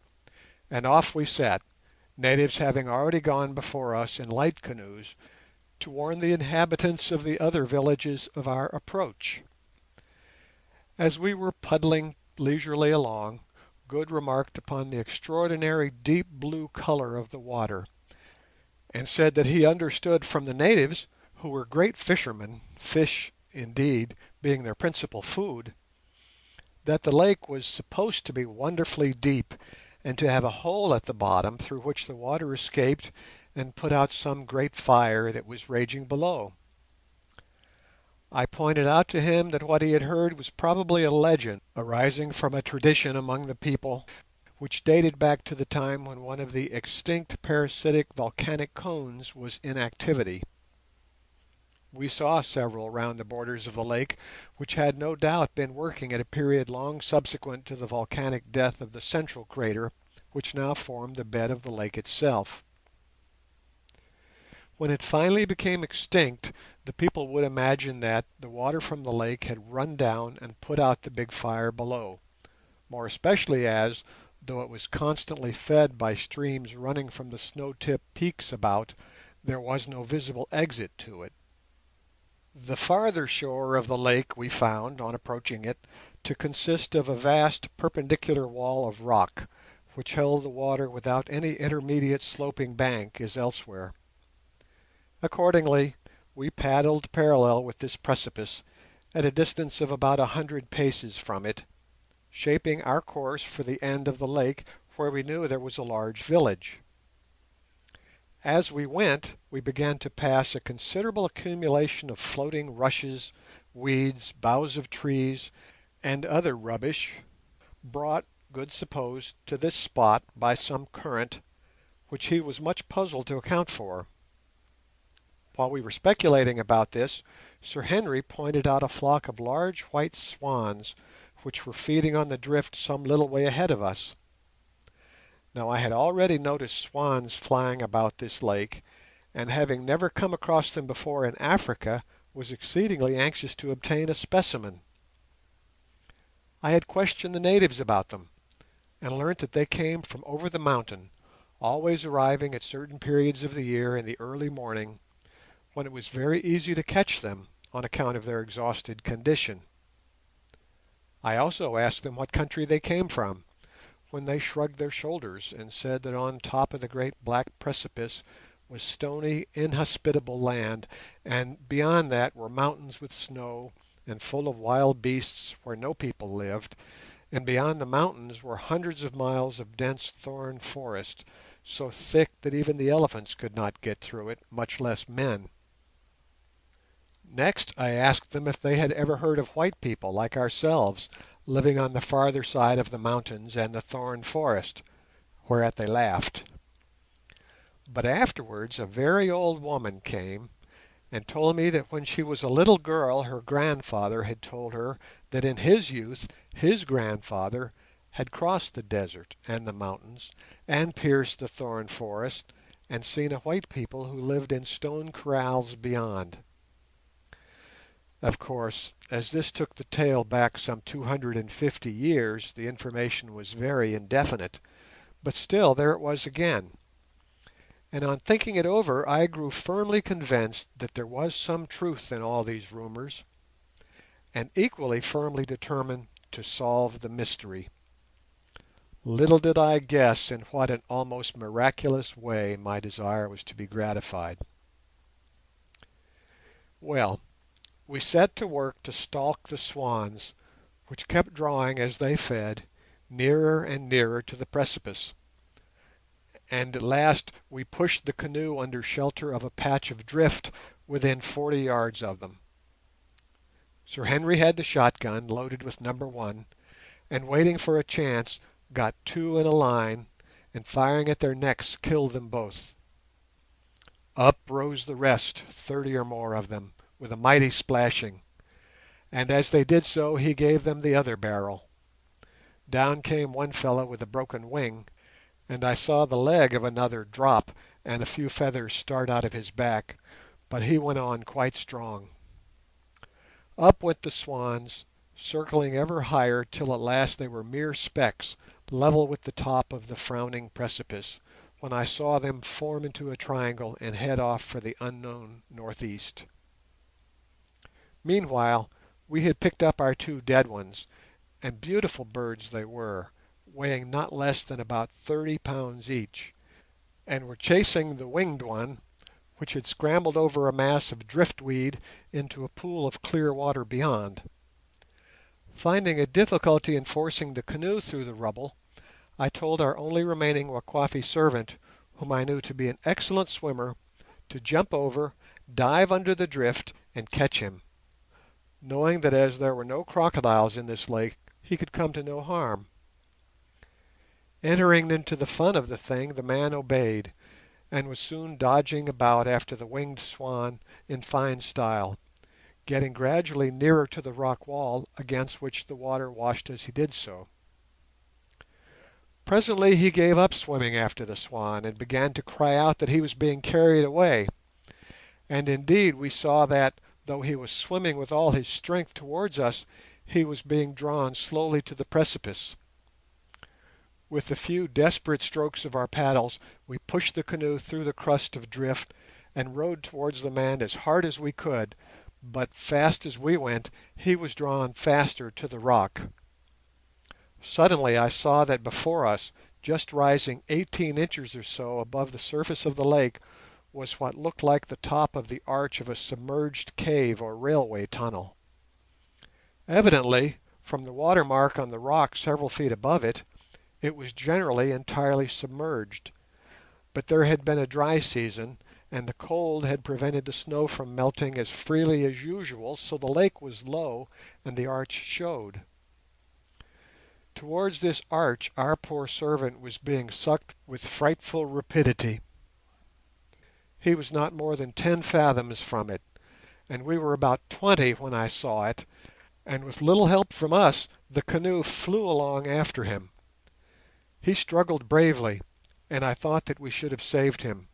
and off we set, natives having already gone before us in light canoes to warn the inhabitants of the other villages of our approach. As we were puddling leisurely along, Good remarked upon the extraordinary deep blue colour of the water, and said that he understood from the natives, who were great fishermen, fish, indeed, being their principal food, that the lake was supposed to be wonderfully deep, and to have a hole at the bottom through which the water escaped and put out some great fire that was raging below. I pointed out to him that what he had heard was probably a legend arising from a tradition among the people which dated back to the time when one of the extinct parasitic volcanic cones was in activity. We saw several round the borders of the lake which had no doubt been working at a period long subsequent to the volcanic death of the central crater which now formed the bed of the lake itself. When it finally became extinct, the people would imagine that the water from the lake had run down and put out the big fire below, more especially as, though it was constantly fed by streams running from the snow-tipped peaks about, there was no visible exit to it. The farther shore of the lake we found, on approaching it, to consist of a vast perpendicular wall of rock, which held the water without any intermediate sloping bank as elsewhere. Accordingly, we paddled parallel with this precipice, at a distance of about 100 paces from it, shaping our course for the end of the lake where we knew there was a large village. As we went, we began to pass a considerable accumulation of floating rushes, weeds, boughs of trees, and other rubbish, brought, Good supposed, to this spot by some current, which he was much puzzled to account for. While we were speculating about this, Sir Henry pointed out a flock of large white swans which were feeding on the drift some little way ahead of us. Now I had already noticed swans flying about this lake, and having never come across them before in Africa, was exceedingly anxious to obtain a specimen. I had questioned the natives about them, and learnt that they came from over the mountain, always arriving at certain periods of the year in the early morning, when it was very easy to catch them on account of their exhausted condition. I also asked them what country they came from, when they shrugged their shoulders and said that on top of the great black precipice was stony, inhospitable land, and beyond that were mountains with snow and full of wild beasts where no people lived, and beyond the mountains were hundreds of miles of dense thorn forest, so thick that even the elephants could not get through it, much less men. Next I asked them if they had ever heard of white people like ourselves living on the farther side of the mountains and the thorn forest, whereat they laughed. But afterwards a very old woman came and told me that when she was a little girl her grandfather had told her that in his youth his grandfather had crossed the desert and the mountains and pierced the thorn forest and seen a white people who lived in stone kraals beyond. Of course, as this took the tale back some 250 years, the information was very indefinite, but still there it was again, and on thinking it over I grew firmly convinced that there was some truth in all these rumours, and equally firmly determined to solve the mystery. Little did I guess in what an almost miraculous way my desire was to be gratified. Well, we set to work to stalk the swans, which kept drawing as they fed nearer and nearer to the precipice, and at last we pushed the canoe under shelter of a patch of drift within 40 yards of them. Sir Henry had the shotgun loaded with number one, and waiting for a chance got two in a line, and firing at their necks killed them both. Up rose the rest, 30 or more of them, with a mighty splashing, and as they did so he gave them the other barrel. Down came one fellow with a broken wing, and I saw the leg of another drop and a few feathers start out of his back, but he went on quite strong. Up went the swans, circling ever higher till at last they were mere specks level with the top of the frowning precipice, when I saw them form into a triangle and head off for the unknown northeast. Meanwhile we had picked up our two dead ones, and beautiful birds they were, weighing not less than about 30 pounds each, and were chasing the winged one, which had scrambled over a mass of driftweed into a pool of clear water beyond. Finding a difficulty in forcing the canoe through the rubble, I told our only remaining Wakwafi servant, whom I knew to be an excellent swimmer, to jump over, dive under the drift, and catch him, knowing that as there were no crocodiles in this lake he could come to no harm. Entering into the fun of the thing, the man obeyed, and was soon dodging about after the winged swan in fine style, getting gradually nearer to the rock wall against which the water washed as he did so. Presently he gave up swimming after the swan, and began to cry out that he was being carried away, and indeed we saw that, though he was swimming with all his strength towards us, he was being drawn slowly to the precipice. With a few desperate strokes of our paddles we pushed the canoe through the crust of drift and rowed towards the man as hard as we could, but fast as we went he was drawn faster to the rock. Suddenly I saw that before us, just rising 18 inches or so above the surface of the lake, was what looked like the top of the arch of a submerged cave or railway tunnel. Evidently, from the watermark on the rock several feet above it, it was generally entirely submerged, but there had been a dry season, and the cold had prevented the snow from melting as freely as usual, so the lake was low and the arch showed. Towards this arch our poor servant was being sucked with frightful rapidity. He was not more than 10 fathoms from it, and we were about 20 when I saw it, and with little help from us the canoe flew along after him. He struggled bravely, and I thought that we should have saved him,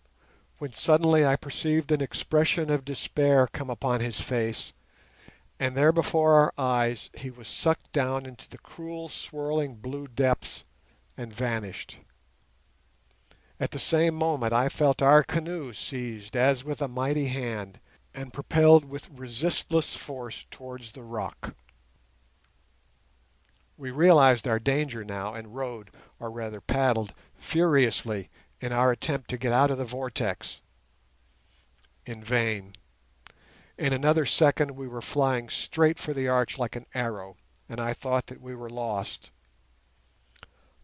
when suddenly I perceived an expression of despair come upon his face, and there before our eyes he was sucked down into the cruel swirling blue depths and vanished. At the same moment I felt our canoe seized as with a mighty hand, and propelled with resistless force towards the rock. We realized our danger now, and rowed, or rather paddled, furiously in our attempt to get out of the vortex. In vain. In another second we were flying straight for the arch like an arrow, and I thought that we were lost.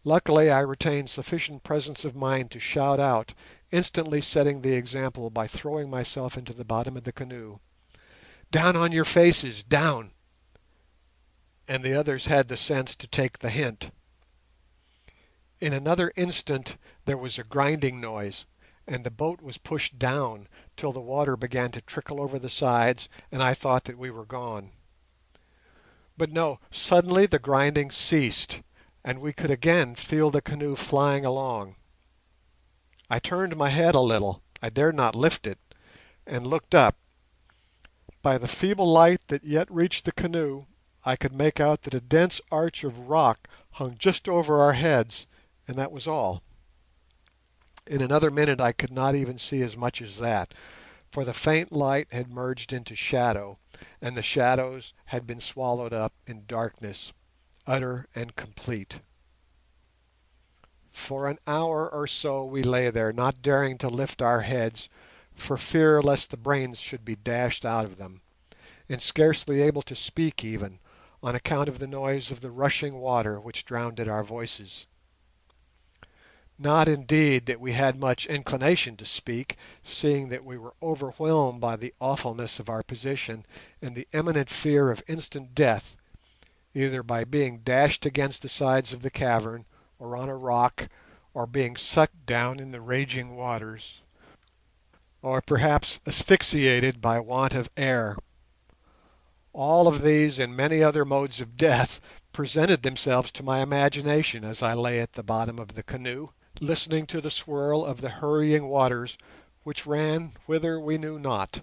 Luckily I retained sufficient presence of mind to shout out, instantly setting the example by throwing myself into the bottom of the canoe, "Down on your faces, down!" and the others had the sense to take the hint. In another instant there was a grinding noise, and the boat was pushed down till the water began to trickle over the sides, and I thought that we were gone. But no, suddenly the grinding ceased, and we could again feel the canoe flying along. I turned my head a little, I dared not lift it, and looked up. By the feeble light that yet reached the canoe I could make out that a dense arch of rock hung just over our heads, and that was all. In another minute I could not even see as much as that, for the faint light had merged into shadow, and the shadows had been swallowed up in darkness, utter and complete. For an hour or so we lay there, not daring to lift our heads for fear lest the brains should be dashed out of them, and scarcely able to speak even, on account of the noise of the rushing water which drowned our voices. Not indeed that we had much inclination to speak, seeing that we were overwhelmed by the awfulness of our position and the imminent fear of instant death, either by being dashed against the sides of the cavern, or on a rock, or being sucked down in the raging waters, or perhaps asphyxiated by want of air. All of these and many other modes of death presented themselves to my imagination as I lay at the bottom of the canoe, listening to the swirl of the hurrying waters which ran whither we knew not.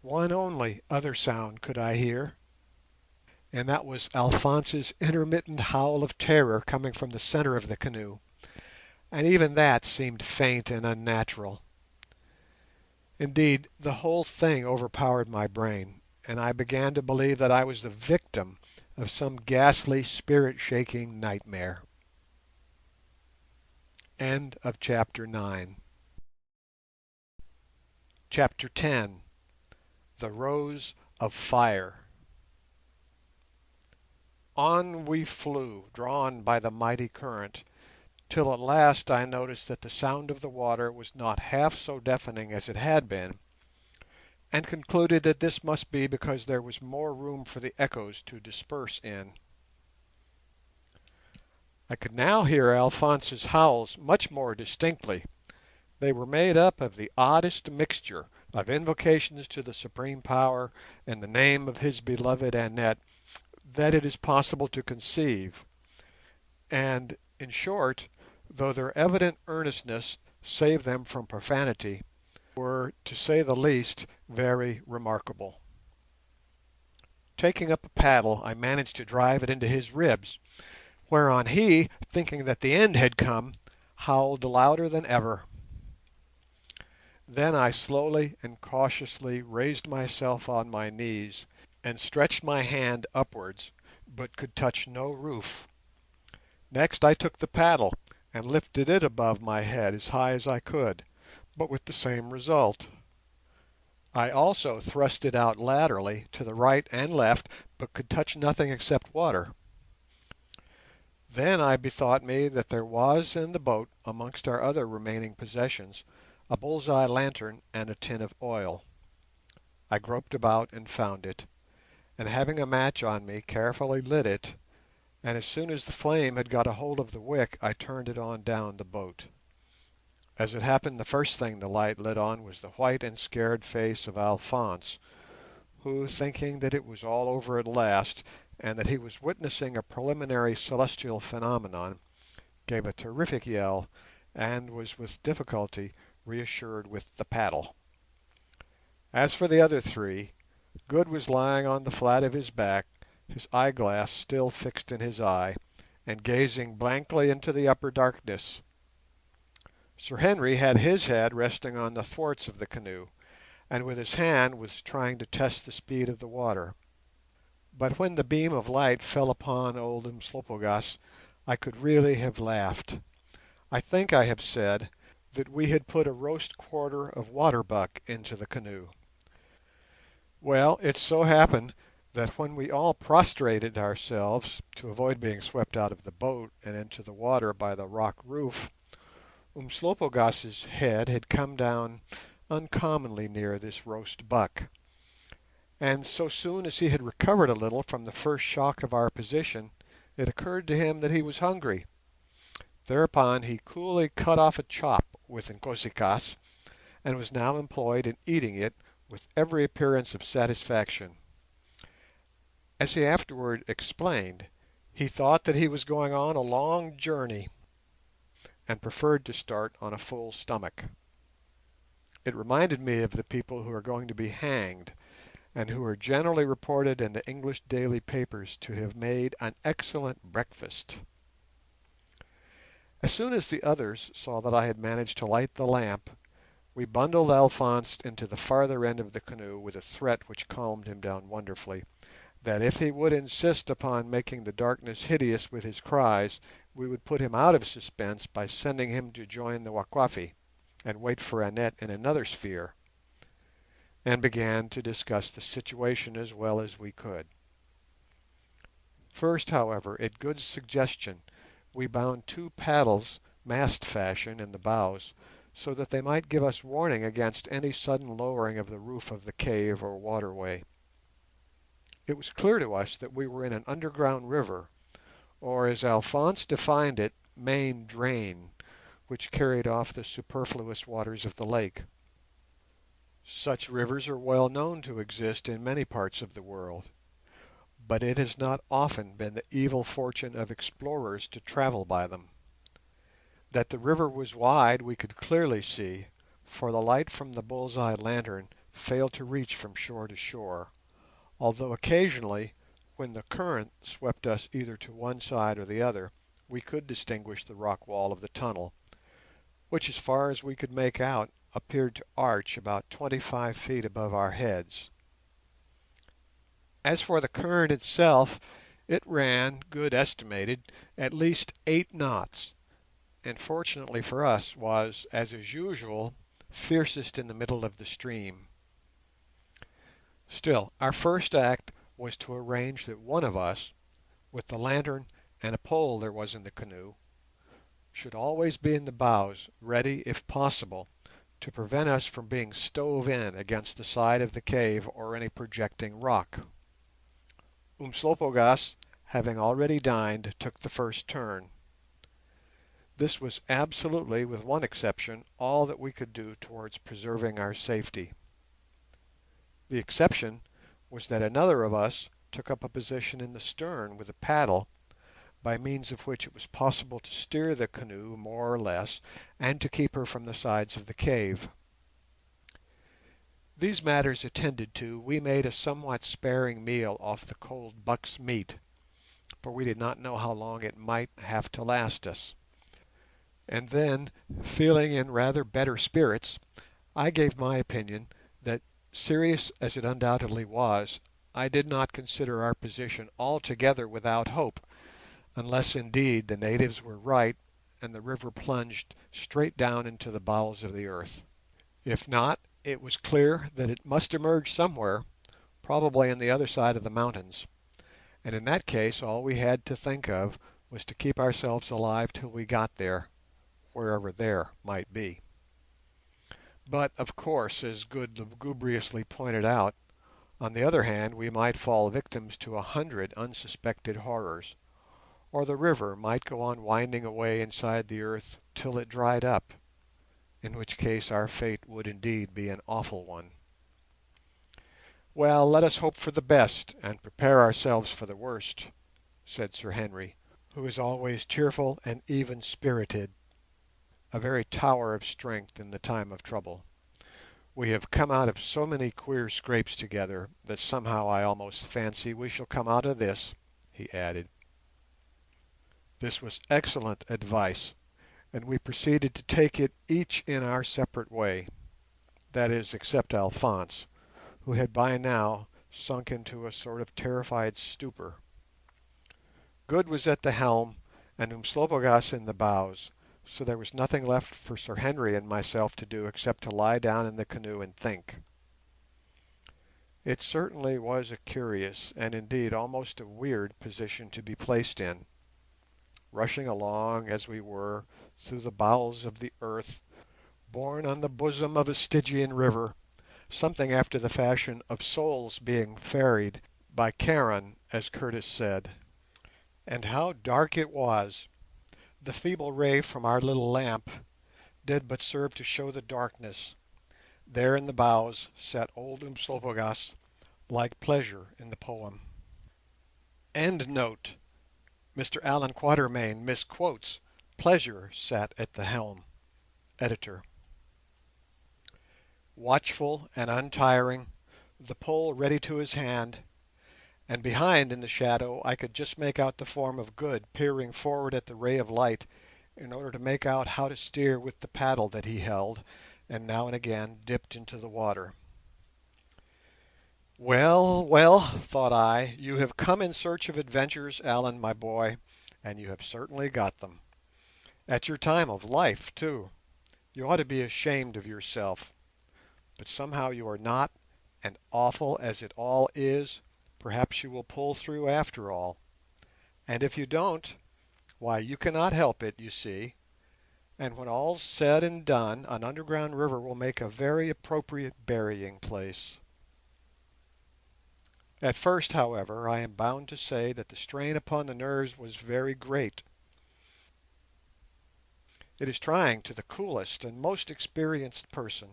One only other sound could I hear, and that was Alphonse's intermittent howl of terror coming from the centre of the canoe, and even that seemed faint and unnatural. Indeed, the whole thing overpowered my brain, and I began to believe that I was the victim of some ghastly, spirit-shaking nightmare. End of chapter 9. Chapter 10. The Rose of Fire. On we flew, drawn by the mighty current, till at last I noticed that the sound of the water was not half so deafening as it had been, and concluded that this must be because there was more room for the echoes to disperse in. I could now hear Alphonse's howls much more distinctly. They were made up of the oddest mixture of invocations to the Supreme Power and the name of his beloved Annette that it is possible to conceive, and, in short, though their evident earnestness saved them from profanity, were, to say the least, very remarkable. Taking up a paddle, I managed to drive it into his ribs, whereon he, thinking that the end had come, howled louder than ever. Then I slowly and cautiously raised myself on my knees and stretched my hand upwards, but could touch no roof. Next I took the paddle and lifted it above my head as high as I could, but with the same result. I also thrust it out laterally to the right and left, but could touch nothing except water. Then I bethought me that there was in the boat, amongst our other remaining possessions, a bull's-eye lantern and a tin of oil. I groped about and found it, and having a match on me, carefully lit it, and as soon as the flame had got a hold of the wick I turned it on down the boat. As it happened, the first thing the light lit on was the white and scared face of Alphonse, who, thinking that it was all over at last, and that he was witnessing a preliminary celestial phenomenon, gave a terrific yell, and was with difficulty reassured with the paddle. As for the other three, Good was lying on the flat of his back, his eyeglass still fixed in his eye, and gazing blankly into the upper darkness. Sir Henry had his head resting on the thwarts of the canoe, and with his hand was trying to test the speed of the water. But when the beam of light fell upon old Umslopogaas, I could really have laughed. I think I have said that we had put a roast quarter of waterbuck into the canoe. Well, it so happened that when we all prostrated ourselves to avoid being swept out of the boat and into the water by the rock roof, Umslopogaas's head had come down uncommonly near this roast buck, and so soon as he had recovered a little from the first shock of our position, it occurred to him that he was hungry. Thereupon he coolly cut off a chop with Inkosi-kaas, and was now employed in eating it with every appearance of satisfaction. As he afterward explained, he thought that he was going on a long journey, and preferred to start on a full stomach. It reminded me of the people who are going to be hanged, and who are generally reported in the English daily papers to have made an excellent breakfast. As soon as the others saw that I had managed to light the lamp, we bundled Alphonse into the farther end of the canoe with a threat which calmed him down wonderfully, that if he would insist upon making the darkness hideous with his cries, we would put him out of suspense by sending him to join the Wakwafi, and wait for Annette in another sphere, and began to discuss the situation as well as we could. First, however, at Good's suggestion, we bound two paddles mast fashion in the bows, so that they might give us warning against any sudden lowering of the roof of the cave or waterway. It was clear to us that we were in an underground river, or as Alphonse defined it, main drain, which carried off the superfluous waters of the lake. Such rivers are well known to exist in many parts of the world, but it has not often been the evil fortune of explorers to travel by them. That the river was wide we could clearly see, for the light from the bull's-eye lantern failed to reach from shore to shore, although occasionally, when the current swept us either to one side or the other, we could distinguish the rock wall of the tunnel, which, as far as we could make out, appeared to arch about 25 feet above our heads. As for the current itself, it ran, Good estimated, at least 8 knots, and fortunately for us was, as is usual, fiercest in the middle of the stream. Still, our first act was to arrange that one of us, with the lantern and a pole there was in the canoe, should always be in the bows, ready, if possible, to prevent us from being stove in against the side of the cave or any projecting rock. Umslopogaas, having already dined, took the first turn. This was absolutely, with one exception, all that we could do towards preserving our safety. The exception was that another of us took up a position in the stern with a paddle, by means of which it was possible to steer the canoe more or less and to keep her from the sides of the cave. These matters attended to, we made a somewhat sparing meal off the cold buck's meat, for we did not know how long it might have to last us, and then, feeling in rather better spirits, I gave my opinion that, serious as it undoubtedly was, I did not consider our position altogether without hope, unless indeed the natives were right and the river plunged straight down into the bowels of the earth. If not, it was clear that it must emerge somewhere, probably on the other side of the mountains, and in that case all we had to think of was to keep ourselves alive till we got there, wherever there might be. But, of course, as Good lugubriously pointed out, on the other hand we might fall victims to 100 unsuspected horrors, or the river might go on winding away inside the earth till it dried up, in which case our fate would indeed be an awful one. "Well, let us hope for the best and prepare ourselves for the worst," said Sir Henry, who is always cheerful and even-spirited, a very tower of strength in the time of trouble. "We have come out of so many queer scrapes together that somehow I almost fancy we shall come out of this," he added. This was excellent advice, and we proceeded to take it each in our separate way, that is, except Alphonse, who had by now sunk into a sort of terrified stupor. Good was at the helm and Umslopogaas in the bows, so there was nothing left for Sir Henry and myself to do except to lie down in the canoe and think. It certainly was a curious, and indeed almost a weird, position to be placed in, rushing along as we were through the bowels of the earth, borne on the bosom of a Stygian river, something after the fashion of souls being ferried by Charon, as Curtis said. And how dark it was! The feeble ray from our little lamp did but serve to show the darkness. There in the bows sat old Umslopogaas, like Pleasure in the poem. End note. Mr. Allan Quatermain misquotes Pleasure sat at the helm. Editor. Watchful and untiring, the pole ready to his hand, and behind in the shadow I could just make out the form of Good peering forward at the ray of light in order to make out how to steer with the paddle that he held and now and again dipped into the water. "Well, well," thought I, "you have come in search of adventures, Allan, my boy, and you have certainly got them. At your time of life, too. You ought to be ashamed of yourself. But somehow you are not, and awful as it all is, perhaps you will pull through after all. And if you don't, Why, you cannot help it, you see, and when all's said and done, an underground river will make a very appropriate burying place. At first, however, I am bound to say that the strain upon the nerves was very great. It is trying to the coolest and most experienced person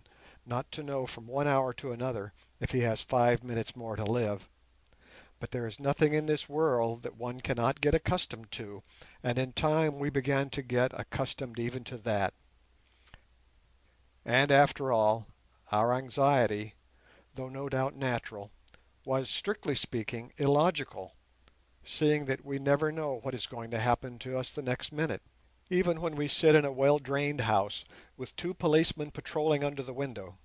not to know from one hour to another if he has 5 minutes more to live, but there is nothing in this world that one cannot get accustomed to, and in time we began to get accustomed even to that. And after all, our anxiety, though no doubt natural, was, strictly speaking, illogical, seeing that we never know what is going to happen to us the next minute, even when we sit in a well-drained house with two policemen patrolling under the window,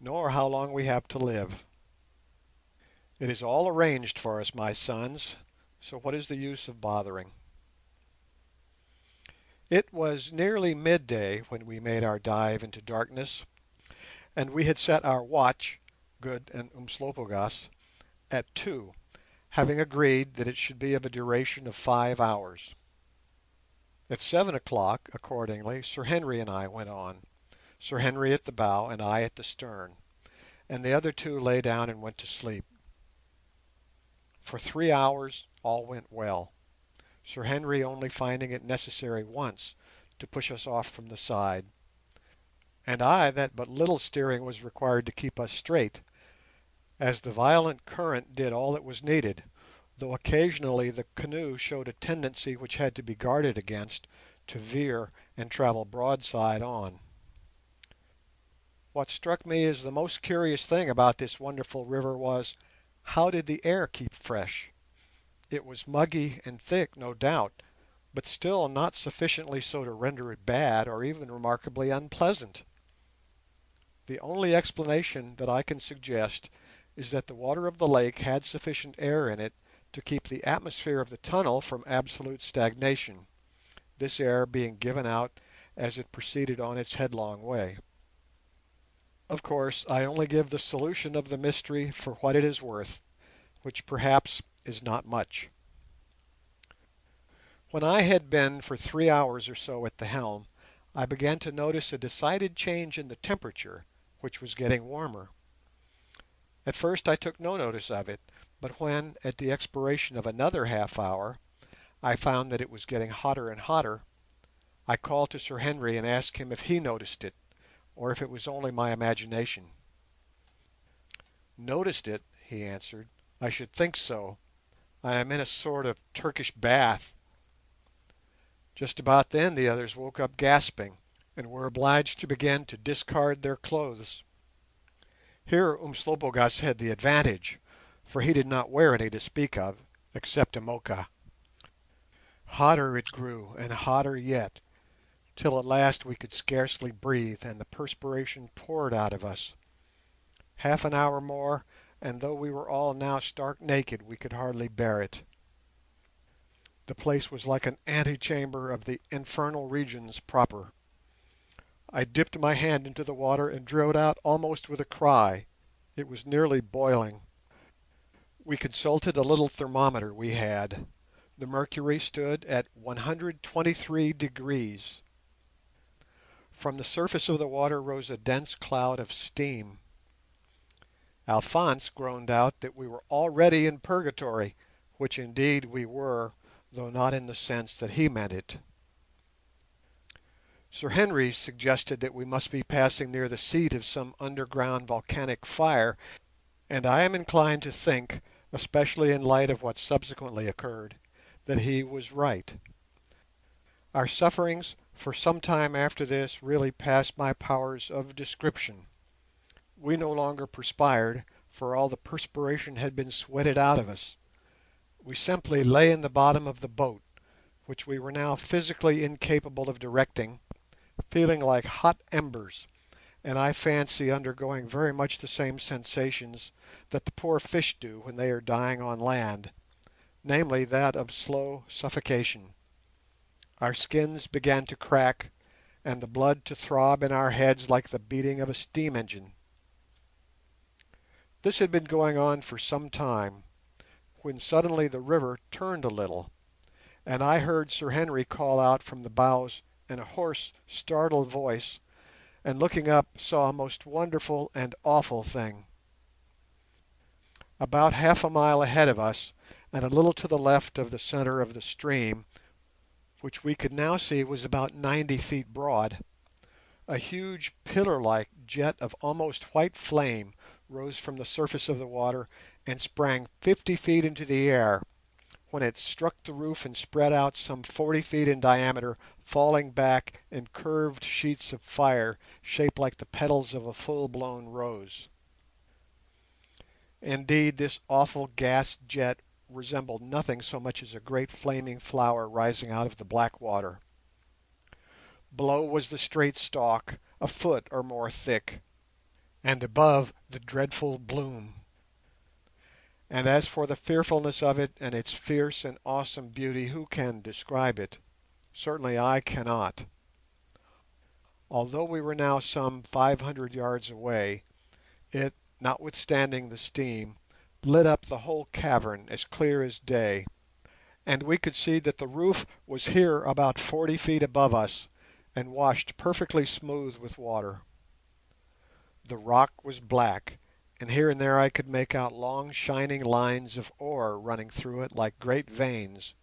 nor how long we have to live. It is all arranged for us, my sons, so what is the use of bothering? It was nearly midday when we made our dive into darkness, and we had set our watch, Good and Umslopogaas, at 2, having agreed that it should be of a duration of 5 hours. At 7 o'clock, accordingly, Sir Henry and I went on, Sir Henry at the bow and I at the stern, and the other two lay down and went to sleep. For 3 hours all went well, Sir Henry only finding it necessary once to push us off from the side, and I that but little steering was required to keep us straight, as the violent current did all that was needed, though occasionally the canoe showed a tendency which had to be guarded against to veer and travel broadside on. What struck me as the most curious thing about this wonderful river was, how did the air keep fresh? It was muggy and thick, no doubt, but still not sufficiently so to render it bad or even remarkably unpleasant. The only explanation that I can suggest is that the water of the lake had sufficient air in it to keep the atmosphere of the tunnel from absolute stagnation, this air being given out as it proceeded on its headlong way. Of course, I only give the solution of the mystery for what it is worth, which perhaps is not much. When I had been for 3 hours or so at the helm, I began to notice a decided change in the temperature, which was getting warmer. At first I took no notice of it, but when, at the expiration of another half hour, I found that it was getting hotter and hotter, I called to Sir Henry and asked him if he noticed it, or if it was only my imagination. "Noticed it?" he answered. "I should think so. I am in a sort of Turkish bath." Just about then the others woke up gasping, and were obliged to begin to discard their clothes. Here Umslopogaas had the advantage, for he did not wear any to speak of, except a mocha. Hotter it grew, and hotter yet, till at last we could scarcely breathe, and the perspiration poured out of us. Half an hour more, and though we were all now stark naked, we could hardly bear it. The place was like an antechamber of the infernal regions proper. I dipped my hand into the water and drew it out almost with a cry. It was nearly boiling. We consulted a little thermometer we had. The mercury stood at 123 degrees. From the surface of the water rose a dense cloud of steam. Alphonse groaned out that we were already in purgatory, which indeed we were, though not in the sense that he meant it. Sir Henry suggested that we must be passing near the seat of some underground volcanic fire, and I am inclined to think, especially in light of what subsequently occurred, that he was right. Our sufferings for some time after this really passed my powers of description. We no longer perspired, for all the perspiration had been sweated out of us. We simply lay in the bottom of the boat, which we were now physically incapable of directing, feeling like hot embers, and I fancy undergoing very much the same sensations that the poor fish do when they are dying on land, namely that of slow suffocation. Our skins began to crack, and the blood to throb in our heads like the beating of a steam engine. This had been going on for some time, when suddenly the river turned a little, and I heard Sir Henry call out from the bows in a hoarse, startled voice, and looking up saw a most wonderful and awful thing. About half a mile ahead of us, and a little to the left of the centre of the stream, which we could now see was about 90 feet broad, a huge pillar-like jet of almost white flame rose from the surface of the water and sprang 50 feet into the air, when it struck the roof and spread out some 40 feet in diameter, falling back in curved sheets of fire shaped like the petals of a full-blown rose. Indeed, this awful gas jet resembled nothing so much as a great flaming flower rising out of the black water. Below was the straight stalk, a foot or more thick, and above the dreadful bloom. And as for the fearfulness of it and its fierce and awesome beauty, who can describe it? Certainly I cannot. Although we were now some 500 yards away, it, notwithstanding the steam, lit up the whole cavern as clear as day, and we could see that the roof was here about 40 feet above us, and washed perfectly smooth with water. The rock was black, and here and there I could make out long shining lines of ore running through it like great veins,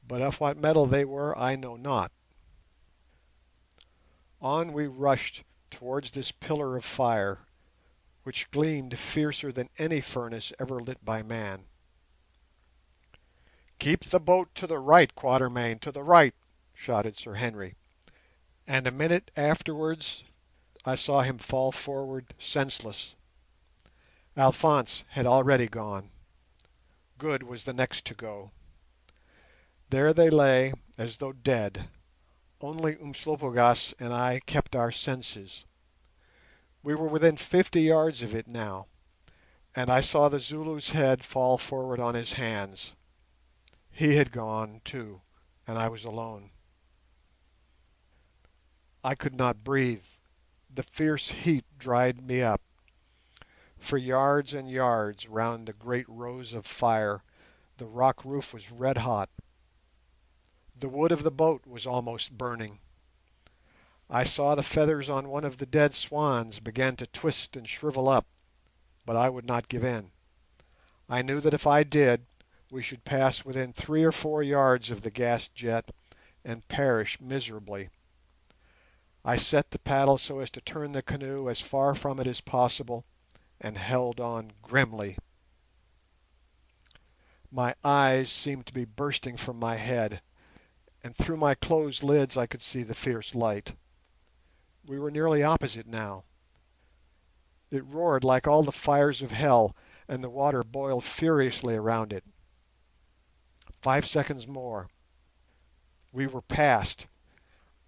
but of what metal they were I know not. On we rushed towards this pillar of fire, which gleamed fiercer than any furnace ever lit by man. "Keep the boat to the right, Quatermain, to the right!" shouted Sir Henry, and a minute afterwards I saw him fall forward senseless. Alphonse had already gone. Good was the next to go. There they lay as though dead. Only Umslopogaas and I kept our senses. We were within 50 yards of it now, and I saw the Zulu's head fall forward on his hands. He had gone too, and I was alone. I could not breathe. The fierce heat dried me up. For yards and yards round the great rose of fire the rock roof was red hot. The wood of the boat was almost burning. I saw the feathers on one of the dead swans begin to twist and shrivel up, but I would not give in. I knew that if I did, we should pass within 3 or 4 yards of the gas jet and perish miserably. I set the paddle so as to turn the canoe as far from it as possible, and held on grimly. My eyes seemed to be bursting from my head, and through my closed lids I could see the fierce light. We were nearly opposite now. It roared like all the fires of hell, and the water boiled furiously around it. 5 seconds more. We were past.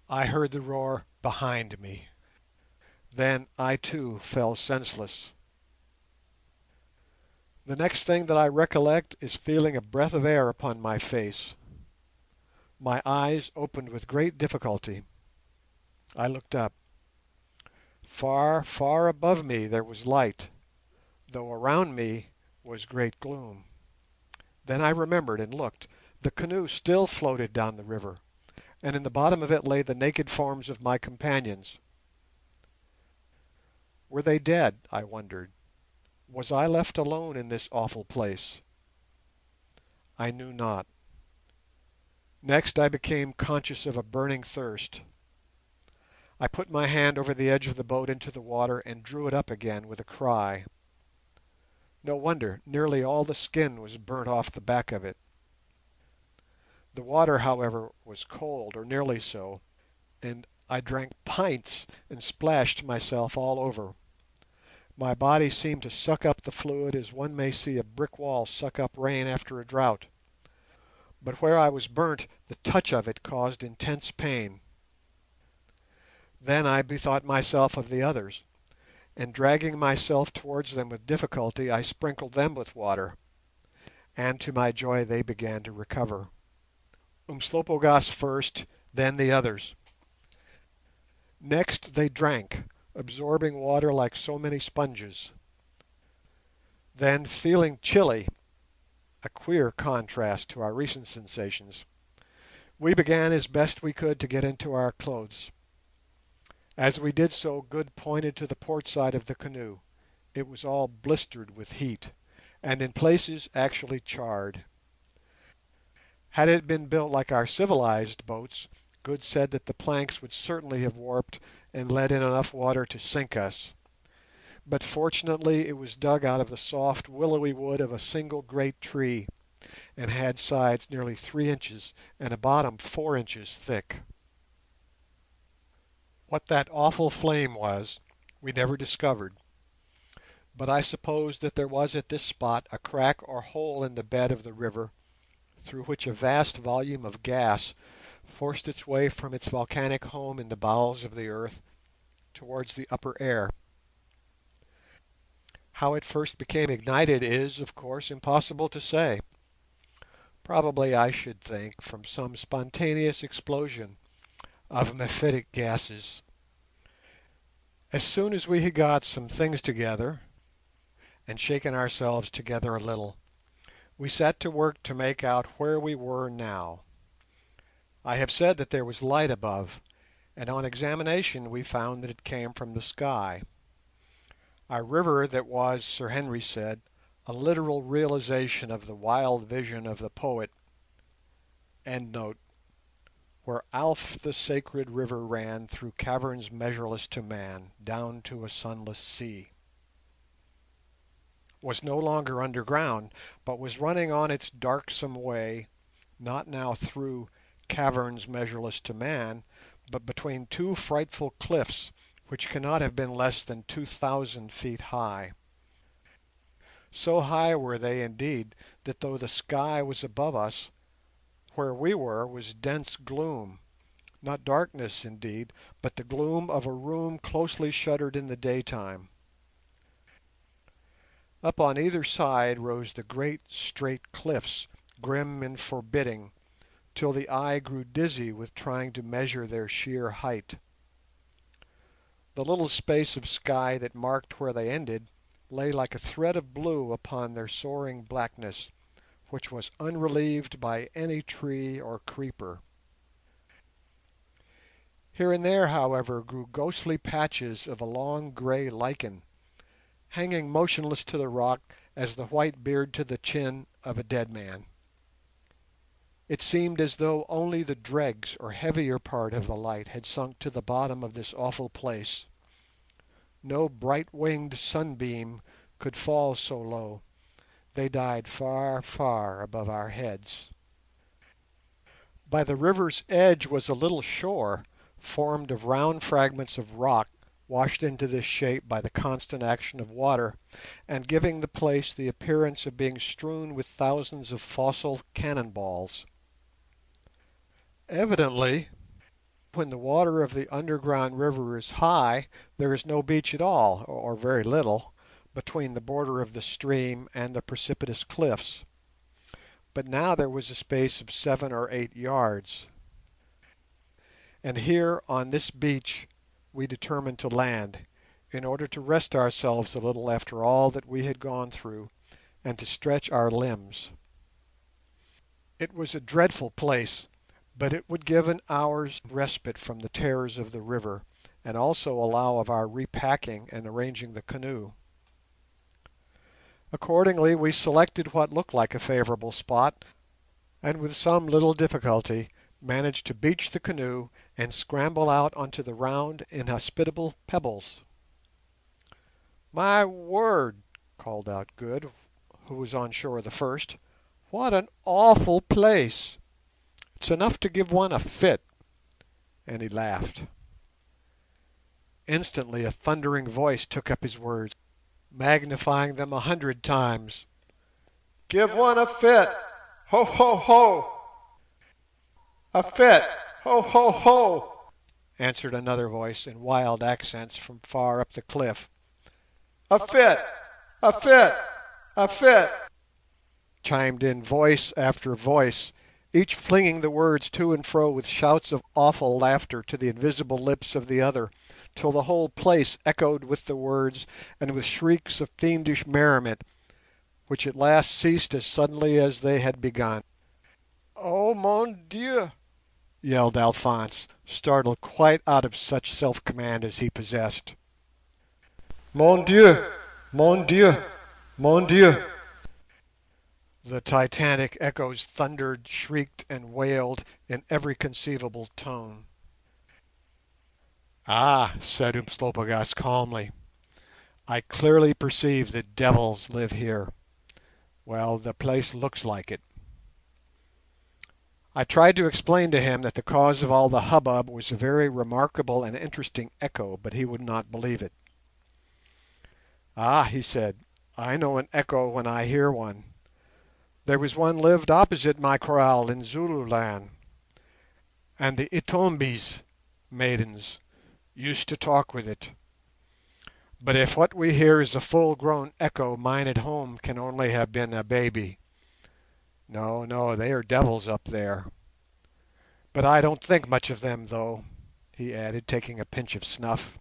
I heard the roar behind me. Then I too fell senseless. The next thing that I recollect is feeling a breath of air upon my face. My eyes opened with great difficulty. I looked up. Far, far above me there was light, though around me was great gloom. Then I remembered and looked. The canoe still floated down the river, and in the bottom of it lay the naked forms of my companions. Were they dead, I wondered? Was I left alone in this awful place? I knew not. Next I became conscious of a burning thirst. I put my hand over the edge of the boat into the water and drew it up again with a cry. No wonder, nearly all the skin was burnt off the back of it. The water, however, was cold, or nearly so, and I drank pints and splashed myself all over. My body seemed to suck up the fluid as one may see a brick wall suck up rain after a drought, but where I was burnt the touch of it caused intense pain. Then I bethought myself of the others, and dragging myself towards them with difficulty, I sprinkled them with water, and to my joy they began to recover. Umslopogaas first, then the others. Next they drank, absorbing water like so many sponges. Then, feeling chilly, a queer contrast to our recent sensations, We began as best we could to get into our clothes. As we did so, Good pointed to the port side of the canoe. It was all blistered with heat, and in places actually charred. Had it been built like our civilized boats, Good said that the planks would certainly have warped and let in enough water to sink us. But fortunately it was dug out of the soft willowy wood of a single great tree, and had sides nearly 3 inches and a bottom 4 inches thick. What that awful flame was we never discovered, but I suppose that there was at this spot a crack or hole in the bed of the river through which a vast volume of gas forced its way from its volcanic home in the bowels of the earth towards the upper air. How it first became ignited is, of course, impossible to say. Probably, I should think, from some spontaneous explosion of mephitic gases. As soon as we had got some things together, and shaken ourselves together a little, we set to work to make out where we were now. I have said that there was light above, and on examination we found that it came from the sky. Our river that was, Sir Henry said, a literal realization of the wild vision of the poet, where Alph the sacred river ran through caverns measureless to man, down to a sunless sea, was no longer underground, but was running on its darksome way, not now through caverns measureless to man, but between two frightful cliffs which cannot have been less than 2,000 feet high. So high were they indeed that though the sky was above us, where we were was dense gloom, not darkness indeed, but the gloom of a room closely shuttered in the daytime. Up on either side rose the great straight cliffs, grim and forbidding, till the eye grew dizzy with trying to measure their sheer height. The little space of sky that marked where they ended lay like a thread of blue upon their soaring blackness, which was unrelieved by any tree or creeper. Here and there, however, grew ghostly patches of a long grey lichen, hanging motionless to the rock as the white beard to the chin of a dead man. It seemed as though only the dregs or heavier part of the light had sunk to the bottom of this awful place. No bright-winged sunbeam could fall so low. They died far, far above our heads. By the river's edge was a little shore, formed of round fragments of rock washed into this shape by the constant action of water, and giving the place the appearance of being strewn with thousands of fossil cannon balls. Evidently, when the water of the underground river is high, there is no beach at all, or very little, between the border of the stream and the precipitous cliffs, but now there was a space of 7 or 8 yards, and here on this beach we determined to land, in order to rest ourselves a little after all that we had gone through, and to stretch our limbs. It was a dreadful place, but it would give an hour's respite from the terrors of the river, and also allow of our repacking and arranging the canoe. Accordingly we selected what looked like a favourable spot, and with some little difficulty managed to beach the canoe and scramble out onto the round, inhospitable pebbles. "My word," called out Good, who was on shore the first, "what an awful place! It's enough to give one a fit," and he laughed. Instantly a thundering voice took up his words, magnifying them 100 times. "Give one a fit! Ho, ho, ho! A fit! Ho, ho, ho!" answered another voice in wild accents from far up the cliff. "A fit! A fit! A fit!" chimed in voice after voice, each flinging the words to and fro with shouts of awful laughter to the invisible lips of the other, till the whole place echoed with the words and with shrieks of fiendish merriment, which at last ceased as suddenly as they had begun. "Oh, mon Dieu! yelled Alphonse, startled quite out of such self-command as he possessed. "Mon Dieu! Mon Dieu! Mon Dieu!" The titanic echoes thundered, shrieked, and wailed in every conceivable tone. "Ah," said Umslopogaas calmly, "I clearly perceive that devils live here. Well, the place looks like it." I tried to explain to him that the cause of all the hubbub was a very remarkable and interesting echo, but he would not believe it. "Ah," he said, "I know an echo when I hear one. There was one lived opposite my kraal in Zululand, and the Itombes (maidens) used to talk with it. But if what we hear is a full-grown echo, mine at home can only have been a baby. No, no, they are devils up there. But I don't think much of them, though," he added, taking a pinch of snuff.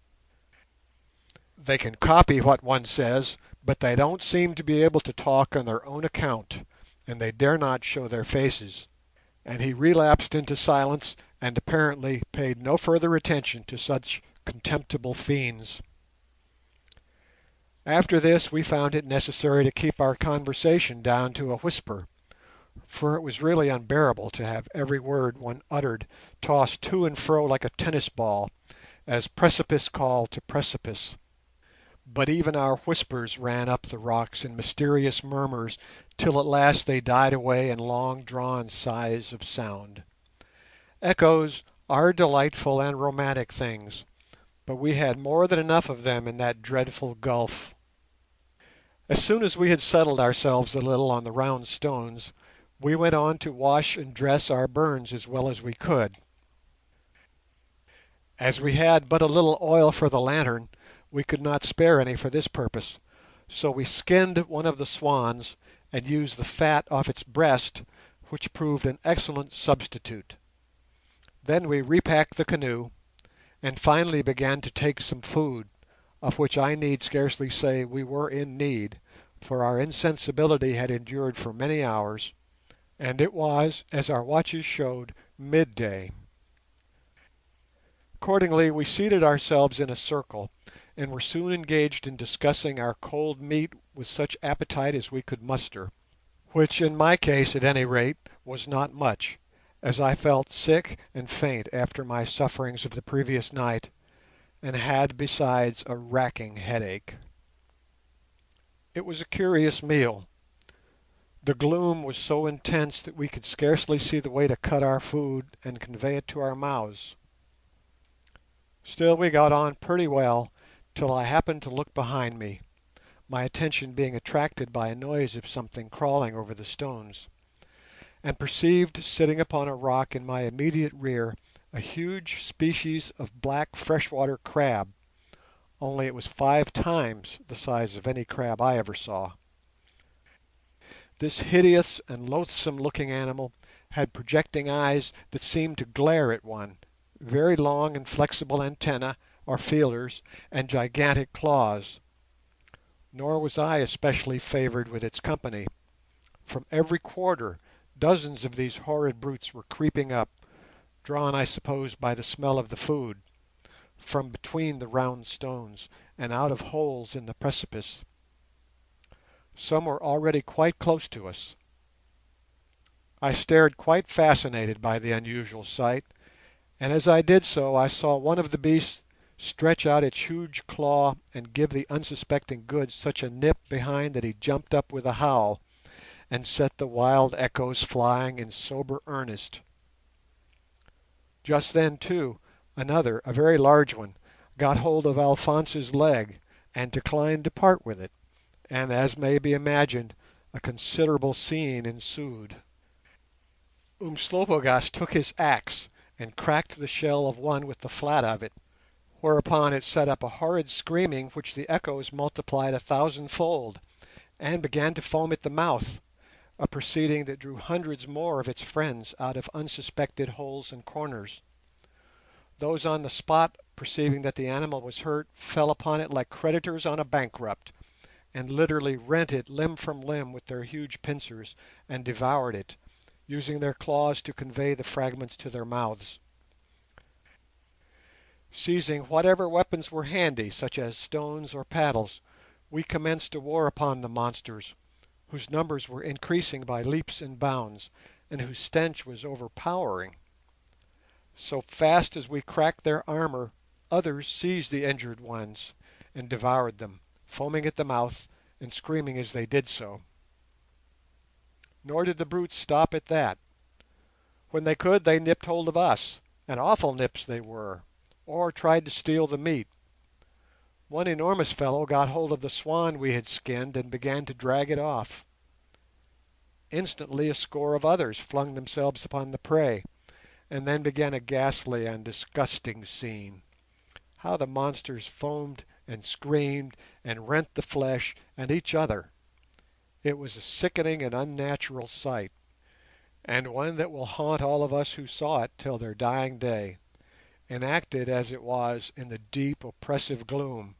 "They can copy what one says, but they don't seem to be able to talk on their own account, and they dare not show their faces," and he relapsed into silence and apparently paid no further attention to such contemptible fiends. After this we found it necessary to keep our conversation down to a whisper, for it was really unbearable to have every word one uttered tossed to and fro like a tennis ball, as precipice called to precipice. But even our whispers ran up the rocks in mysterious murmurs till at last they died away in long-drawn sighs of sound. Echoes are delightful and romantic things, but we had more than enough of them in that dreadful gulf. As soon as we had settled ourselves a little on the round stones, we went on to wash and dress our burns as well as we could. As we had but a little oil for the lantern, we could not spare any for this purpose, so we skinned one of the swans and used the fat off its breast, which proved an excellent substitute. Then we repacked the canoe, and finally began to take some food, of which I need scarcely say we were in need, for our insensibility had endured for many hours, and it was, as our watches showed, midday. Accordingly we seated ourselves in a circle, and were soon engaged in discussing our cold meat with such appetite as we could muster, which in my case at any rate was not much, as I felt sick and faint after my sufferings of the previous night, and had besides a racking headache. It was a curious meal. The gloom was so intense that we could scarcely see the way to cut our food and convey it to our mouths. Still we got on pretty well till I happened to look behind me, my attention being attracted by a noise of something crawling over the stones, and perceived sitting upon a rock in my immediate rear a huge species of black freshwater crab, only it was 5 times the size of any crab I ever saw. This hideous and loathsome-looking animal had projecting eyes that seemed to glare at one, very long and flexible antennae or feelers, and gigantic claws. Nor was I especially favoured with its company. From every quarter dozens of these horrid brutes were creeping up, drawn I suppose by the smell of the food, from between the round stones and out of holes in the precipice. Some were already quite close to us. I stared quite fascinated by the unusual sight, and as I did so I saw one of the beasts stretch out its huge claw and give the unsuspecting Good such a nip behind that he jumped up with a howl, and set the wild echoes flying in sober earnest. Just then, too, another, a very large one, got hold of Alphonse's leg and declined to part with it, and, as may be imagined, a considerable scene ensued. Umslopogaas took his axe and cracked the shell of one with the flat of it, whereupon it set up a horrid screaming which the echoes multiplied 1,000-fold, and began to foam at the mouth, a proceeding that drew hundreds more of its friends out of unsuspected holes and corners. Those on the spot, perceiving that the animal was hurt, fell upon it like creditors on a bankrupt, and literally rent it limb from limb with their huge pincers, and devoured it, using their claws to convey the fragments to their mouths. Seizing whatever weapons were handy, such as stones or paddles, we commenced a war upon the monsters, whose numbers were increasing by leaps and bounds, and whose stench was overpowering. So fast as we cracked their armour, others seized the injured ones and devoured them, foaming at the mouth and screaming as they did so. Nor did the brutes stop at that. When they could, they nipped hold of us, and awful nips they were, or tried to steal the meat. One enormous fellow got hold of the swan we had skinned and began to drag it off. Instantly a score of others flung themselves upon the prey, and then began a ghastly and disgusting scene. How the monsters foamed and screamed and rent the flesh and each other! It was a sickening and unnatural sight, and one that will haunt all of us who saw it till their dying day, enacted as it was in the deep oppressive gloom,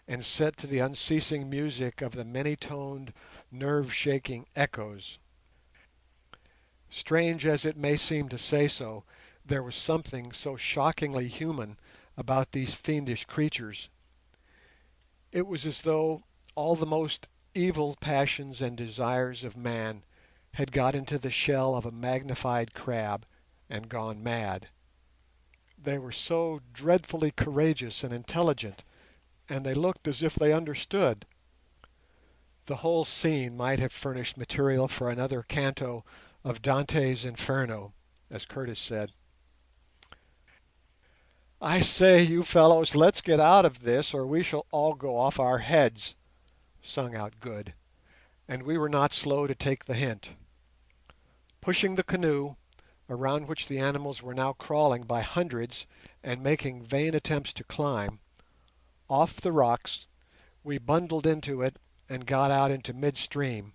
and set to the unceasing music of the many-toned, nerve-shaking echoes. Strange as it may seem to say so, there was something so shockingly human about these fiendish creatures. It was as though all the most evil passions and desires of man had got into the shell of a magnified crab and gone mad. They were so dreadfully courageous and intelligent, and they looked as if they understood. The whole scene might have furnished material for another canto of Dante's Inferno, as Curtis said. "I say, you fellows, let's get out of this, or we shall all go off our heads," sung out Good, and we were not slow to take the hint. Pushing the canoe, around which the animals were now crawling by hundreds and making vain attempts to climb, off the rocks, we bundled into it and got out into mid-stream,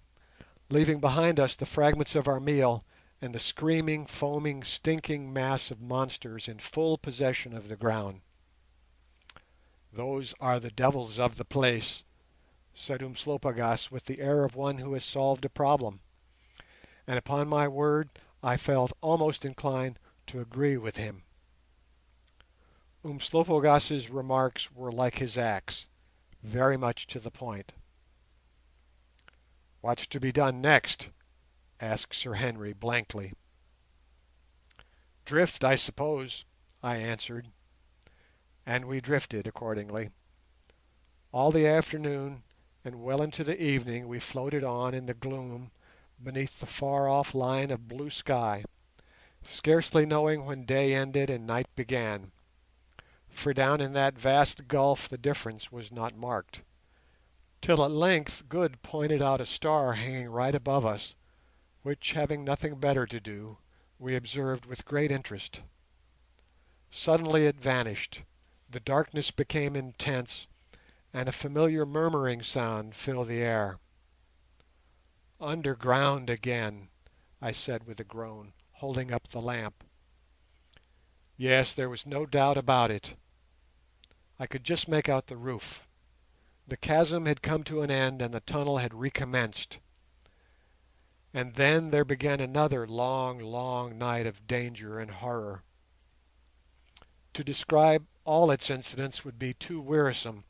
leaving behind us the fragments of our meal and the screaming, foaming, stinking mass of monsters in full possession of the ground. "Those are the devils of the place," said Umslopogaas with the air of one who has solved a problem, and upon my word I felt almost inclined to agree with him. Umslopogaas's remarks were like his axe, very much to the point. "What's to be done next?" asked Sir Henry blankly. "Drift, I suppose," I answered, and we drifted accordingly. All the afternoon and well into the evening we floated on in the gloom beneath the far-off line of blue sky, scarcely knowing when day ended and night began, for down in that vast gulf the difference was not marked, till at length Good pointed out a star hanging right above us, which, having nothing better to do, we observed with great interest. Suddenly it vanished, the darkness became intense, and a familiar murmuring sound filled the air. "Underground again," I said with a groan, holding up the lamp. Yes, there was no doubt about it. I could just make out the roof. The chasm had come to an end and the tunnel had recommenced. And then there began another long, long night of danger and horror. To describe all its incidents would be too wearisome,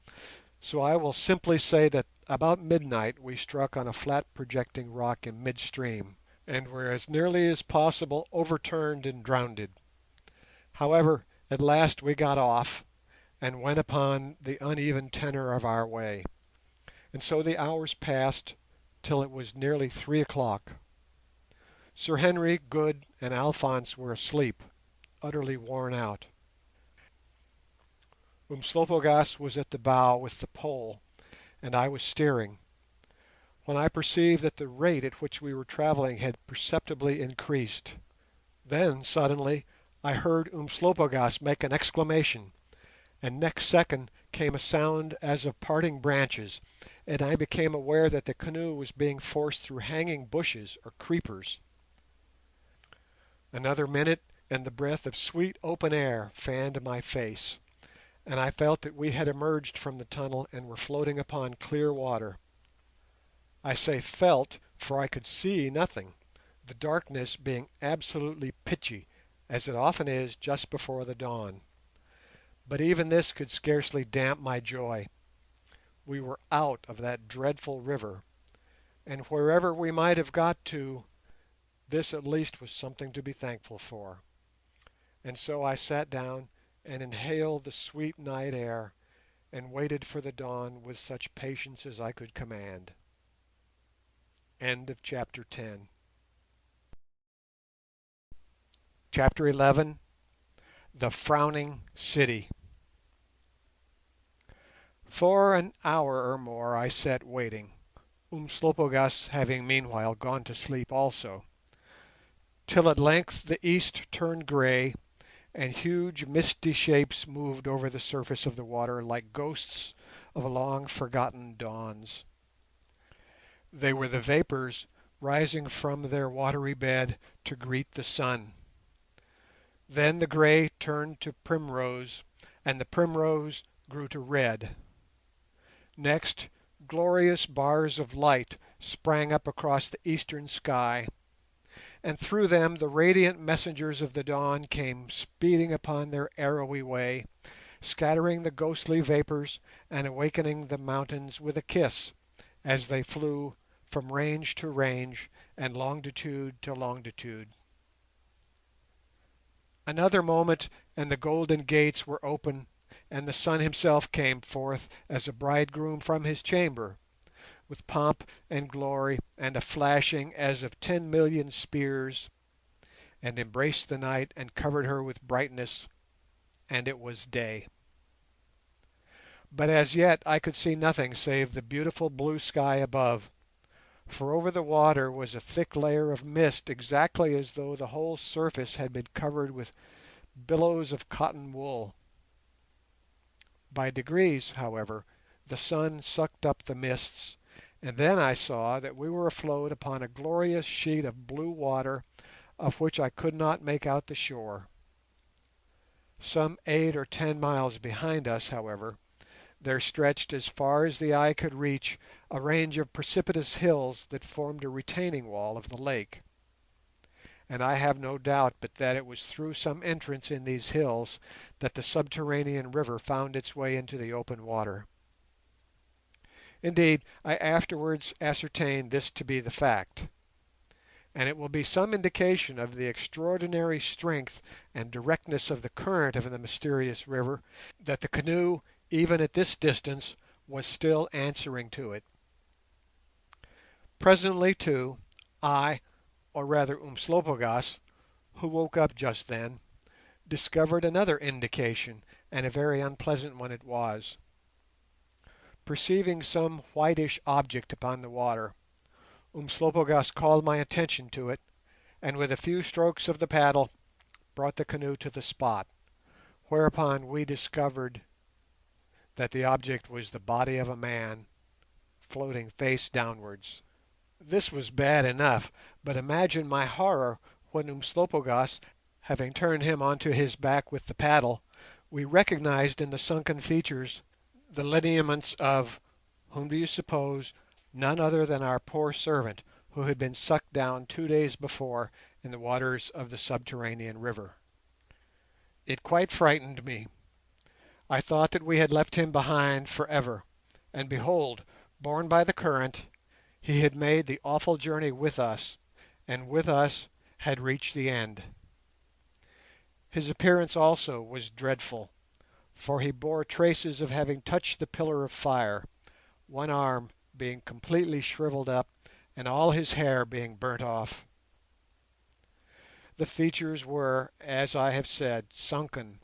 so I will simply say that about midnight we struck on a flat projecting rock in midstream, and were as nearly as possible overturned and drowned. However, at last we got off, and went upon the uneven tenor of our way, and so the hours passed till it was nearly 3 o'clock. Sir Henry, Good, and Alphonse were asleep, utterly worn out. Umslopogaas was at the bow with the pole, and I was steering, when I perceived that the rate at which we were travelling had perceptibly increased. Then suddenly I heard Umslopogaas make an exclamation, and next second came a sound as of parting branches, and I became aware that the canoe was being forced through hanging bushes or creepers. Another minute and the breath of sweet open air fanned my face, and I felt that we had emerged from the tunnel and were floating upon clear water. I say felt, for I could see nothing, the darkness being absolutely pitchy, as it often is just before the dawn. But even this could scarcely damp my joy. We were out of that dreadful river, and wherever we might have got to, this at least was something to be thankful for. And so I sat down and inhaled the sweet night air, and waited for the dawn with such patience as I could command. End of chapter 10. Chapter 11. The Frowning City. For an hour or more I sat waiting, Umslopogaas having meanwhile gone to sleep also, till at length the east turned grey, and huge misty shapes moved over the surface of the water like ghosts of long forgotten dawns. They were the vapours rising from their watery bed to greet the sun. Then the grey turned to primrose, and the primrose grew to red. Next, glorious bars of light sprang up across the eastern sky, and through them the radiant messengers of the dawn came speeding upon their arrowy way, scattering the ghostly vapours and awakening the mountains with a kiss as they flew from range to range and longitude to longitude. Another moment and the golden gates were open, and the sun himself came forth as a bridegroom from his chamber, with pomp and glory and a flashing as of 10,000,000 spears, and embraced the night and covered her with brightness, and it was day. But as yet I could see nothing save the beautiful blue sky above, for over the water was a thick layer of mist exactly as though the whole surface had been covered with billows of cotton wool. By degrees, however, the sun sucked up the mists, and then I saw that we were afloat upon a glorious sheet of blue water of which I could not make out the shore. Some 8 or 10 miles behind us, however, there stretched as far as the eye could reach a range of precipitous hills that formed a retaining wall of the lake, and I have no doubt but that it was through some entrance in these hills that the subterranean river found its way into the open water. Indeed, I afterwards ascertained this to be the fact, and it will be some indication of the extraordinary strength and directness of the current of the mysterious river that the canoe, even at this distance, was still answering to it. Presently, too, I, or rather Umslopogaas, who woke up just then, discovered another indication, and a very unpleasant one it was. Perceiving some whitish object upon the water, Umslopogaas called my attention to it, and with a few strokes of the paddle brought the canoe to the spot, whereupon we discovered that the object was the body of a man, floating face downwards. This was bad enough, but imagine my horror when Umslopogaas, having turned him onto his back with the paddle, we recognized in the sunken features the lineaments of, whom do you suppose, none other than our poor servant, who had been sucked down 2 days before in the waters of the subterranean river. It quite frightened me. I thought that we had left him behind for ever, and behold, borne by the current, he had made the awful journey with us, and with us had reached the end. His appearance also was dreadful, for he bore traces of having touched the pillar of fire, one arm being completely shriveled up and all his hair being burnt off. The features were, as I have said, sunken,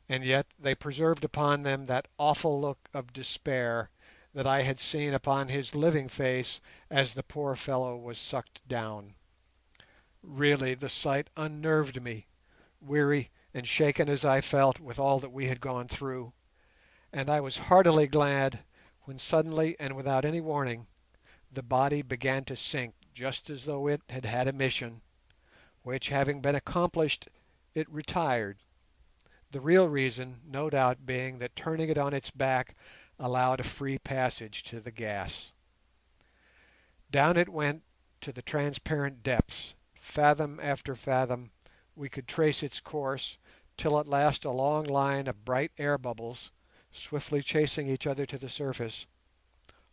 and yet they preserved upon them that awful look of despair that I had seen upon his living face as the poor fellow was sucked down. Really the sight unnerved me, weary and shaken as I felt with all that we had gone through, and I was heartily glad when suddenly and without any warning the body began to sink just as though it had had a mission, which having been accomplished it retired, the real reason no doubt being that turning it on its back allowed a free passage to the gas. Down it went to the transparent depths, fathom after fathom, we could trace its course, till at last a long line of bright air bubbles, swiftly chasing each other to the surface,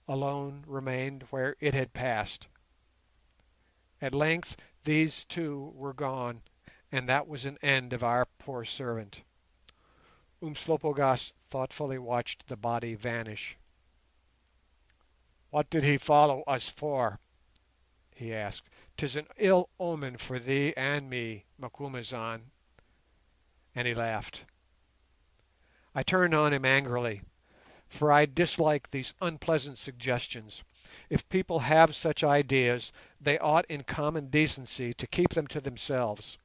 alone remained where it had passed. At length these too were gone, and that was an end of our poor servant. Umslopogaas thoughtfully watched the body vanish. "What did he follow us for?" he asked. "'Tis an ill omen for thee and me, Macumazahn," and he laughed. I turned on him angrily, for I dislike these unpleasant suggestions. If people have such ideas, they ought in common decency to keep them to themselves.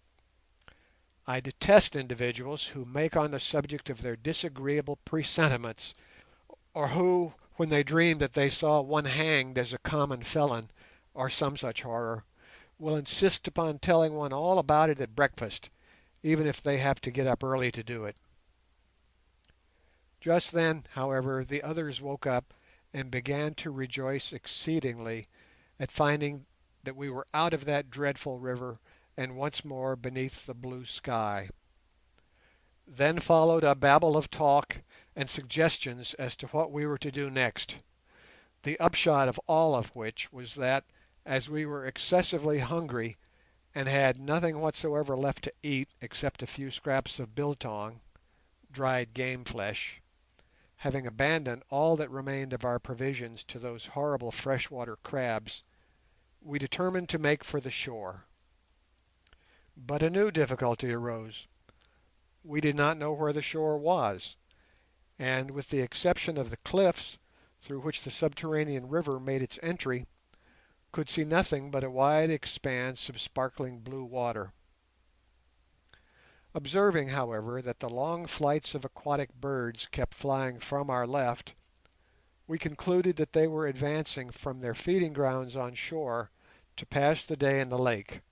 I detest individuals who make on the subject of their disagreeable presentiments, or who, when they dream that they saw one hanged as a common felon, or some such horror, will insist upon telling one all about it at breakfast, even if they have to get up early to do it. Just then, however, the others woke up and began to rejoice exceedingly at finding that we were out of that dreadful river and once more beneath the blue sky. Then followed a babel of talk and suggestions as to what we were to do next, the upshot of all of which was that, as we were excessively hungry and had nothing whatsoever left to eat except a few scraps of biltong (dried game flesh), having abandoned all that remained of our provisions to those horrible freshwater crabs, we determined to make for the shore. But a new difficulty arose. We did not know where the shore was, and, with the exception of the cliffs through which the subterranean river made its entry, could see nothing but a wide expanse of sparkling blue water. Observing, however, that the long flights of aquatic birds kept flying from our left, we concluded that they were advancing from their feeding grounds on shore to pass the day in the lake,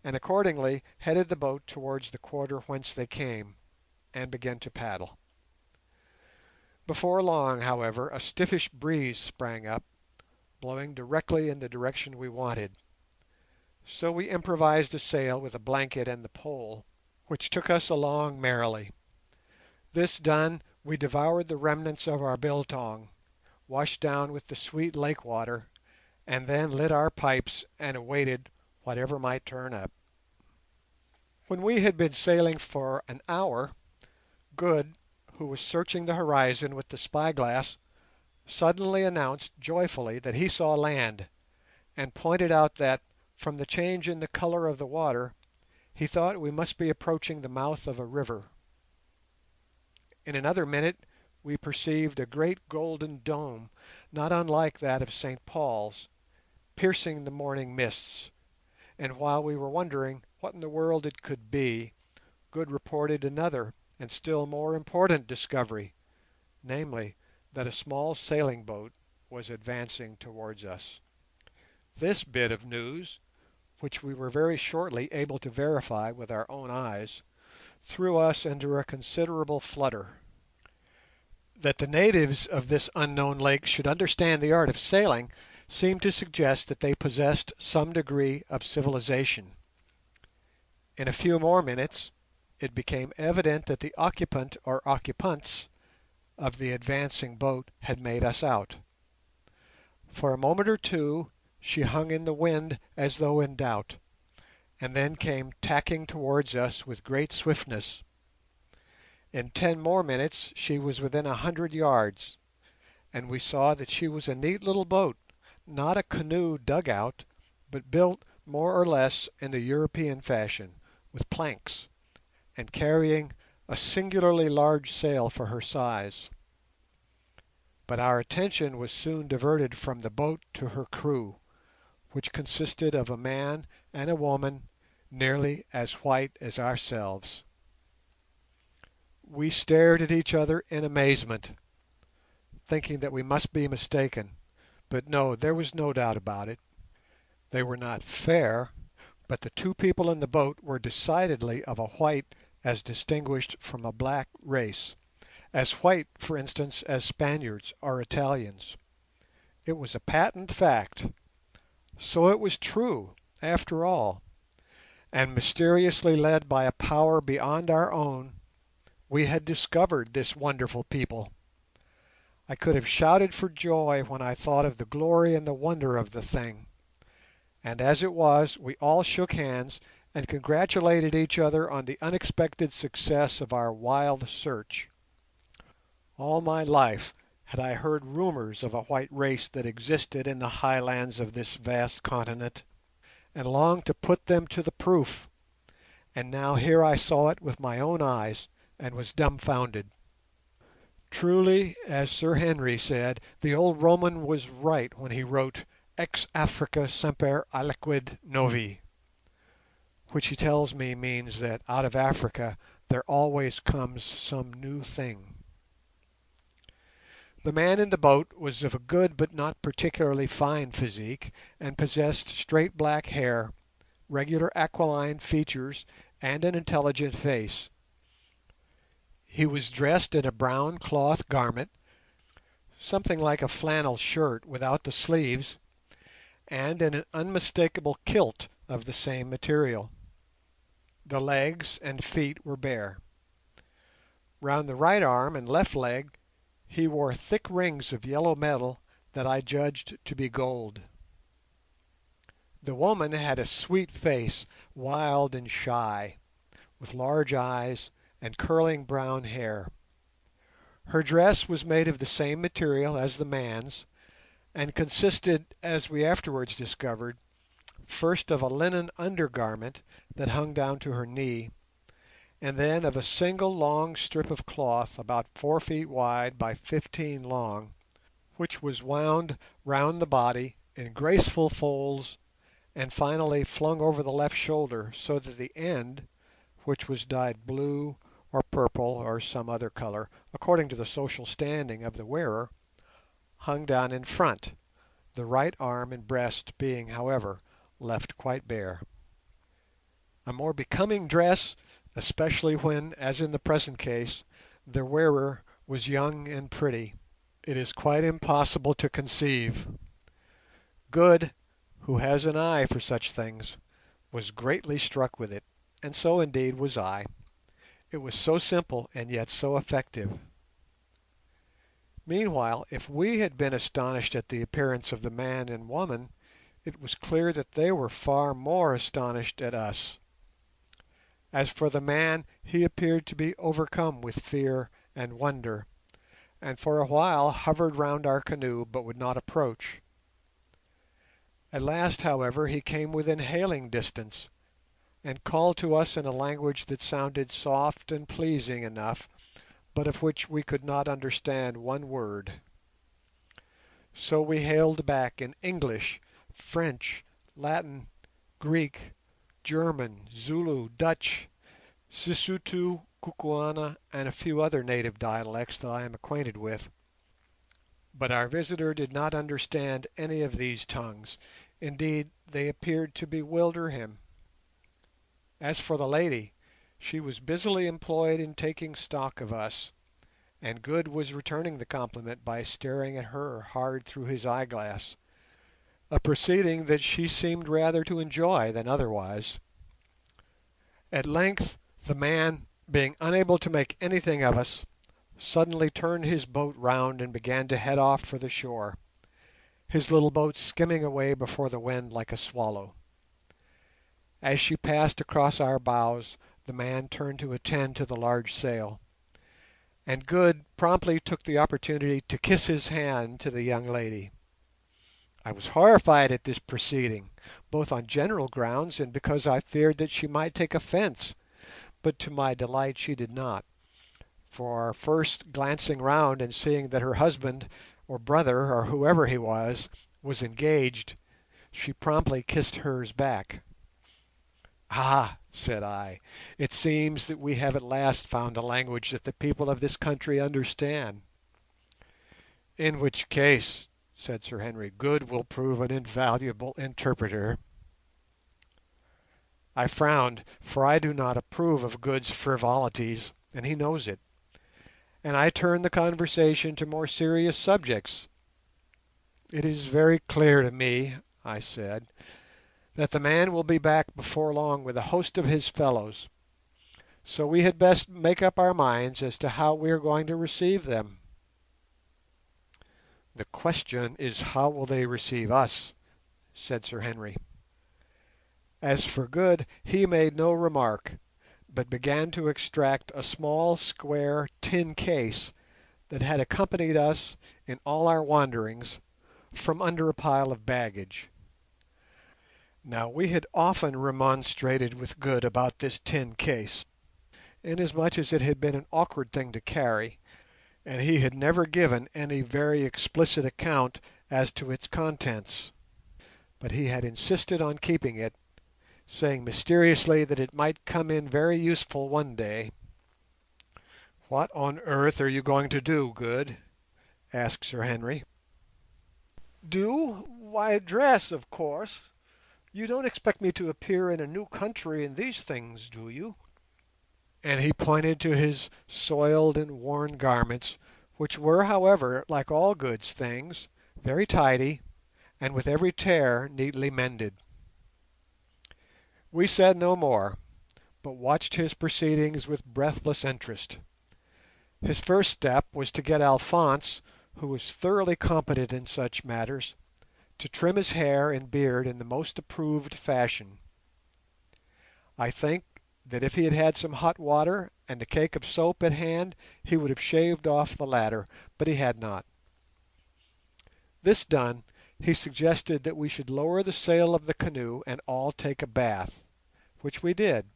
and accordingly headed the boat towards the quarter whence they came, and began to paddle. Before long, however, a stiffish breeze sprang up, blowing directly in the direction we wanted, so we improvised a sail with a blanket and the pole, which took us along merrily. This done, we devoured the remnants of our biltong, washed down with the sweet lake water, and then lit our pipes and awaited whatever might turn up. When we had been sailing for an hour, Good, who was searching the horizon with the spyglass, suddenly announced joyfully that he saw land, and pointed out that, from the change in the colour of the water, he thought we must be approaching the mouth of a river. In another minute we perceived a great golden dome, not unlike that of St. Paul's, piercing the morning mists, and while we were wondering what in the world it could be, Good reported another and still more important discovery, namely, that a small sailing boat was advancing towards us. This bit of news, which we were very shortly able to verify with our own eyes, threw us into a considerable flutter. That the natives of this unknown lake should understand the art of sailing seemed to suggest that they possessed some degree of civilization. In a few more minutes it became evident that the occupant or occupants of the advancing boat had made us out. For a moment or two she hung in the wind as though in doubt, and then came tacking towards us with great swiftness. In 10 more minutes she was within 100 yards, and we saw that she was a neat little boat, not a canoe dug out, but built more or less in the European fashion, with planks, and carrying a singularly large sail for her size. But our attention was soon diverted from the boat to her crew, which consisted of a man and a woman nearly as white as ourselves. We stared at each other in amazement, thinking that we must be mistaken, but no, there was no doubt about it. They were not fair, but the two people in the boat were decidedly of a white as distinguished from a black race, as white, for instance, as Spaniards or Italians. It was a patent fact. So it was true, after all. and mysteriously led by a power beyond our own, we had discovered this wonderful people. I could have shouted for joy when I thought of the glory and the wonder of the thing, and as it was, we all shook hands and congratulated each other on the unexpected success of our wild search. All my life had I heard rumours of a white race that existed in the highlands of this vast continent, and longed to put them to the proof, and now here I saw it with my own eyes and was dumbfounded. Truly, as Sir Henry said, the old Roman was right when he wrote "Ex Africa semper aliquid novi," which he tells me means that out of Africa there always comes some new thing. The man in the boat was of a good but not particularly fine physique, and possessed straight black hair, regular aquiline features, and an intelligent face. He was dressed in a brown cloth garment, something like a flannel shirt without the sleeves, and in an unmistakable kilt of the same material. The legs and feet were bare. Round the right arm and left leg he wore thick rings of yellow metal that I judged to be gold. The woman had a sweet face, wild and shy, with large eyes and curling brown hair. Her dress was made of the same material as the man's, and consisted, as we afterwards discovered, first of a linen undergarment that hung down to her knee, and then of a single long strip of cloth about 4 feet wide by 15 long, which was wound round the body in graceful folds and finally flung over the left shoulder, so that the end, which was dyed blue or purple or some other colour, according to the social standing of the wearer, hung down in front, the right arm and breast being, however, left quite bare. A more becoming dress, especially when, as in the present case, the wearer was young and pretty, it is quite impossible to conceive. Good, who has an eye for such things, was greatly struck with it, and so indeed was I. It was so simple and yet so effective. Meanwhile, if we had been astonished at the appearance of the man and woman, it was clear that they were far more astonished at us. As for the man, he appeared to be overcome with fear and wonder, and for a while hovered round our canoe but would not approach. At last, however, he came within hailing distance, and called to us in a language that sounded soft and pleasing enough, but of which we could not understand one word. So we hailed back in English, French, Latin, Greek, German, Zulu, Dutch, Sisutu, Kukuana, and a few other native dialects that I am acquainted with. But our visitor did not understand any of these tongues. Indeed, they appeared to bewilder him. As for the lady, she was busily employed in taking stock of us, and Good was returning the compliment by staring at her hard through his eyeglass, a proceeding that she seemed rather to enjoy than otherwise. At length the man, being unable to make anything of us, suddenly turned his boat round and began to head off for the shore, his little boat skimming away before the wind like a swallow. As she passed across our bows, the man turned to attend to the large sail, and Good promptly took the opportunity to kiss his hand to the young lady. I was horrified at this proceeding, both on general grounds and because I feared that she might take offence, but to my delight she did not, for first glancing round and seeing that her husband, or brother, or whoever he was engaged, she promptly kissed hers back. "Ah," said I, "it seems that we have at last found a language that the people of this country understand." "In which case," said Sir Henry, "Good will prove an invaluable interpreter." I frowned, for I do not approve of Good's frivolities, and he knows it, and I turned the conversation to more serious subjects. "It is very clear to me," I said, that the man will be back before long with a host of his fellows, so we had best make up our minds as to how we are going to receive them." "The question is, how will they receive us?" said Sir Henry. As for Good, he made no remark, but began to extract a small square tin case that had accompanied us in all our wanderings from under a pile of baggage. Now we had often remonstrated with Good about this tin case, inasmuch as it had been an awkward thing to carry, and he had never given any very explicit account as to its contents. But he had insisted on keeping it, saying mysteriously that it might come in very useful one day. "What on earth are you going to do, Good?" asked Sir Henry. "Do? Why, dress, of course. You don't expect me to appear in a new country in these things, do you?" And he pointed to his soiled and worn garments, which were, however, like all Good's things, very tidy, and with every tear neatly mended. We said no more, but watched his proceedings with breathless interest. His first step was to get Alphonse, who was thoroughly competent in such matters, to trim his hair and beard in the most approved fashion. I think that if he had had some hot water and a cake of soap at hand he would have shaved off the latter, but he had not. This done, he suggested that we should lower the sail of the canoe and all take a bath, which we did,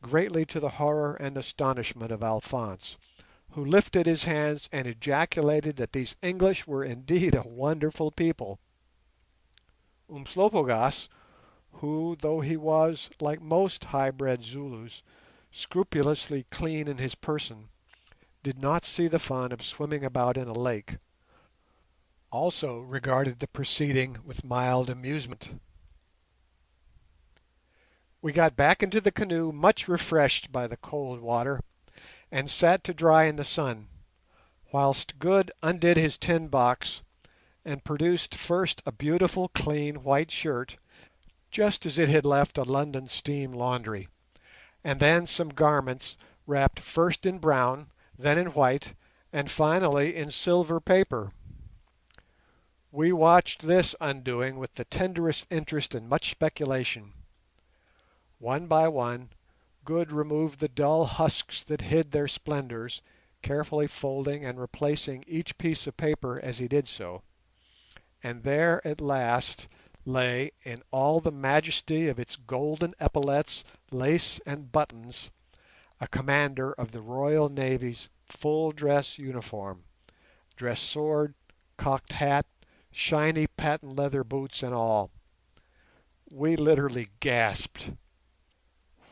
greatly to the horror and astonishment of Alphonse, who lifted his hands and ejaculated that these English were indeed a wonderful people. Umslopogaas, who, though he was, like most high-bred Zulus, scrupulously clean in his person, did not see the fun of swimming about in a lake, also regarded the proceeding with mild amusement. We got back into the canoe much refreshed by the cold water, and sat to dry in the sun, whilst Good undid his tin box and produced first a beautiful clean white shirt, just as it had left a London steam laundry, and then some garments wrapped first in brown, then in white, and finally in silver paper. We watched this undoing with the tenderest interest and much speculation. One by one, Good removed the dull husks that hid their splendours, carefully folding and replacing each piece of paper as he did so, and there at last lay, in all the majesty of its golden epaulets, lace and buttons, a commander of the Royal Navy's full dress uniform, dress sword, cocked hat, shiny patent leather boots and all. We literally gasped.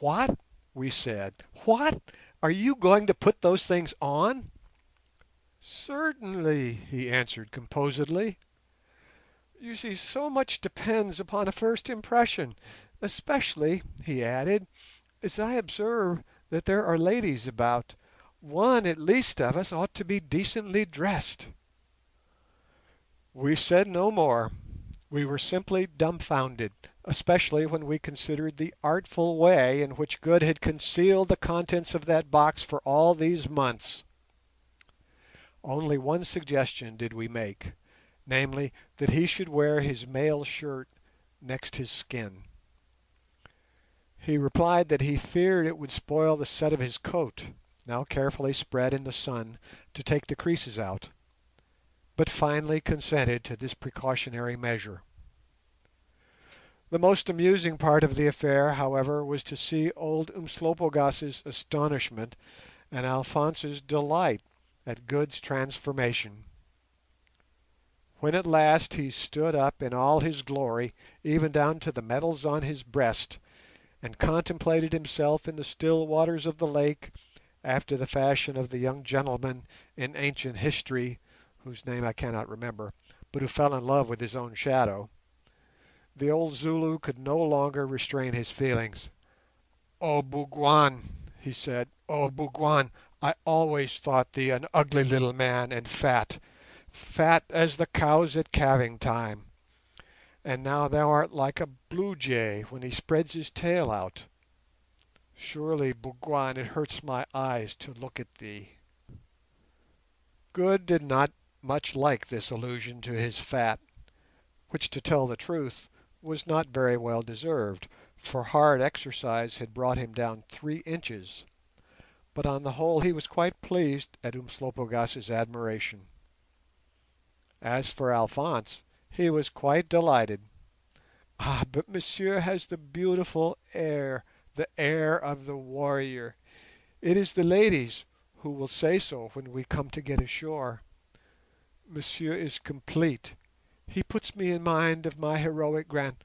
"What?" we said. "What? Are you going to put those things on?" "Certainly," he answered composedly. "You see, so much depends upon a first impression, especially," he added, "as I observe that there are ladies about. One at least of us ought to be decently dressed." We said no more. We were simply dumbfounded, especially when we considered the artful way in which Good had concealed the contents of that box for all these months. Only one suggestion did we make, namely, that he should wear his mail shirt next his skin. He replied that he feared it would spoil the set of his coat, now carefully spread in the sun to take the creases out, but finally consented to this precautionary measure. The most amusing part of the affair, however, was to see old Umslopogaas's astonishment and Alphonse's delight at Good's transformation. When at last he stood up in all his glory, even down to the medals on his breast, and contemplated himself in the still waters of the lake, after the fashion of the young gentleman in ancient history, whose name I cannot remember, but who fell in love with his own shadow, the old Zulu could no longer restrain his feelings. "Oh, Bougwan," he said, "oh, Bougwan, I always thought thee an ugly little man and fat, fat as the cows at calving time. and now thou art like a blue jay when he spreads his tail out. Surely, Bougwan, it hurts my eyes to look at thee." Good did not much like this allusion to his fat, which, to tell the truth, was not very well deserved, for hard exercise had brought him down 3 inches, but on the whole he was quite pleased at Umslopogaas's admiration. As for Alphonse, he was quite delighted. "Ah, but monsieur has the beautiful air, the air of the warrior. It is the ladies who will say so when we come to get ashore. Monsieur is complete. He puts me in mind of my heroic grand—"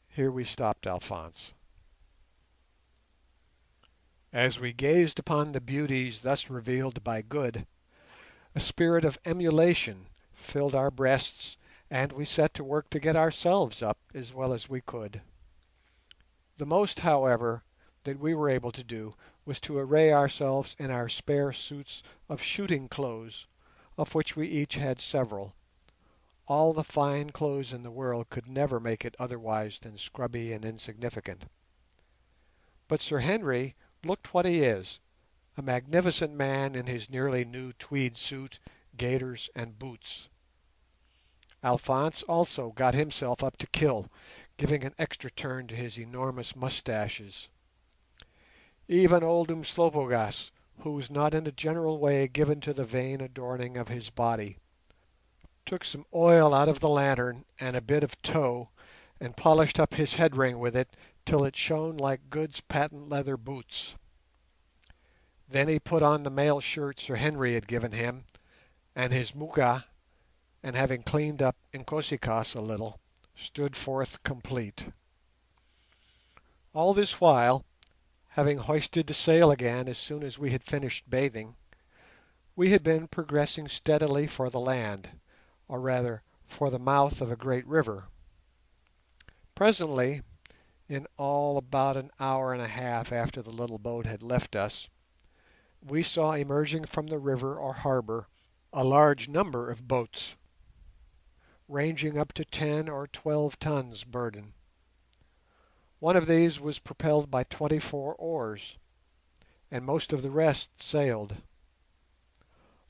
Here we stopped Alphonse. As we gazed upon the beauties thus revealed by Good, a spirit of emulation filled our breasts, and we set to work to get ourselves up as well as we could. The most, however, that we were able to do was to array ourselves in our spare suits of shooting clothes, of which we each had several. All the fine clothes in the world could never make it otherwise than scrubby and insignificant. But Sir Henry looked what he is, a magnificent man in his nearly new tweed suit, gaiters, and boots. Alphonse also got himself up to kill, giving an extra turn to his enormous moustaches. Even old Umslopogaas, who was not in a general way given to the vain adorning of his body, took some oil out of the lantern and a bit of tow, and polished up his head ring with it till it shone like Good's patent leather boots. Then he put on the mail shirt Sir Henry had given him, and his moocha, and having cleaned up Inkosi-kaas a little, stood forth complete. All this while, having hoisted the sail again as soon as we had finished bathing, we had been progressing steadily for the land, or rather for the mouth of a great river. Presently, in all about an hour and a half after the little boat had left us, we saw emerging from the river or harbour a large number of boats, ranging up to 10 or 12 tons burden. One of these was propelled by 24 oars, and most of the rest sailed.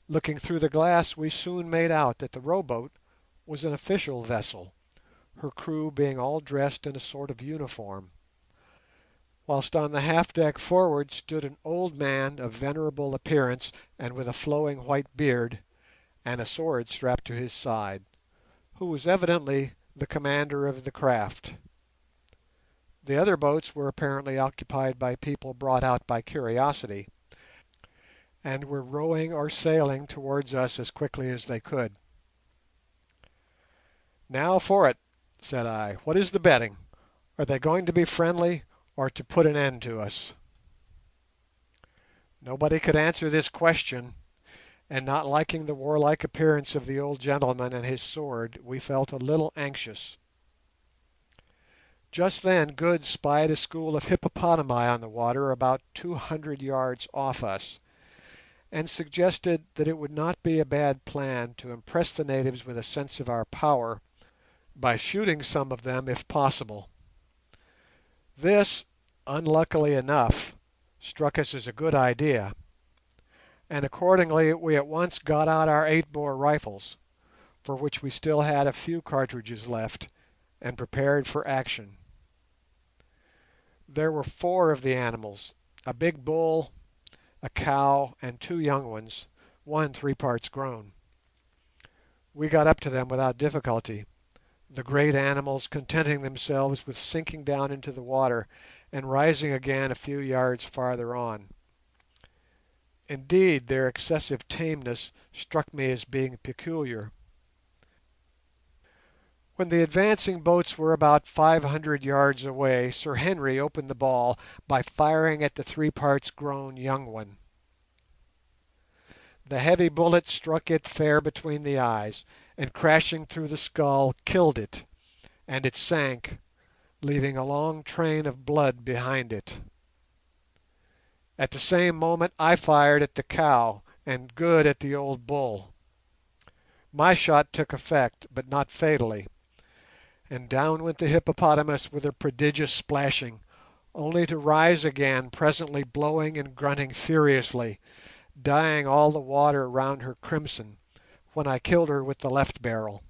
Looking through the glass, we soon made out that the rowboat was an official vessel, her crew being all dressed in a sort of uniform, whilst on the half-deck forward stood an old man of venerable appearance and with a flowing white beard, and a sword strapped to his side, who was evidently the commander of the craft. The other boats were apparently occupied by people brought out by curiosity, and were rowing or sailing towards us as quickly as they could. "Now for it," said I. "What is the betting? Are they going to be friendly, or to put an end to us?" Nobody could answer this question, and not liking the warlike appearance of the old gentleman and his sword, we felt a little anxious. Just then Good spied a school of hippopotami on the water about 200 yards off us, and suggested that it would not be a bad plan to impress the natives with a sense of our power by shooting some of them if possible. This, unluckily enough, struck us as a good idea, and accordingly we at once got out our 8-bore rifles, for which we still had a few cartridges left, and prepared for action. There were 4 of the animals, a big bull, a cow, and 2 young ones, one 3 parts grown. We got up to them without difficulty, the great animals contenting themselves with sinking down into the water and rising again a few yards farther on. Indeed, their excessive tameness struck me as being peculiar. When the advancing boats were about 500 yards away, Sir Henry opened the ball by firing at the 3 parts grown young one. The heavy bullet struck it fair between the eyes, and crashing through the skull killed it, and it sank, leaving a long train of blood behind it. At the same moment I fired at the cow, and Good at the old bull. My shot took effect, but not fatally, and down went the hippopotamus with a prodigious splashing, only to rise again presently, blowing and grunting furiously, dyeing all the water round her crimson, when I killed her with the left barrel.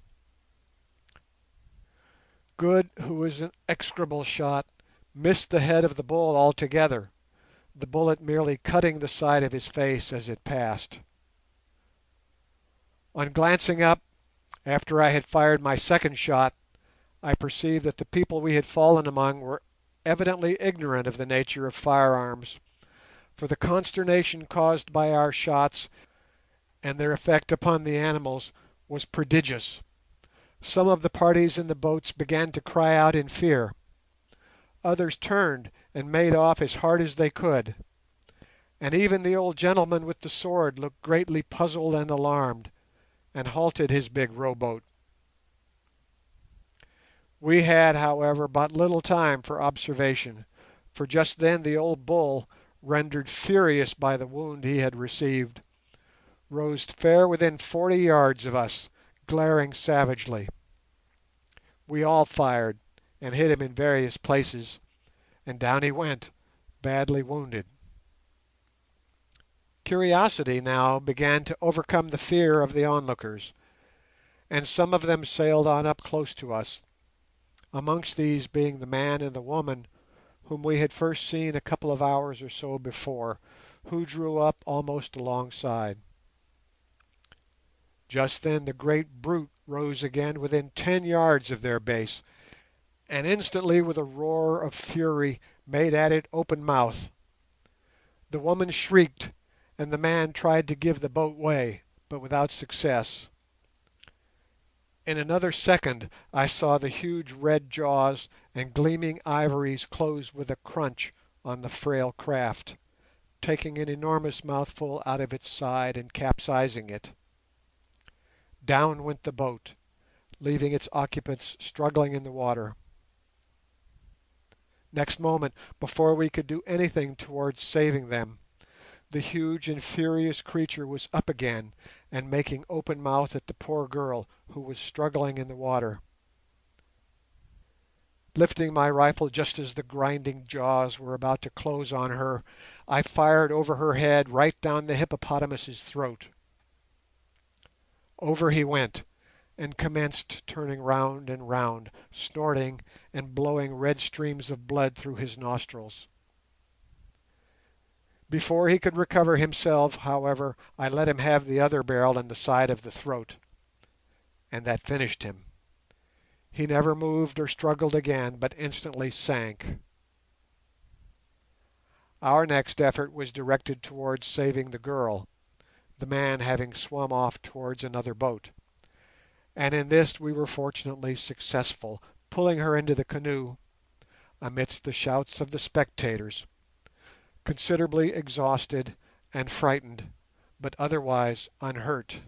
Good, who was an execrable shot, missed the head of the bull altogether, the bullet merely cutting the side of his face as it passed. On glancing up, after I had fired my second shot, I perceived that the people we had fallen among were evidently ignorant of the nature of firearms, for the consternation caused by our shots and their effect upon the animals was prodigious. Some of the parties in the boats began to cry out in fear. Others turned and made off as hard as they could, and even the old gentleman with the sword looked greatly puzzled and alarmed, and halted his big rowboat. We had, however, but little time for observation, for just then the old bull, rendered furious by the wound he had received, rose fair within 40 yards of us, glaring savagely. We all fired, and hit him in various places, and down he went, badly wounded. Curiosity now began to overcome the fear of the onlookers, and some of them sailed on up close to us, amongst these being the man and the woman whom we had first seen a couple of hours or so before, who drew up almost alongside. Just then the great brute rose again within 10 yards of their base, and instantly with a roar of fury made at it open mouth. The woman shrieked, and the man tried to give the boat way, but without success. In another second I saw the huge red jaws and gleaming ivories close with a crunch on the frail craft, taking an enormous mouthful out of its side and capsizing it. Down went the boat, leaving its occupants struggling in the water. Next moment, before we could do anything towards saving them, the huge and furious creature was up again and making open mouth at the poor girl, who was struggling in the water. Lifting my rifle just as the grinding jaws were about to close on her, I fired over her head right down the hippopotamus's throat. Over he went, and commenced turning round and round, snorting and blowing red streams of blood through his nostrils. Before he could recover himself, however, I let him have the other barrel in the side of the throat, and that finished him. He never moved or struggled again, but instantly sank. Our next effort was directed towards saving the girl, the man having swum off towards another boat, and in this we were fortunately successful, pulling her into the canoe, amidst the shouts of the spectators, considerably exhausted and frightened, but otherwise unhurt.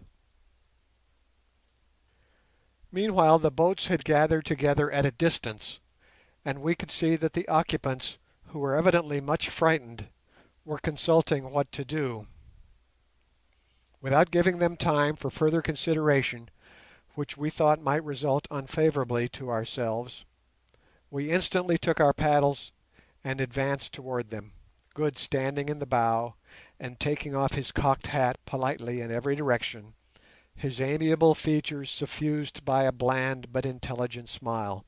Meanwhile the boats had gathered together at a distance, and we could see that the occupants, who were evidently much frightened, were consulting what to do. Without giving them time for further consideration, which we thought might result unfavourably to ourselves, we instantly took our paddles and advanced toward them, Good standing in the bow and taking off his cocked hat politely in every direction, his amiable features suffused by a bland but intelligent smile.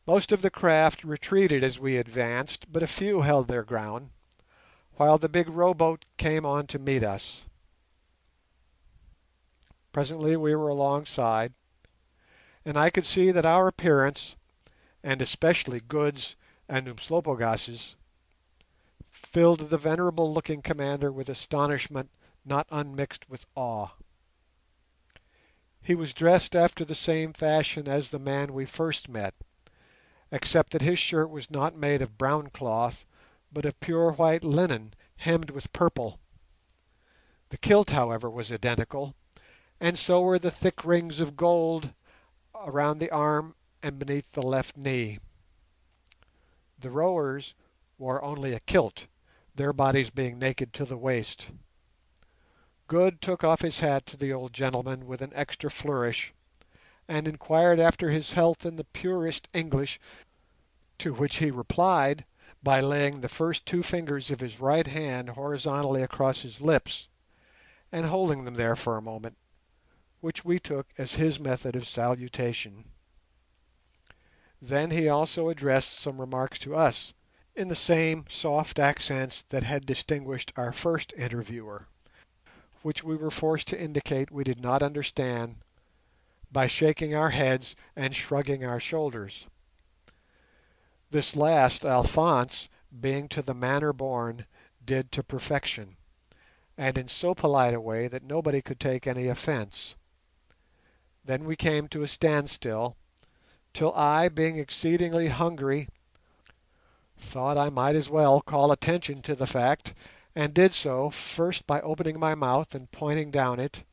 Most of the craft retreated as we advanced, but a few held their ground, while the big rowboat came on to meet us. Presently we were alongside, and I could see that our appearance, and especially Good's and Umslopogaas's, filled the venerable-looking commander with astonishment not unmixed with awe. He was dressed after the same fashion as the man we first met, except that his shirt was not made of brown cloth, but of pure white linen hemmed with purple. The kilt, however, was identical, and so were the thick rings of gold around the arm and beneath the left knee. The rowers wore only a kilt, their bodies being naked to the waist. Good took off his hat to the old gentleman with an extra flourish, and inquired after his health in the purest English, to which he replied by laying the first two fingers of his right hand horizontally across his lips and holding them there for a moment, which we took as his method of salutation. Then he also addressed some remarks to us in the same soft accents that had distinguished our first interviewer, which we were forced to indicate we did not understand by shaking our heads and shrugging our shoulders. This last Alphonse, being to the manner born, did to perfection, and in so polite a way that nobody could take any offence. Then we came to a standstill, till I, being exceedingly hungry, thought I might as well call attention to the fact, and did so, first by opening my mouth and pointing down it,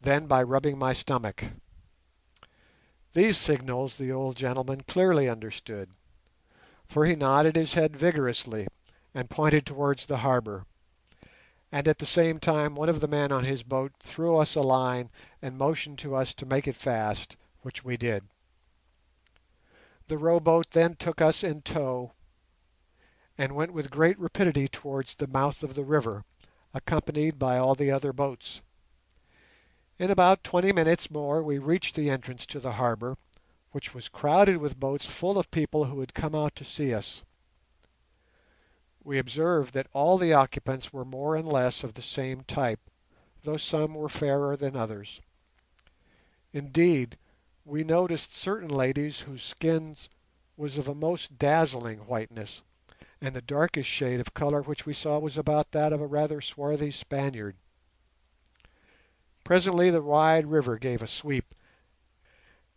then by rubbing my stomach. These signals the old gentleman clearly understood, for he nodded his head vigorously and pointed towards the harbour, and at the same time one of the men on his boat threw us a line and motioned to us to make it fast, which we did. The rowboat then took us in tow and went with great rapidity towards the mouth of the river, accompanied by all the other boats. In about 20 minutes more we reached the entrance to the harbour, which was crowded with boats full of people who had come out to see us. We observed that all the occupants were more and less of the same type, though some were fairer than others. Indeed, we noticed certain ladies whose skins was of a most dazzling whiteness, and the darkest shade of colour which we saw was about that of a rather swarthy Spaniard. Presently the wide river gave a sweep,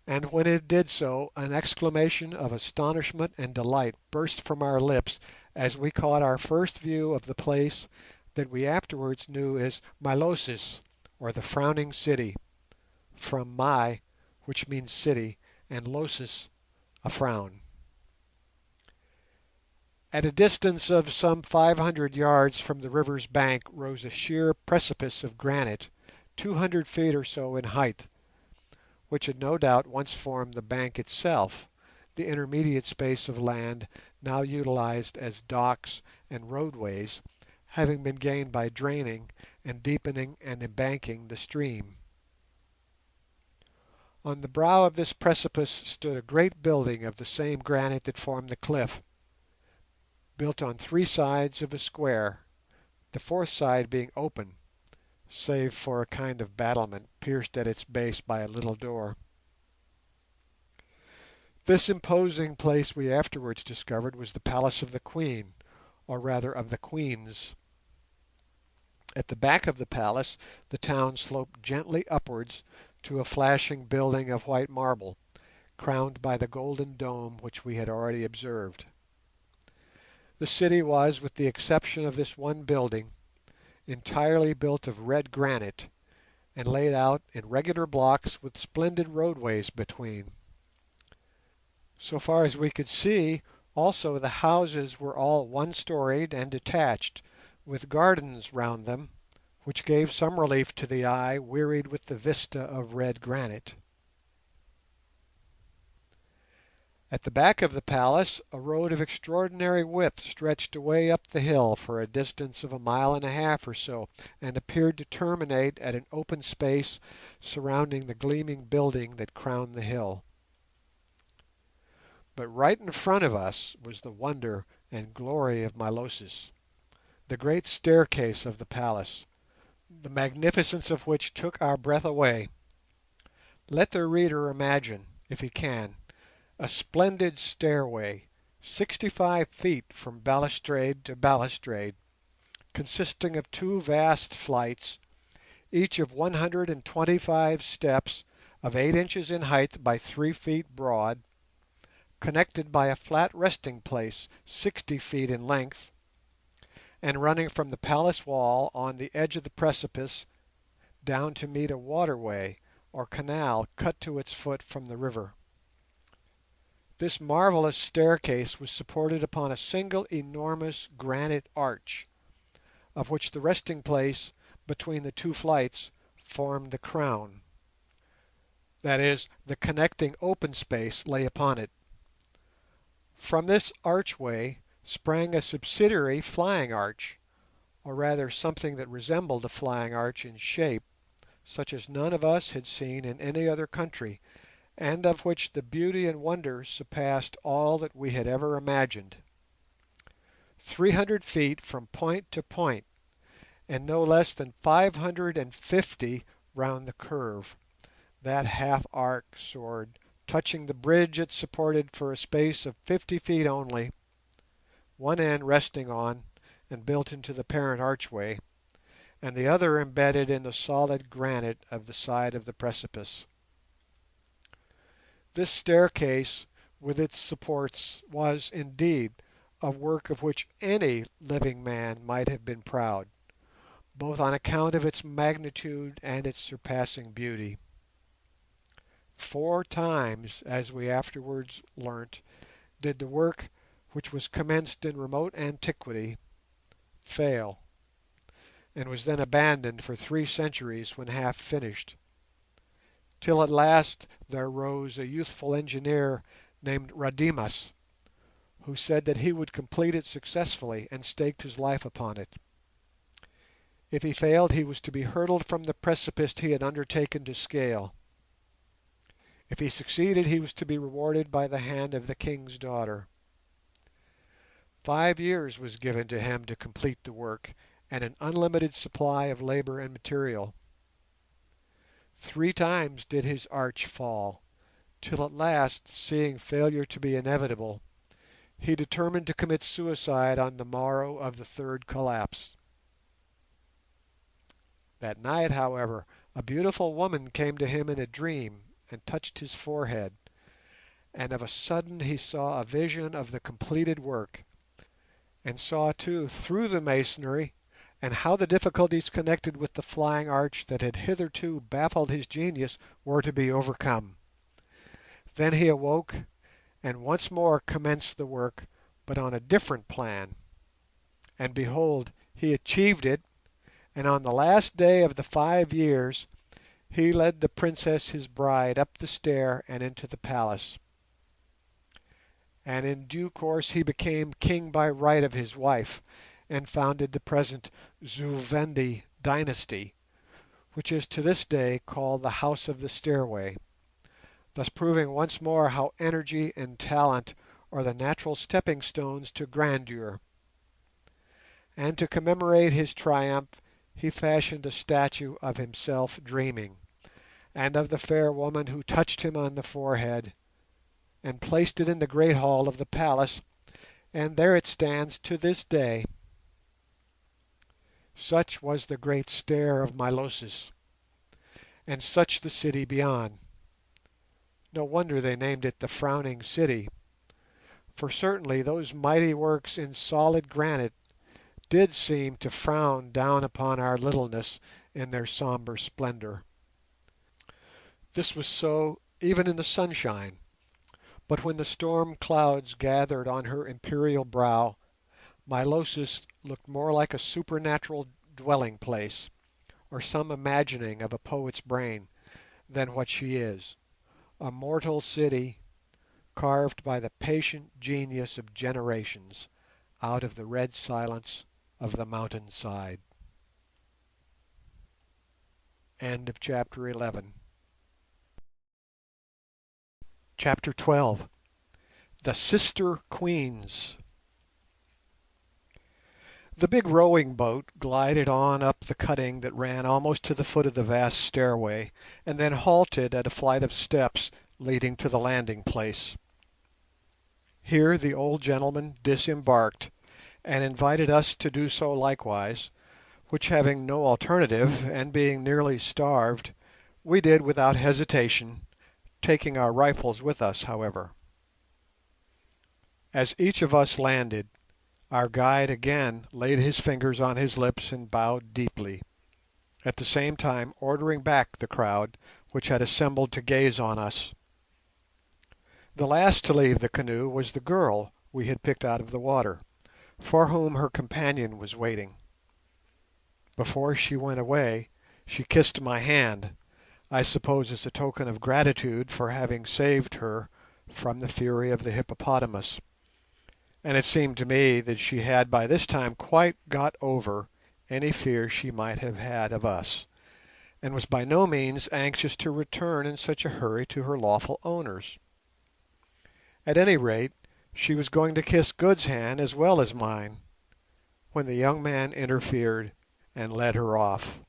and when it did so an exclamation of astonishment and delight burst from our lips as we caught our first view of the place that we afterwards knew as Milosis, or the Frowning City, from my, which means city, and losis, a frown. At a distance of some 500 yards from the river's bank rose a sheer precipice of granite, 200 feet or so in height, which had no doubt once formed the bank itself, the intermediate space of land now utilized as docks and roadways having been gained by draining and deepening and embanking the stream. On the brow of this precipice stood a great building of the same granite that formed the cliff, built on 3 sides of a square, the fourth side being open, save for a kind of battlement pierced at its base by a little door. This imposing place we afterwards discovered was the palace of the Queen, or rather of the Queens. At the back of the palace the town sloped gently upwards to a flashing building of white marble, crowned by the golden dome which we had already observed. The city was, with the exception of this one building, entirely built of red granite, and laid out in regular blocks with splendid roadways between. So far as we could see, also the houses were all one-storied and detached, with gardens round them, which gave some relief to the eye wearied with the vista of red granite. At the back of the palace a road of extraordinary width stretched away up the hill for a distance of 1.5 miles or so, and appeared to terminate at an open space surrounding the gleaming building that crowned the hill. But right in front of us was the wonder and glory of Milosis, the great staircase of the palace, the magnificence of which took our breath away. Let the reader imagine, if he can, a splendid stairway, 65 feet from balustrade to balustrade, consisting of 2 vast flights, each of 125 steps of 8 inches in height by 3 feet broad, connected by a flat resting place 60 feet in length, and running from the palace wall on the edge of the precipice down to meet a waterway or canal cut to its foot from the river. This marvellous staircase was supported upon a single enormous granite arch, of which the resting place between the 2 flights formed the crown. that is, the connecting open space, lay upon it. From this archway sprang a subsidiary flying arch, or rather something that resembled a flying arch in shape, such as none of us had seen in any other country, and of which the beauty and wonder surpassed all that we had ever imagined. 300 feet from point to point, and no less than 550 round the curve, that half-arc soared, touching the bridge it supported for a space of 50 feet only, one end resting on and built into the parent archway, and the other embedded in the solid granite of the side of the precipice. This staircase with its supports was, indeed, a work of which any living man might have been proud, both on account of its magnitude and its surpassing beauty. 4 times, as we afterwards learnt, did the work, which was commenced in remote antiquity, fail, and was then abandoned for 3 centuries when half finished, till at last there rose a youthful engineer named Radimas, who said that he would complete it successfully, and staked his life upon it. If he failed, he was to be hurled from the precipice he had undertaken to scale. If he succeeded, he was to be rewarded by the hand of the king's daughter. 5 years was given to him to complete the work, and an unlimited supply of labour and material. 3 times did his arch fall, till at last, seeing failure to be inevitable, he determined to commit suicide on the morrow of the 3rd collapse. That night, however, a beautiful woman came to him in a dream and touched his forehead, and of a sudden he saw a vision of the completed work, and saw too through the masonry, and how the difficulties connected with the flying arch that had hitherto baffled his genius were to be overcome. Then he awoke, and once more commenced the work, but on a different plan, and behold, he achieved it, and on the last day of the 5 years he led the princess his bride up the stair and into the palace, and in due course he became king by right of his wife, and founded the present Zu-Vendi dynasty, which is to this day called the House of the Stairway, thus proving once more how energy and talent are the natural stepping stones to grandeur. And to commemorate his triumph he fashioned a statue of himself dreaming, and of the fair woman who touched him on the forehead, and placed it in the great hall of the palace, and there it stands to this day. Such was the great stair of Milosis, and such the city beyond. No wonder they named it the Frowning City, for certainly those mighty works in solid granite did seem to frown down upon our littleness in their sombre splendour. This was so even in the sunshine, but when the storm clouds gathered on her imperial brow, Milosis looked more like a supernatural dwelling place, or some imagining of a poet's brain, than what she is, a mortal city carved by the patient genius of generations out of the red silence of the mountain side. End of chapter 11. Chapter 12. The Sister Queens. The big rowing boat glided on up the cutting that ran almost to the foot of the vast stairway, and then halted at a flight of steps leading to the landing place. Here the old gentleman disembarked, and invited us to do so likewise, which, having no alternative, and being nearly starved, we did without hesitation, taking our rifles with us, however. As each of us landed, our guide again laid his fingers on his lips and bowed deeply, at the same time ordering back the crowd which had assembled to gaze on us. The last to leave the canoe was the girl we had picked out of the water, for whom her companion was waiting. Before she went away she kissed my hand, I suppose as a token of gratitude for having saved her from the fury of the hippopotamus, and it seemed to me that she had by this time quite got over any fear she might have had of us, and was by no means anxious to return in such a hurry to her lawful owners. At any rate, she was going to kiss Good's hand as well as mine, when the young man interfered and led her off.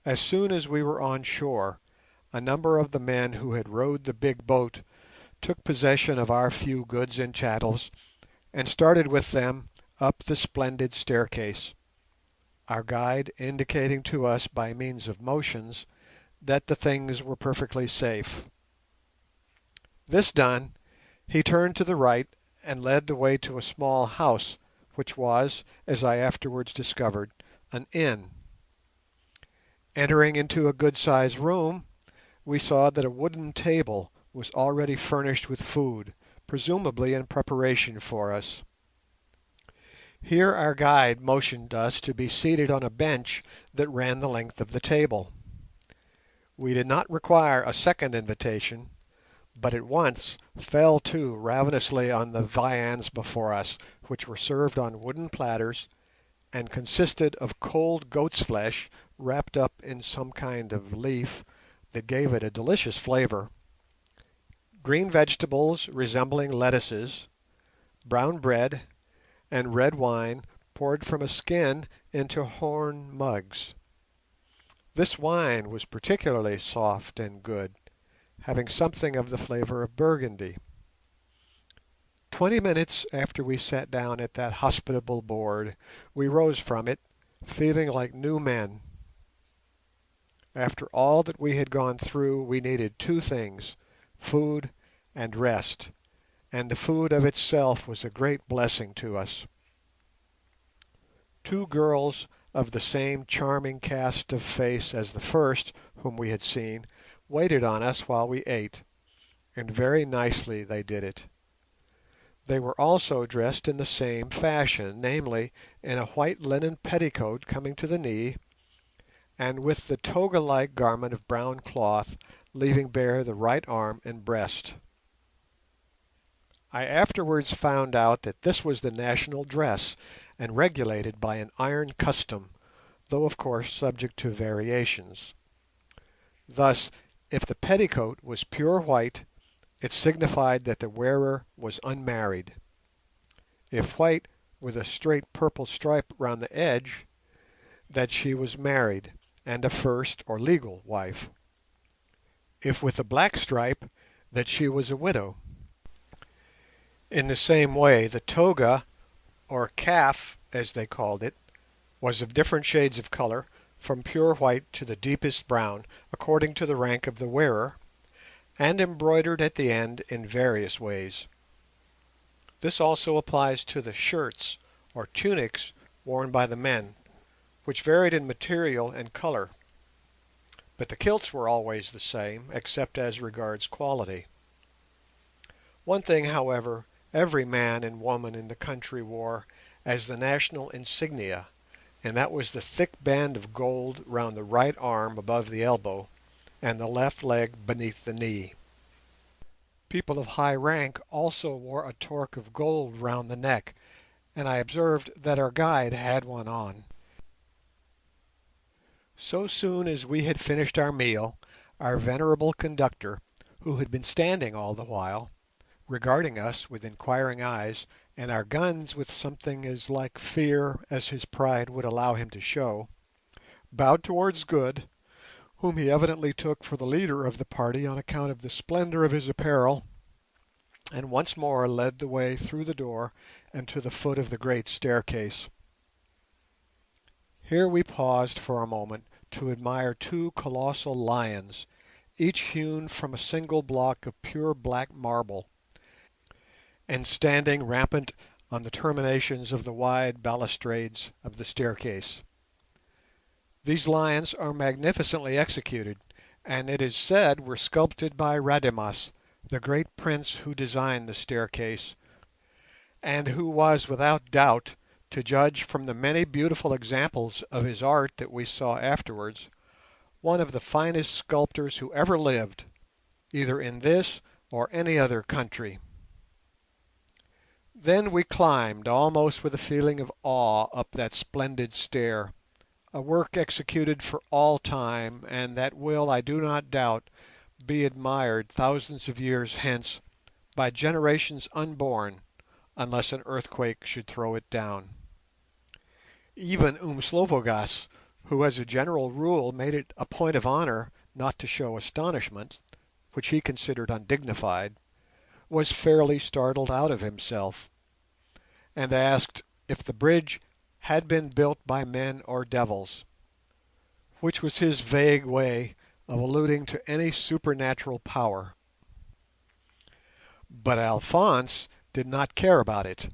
As soon as we were on shore, a number of the men who had rowed the big boat took possession of our few goods and chattels, and started with them up the splendid staircase, our guide indicating to us by means of motions that the things were perfectly safe. This done, he turned to the right and led the way to a small house which was, as I afterwards discovered, an inn. Entering into a good-sized room, we saw that a wooden table was already furnished with food, presumably in preparation for us. Here our guide motioned us to be seated on a bench that ran the length of the table. We did not require a second invitation, but at once fell to ravenously on the viands before us, which were served on wooden platters, and consisted of cold goat's flesh wrapped up in some kind of leaf that gave it a delicious flavour, green vegetables resembling lettuces, brown bread, and red wine poured from a skin into horn mugs. This wine was particularly soft and good, having something of the flavour of Burgundy. 20 minutes after we sat down at that hospitable board, we rose from it, feeling like new men. After all that we had gone through, we needed two things, food and rest, and the food of itself was a great blessing to us. Two girls of the same charming cast of face as the first whom we had seen waited on us while we ate, and very nicely they did it. They were also dressed in the same fashion, namely, in a white linen petticoat coming to the knee, and with the toga-like garment of brown cloth leaving bare the right arm and breast. I afterwards found out that this was the national dress, and regulated by an iron custom, though of course subject to variations. Thus, if the petticoat was pure white, it signified that the wearer was unmarried; if white with a straight purple stripe round the edge, that she was married, and a first or legal wife; if with a black stripe, that she was a widow. In the same way the toga, or kaf as they called it, was of different shades of colour, from pure white to the deepest brown, according to the rank of the wearer, and embroidered at the end in various ways. This also applies to the shirts or tunics worn by the men, which varied in material and colour, but the kilts were always the same, except as regards quality. One thing, however, every man and woman in the country wore as the national insignia, and that was the thick band of gold round the right arm above the elbow, and the left leg beneath the knee. People of high rank also wore a torque of gold round the neck, and I observed that our guide had one on. So soon as we had finished our meal, our venerable conductor, who had been standing all the while, regarding us with inquiring eyes, and our guns with something as like fear as his pride would allow him to show, bowed towards Good, whom he evidently took for the leader of the party on account of the splendour of his apparel, and once more led the way through the door and to the foot of the great staircase. Here we paused for a moment to admire two colossal lions, each hewn from a single block of pure black marble, and standing rampant on the terminations of the wide balustrades of the staircase. These lions are magnificently executed, and it is said were sculpted by Rademas, the great prince who designed the staircase, and who was without doubt, to judge from the many beautiful examples of his art that we saw afterwards, one of the finest sculptors who ever lived, either in this or any other country. Then we climbed, almost with a feeling of awe, up that splendid stair, a work executed for all time, and that will, I do not doubt, be admired thousands of years hence by generations unborn, unless an earthquake should throw it down. Even Umslopogaas, who as a general rule made it a point of honour not to show astonishment, which he considered undignified, was fairly startled out of himself, and asked if the bridge had been built by men or devils, which was his vague way of alluding to any supernatural power. But Alphonse did not care about it.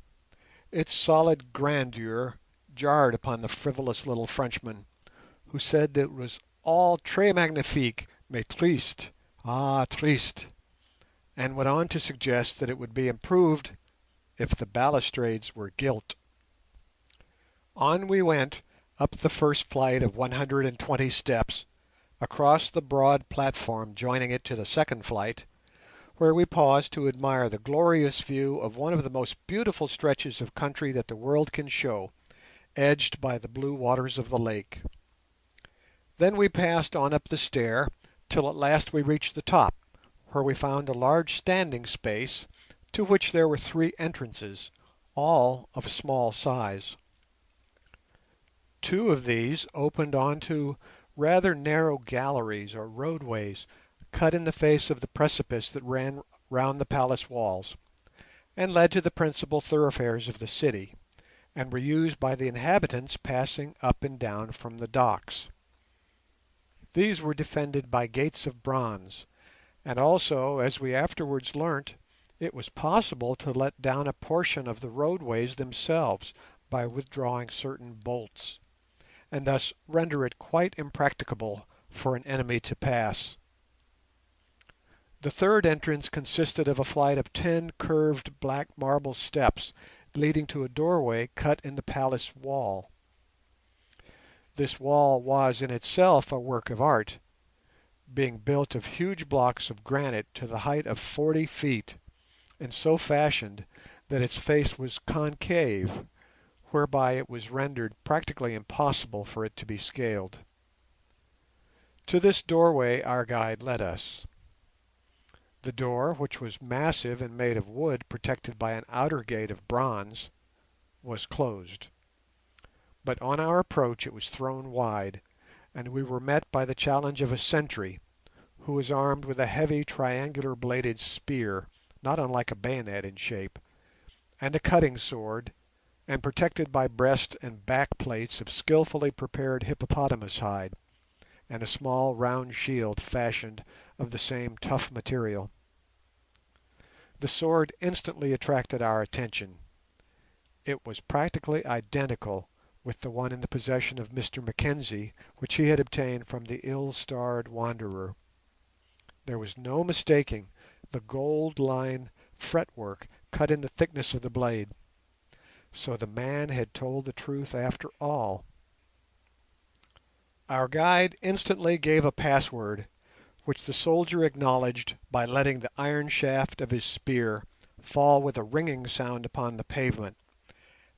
Its solid grandeur jarred upon the frivolous little Frenchman, who said that it was all très magnifique, mais triste, ah triste, and went on to suggest that it would be improved if the balustrades were gilt. On we went up the first flight of 120 steps, across the broad platform joining it to the second flight, where we paused to admire the glorious view of one of the most beautiful stretches of country that the world can show, edged by the blue waters of the lake. Then we passed on up the stair till at last we reached the top, where we found a large standing space to which there were 3 entrances, all of small size. 2 of these opened on to rather narrow galleries or roadways cut in the face of the precipice that ran round the palace walls, and led to the principal thoroughfares of the city, and were used by the inhabitants passing up and down from the docks. These were defended by gates of bronze, and also, as we afterwards learnt, it was possible to let down a portion of the roadways themselves by withdrawing certain bolts, and thus render it quite impracticable for an enemy to pass. The third entrance consisted of a flight of 10 curved black marble steps leading to a doorway cut in the palace wall. This wall was in itself a work of art, being built of huge blocks of granite to the height of 40 feet, and so fashioned that its face was concave, whereby it was rendered practically impossible for it to be scaled. To this doorway our guide led us. The door, which was massive and made of wood protected by an outer gate of bronze, was closed, but on our approach it was thrown wide, and we were met by the challenge of a sentry, who was armed with a heavy triangular bladed spear, not unlike a bayonet in shape, and a cutting sword, and protected by breast and back plates of skilfully prepared hippopotamus hide, and a small round shield fashioned of the same tough material. The sword instantly attracted our attention. It was practically identical with the one in the possession of Mr Mackenzie, which he had obtained from the ill-starred wanderer. There was no mistaking the gold-line fretwork cut in the thickness of the blade. So the man had told the truth after all. Our guide instantly gave a password, which the soldier acknowledged by letting the iron shaft of his spear fall with a ringing sound upon the pavement,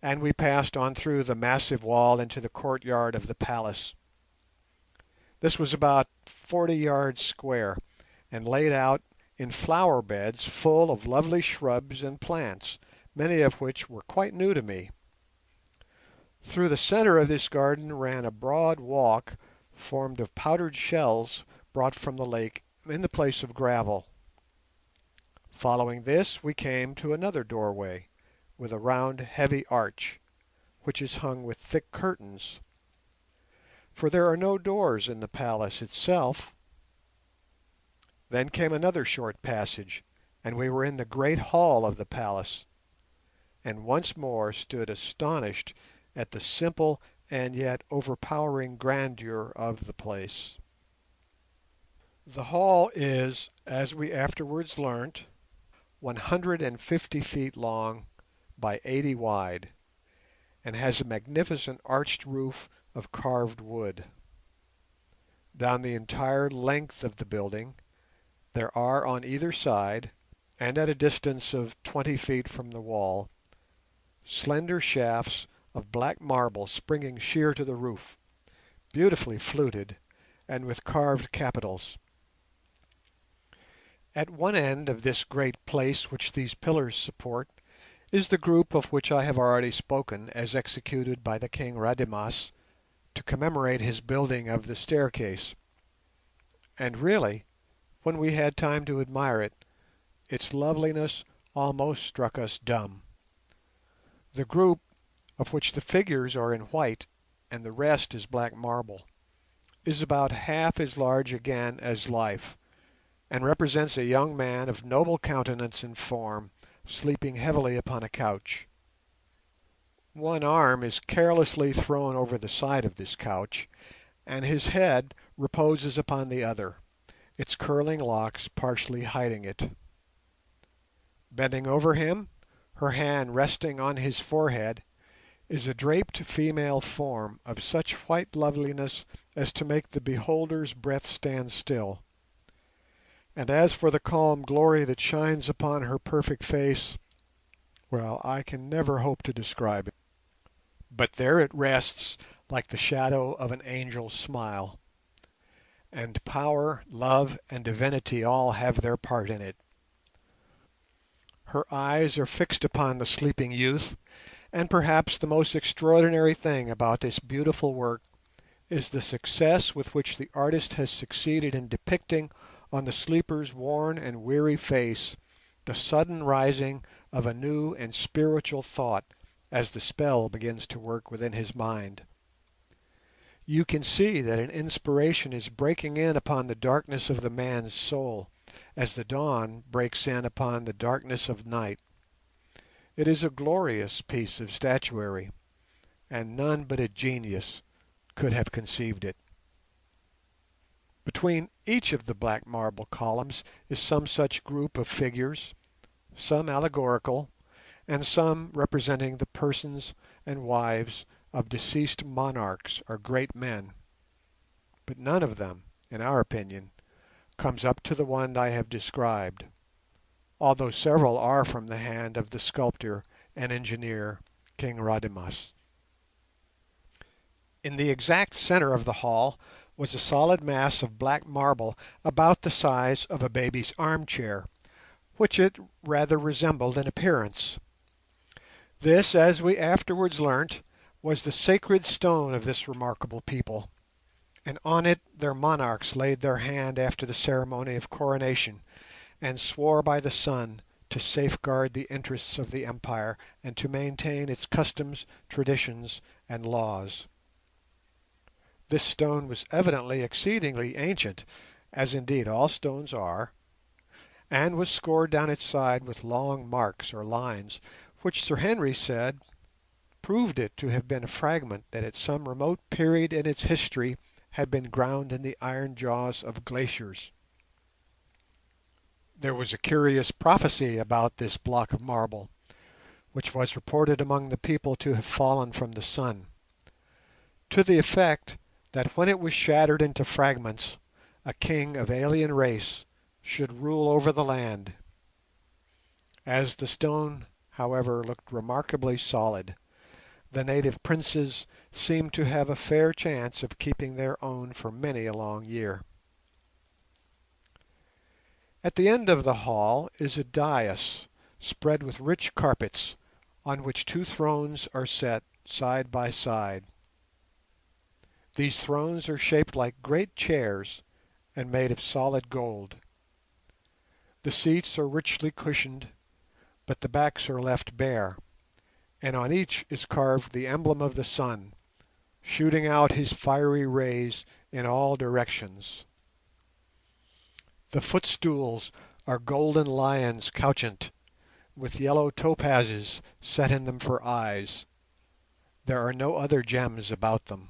and we passed on through the massive wall into the courtyard of the palace. This was about 40 yards square, and laid out in flower beds full of lovely shrubs and plants, many of which were quite new to me. Through the centre of this garden ran a broad walk formed of powdered shells brought from the lake in the place of gravel. Following this we came to another doorway, with a round heavy arch, which is hung with thick curtains, for there are no doors in the palace itself. Then came another short passage, and we were in the great hall of the palace, and once more stood astonished at the simple and yet overpowering grandeur of the place. The hall is, as we afterwards learnt, 150 feet long by 80 wide, and has a magnificent arched roof of carved wood. Down the entire length of the building there are on either side, and at a distance of 20 feet from the wall, slender shafts of black marble springing sheer to the roof, beautifully fluted, and with carved capitals. At one end of this great place which these pillars support is the group of which I have already spoken as executed by the king Rademas to commemorate his building of the staircase, and really, when we had time to admire it, its loveliness almost struck us dumb. The group, of which the figures are in white and the rest is black marble, is about half as large again as life, and represents a young man of noble countenance and form sleeping heavily upon a couch. One arm is carelessly thrown over the side of this couch, and his head reposes upon the other, its curling locks partially hiding it. Bending over him, her hand resting on his forehead, is a draped female form of such white loveliness as to make the beholder's breath stand still. And as for the calm glory that shines upon her perfect face, well, I can never hope to describe it. But there it rests like the shadow of an angel's smile, and power, love, and divinity all have their part in it. Her eyes are fixed upon the sleeping youth, and perhaps the most extraordinary thing about this beautiful work is the success with which the artist has succeeded in depicting on the sleeper's worn and weary face the sudden rising of a new and spiritual thought as the spell begins to work within his mind. You can see that an inspiration is breaking in upon the darkness of the man's soul, as the dawn breaks in upon the darkness of night. It is a glorious piece of statuary, and none but a genius could have conceived it. Between each of the black marble columns is some such group of figures, some allegorical, and some representing the persons and wives of deceased monarchs or great men, but none of them, in our opinion, comes up to the one I have described, although several are from the hand of the sculptor and engineer King Rademas. In the exact centre of the hall was a solid mass of black marble about the size of a baby's armchair, which it rather resembled in appearance. This, as we afterwards learnt, was the sacred stone of this remarkable people, and on it their monarchs laid their hand after the ceremony of coronation, and swore by the sun to safeguard the interests of the empire and to maintain its customs, traditions, and laws. This stone was evidently exceedingly ancient, as indeed all stones are, and was scored down its side with long marks or lines, which Sir Henry said proved it to have been a fragment that at some remote period in its history had been ground in the iron jaws of glaciers. There was a curious prophecy about this block of marble, which was reported among the people to have fallen from the sun, to the effect that when it was shattered into fragments, a king of alien race should rule over the land. As the stone, however, looked remarkably solid, the native princes seemed to have a fair chance of keeping their own for many a long year. At the end of the hall is a dais spread with rich carpets, on which two thrones are set side by side. These thrones are shaped like great chairs and made of solid gold. The seats are richly cushioned, but the backs are left bare, and on each is carved the emblem of the sun, shooting out his fiery rays in all directions. The footstools are golden lions couchant, with yellow topazes set in them for eyes. There are no other gems about them.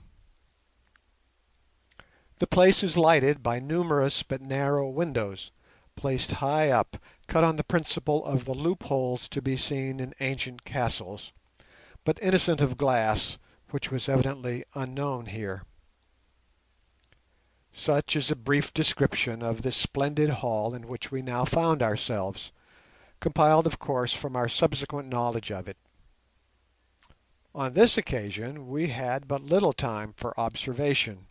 The place is lighted by numerous but narrow windows, placed high up, cut on the principle of the loopholes to be seen in ancient castles, but innocent of glass, which was evidently unknown here. Such is a brief description of the splendid hall in which we now found ourselves, compiled of course from our subsequent knowledge of it. On this occasion we had but little time for observation,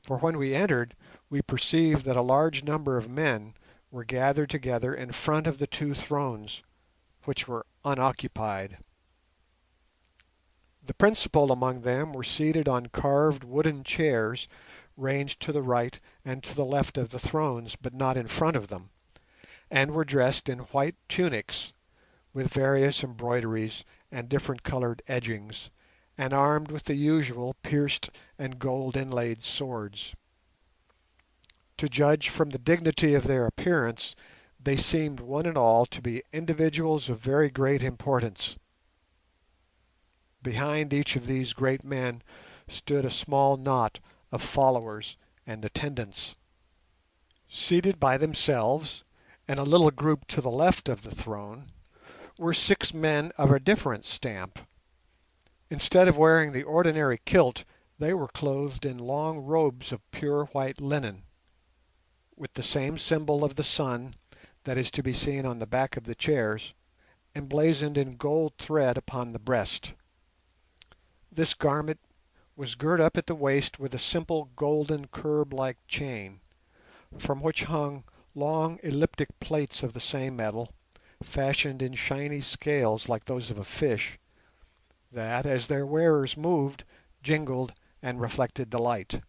for when we entered we perceived that a large number of men were gathered together in front of the two thrones, which were unoccupied. The principal among them were seated on carved wooden chairs ranged to the right and to the left of the thrones, but not in front of them, and were dressed in white tunics with various embroideries and different coloured edgings, and armed with the usual pierced and gold inlaid swords. To judge from the dignity of their appearance, they seemed one and all to be individuals of very great importance. Behind each of these great men stood a small knot of followers and attendants. Seated by themselves, in a little group to the left of the throne, were 6 men of a different stamp. Instead of wearing the ordinary kilt, they were clothed in long robes of pure white linen, with the same symbol of the sun that is to be seen on the back of the chairs, emblazoned in gold thread upon the breast. This garment was girt up at the waist with a simple golden curb-like chain, from which hung long elliptic plates of the same metal, fashioned in shiny scales like those of a fish, that, as their wearers moved, jingled and reflected the light.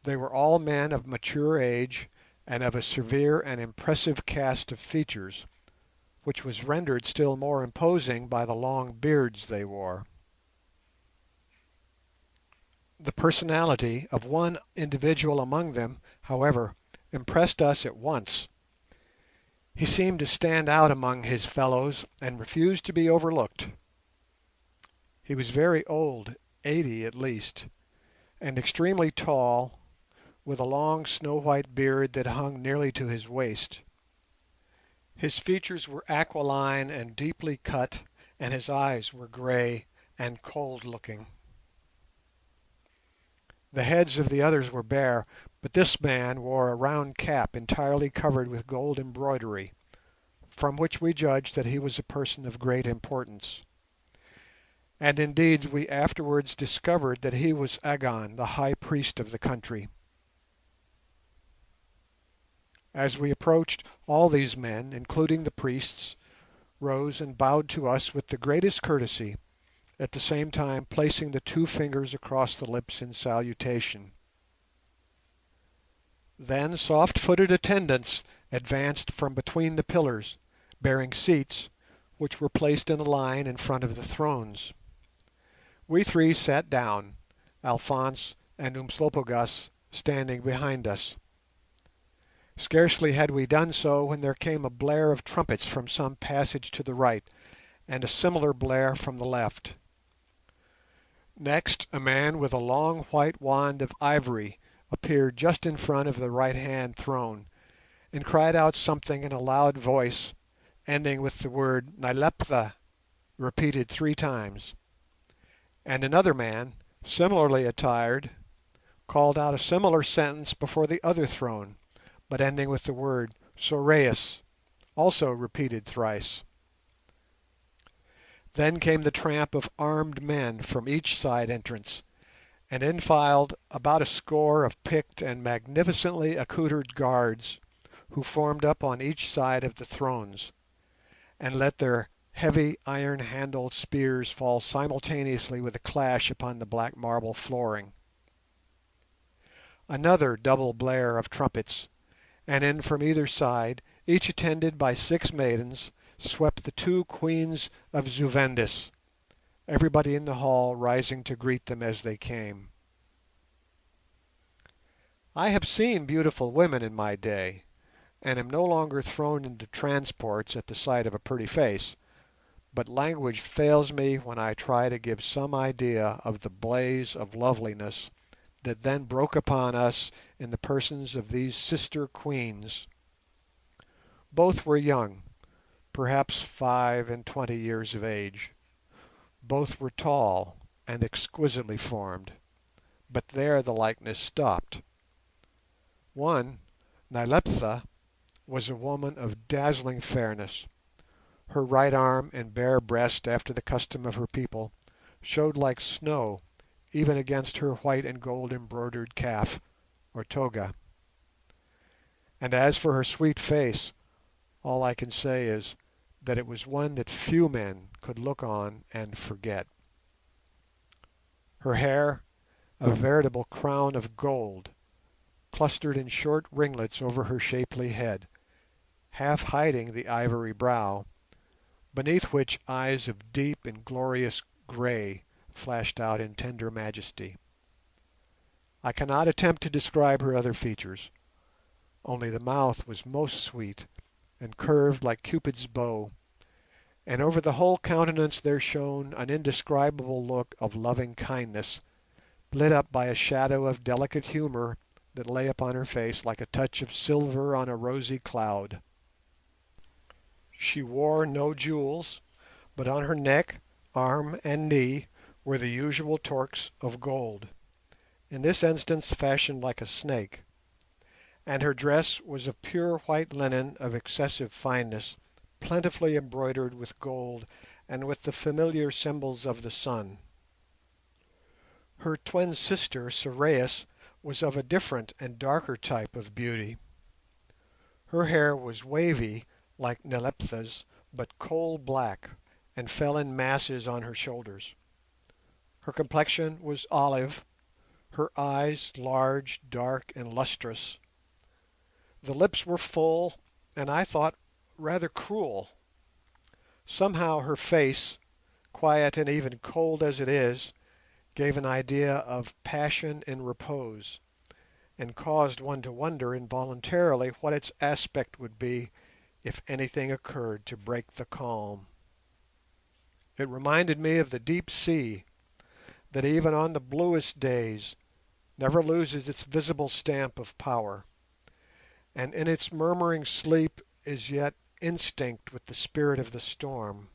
They were all men of mature age and of a severe and impressive cast of features, which was rendered still more imposing by the long beards they wore. The personality of one individual among them, however, impressed us at once. He seemed to stand out among his fellows and refused to be overlooked. He was very old, 80 at least, and extremely tall, with a long snow-white beard that hung nearly to his waist. His features were aquiline and deeply cut, and his eyes were grey and cold-looking. The heads of the others were bare, but this man wore a round cap entirely covered with gold embroidery, from which we judged that he was a person of great importance. And indeed we afterwards discovered that he was Agon, the high priest of the country. As we approached, all these men, including the priests, rose and bowed to us with the greatest courtesy, at the same time placing the 2 fingers across the lips in salutation. Then soft-footed attendants advanced from between the pillars, bearing seats, which were placed in a line in front of the thrones. We 3 sat down, Alphonse and Umslopogaas standing behind us. Scarcely had we done so when there came a blare of trumpets from some passage to the right, and a similar blare from the left. Next, a man with a long white wand of ivory appeared just in front of the right-hand throne, and cried out something in a loud voice, ending with the word "Nyleptha," repeated 3 times, and another man, similarly attired, called out a similar sentence before the other throne, but ending with the word "Sorais," also repeated thrice. Then came the tramp of armed men from each side entrance, and in filed about a score of picked and magnificently accoutred guards, who formed up on each side of the thrones, and let their heavy iron-handled spears fall simultaneously with a clash upon the black marble flooring. Another double blare of trumpets, and in from either side, each attended by 6 maidens, swept the 2 queens of Zu Vendis, everybody in the hall rising to greet them as they came. I have seen beautiful women in my day, and am no longer thrown into transports at the sight of a pretty face, but language fails me when I try to give some idea of the blaze of loveliness that then broke upon us in the persons of these sister queens. Both were young, perhaps 25 years of age. Both were tall and exquisitely formed, but there the likeness stopped. One, Nyleptha, was a woman of dazzling fairness. Her right arm and bare breast, after the custom of her people, showed like snow even against her white and gold embroidered kaf, or toga. And as for her sweet face, all I can say is that it was one that few men could look on and forget. Her hair, a veritable crown of gold, clustered in short ringlets over her shapely head, half hiding the ivory brow, beneath which eyes of deep and glorious grey flashed out in tender majesty. I cannot attempt to describe her other features, only the mouth was most sweet, and curved like Cupid's bow, and over the whole countenance there shone an indescribable look of loving kindness, lit up by a shadow of delicate humour that lay upon her face like a touch of silver on a rosy cloud. She wore no jewels, but on her neck, arm, and knee were the usual torques of gold, in this instance fashioned like a snake, and her dress was of pure white linen of excessive fineness, plentifully embroidered with gold and with the familiar symbols of the sun. Her twin sister Sorais was of a different and darker type of beauty. Her hair was wavy like Nyleptha's, but coal black, and fell in masses on her shoulders. Her complexion was olive, her eyes large, dark, and lustrous. The lips were full, and I thought rather cruel. Somehow her face, quiet and even cold as it is, gave an idea of passion in repose, and caused one to wonder involuntarily what its aspect would be if anything occurred to break the calm. It reminded me of the deep sea, that even on the bluest days never loses its visible stamp of power, and in its murmuring sleep is yet instinct with the spirit of the storm.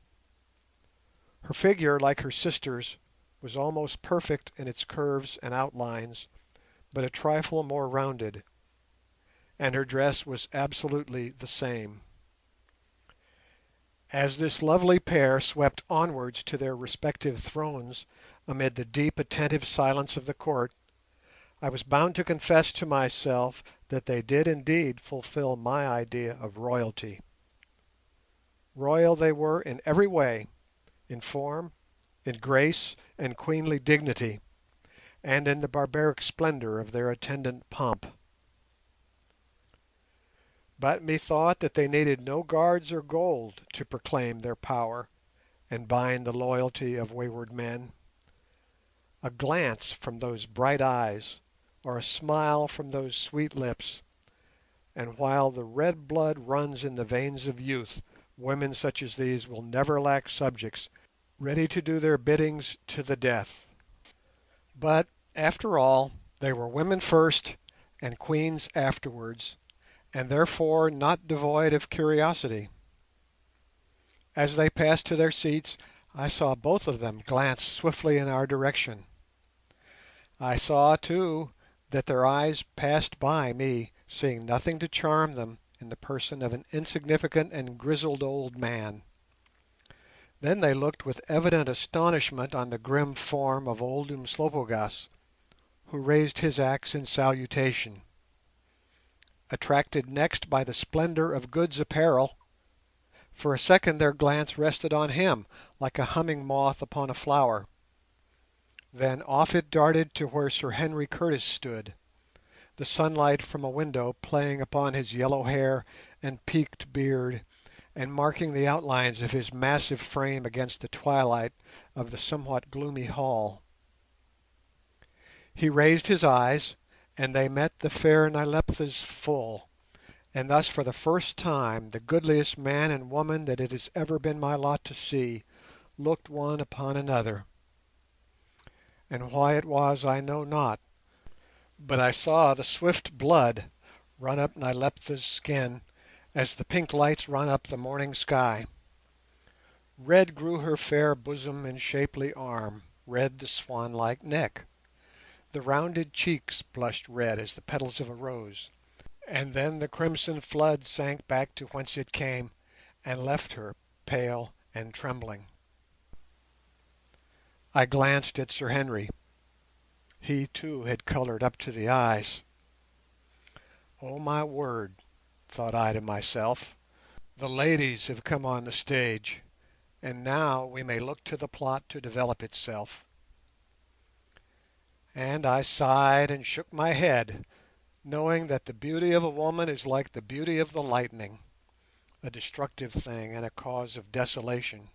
Her figure, like her sister's, was almost perfect in its curves and outlines, but a trifle more rounded, and her dress was absolutely the same. As this lovely pair swept onwards to their respective thrones amid the deep attentive silence of the court, I was bound to confess to myself that they did indeed fulfil my idea of royalty. Royal they were in every way, in form, in grace and queenly dignity, and in the barbaric splendour of their attendant pomp. But methought that they needed no guards or gold to proclaim their power and bind the loyalty of wayward men. A glance from those bright eyes, or a smile from those sweet lips, and while the red blood runs in the veins of youth, women such as these will never lack subjects ready to do their biddings to the death. But, after all, they were women first and queens afterwards, and therefore not devoid of curiosity. As they passed to their seats, I saw both of them glance swiftly in our direction. I saw, too, that their eyes passed by me, seeing nothing to charm them in the person of an insignificant and grizzled old man. Then they looked with evident astonishment on the grim form of old Umslopogaas, who raised his axe in salutation. Attracted next by the splendour of Good's apparel, for a second their glance rested on him like a humming moth upon a flower. Then off it darted to where Sir Henry Curtis stood, the sunlight from a window playing upon his yellow hair and peaked beard, and marking the outlines of his massive frame against the twilight of the somewhat gloomy hall. He raised his eyes, and they met the fair Nyleptha's full, and thus for the first time the goodliest man and woman that it has ever been my lot to see looked one upon another. And why it was I know not, but I saw the swift blood run up Nyleptha's skin as the pink lights run up the morning sky. Red grew her fair bosom and shapely arm, red the swan-like neck. The rounded cheeks blushed red as the petals of a rose, and then the crimson flood sank back to whence it came and left her pale and trembling. I glanced at Sir Henry. He too had coloured up to the eyes. "Oh my word," thought I to myself, "the ladies have come on the stage, and now we may look to the plot to develop itself." And I sighed and shook my head, knowing that the beauty of a woman is like the beauty of the lightning, a destructive thing and a cause of desolation.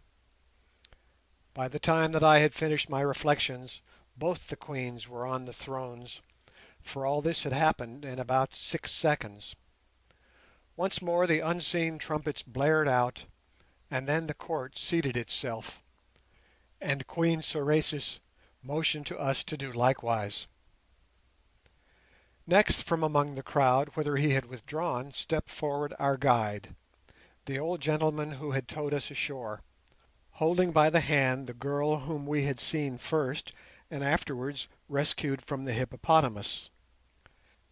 By the time that I had finished my reflections, both the queens were on the thrones, for all this had happened in about 6 seconds. Once more the unseen trumpets blared out, and then the court seated itself, and Queen Sorais motioned to us to do likewise. Next, from among the crowd, whither he had withdrawn, stepped forward our guide, the old gentleman who had towed us ashore, holding by the hand the girl whom we had seen first and afterwards rescued from the hippopotamus.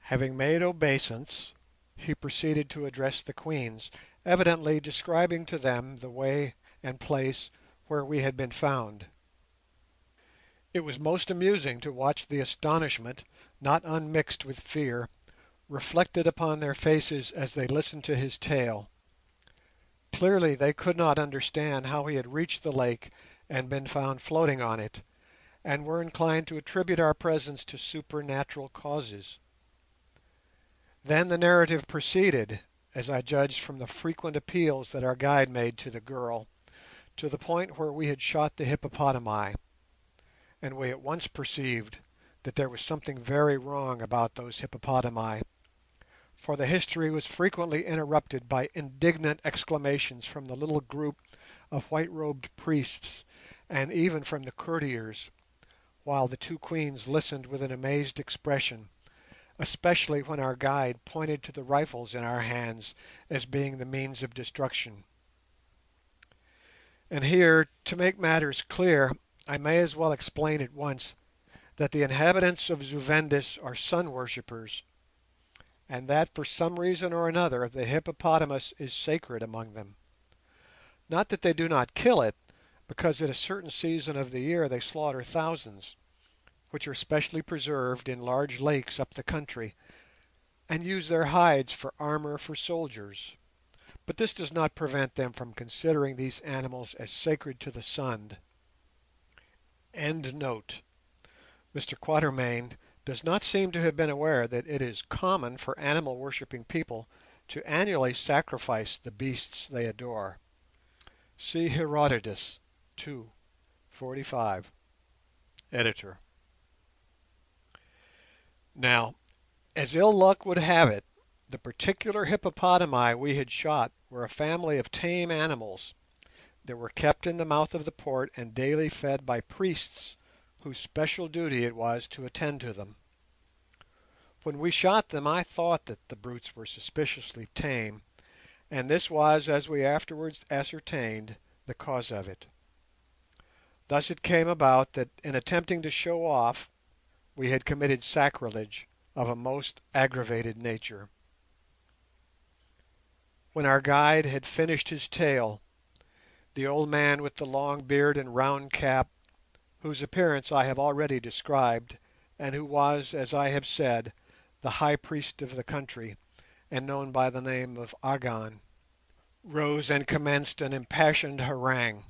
Having made obeisance, he proceeded to address the queens, evidently describing to them the way and place where we had been found. It was most amusing to watch the astonishment, not unmixed with fear, reflected upon their faces as they listened to his tale. Clearly they could not understand how he had reached the lake and been found floating on it, and were inclined to attribute our presence to supernatural causes. Then the narrative proceeded, as I judged from the frequent appeals that our guide made to the girl, to the point where we had shot the hippopotami, and we at once perceived that there was something very wrong about those hippopotami, for the history was frequently interrupted by indignant exclamations from the little group of white-robed priests, and even from the courtiers, while the two queens listened with an amazed expression, especially when our guide pointed to the rifles in our hands as being the means of destruction. And here, to make matters clear, I may as well explain at once that the inhabitants of Zu-Vendis are sun worshippers, and that for some reason or another the hippopotamus is sacred among them. Not that they do not kill it, because at a certain season of the year they slaughter thousands, which are specially preserved in large lakes up the country, and use their hides for armour for soldiers, but this does not prevent them from considering these animals as sacred to the sun. End note. Mr. Quatermain does not seem to have been aware that it is common for animal-worshipping people to annually sacrifice the beasts they adore. See Herodotus 2:45. Editor. Now, as ill luck would have it, the particular hippopotami we had shot were a family of tame animals that were kept in the mouth of the port and daily fed by priests whose special duty it was to attend to them. When we shot them I thought that the brutes were suspiciously tame, and this was, as we afterwards ascertained, the cause of it. Thus it came about that in attempting to show off we had committed sacrilege of a most aggravated nature. When our guide had finished his tale, the old man with the long beard and round cap, whose appearance I have already described, and who was, as I have said, the high priest of the country, and known by the name of Agon, rose and commenced an impassioned harangue.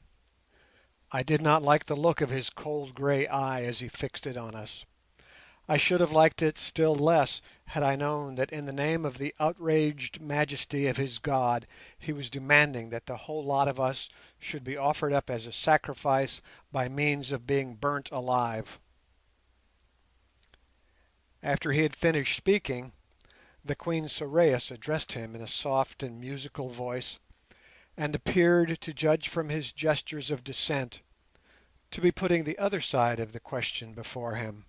I did not like the look of his cold grey eye as he fixed it on us. I should have liked it still less had I known that in the name of the outraged majesty of his god he was demanding that the whole lot of us should be offered up as a sacrifice by means of being burnt alive. After he had finished speaking, the Queen Sorais addressed him in a soft and musical voice, and appeared, to judge from his gestures of dissent, to be putting the other side of the question before him.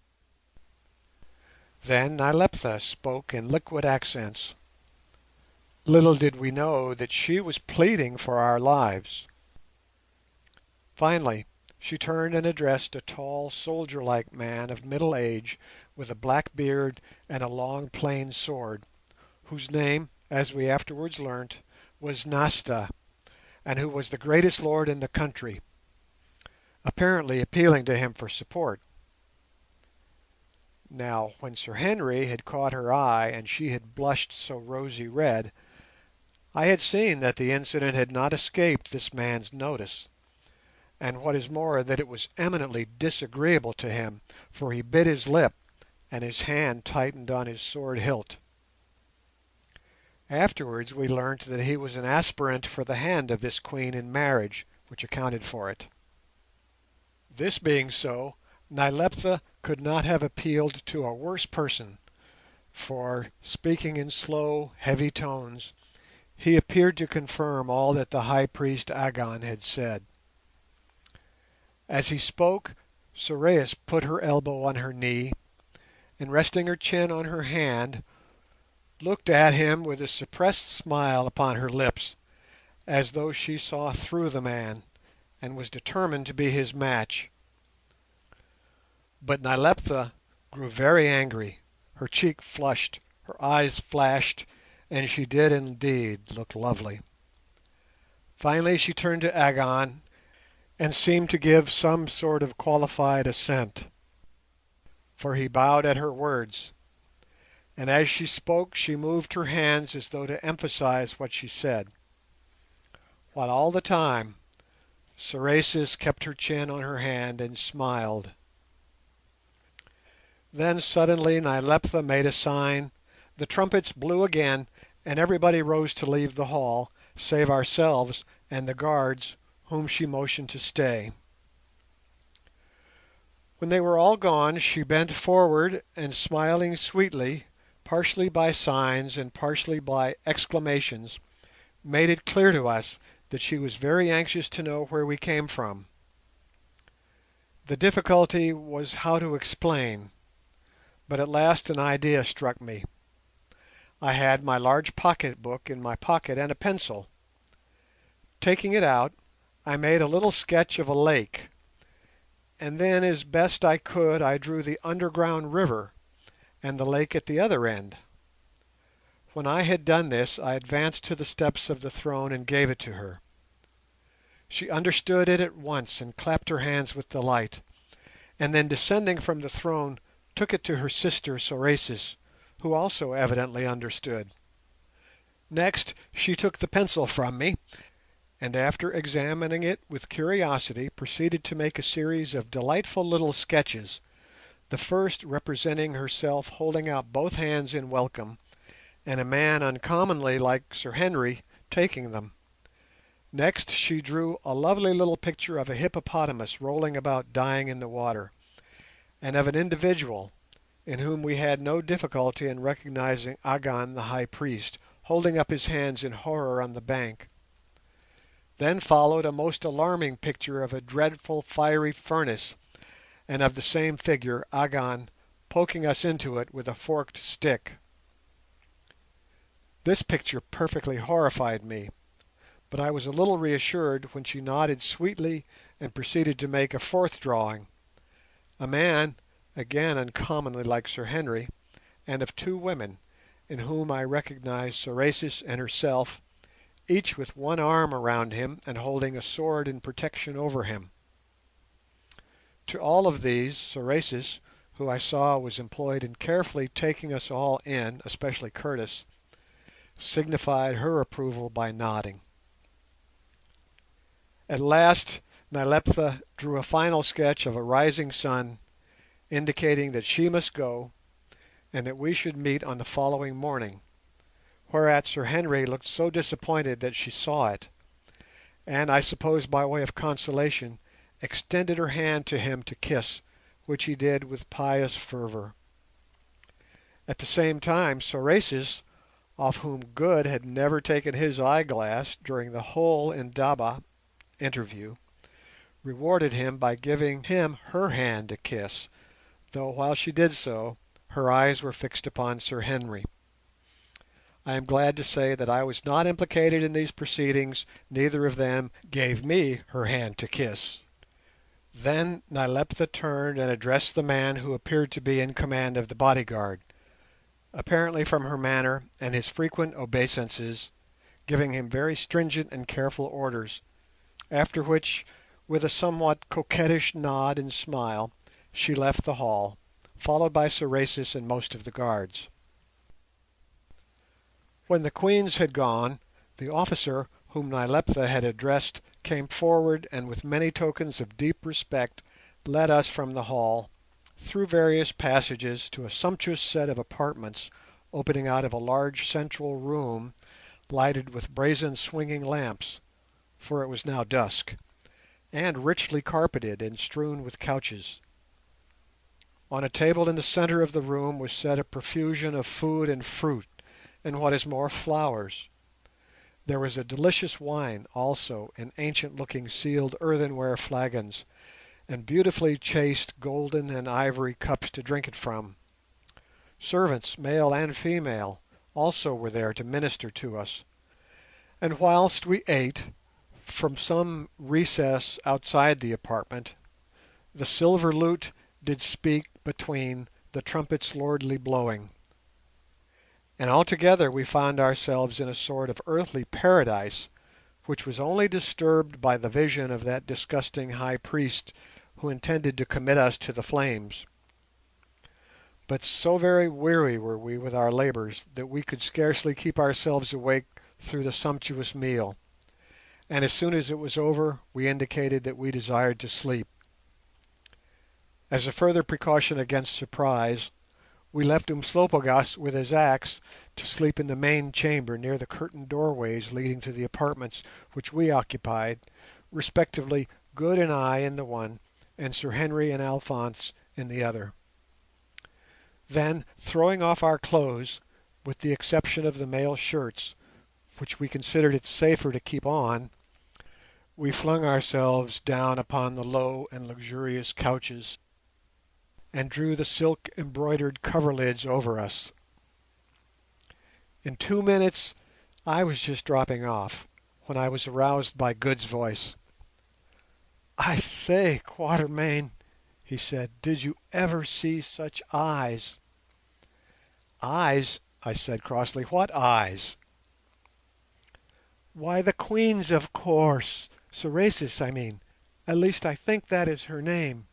Then Nyleptha spoke in liquid accents. Little did we know that she was pleading for our lives. Finally she turned and addressed a tall soldier-like man of middle age with a black beard and a long plain sword, whose name, as we afterwards learnt, was Nasta, and who was the greatest lord in the country, apparently appealing to him for support. Now, when Sir Henry had caught her eye and she had blushed so rosy red, I had seen that the incident had not escaped this man's notice, and what is more, that it was eminently disagreeable to him, for he bit his lip and his hand tightened on his sword hilt. Afterwards we learnt that he was an aspirant for the hand of this queen in marriage, which accounted for it. This being so, Nyleptha could not have appealed to a worse person, for, speaking in slow, heavy tones, he appeared to confirm all that the High Priest Agon had said. As he spoke, Sorais put her elbow on her knee, and resting her chin on her hand, looked at him with a suppressed smile upon her lips, as though she saw through the man, and was determined to be his match. But Nyleptha grew very angry, her cheek flushed, her eyes flashed, and she did indeed look lovely. Finally she turned to Agon and seemed to give some sort of qualified assent, for he bowed at her words, and as she spoke she moved her hands as though to emphasize what she said, while all the time Sorais kept her chin on her hand and smiled. Then suddenly Nyleptha made a sign, the trumpets blew again, and everybody rose to leave the hall, save ourselves and the guards, whom she motioned to stay. When they were all gone she bent forward and, smiling sweetly, partially by signs and partially by exclamations, made it clear to us that she was very anxious to know where we came from. The difficulty was how to explain, but at last an idea struck me. I had my large pocket book in my pocket and a pencil. Taking it out, I made a little sketch of a lake, and then as best I could I drew the underground river and the lake at the other end. When I had done this I advanced to the steps of the throne and gave it to her. She understood it at once and clapped her hands with delight, and then descending from the throne took it to her sister Sorais, who also evidently understood. Next she took the pencil from me, and after examining it with curiosity proceeded to make a series of delightful little sketches, the first representing herself holding out both hands in welcome, and a man uncommonly like Sir Henry taking them. Next she drew a lovely little picture of a hippopotamus rolling about dying in the water, and of an individual, in whom we had no difficulty in recognizing Agon the High Priest, holding up his hands in horror on the bank. Then followed a most alarming picture of a dreadful fiery furnace, and of the same figure, Agon, poking us into it with a forked stick. This picture perfectly horrified me, but I was a little reassured when she nodded sweetly and proceeded to make a fourth drawing, a man, again uncommonly like Sir Henry, and of two women, in whom I recognized Sorais and herself, each with one arm around him and holding a sword in protection over him. To all of these Sorais, who I saw was employed in carefully taking us all in, especially Curtis, signified her approval by nodding. At last Nyleptha drew a final sketch of a rising sun, indicating that she must go, and that we should meet on the following morning, whereat Sir Henry looked so disappointed that she saw it, and, I suppose by way of consolation, extended her hand to him to kiss, which he did with pious fervour. At the same time Sorais, off whom Good had never taken his eyeglass during the whole Indaba interview, rewarded him by giving him her hand to kiss, though while she did so her eyes were fixed upon Sir Henry. I am glad to say that I was not implicated in these proceedings, neither of them gave me her hand to kiss. Then Nyleptha turned and addressed the man who appeared to be in command of the bodyguard, apparently from her manner and his frequent obeisances, giving him very stringent and careful orders, after which, with a somewhat coquettish nod and smile, she left the hall, followed by Sorais and most of the guards. When the Queens had gone, the officer whom Nyleptha had addressed came forward and with many tokens of deep respect led us from the hall, through various passages, to a sumptuous set of apartments opening out of a large central room lighted with brazen swinging lamps, for it was now dusk, and richly carpeted and strewn with couches. On a table in the centre of the room was set a profusion of food and fruit, and what is more, flowers. There was a delicious wine also in ancient-looking sealed earthenware flagons, and beautifully chased golden and ivory cups to drink it from. Servants, male and female, also were there to minister to us, and whilst we ate, from some recess outside the apartment, the silver lute did speak between the trumpets lordly blowing, and altogether we found ourselves in a sort of earthly paradise, which was only disturbed by the vision of that disgusting high priest who intended to commit us to the flames. But so very weary were we with our labours that we could scarcely keep ourselves awake through the sumptuous meal, and as soon as it was over we indicated that we desired to sleep. As a further precaution against surprise, we left Umslopogaas with his axe to sleep in the main chamber near the curtained doorways leading to the apartments which we occupied, respectively Good and I in the one, and Sir Henry and Alphonse in the other. Then, throwing off our clothes, with the exception of the male shirts, which we considered it safer to keep on, we flung ourselves down upon the low and luxurious couches, and drew the silk-embroidered coverlids over us. In 2 minutes I was just dropping off, when I was aroused by Good's voice. "I say, Quatermain," he said, "did you ever see such eyes?" "Eyes?" I said crossly. "What eyes?" "Why, the Queen's, of course. Sorais, I mean. At least I think that is her name."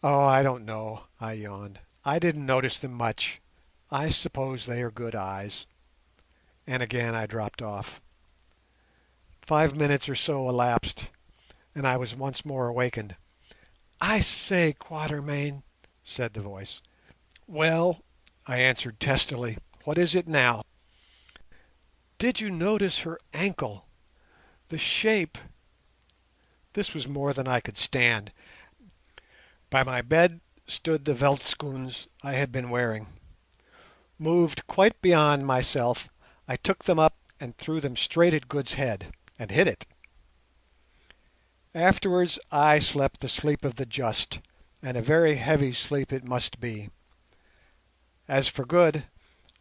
"Oh, I don't know," I yawned. "I didn't notice them much. I suppose they are good eyes." And again I dropped off. 5 minutes or so elapsed, and I was once more awakened. "I say, Quatermain," said the voice. "Well," I answered testily, "what is it now?" "Did you notice her ankle? The shape—" This was more than I could stand. By my bed stood the veldtschoons I had been wearing. Moved quite beyond myself, I took them up and threw them straight at Good's head, and hit it. Afterwards I slept the sleep of the just, and a very heavy sleep it must be. As for Good,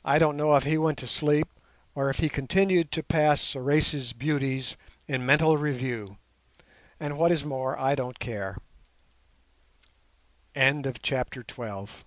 I don't know if he went to sleep or if he continued to pass Sorais' beauties in mental review, and what is more, I don't care. End of chapter 12.